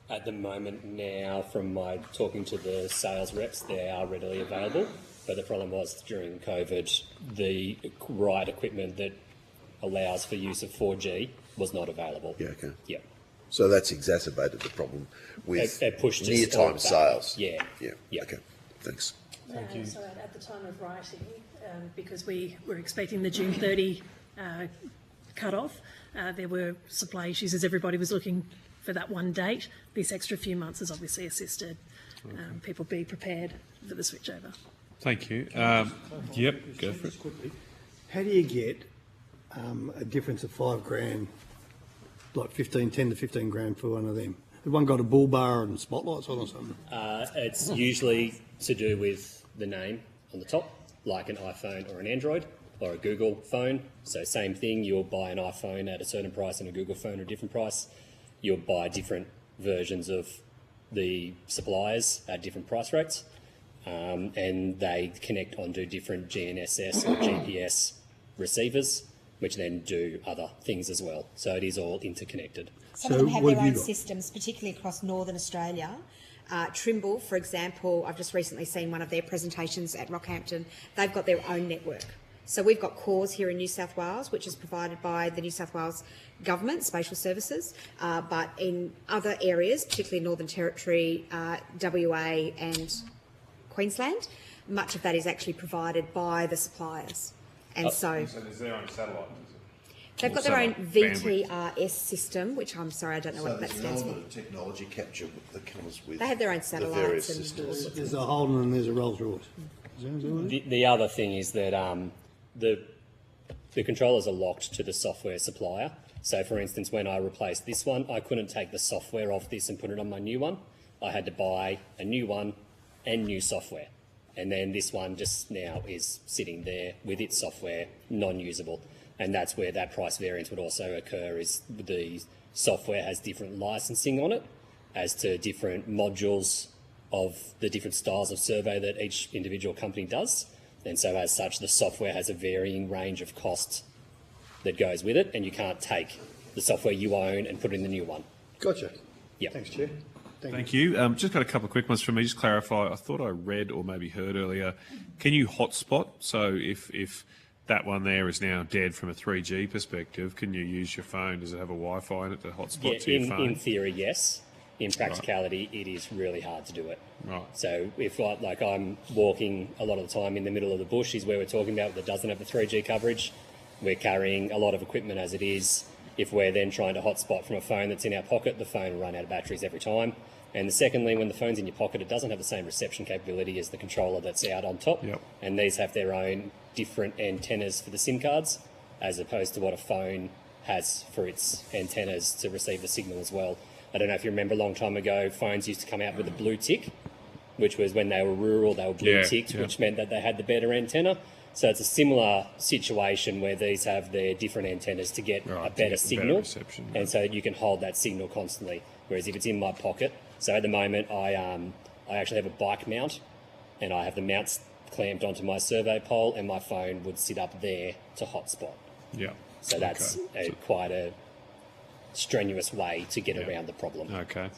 At the moment now, from my talking to the sales reps, they are readily available. But the problem was during COVID, the right equipment that allows for use of 4G was not available. Yeah, okay. Yeah. So that's exacerbated the problem with It pushed us near-time back. sales. Yeah. Yeah. Yeah. Okay. Thanks. Thank you. So at the time of writing, because we were expecting the June 30 cut-off, there were supply issues as everybody was looking for that one date. This extra few months has obviously assisted people be prepared for the switchover. Thank you. Yep, go for it. How do you get a difference of $5,000, like 10 to 15 grand for one of them? Has one got a bull bar and spotlights on or something? It's usually to do with the name on the top, like an iPhone or an Android or a Google phone. So same thing, you'll buy an iPhone at a certain price and a Google phone at a different price. You'll buy different versions of the suppliers at different price rates, and they connect onto different GNSS or GPS receivers, which then do other things as well. So it is all interconnected. Some of them have their own systems, particularly across Northern Australia. Trimble, for example, I've just recently seen one of their presentations at Rockhampton. They've got their own network. So we've got CORES here in New South Wales, which is provided by the New South Wales Government, Spatial Services, but in other areas, particularly Northern Territory, WA and Queensland, much of that is actually provided by the suppliers. And so is their own satellite? they've got their own VTRS system, which I'm sorry, I don't know what that stands for. There's an element of technology capture that comes with They have their own the satellites various and systems. There's a Holden and there's a Rolls-Royce. The other thing is that the controllers are locked to the software supplier. So, for instance, when I replaced this one, I couldn't take the software off this and put it on my new one. I had to buy a new one and new software. And then this one just now is sitting there with its software non-usable. And that's where that price variance would also occur, is the software has different licensing on it as to different modules of the different styles of survey that each individual company does. And so as such, the software has a varying range of costs that goes with it, and you can't take the software you own and put it in the new one. Gotcha. Yeah. Thanks, Chair. Thank you. Just got a couple of quick ones from me. Just clarify, I thought I read or maybe heard earlier, can you hotspot? So if that one there is now dead from a 3G perspective, can you use your phone? Does it have a Wi-Fi in it to hotspot to your phone? In theory, yes. In practicality, it is really hard to do it. Right. So if like I'm walking a lot of the time in the middle of the bush is where we're talking about that doesn't have the 3G coverage. We're carrying a lot of equipment as it is. If we're then trying to hotspot from a phone that's in our pocket, the phone will run out of batteries every time. And secondly, when the phone's in your pocket, it doesn't have the same reception capability as the controller that's out on top. Yep. And these have their own different antennas for the SIM cards, as opposed to what a phone has for its antennas to receive the signal as well. I don't know if you remember a long time ago, phones used to come out with a blue tick, which was when they were rural, they were blue ticked, which meant that they had the better antenna. So it's a similar situation where these have their different antennas to get a better signal, reception, and so you can hold that signal constantly. Whereas if it's in my pocket, so at the moment I actually have a bike mount, and I have the mounts clamped onto my survey pole, and my phone would sit up there to hotspot. Yeah. So that's quite a strenuous way to get around the problem. Okay.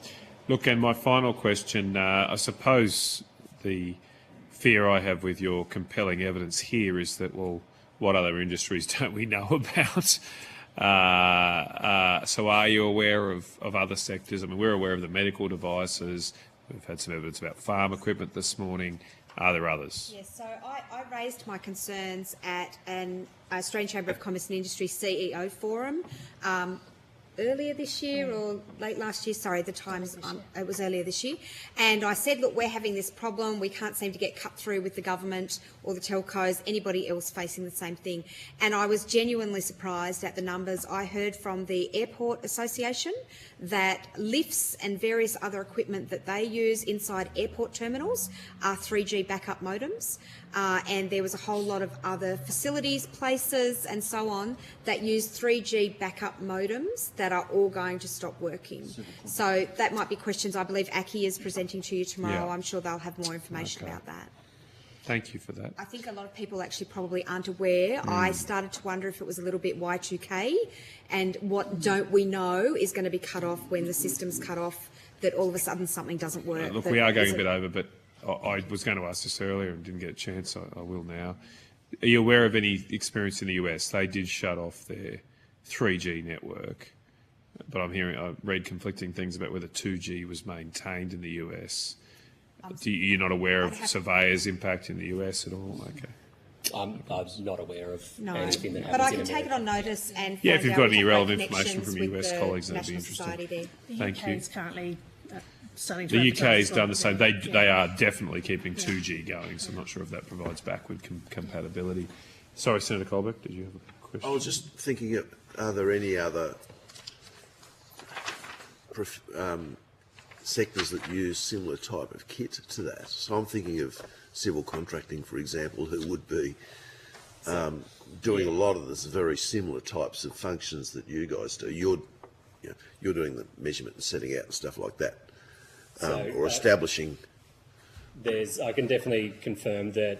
Look, and my final question, I suppose the fear I have with your compelling evidence here is that, well, what other industries don't we know about? So are you aware of other sectors? I mean, we're aware of the medical devices. We've had some evidence about farm equipment this morning. Are there others? Yes, so I raised my concerns at an Australian Chamber of Commerce and Industry CEO forum earlier this year or late last year, sorry, the times, it was earlier this year. And I said, look, we're having this problem. We can't seem to get cut through with the government or the telcos, anybody else facing the same thing. And I was genuinely surprised at the numbers I heard from the Airport Association that lifts and various other equipment that they use inside airport terminals are 3G backup modems. And there was a whole lot of other facilities, places and so on that use 3G backup modems that are all going to stop working. So that might be questions I believe Aki is presenting to you tomorrow. Yeah. I'm sure they'll have more information about that. Thank you for that. I think a lot of people actually probably aren't aware. I started to wonder if it was a little bit Y2K and what don't we know is going to be cut off when the system's cut off, that all of a sudden something doesn't work. Look, we are going a bit over, but I was going to ask this earlier and didn't get a chance. I will now. Are you aware of any experience in the US? They did shut off their 3G network, but I read conflicting things about whether 2G was maintained in the US. You're not aware of surveyors' impact in the US at all? Okay. I'm not aware of No, anything that happens but I in can take it America. on notice and Yeah, find if you've out. got We any have relevant great information from connections US with colleagues, the that'd be National interesting. Society there. Thank UK you. is currently starting to The advertise UK has as done well. the same. They are definitely keeping 2G going, so I'm not sure if that provides backward compatibility. Sorry, Senator Colbeck, did you have a question. I was just thinking, are there any other sectors that use similar type of kit to that? So I'm thinking of civil contracting, for example, who would be doing a lot of this very similar types of functions that you guys do. You're doing the measurement and setting out and stuff like that, or establishing. I can definitely confirm that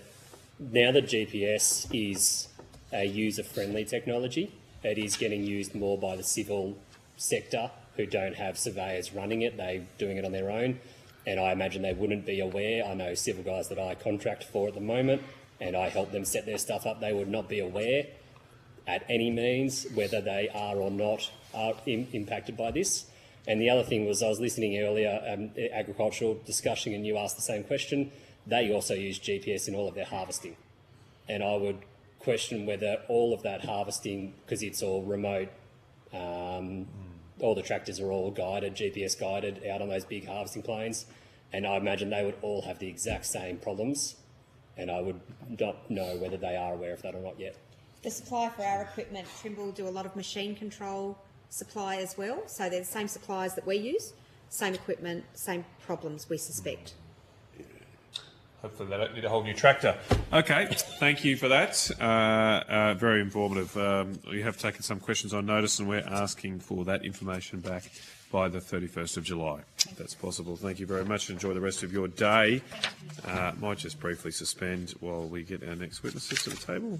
now that GPS is a user-friendly technology, it is getting used more by the civil sector who don't have surveyors running it. They're doing it on their own, and I imagine they wouldn't be aware. I know civil guys that I contract for at the moment, and I help them set their stuff up. They would not be aware at any means whether they are or not impacted by this. And the other thing was, I was listening earlier, agricultural discussion, and you asked the same question. They also use GPS in all of their harvesting. And I would question whether all of that harvesting, because it's all remote, all the tractors are all guided, GPS guided, out on those big harvesting planes. And I imagine they would all have the exact same problems. And I would not know whether they are aware of that or not yet. The supply for our equipment, Trimble do a lot of machine control supply as well. So they're the same suppliers that we use, same equipment, same problems, we suspect. Hopefully they don't need a whole new tractor. Okay, thank you for that. Very informative. You have taken some questions on notice, and we're asking for that information back by the 31st of July, if that's possible. Thank you very much. Enjoy the rest of your day. Might just briefly suspend while we get our next witnesses to the table.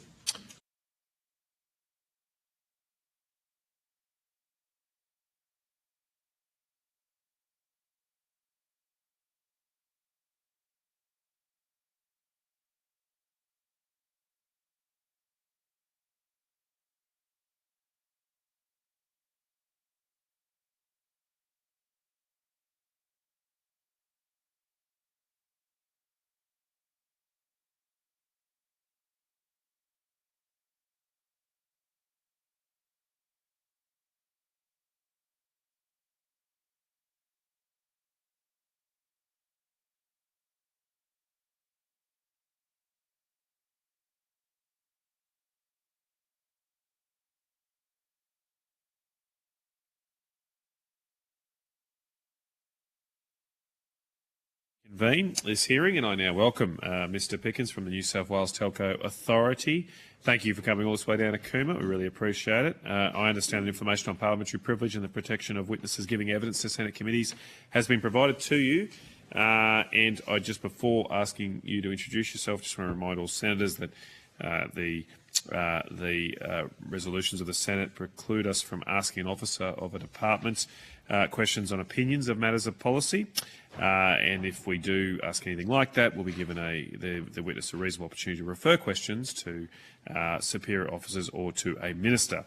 Convene this hearing, and I now welcome Mr Pickens from the New South Wales Telco Authority. Thank you for coming all this way down to Cooma. We really appreciate it. I understand that information on parliamentary privilege and the protection of witnesses giving evidence to Senate committees has been provided to you. And I just, before asking you to introduce yourself, just want to remind all senators that the resolutions of the Senate preclude us from asking an officer of a department questions on opinions of matters of policy. And if we do ask anything like that, we'll be given the witness a reasonable opportunity to refer questions to superior officers or to a minister.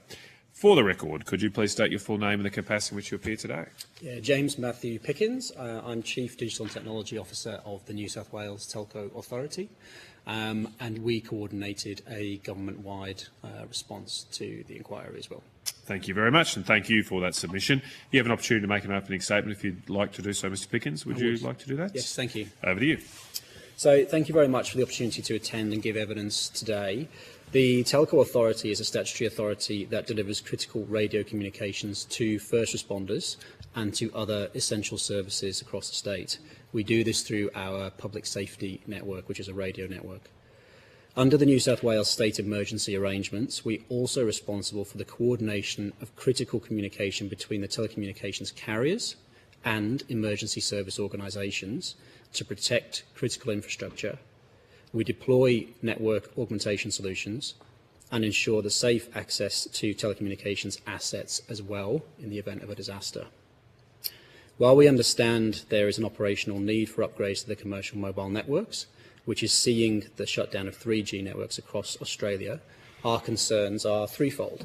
For the record, could you please state your full name and the capacity in which you appear today? Yeah, James Matthew Pickens. I'm Chief Digital and Technology Officer of the New South Wales Telco Authority, and we coordinated a government-wide response to the inquiry as well. Thank you very much, and thank you for that submission. You have an opportunity to make an opening statement if you'd like to do so, Mr Pickens. Would you like to do that? Yes, thank you. Over to you. So thank you very much for the opportunity to attend and give evidence today. The Telco Authority is a statutory authority that delivers critical radio communications to first responders and to other essential services across the state. We do this through our public safety network, which is a radio network. Under the New South Wales state emergency arrangements, we're also responsible for the coordination of critical communication between the telecommunications carriers and emergency service organisations to protect critical infrastructure. We deploy network augmentation solutions and ensure the safe access to telecommunications assets as well in the event of a disaster. While we understand there is an operational need for upgrades to the commercial mobile networks, which is seeing the shutdown of 3G networks across Australia, our concerns are threefold.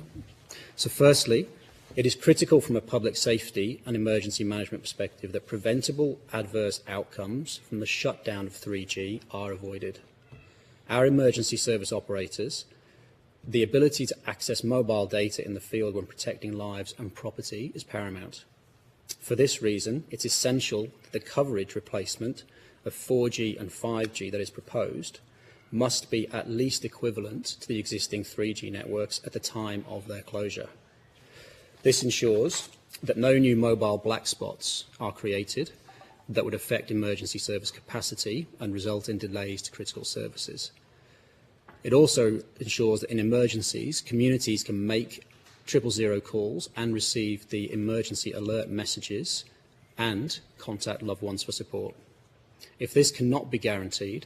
So firstly, it is critical from a public safety and emergency management perspective that preventable adverse outcomes from the shutdown of 3G are avoided. Our emergency service operators, the ability to access mobile data in the field when protecting lives and property is paramount. For this reason, it's essential that the coverage replacement of 4G and 5G that is proposed must be at least equivalent to the existing 3G networks at the time of their closure. This ensures that no new mobile black spots are created that would affect emergency service capacity and result in delays to critical services. It also ensures that in emergencies, communities can make 000 calls and receive the emergency alert messages and contact loved ones for support. If this cannot be guaranteed,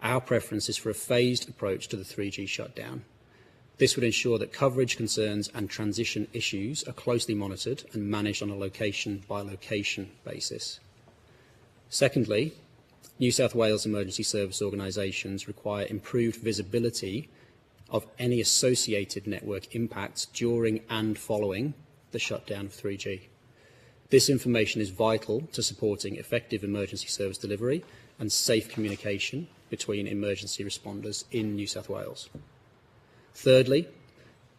our preference is for a phased approach to the 3G shutdown. This would ensure that coverage concerns and transition issues are closely monitored and managed on a location-by-location basis. Secondly, New South Wales emergency service organisations require improved visibility of any associated network impacts during and following the shutdown of 3G. This information is vital to supporting effective emergency service delivery and safe communication between emergency responders in New South Wales. Thirdly,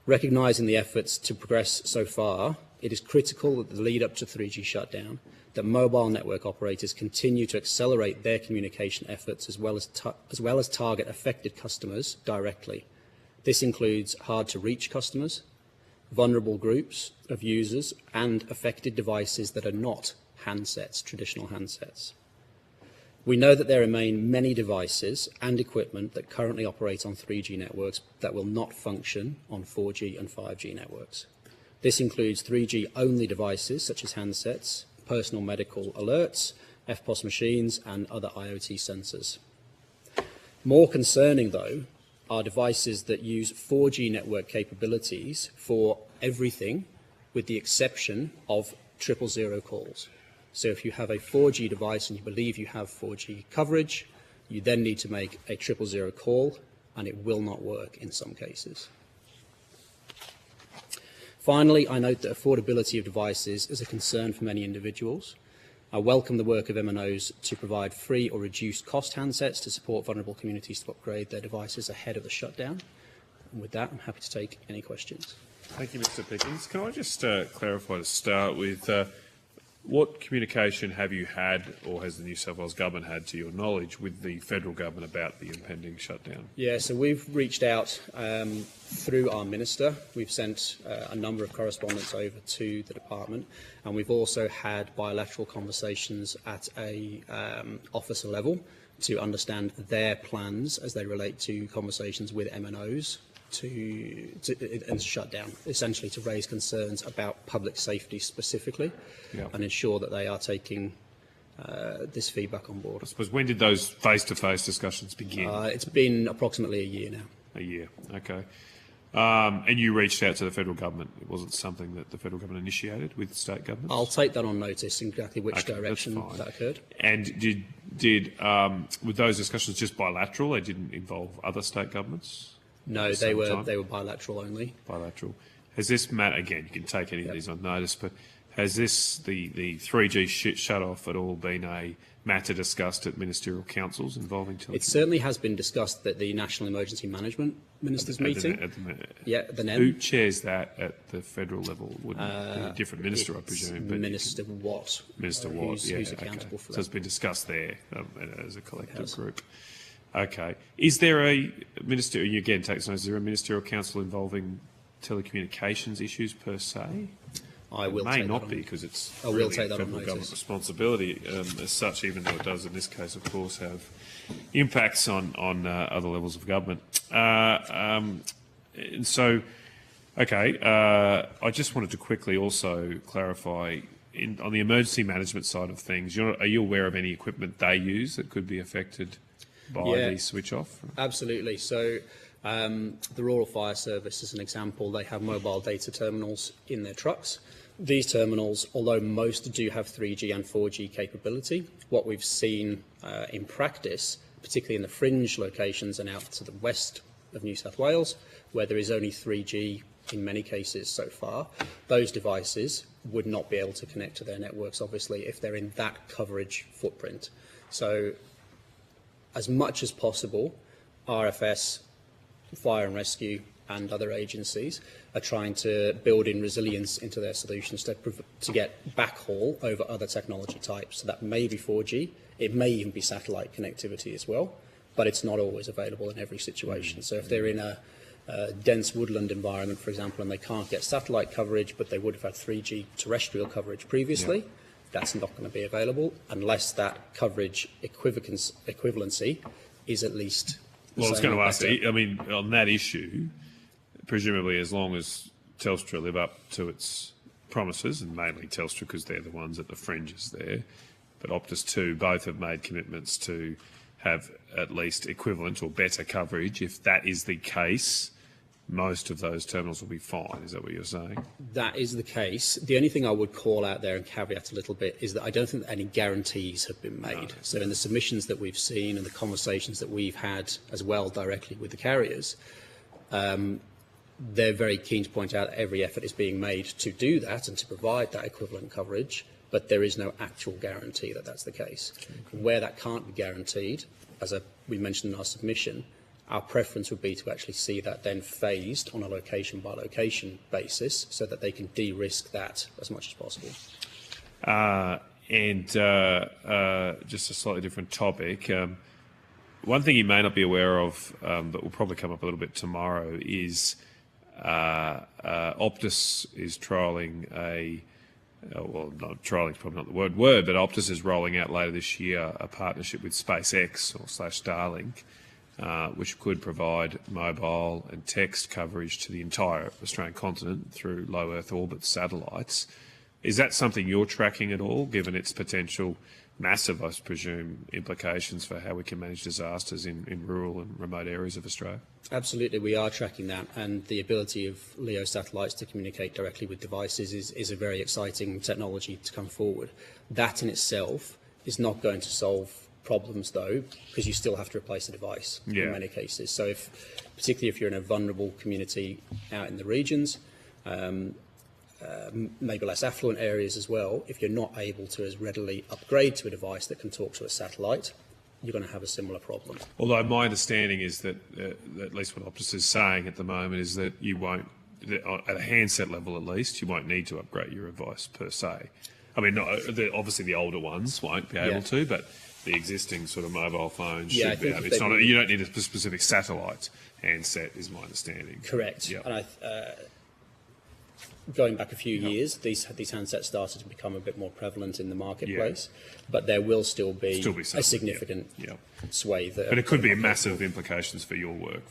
recognising the efforts to progress so far, it is critical that the lead up to 3G shutdown, that mobile network operators continue to accelerate their communication efforts as well as target affected customers directly. This includes hard-to-reach customers, vulnerable groups of users, and affected devices that are not handsets, traditional handsets. We know that there remain many devices and equipment that currently operate on 3G networks that will not function on 4G and 5G networks. This includes 3G-only devices such as handsets, personal medical alerts, FPOS machines, and other IoT sensors. More concerning, though, are devices that use 4G network capabilities for everything with the exception of 000 calls. So if you have a 4G device and you believe you have 4G coverage, you then need to make a 000 call, and it will not work in some cases. Finally, I note that affordability of devices is a concern for many individuals. I welcome the work of MNOs to provide free or reduced cost handsets to support vulnerable communities to upgrade their devices ahead of the shutdown. And with that, I'm happy to take any questions. Thank you, Mr. Pickens. Can I just clarify to start with what communication have you had, or has the New South Wales Government had, to your knowledge, with the federal government about the impending shutdown? Yeah, so we've reached out through our minister. We've sent a number of correspondence over to the department, and we've also had bilateral conversations at a officer level to understand their plans as they relate to conversations with MNOs and shut down, essentially to raise concerns about public safety specifically, and ensure that they are taking this feedback on board. I suppose, when did those face-to-face discussions begin? It's been approximately a year now. A year, okay. And you reached out to the federal government. It wasn't something that the federal government initiated with state governments? I'll take that on notice, exactly which direction that occurred. And were those discussions just bilateral? They didn't involve other state governments? No, they were bilateral only. Bilateral. Has this matter, again, you can take any of these on notice, but has this, the 3G shut-off at all been a matter discussed at ministerial councils involving Telco? It certainly has been discussed at the National Emergency Management Ministers' meeting. The NEM. Who chairs that at the federal level? Wouldn't it be a different minister, I presume? But Minister Watt. Minister Watt, who's accountable for that. So it's been discussed there as a collective group. Okay. Is there a minister? You again take notes. Is there a ministerial council involving telecommunications issues per se? I will. It may not be, because it's really federal government responsibility as such. Even though it does, in this case, of course, have impacts on other levels of government. And so, okay. I just wanted to quickly also clarify. On the emergency management side of things, are you aware of any equipment they use that could be affected by the switch off? Absolutely. So the Rural Fire Service, as an example, they have mobile data terminals in their trucks. These terminals, although most do have 3G and 4G capability, what we've seen in practice, particularly in the fringe locations and out to the west of New South Wales, where there is only 3G in many cases so far, those devices would not be able to connect to their networks, obviously, if they're in that coverage footprint. So as much as possible, RFS, Fire and Rescue and other agencies are trying to build in resilience into their solutions to get backhaul over other technology types. So that may be 4G, it may even be satellite connectivity as well, but it's not always available in every situation. So if they're in a dense woodland environment, for example, and they can't get satellite coverage, but they would have had 3G terrestrial coverage previously, that's not going to be available unless that coverage equivalency is at least Well, I was going to ask, I mean, on that issue, presumably as long as Telstra live up to its promises, and mainly Telstra because they're the ones at the fringes there, but Optus too, both have made commitments to have at least equivalent or better coverage. If that is the case, most of those terminals will be fine. Is that what you're saying? That is the case. The only thing I would call out there and caveat a little bit is that I don't think that any guarantees have been made. No. So in the submissions that we've seen and the conversations that we've had as well directly with the carriers, they're very keen to point out every effort is being made to do that and to provide that equivalent coverage, but there is no actual guarantee that that's the case. Okay. Where that can't be guaranteed, as we mentioned in our submission, our preference would be to actually see that then phased on a location-by-location basis so that they can de-risk that as much as possible. Just a slightly different topic. One thing you may not be aware of that will probably come up a little bit tomorrow is Optus is trialling well, not trialling is probably not the word, but Optus is rolling out later this year a partnership with SpaceX or /Starlink, which could provide mobile and text coverage to the entire Australian continent through low Earth orbit satellites. Is that something you're tracking at all, given its potential massive, I presume, implications for how we can manage disasters in rural and remote areas of Australia? Absolutely, we are tracking that, and the ability of LEO satellites to communicate directly with devices is a very exciting technology to come forward. That in itself is not going to solve problems, though, because you still have to replace the device in many cases. So particularly if you're in a vulnerable community out in the regions, maybe less affluent areas as well, if you're not able to as readily upgrade to a device that can talk to a satellite, you're going to have a similar problem. Although my understanding is that, at least what Optus is saying at the moment, is that you won't, at a handset level at least, you won't need to upgrade your device per se. I mean, obviously the older ones won't be able to, but the existing sort of mobile phones should be able. You don't need a specific satellite handset, is my understanding. Correct. Yep. And going back a few years, these handsets started to become a bit more prevalent in the marketplace, but there will still be a significant swathe. But it could be massive implications for your work.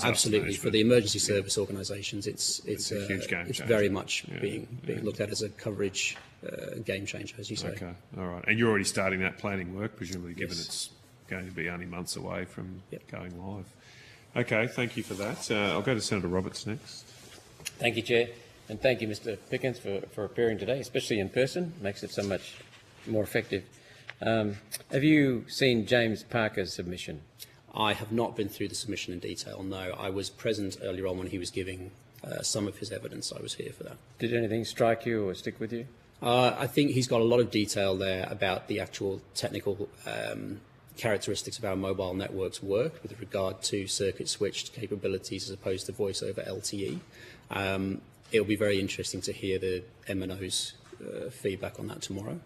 Absolutely. For the emergency service organisations, it's a huge game changer. It's very much being looked at as a coverage game changer, as you say. Okay, all right. And you're already starting that planning work, presumably, given it's going to be only months away from going live. Okay, thank you for that. I'll go to Senator Roberts next. Thank you, Chair. And thank you, Mr Pickens, for appearing today, especially in person. Makes it so much more effective. Have you seen James Parker's submission? I have not been through the submission in detail, no. I was present earlier on when he was giving some of his evidence. I was here for that. Did anything strike you or stick with you? I think he's got a lot of detail there about the actual technical characteristics of how mobile networks work with regard to circuit switched capabilities as opposed to voice over LTE. It'll be very interesting to hear the MNO's feedback on that tomorrow.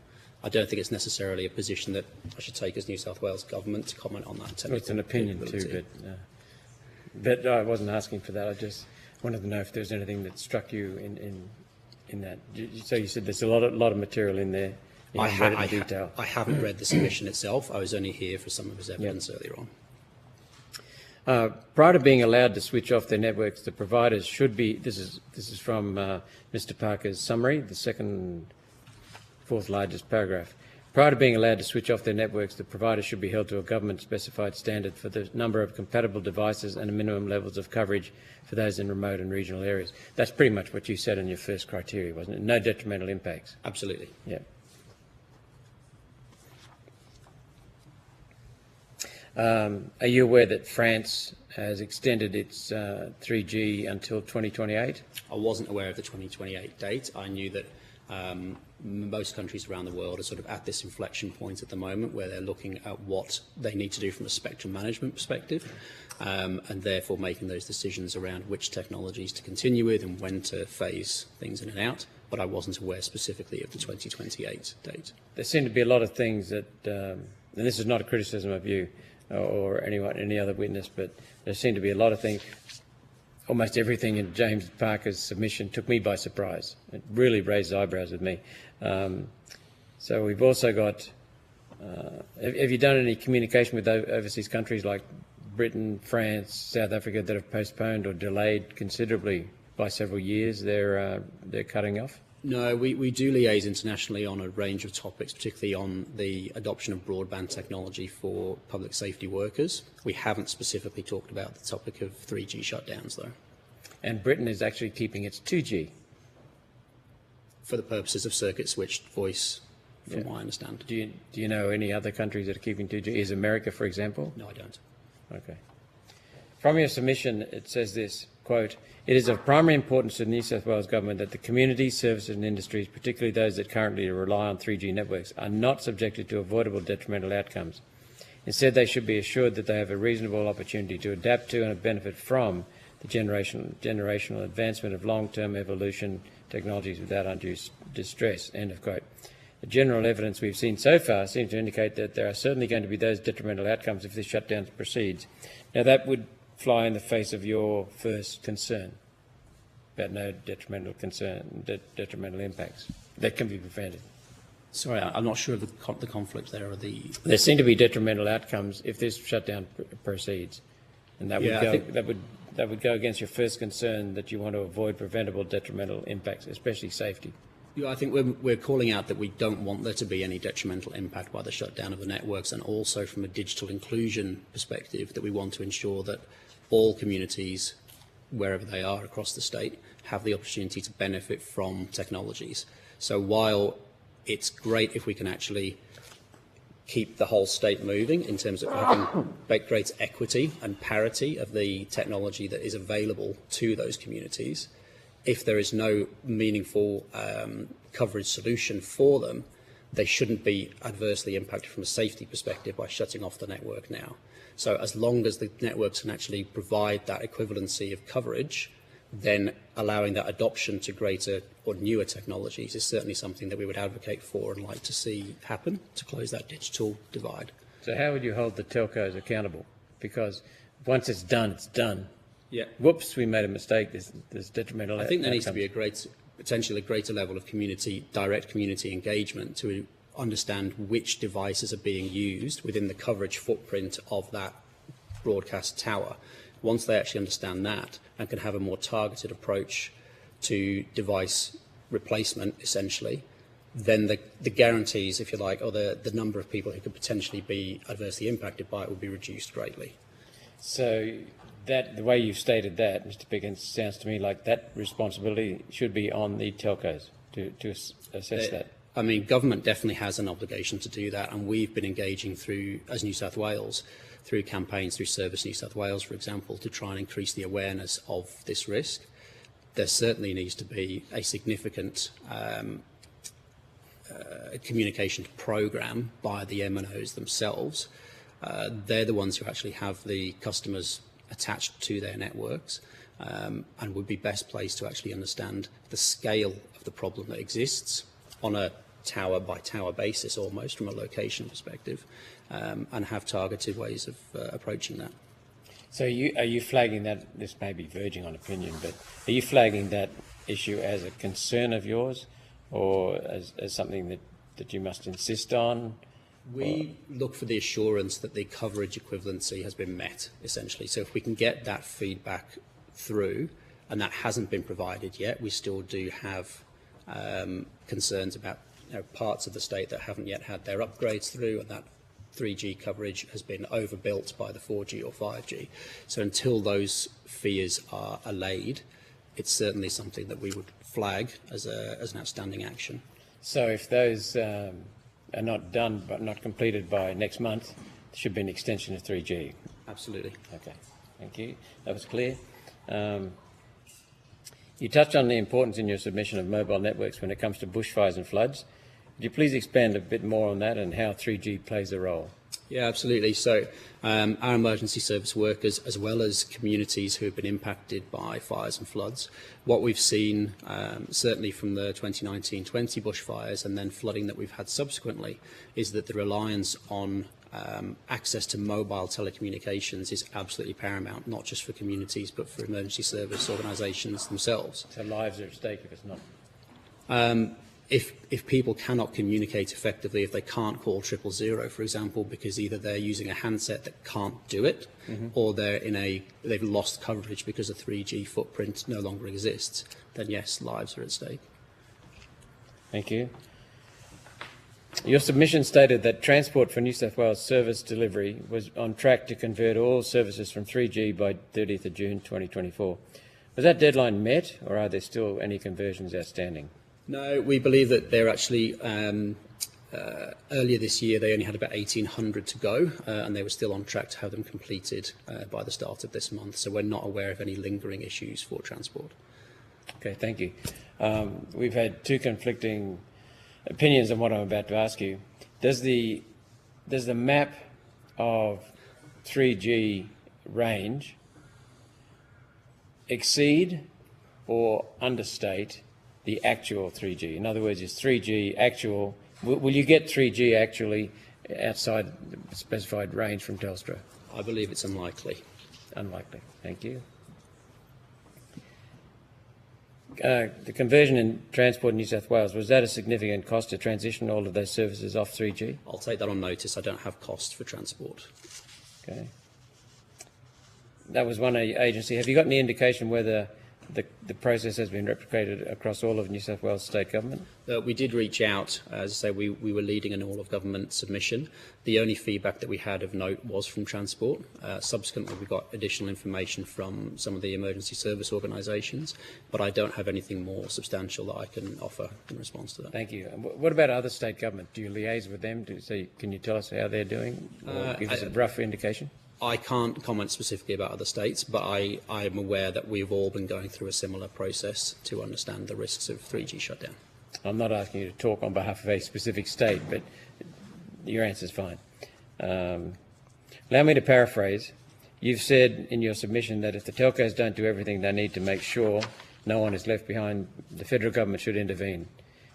I don't think it's necessarily a position that I should take as New South Wales government to comment on that. Well, it's an opinion too, but I wasn't asking for that. I just wanted to know if there's anything that struck you in that. So you said there's a lot of material in there. I haven't read the submission itself. I was only here for some of his evidence earlier on. Prior to being allowed to switch off their networks, the providers should be. This is from Mr. Parker's summary, the fourth largest paragraph. Prior to being allowed to switch off their networks, the providers should be held to a government-specified standard for the number of compatible devices and minimum levels of coverage for those in remote and regional areas. That's pretty much what you said in your first criteria, wasn't it? No detrimental impacts. Absolutely. Yeah. Are you aware that France has extended its 3G until 2028? I wasn't aware of the 2028 date. I knew that most countries around the world are sort of at this inflection point at the moment where they're looking at what they need to do from a spectrum management perspective and therefore making those decisions around which technologies to continue with and when to phase things in and out. But I wasn't aware specifically of the 2028 date. There seem to be a lot of things that, and this is not a criticism of you, or any other witness, but there seem to be a lot of things. Almost everything in James Parker's submission took me by surprise. It really raised eyebrows with me. So we've also got, have you done any communication with overseas countries like Britain, France, South Africa that have postponed or delayed considerably by several years their cutting off? No, we do liaise internationally on a range of topics, particularly on the adoption of broadband technology for public safety workers. We haven't specifically talked about the topic of 3G shutdowns, though. And Britain is actually keeping its 2G? For the purposes of circuit switched voice, from what I understand. Do you know any other countries that are keeping 2G? Is America, for example? No, I don't. Okay. From your submission, it says this, quote, "It is of primary importance to the New South Wales Government that the communities, services and industries, particularly those that currently rely on 3G networks, are not subjected to avoidable detrimental outcomes. Instead, they should be assured that they have a reasonable opportunity to adapt to and benefit from the generational advancement of long-term evolution technologies without undue distress," end of quote. The general evidence we've seen so far seems to indicate that there are certainly going to be those detrimental outcomes if this shutdown proceeds. Now, that would fly in the face of your first concern about no detrimental impacts that can be prevented. Sorry, I'm not sure of the conflict there or the... There seem to be detrimental outcomes if this shutdown proceeds, and that would go against your first concern that you want to avoid preventable detrimental impacts, especially safety. I think we're calling out that we don't want there to be any detrimental impact by the shutdown of the networks, and also from a digital inclusion perspective that we want to ensure that all communities, wherever they are across the state, have the opportunity to benefit from technologies. So while it's great if we can actually keep the whole state moving in terms of having great equity and parity of the technology that is available to those communities, if there is no meaningful coverage solution for them, they shouldn't be adversely impacted from a safety perspective by shutting off the network now. So as long as the networks can actually provide that equivalency of coverage, then allowing that adoption to greater or newer technologies is certainly something that we would advocate for and like to see happen to close that digital divide. So how would you hold the telcos accountable? Because once it's done, it's done. Yeah. Whoops, we made a mistake. There's detrimental. I think there needs to be potentially a greater level of direct community engagement to understand which devices are being used within the coverage footprint of that broadcast tower. Once they actually understand that and can have a more targeted approach to device replacement, essentially, then the guarantees, if you like, or the number of people who could potentially be adversely impacted by it would be reduced greatly. So that the way you've stated that, Mr. Pickens, sounds to me like that responsibility should be on the telcos to assess that. I mean, government definitely has an obligation to do that, and we've been engaging as New South Wales, through campaigns, through Service New South Wales, for example, to try and increase the awareness of this risk. There certainly needs to be a significant communication program by the MNOs themselves. They're the ones who actually have the customers attached to their networks and would be best placed to actually understand the scale of the problem that exists on a tower by tower basis, almost from a location perspective, and have targeted ways of approaching that. So are you flagging that, this may be verging on opinion, but are you flagging that issue as a concern of yours, or as something that you must insist on? We look for the assurance that the coverage equivalency has been met, essentially. So if we can get that feedback through, and that hasn't been provided yet, we still do have concerns about parts of the state that haven't yet had their upgrades through, and that 3G coverage has been overbuilt by the 4G or 5G. So until those fears are allayed, it's certainly something that we would flag as an outstanding action. So if those are not done but not completed by next month, there should be an extension of 3G? Absolutely. Okay, thank you. That was clear. You touched on the importance in your submission of mobile networks when it comes to bushfires and floods. Could you please expand a bit more on that and how 3G plays a role? Yeah, absolutely. So our emergency service workers, as well as communities who have been impacted by fires and floods, what we've seen certainly from the 2019-20 bushfires and then flooding that we've had subsequently is that the reliance on access to mobile telecommunications is absolutely paramount, not just for communities but for emergency service organisations themselves. So lives are at stake if it's not. If people cannot communicate effectively, if they can't call 000, for example, because either they're using a handset that can't do it, or they've lost coverage because the 3G footprint no longer exists, then yes, lives are at stake. Thank you. Your submission stated that Transport for New South Wales service delivery was on track to convert all services from 3G by 30th of June 2024. Was that deadline met, or are there still any conversions outstanding? No, we believe that they're actually, earlier this year they only had about 1,800 to go, and they were still on track to have them completed by the start of this month, so we're not aware of any lingering issues for Transport. Okay, thank you. We've had two conflicting opinions on what I'm about to ask you. Does the map of 3G range exceed or understate the actual 3G? In other words, is 3G actual? Will you get 3G actually outside the specified range from Telstra? I believe it's unlikely. Unlikely. Thank you. The conversion in Transport in New South Wales, was that a significant cost to transition all of those services off 3G? I'll take that on notice. I don't have cost for Transport. Okay. That was one agency. Have you got any indication whether the process has been replicated across all of New South Wales state government? We did reach out. As I say, we were leading an all-of-government submission. The only feedback that we had of note was from Transport. Subsequently, we got additional information from some of the emergency service organisations, but I don't have anything more substantial that I can offer in response to that. Thank you. What about other state government? Do you liaise with them? Can you tell us how they're doing? Or give us a rough indication? I can't comment specifically about other states, but I am aware that we've all been going through a similar process to understand the risks of 3G shutdown. I'm not asking you to talk on behalf of a specific state, but your answer is fine. Allow me to paraphrase. You've said in your submission that if the telcos don't do everything they need to make sure no one is left behind, the federal government should intervene.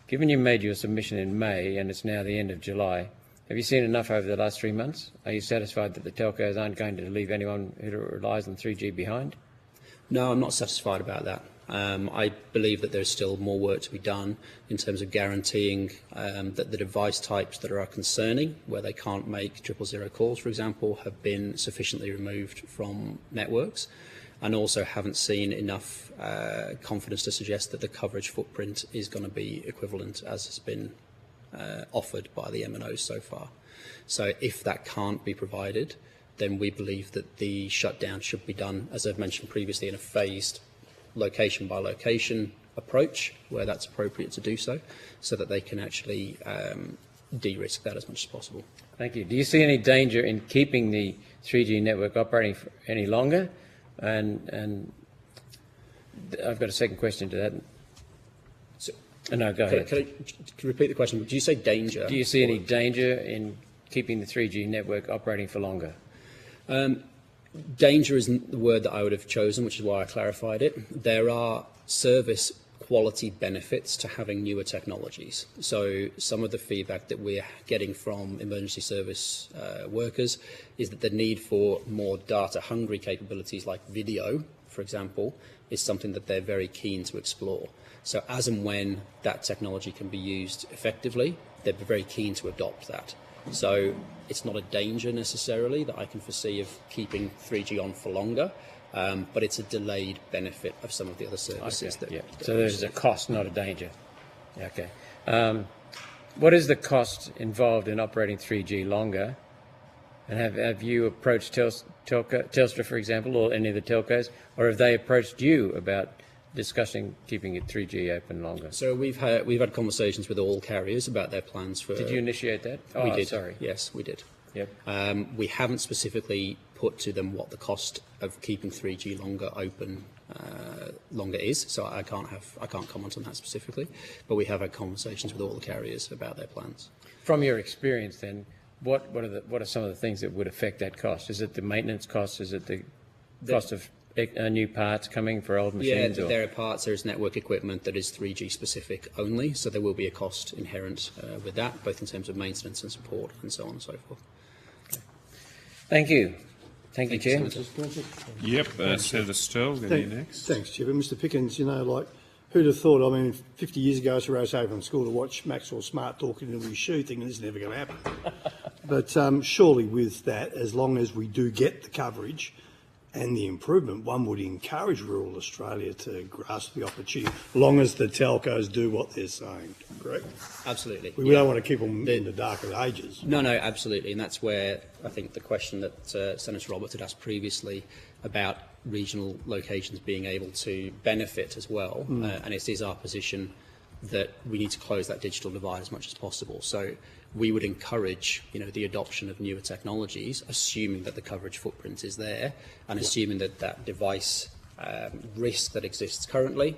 Given you made your submission in May and it's now the end of July, have you seen enough over the last 3 months? Are you satisfied that the telcos aren't going to leave anyone who relies on 3G behind? No, I'm not satisfied about that. I believe that there's still more work to be done in terms of guaranteeing that the device types that are concerning, where they can't make 000 calls, for example, have been sufficiently removed from networks, and also haven't seen enough confidence to suggest that the coverage footprint is going to be equivalent as has been offered by the MNOs so far. So if that can't be provided, then we believe that the shutdown should be done, as I've mentioned previously, in a phased location by location approach where that's appropriate to do so, so that they can actually de-risk that as much as possible. Thank you. Do you see any danger in keeping the 3G network operating for any longer? And I've got a second question to that. No, go ahead. Can you repeat the question? Do you say danger? Do you see any danger in keeping the 3G network operating for longer? Danger isn't the word that I would have chosen, which is why I clarified it. There are service quality benefits to having newer technologies. So some of the feedback that we're getting from emergency service workers is that the need for more data-hungry capabilities like video, for example, is something that they're very keen to explore. So as and when that technology can be used effectively, they're very keen to adopt that. So it's not a danger necessarily that I can foresee of keeping 3G on for longer, but it's a delayed benefit of some of the other services. Okay, so there's a cost, not a danger. Okay. What is the cost involved in operating 3G longer? And have you approached Telstra, for example, or any of the telcos, or have they approached you about discussing keeping it 3G open longer? So we've had conversations with all carriers about their plans for. Did you initiate that? We did. Sorry. Yes, we did. Yep. We haven't specifically put to them what the cost of keeping 3G longer open longer is, so I can't comment on that specifically. But we have had conversations with all the carriers about their plans. From your experience, then, what are some of the things that would affect that cost? Is it the maintenance cost? Is it the cost of new parts coming for old machines? Yeah, there are parts, there is network equipment that is 3G specific only, so there will be a cost inherent with that, both in terms of maintenance and support and so on and so forth. Thank you. Thank you, Chair. Yep, Senator Sterl, going to be next. Thanks, Chair. But Mr Pickens, you know, like, who'd have thought, I mean, 50 years ago I used to race home from school to watch Maxwell Smart talking into his shoe thinking this is never going to happen. But surely with that, as long as we do get the coverage and the improvement, one would encourage rural Australia to grasp the opportunity, as long as the telcos do what they're saying, correct? Absolutely. We don't want to keep them in the darker ages. No, absolutely. And that's where I think the question that Senator Roberts had asked previously about regional locations being able to benefit as well, and it is our position that we need to close that digital divide as much as possible. So we would encourage, the adoption of newer technologies, assuming that the coverage footprint is there, and assuming that that device risk that exists currently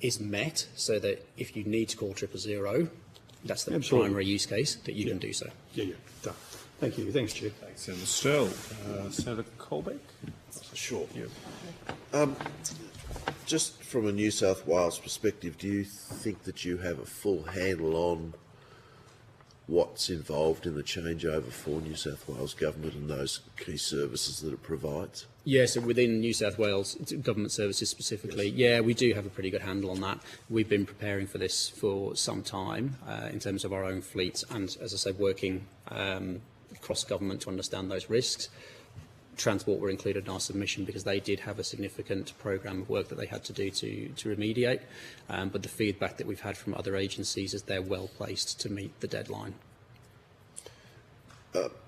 is met, so that if you need to call 000, that's the primary use case that you can do so. Yeah. Done. Thank you. Thanks, Chair. Thanks, Senator Sterl. Senator Colbeck? Sure. Just from a New South Wales perspective, do you think that you have a full handle on what's involved in the changeover for New South Wales government and those key services that it provides? Yes, so within New South Wales government services specifically, we do have a pretty good handle on that. We've been preparing for this for some time in terms of our own fleets and, as I said, working across government to understand those risks. Transport were included in our submission because they did have a significant programme of work that they had to do to remediate. But the feedback that we've had from other agencies is they're well placed to meet the deadline.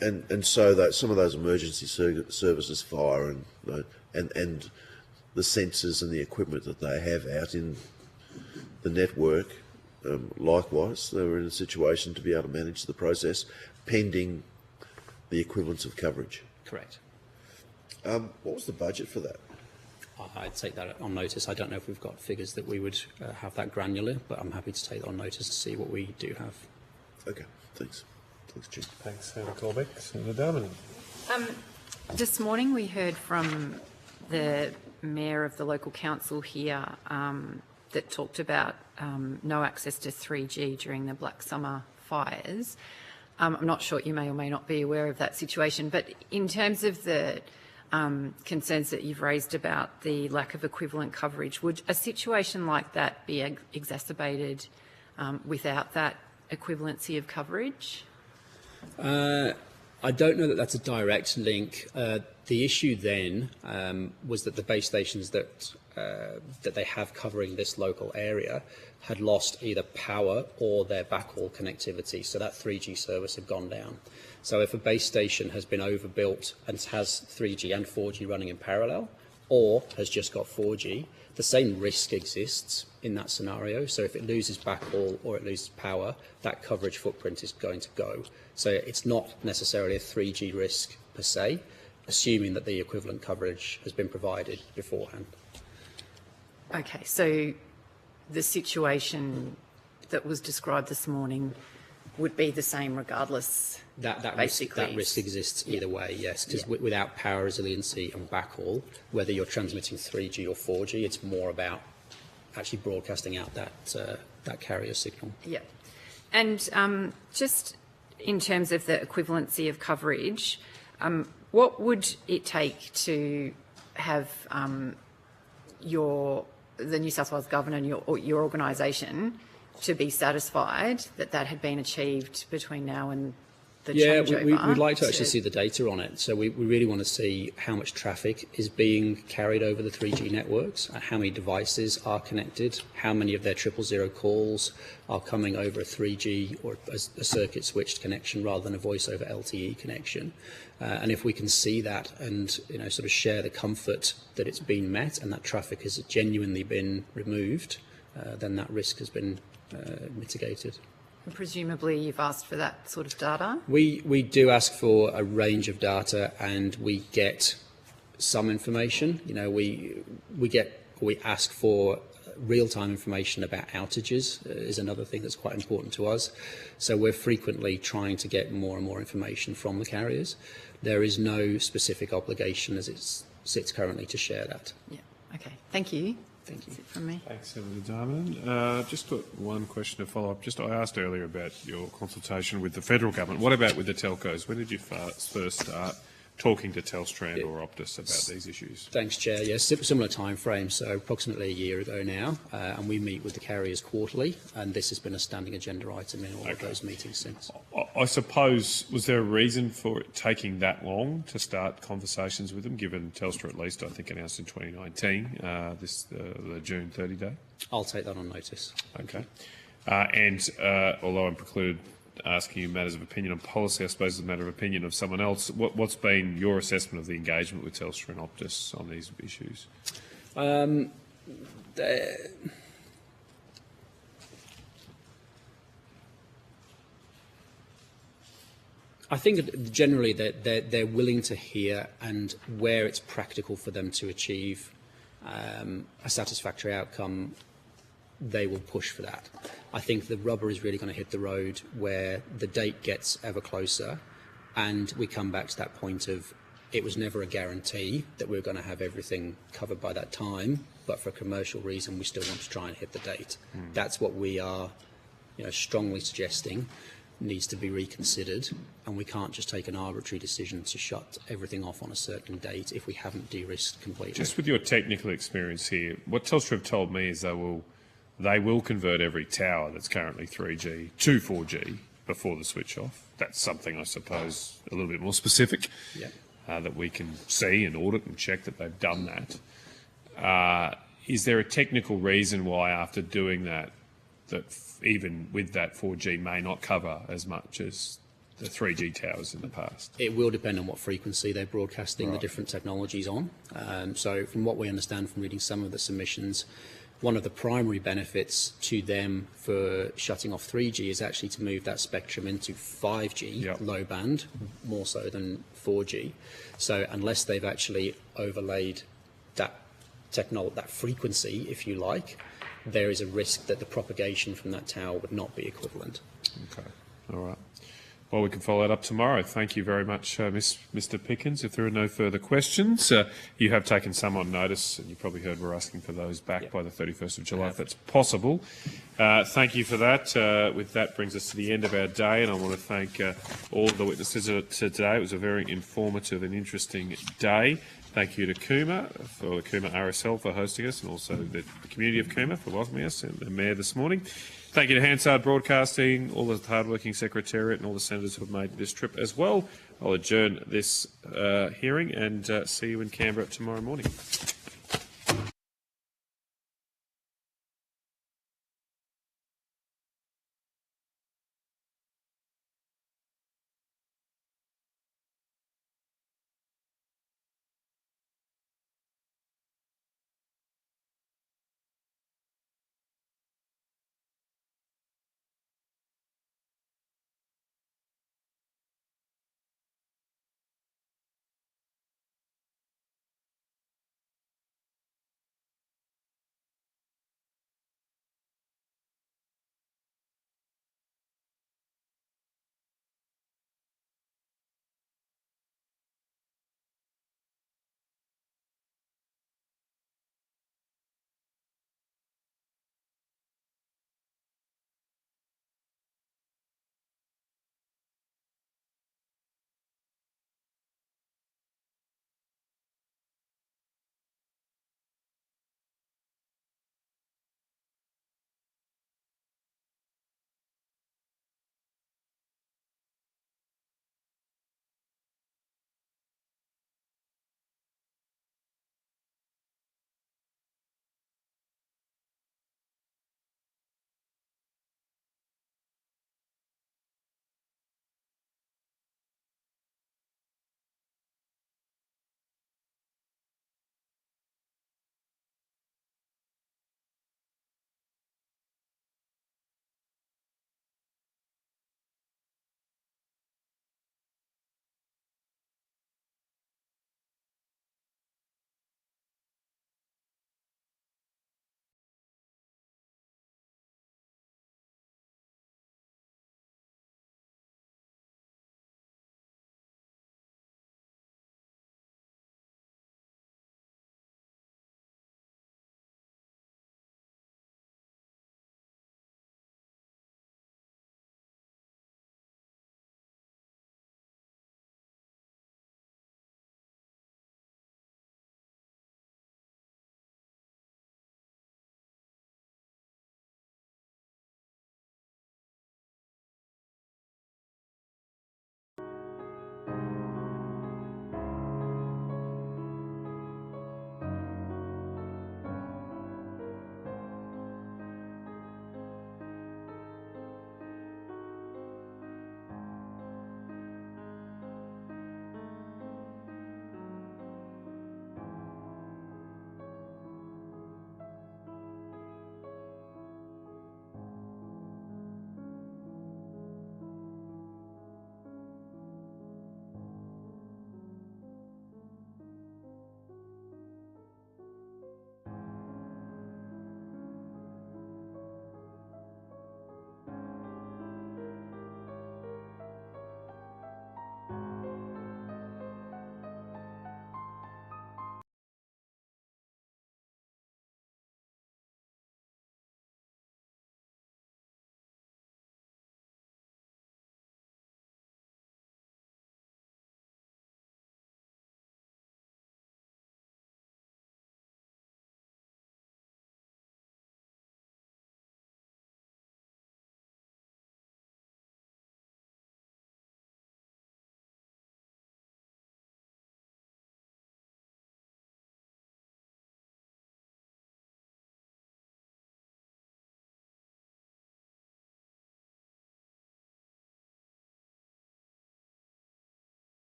And so that some of those emergency services, fire and the sensors and the equipment that they have out in the network, likewise, they were in a situation to be able to manage the process pending the equivalence of coverage. Correct. What was the budget for that? I'd take that on notice. I don't know if we've got figures that we would have that granular, but I'm happy to take that on notice to see what we do have. Okay, thanks. Thanks, Chief. Thanks, Senator Colbeck. Senator Darmody. This morning we heard from the Mayor of the local council here that talked about no access to 3G during the Black Summer fires. I'm not sure, you may or may not be aware of that situation, but in terms of the concerns that you've raised about the lack of equivalent coverage, would a situation like that be exacerbated without that equivalency of coverage? I don't know that that's a direct link. The issue then was that the base stations that they have covering this local area had lost either power or their backhaul connectivity, so that 3G service had gone down. So if a base station has been overbuilt and has 3G and 4G running in parallel, or has just got 4G, the same risk exists in that scenario. So if it loses backhaul or it loses power, that coverage footprint is going to go. So it's not necessarily a 3G risk per se, assuming that the equivalent coverage has been provided beforehand. Okay, so the situation that was described this morning would be the same regardless. That basically risk exists either way, yes, because without power resiliency and backhaul, whether you're transmitting 3G or 4G, it's more about actually broadcasting out that carrier signal. Yeah, and just in terms of the equivalency of coverage, what would it take to have the New South Wales Government and your organisation to be satisfied that that had been achieved between now and the changeover? We'd like to actually see the data on it. So we really want to see how much traffic is being carried over the 3G networks, how many devices are connected, how many of their 000 calls are coming over a 3G or a circuit switched connection rather than a voice over LTE connection. And if we can see that and sort of share the comfort that it's been met and that traffic has genuinely been removed, then that risk has been mitigated. Presumably you've asked for that sort of data? We do ask for a range of data and we get some information. We ask for real-time information about outages is another thing that's quite important to us. So we're frequently trying to get more and more information from the carriers. There is no specific obligation as it sits currently to share that. Yeah, okay. Thank you. Thank you. That's it from me. Thanks, Senator Darman. Just got one question to follow up. I asked earlier about your consultation with the federal government. What about with the telcos? When did you first start talking to Telstra or Optus about these issues? Thanks, Chair. Yes, similar time frame, so approximately a year ago now, and we meet with the carriers quarterly, and this has been a standing agenda item in all of those meetings since. I suppose, was there a reason for it taking that long to start conversations with them, given Telstra at least, I think, announced in 2019, the June 30 day? I'll take that on notice. Okay. Although I'm precluded asking you matters of opinion on policy, I suppose it's a matter of opinion of someone else. What's been your assessment of the engagement with Telstra and Optus on these issues? I think generally they're willing to hear, and where it's practical for them to achieve a satisfactory outcome, they will push for that. I think the rubber is really going to hit the road where the date gets ever closer and we come back to that point of it was never a guarantee that we were going to have everything covered by that time, but for a commercial reason we still want to try and hit the date. That's what we are strongly suggesting needs to be reconsidered, and we can't just take an arbitrary decision to shut everything off on a certain date if we haven't de-risked completely. Just with your technical experience here, what Telstra have told me is they will convert every tower that's currently 3G to 4G before the switch off. That's something, I suppose, a little bit more specific, that we can see and audit and check that they've done that. Is there a technical reason why, after doing that even with that 4G may not cover as much as the 3G towers in the past? It will depend on what frequency they're broadcasting the different technologies on. So from what we understand from reading some of the submissions, one of the primary benefits to them for shutting off 3G is actually to move that spectrum into 5G low band, more so than 4G. So unless they've actually overlaid that frequency, if you like, there is a risk that the propagation from that tower would not be equivalent. Okay, all right. Well, we can follow that up tomorrow. Thank you very much, Mr Pickens. If there are no further questions, you have taken some on notice, and you probably heard we're asking for those back by the 31st of July, if that's possible. Thank you for that. With that brings us to the end of our day, and I want to thank all of the witnesses today. It was a very informative and interesting day. Thank you to Cooma, for the Cooma RSL for hosting us, and also the community of Cooma for welcoming us, and the Mayor this morning. Thank you to Hansard Broadcasting, all the hard-working Secretariat and all the senators who have made this trip as well. I'll adjourn this hearing and see you in Canberra tomorrow morning.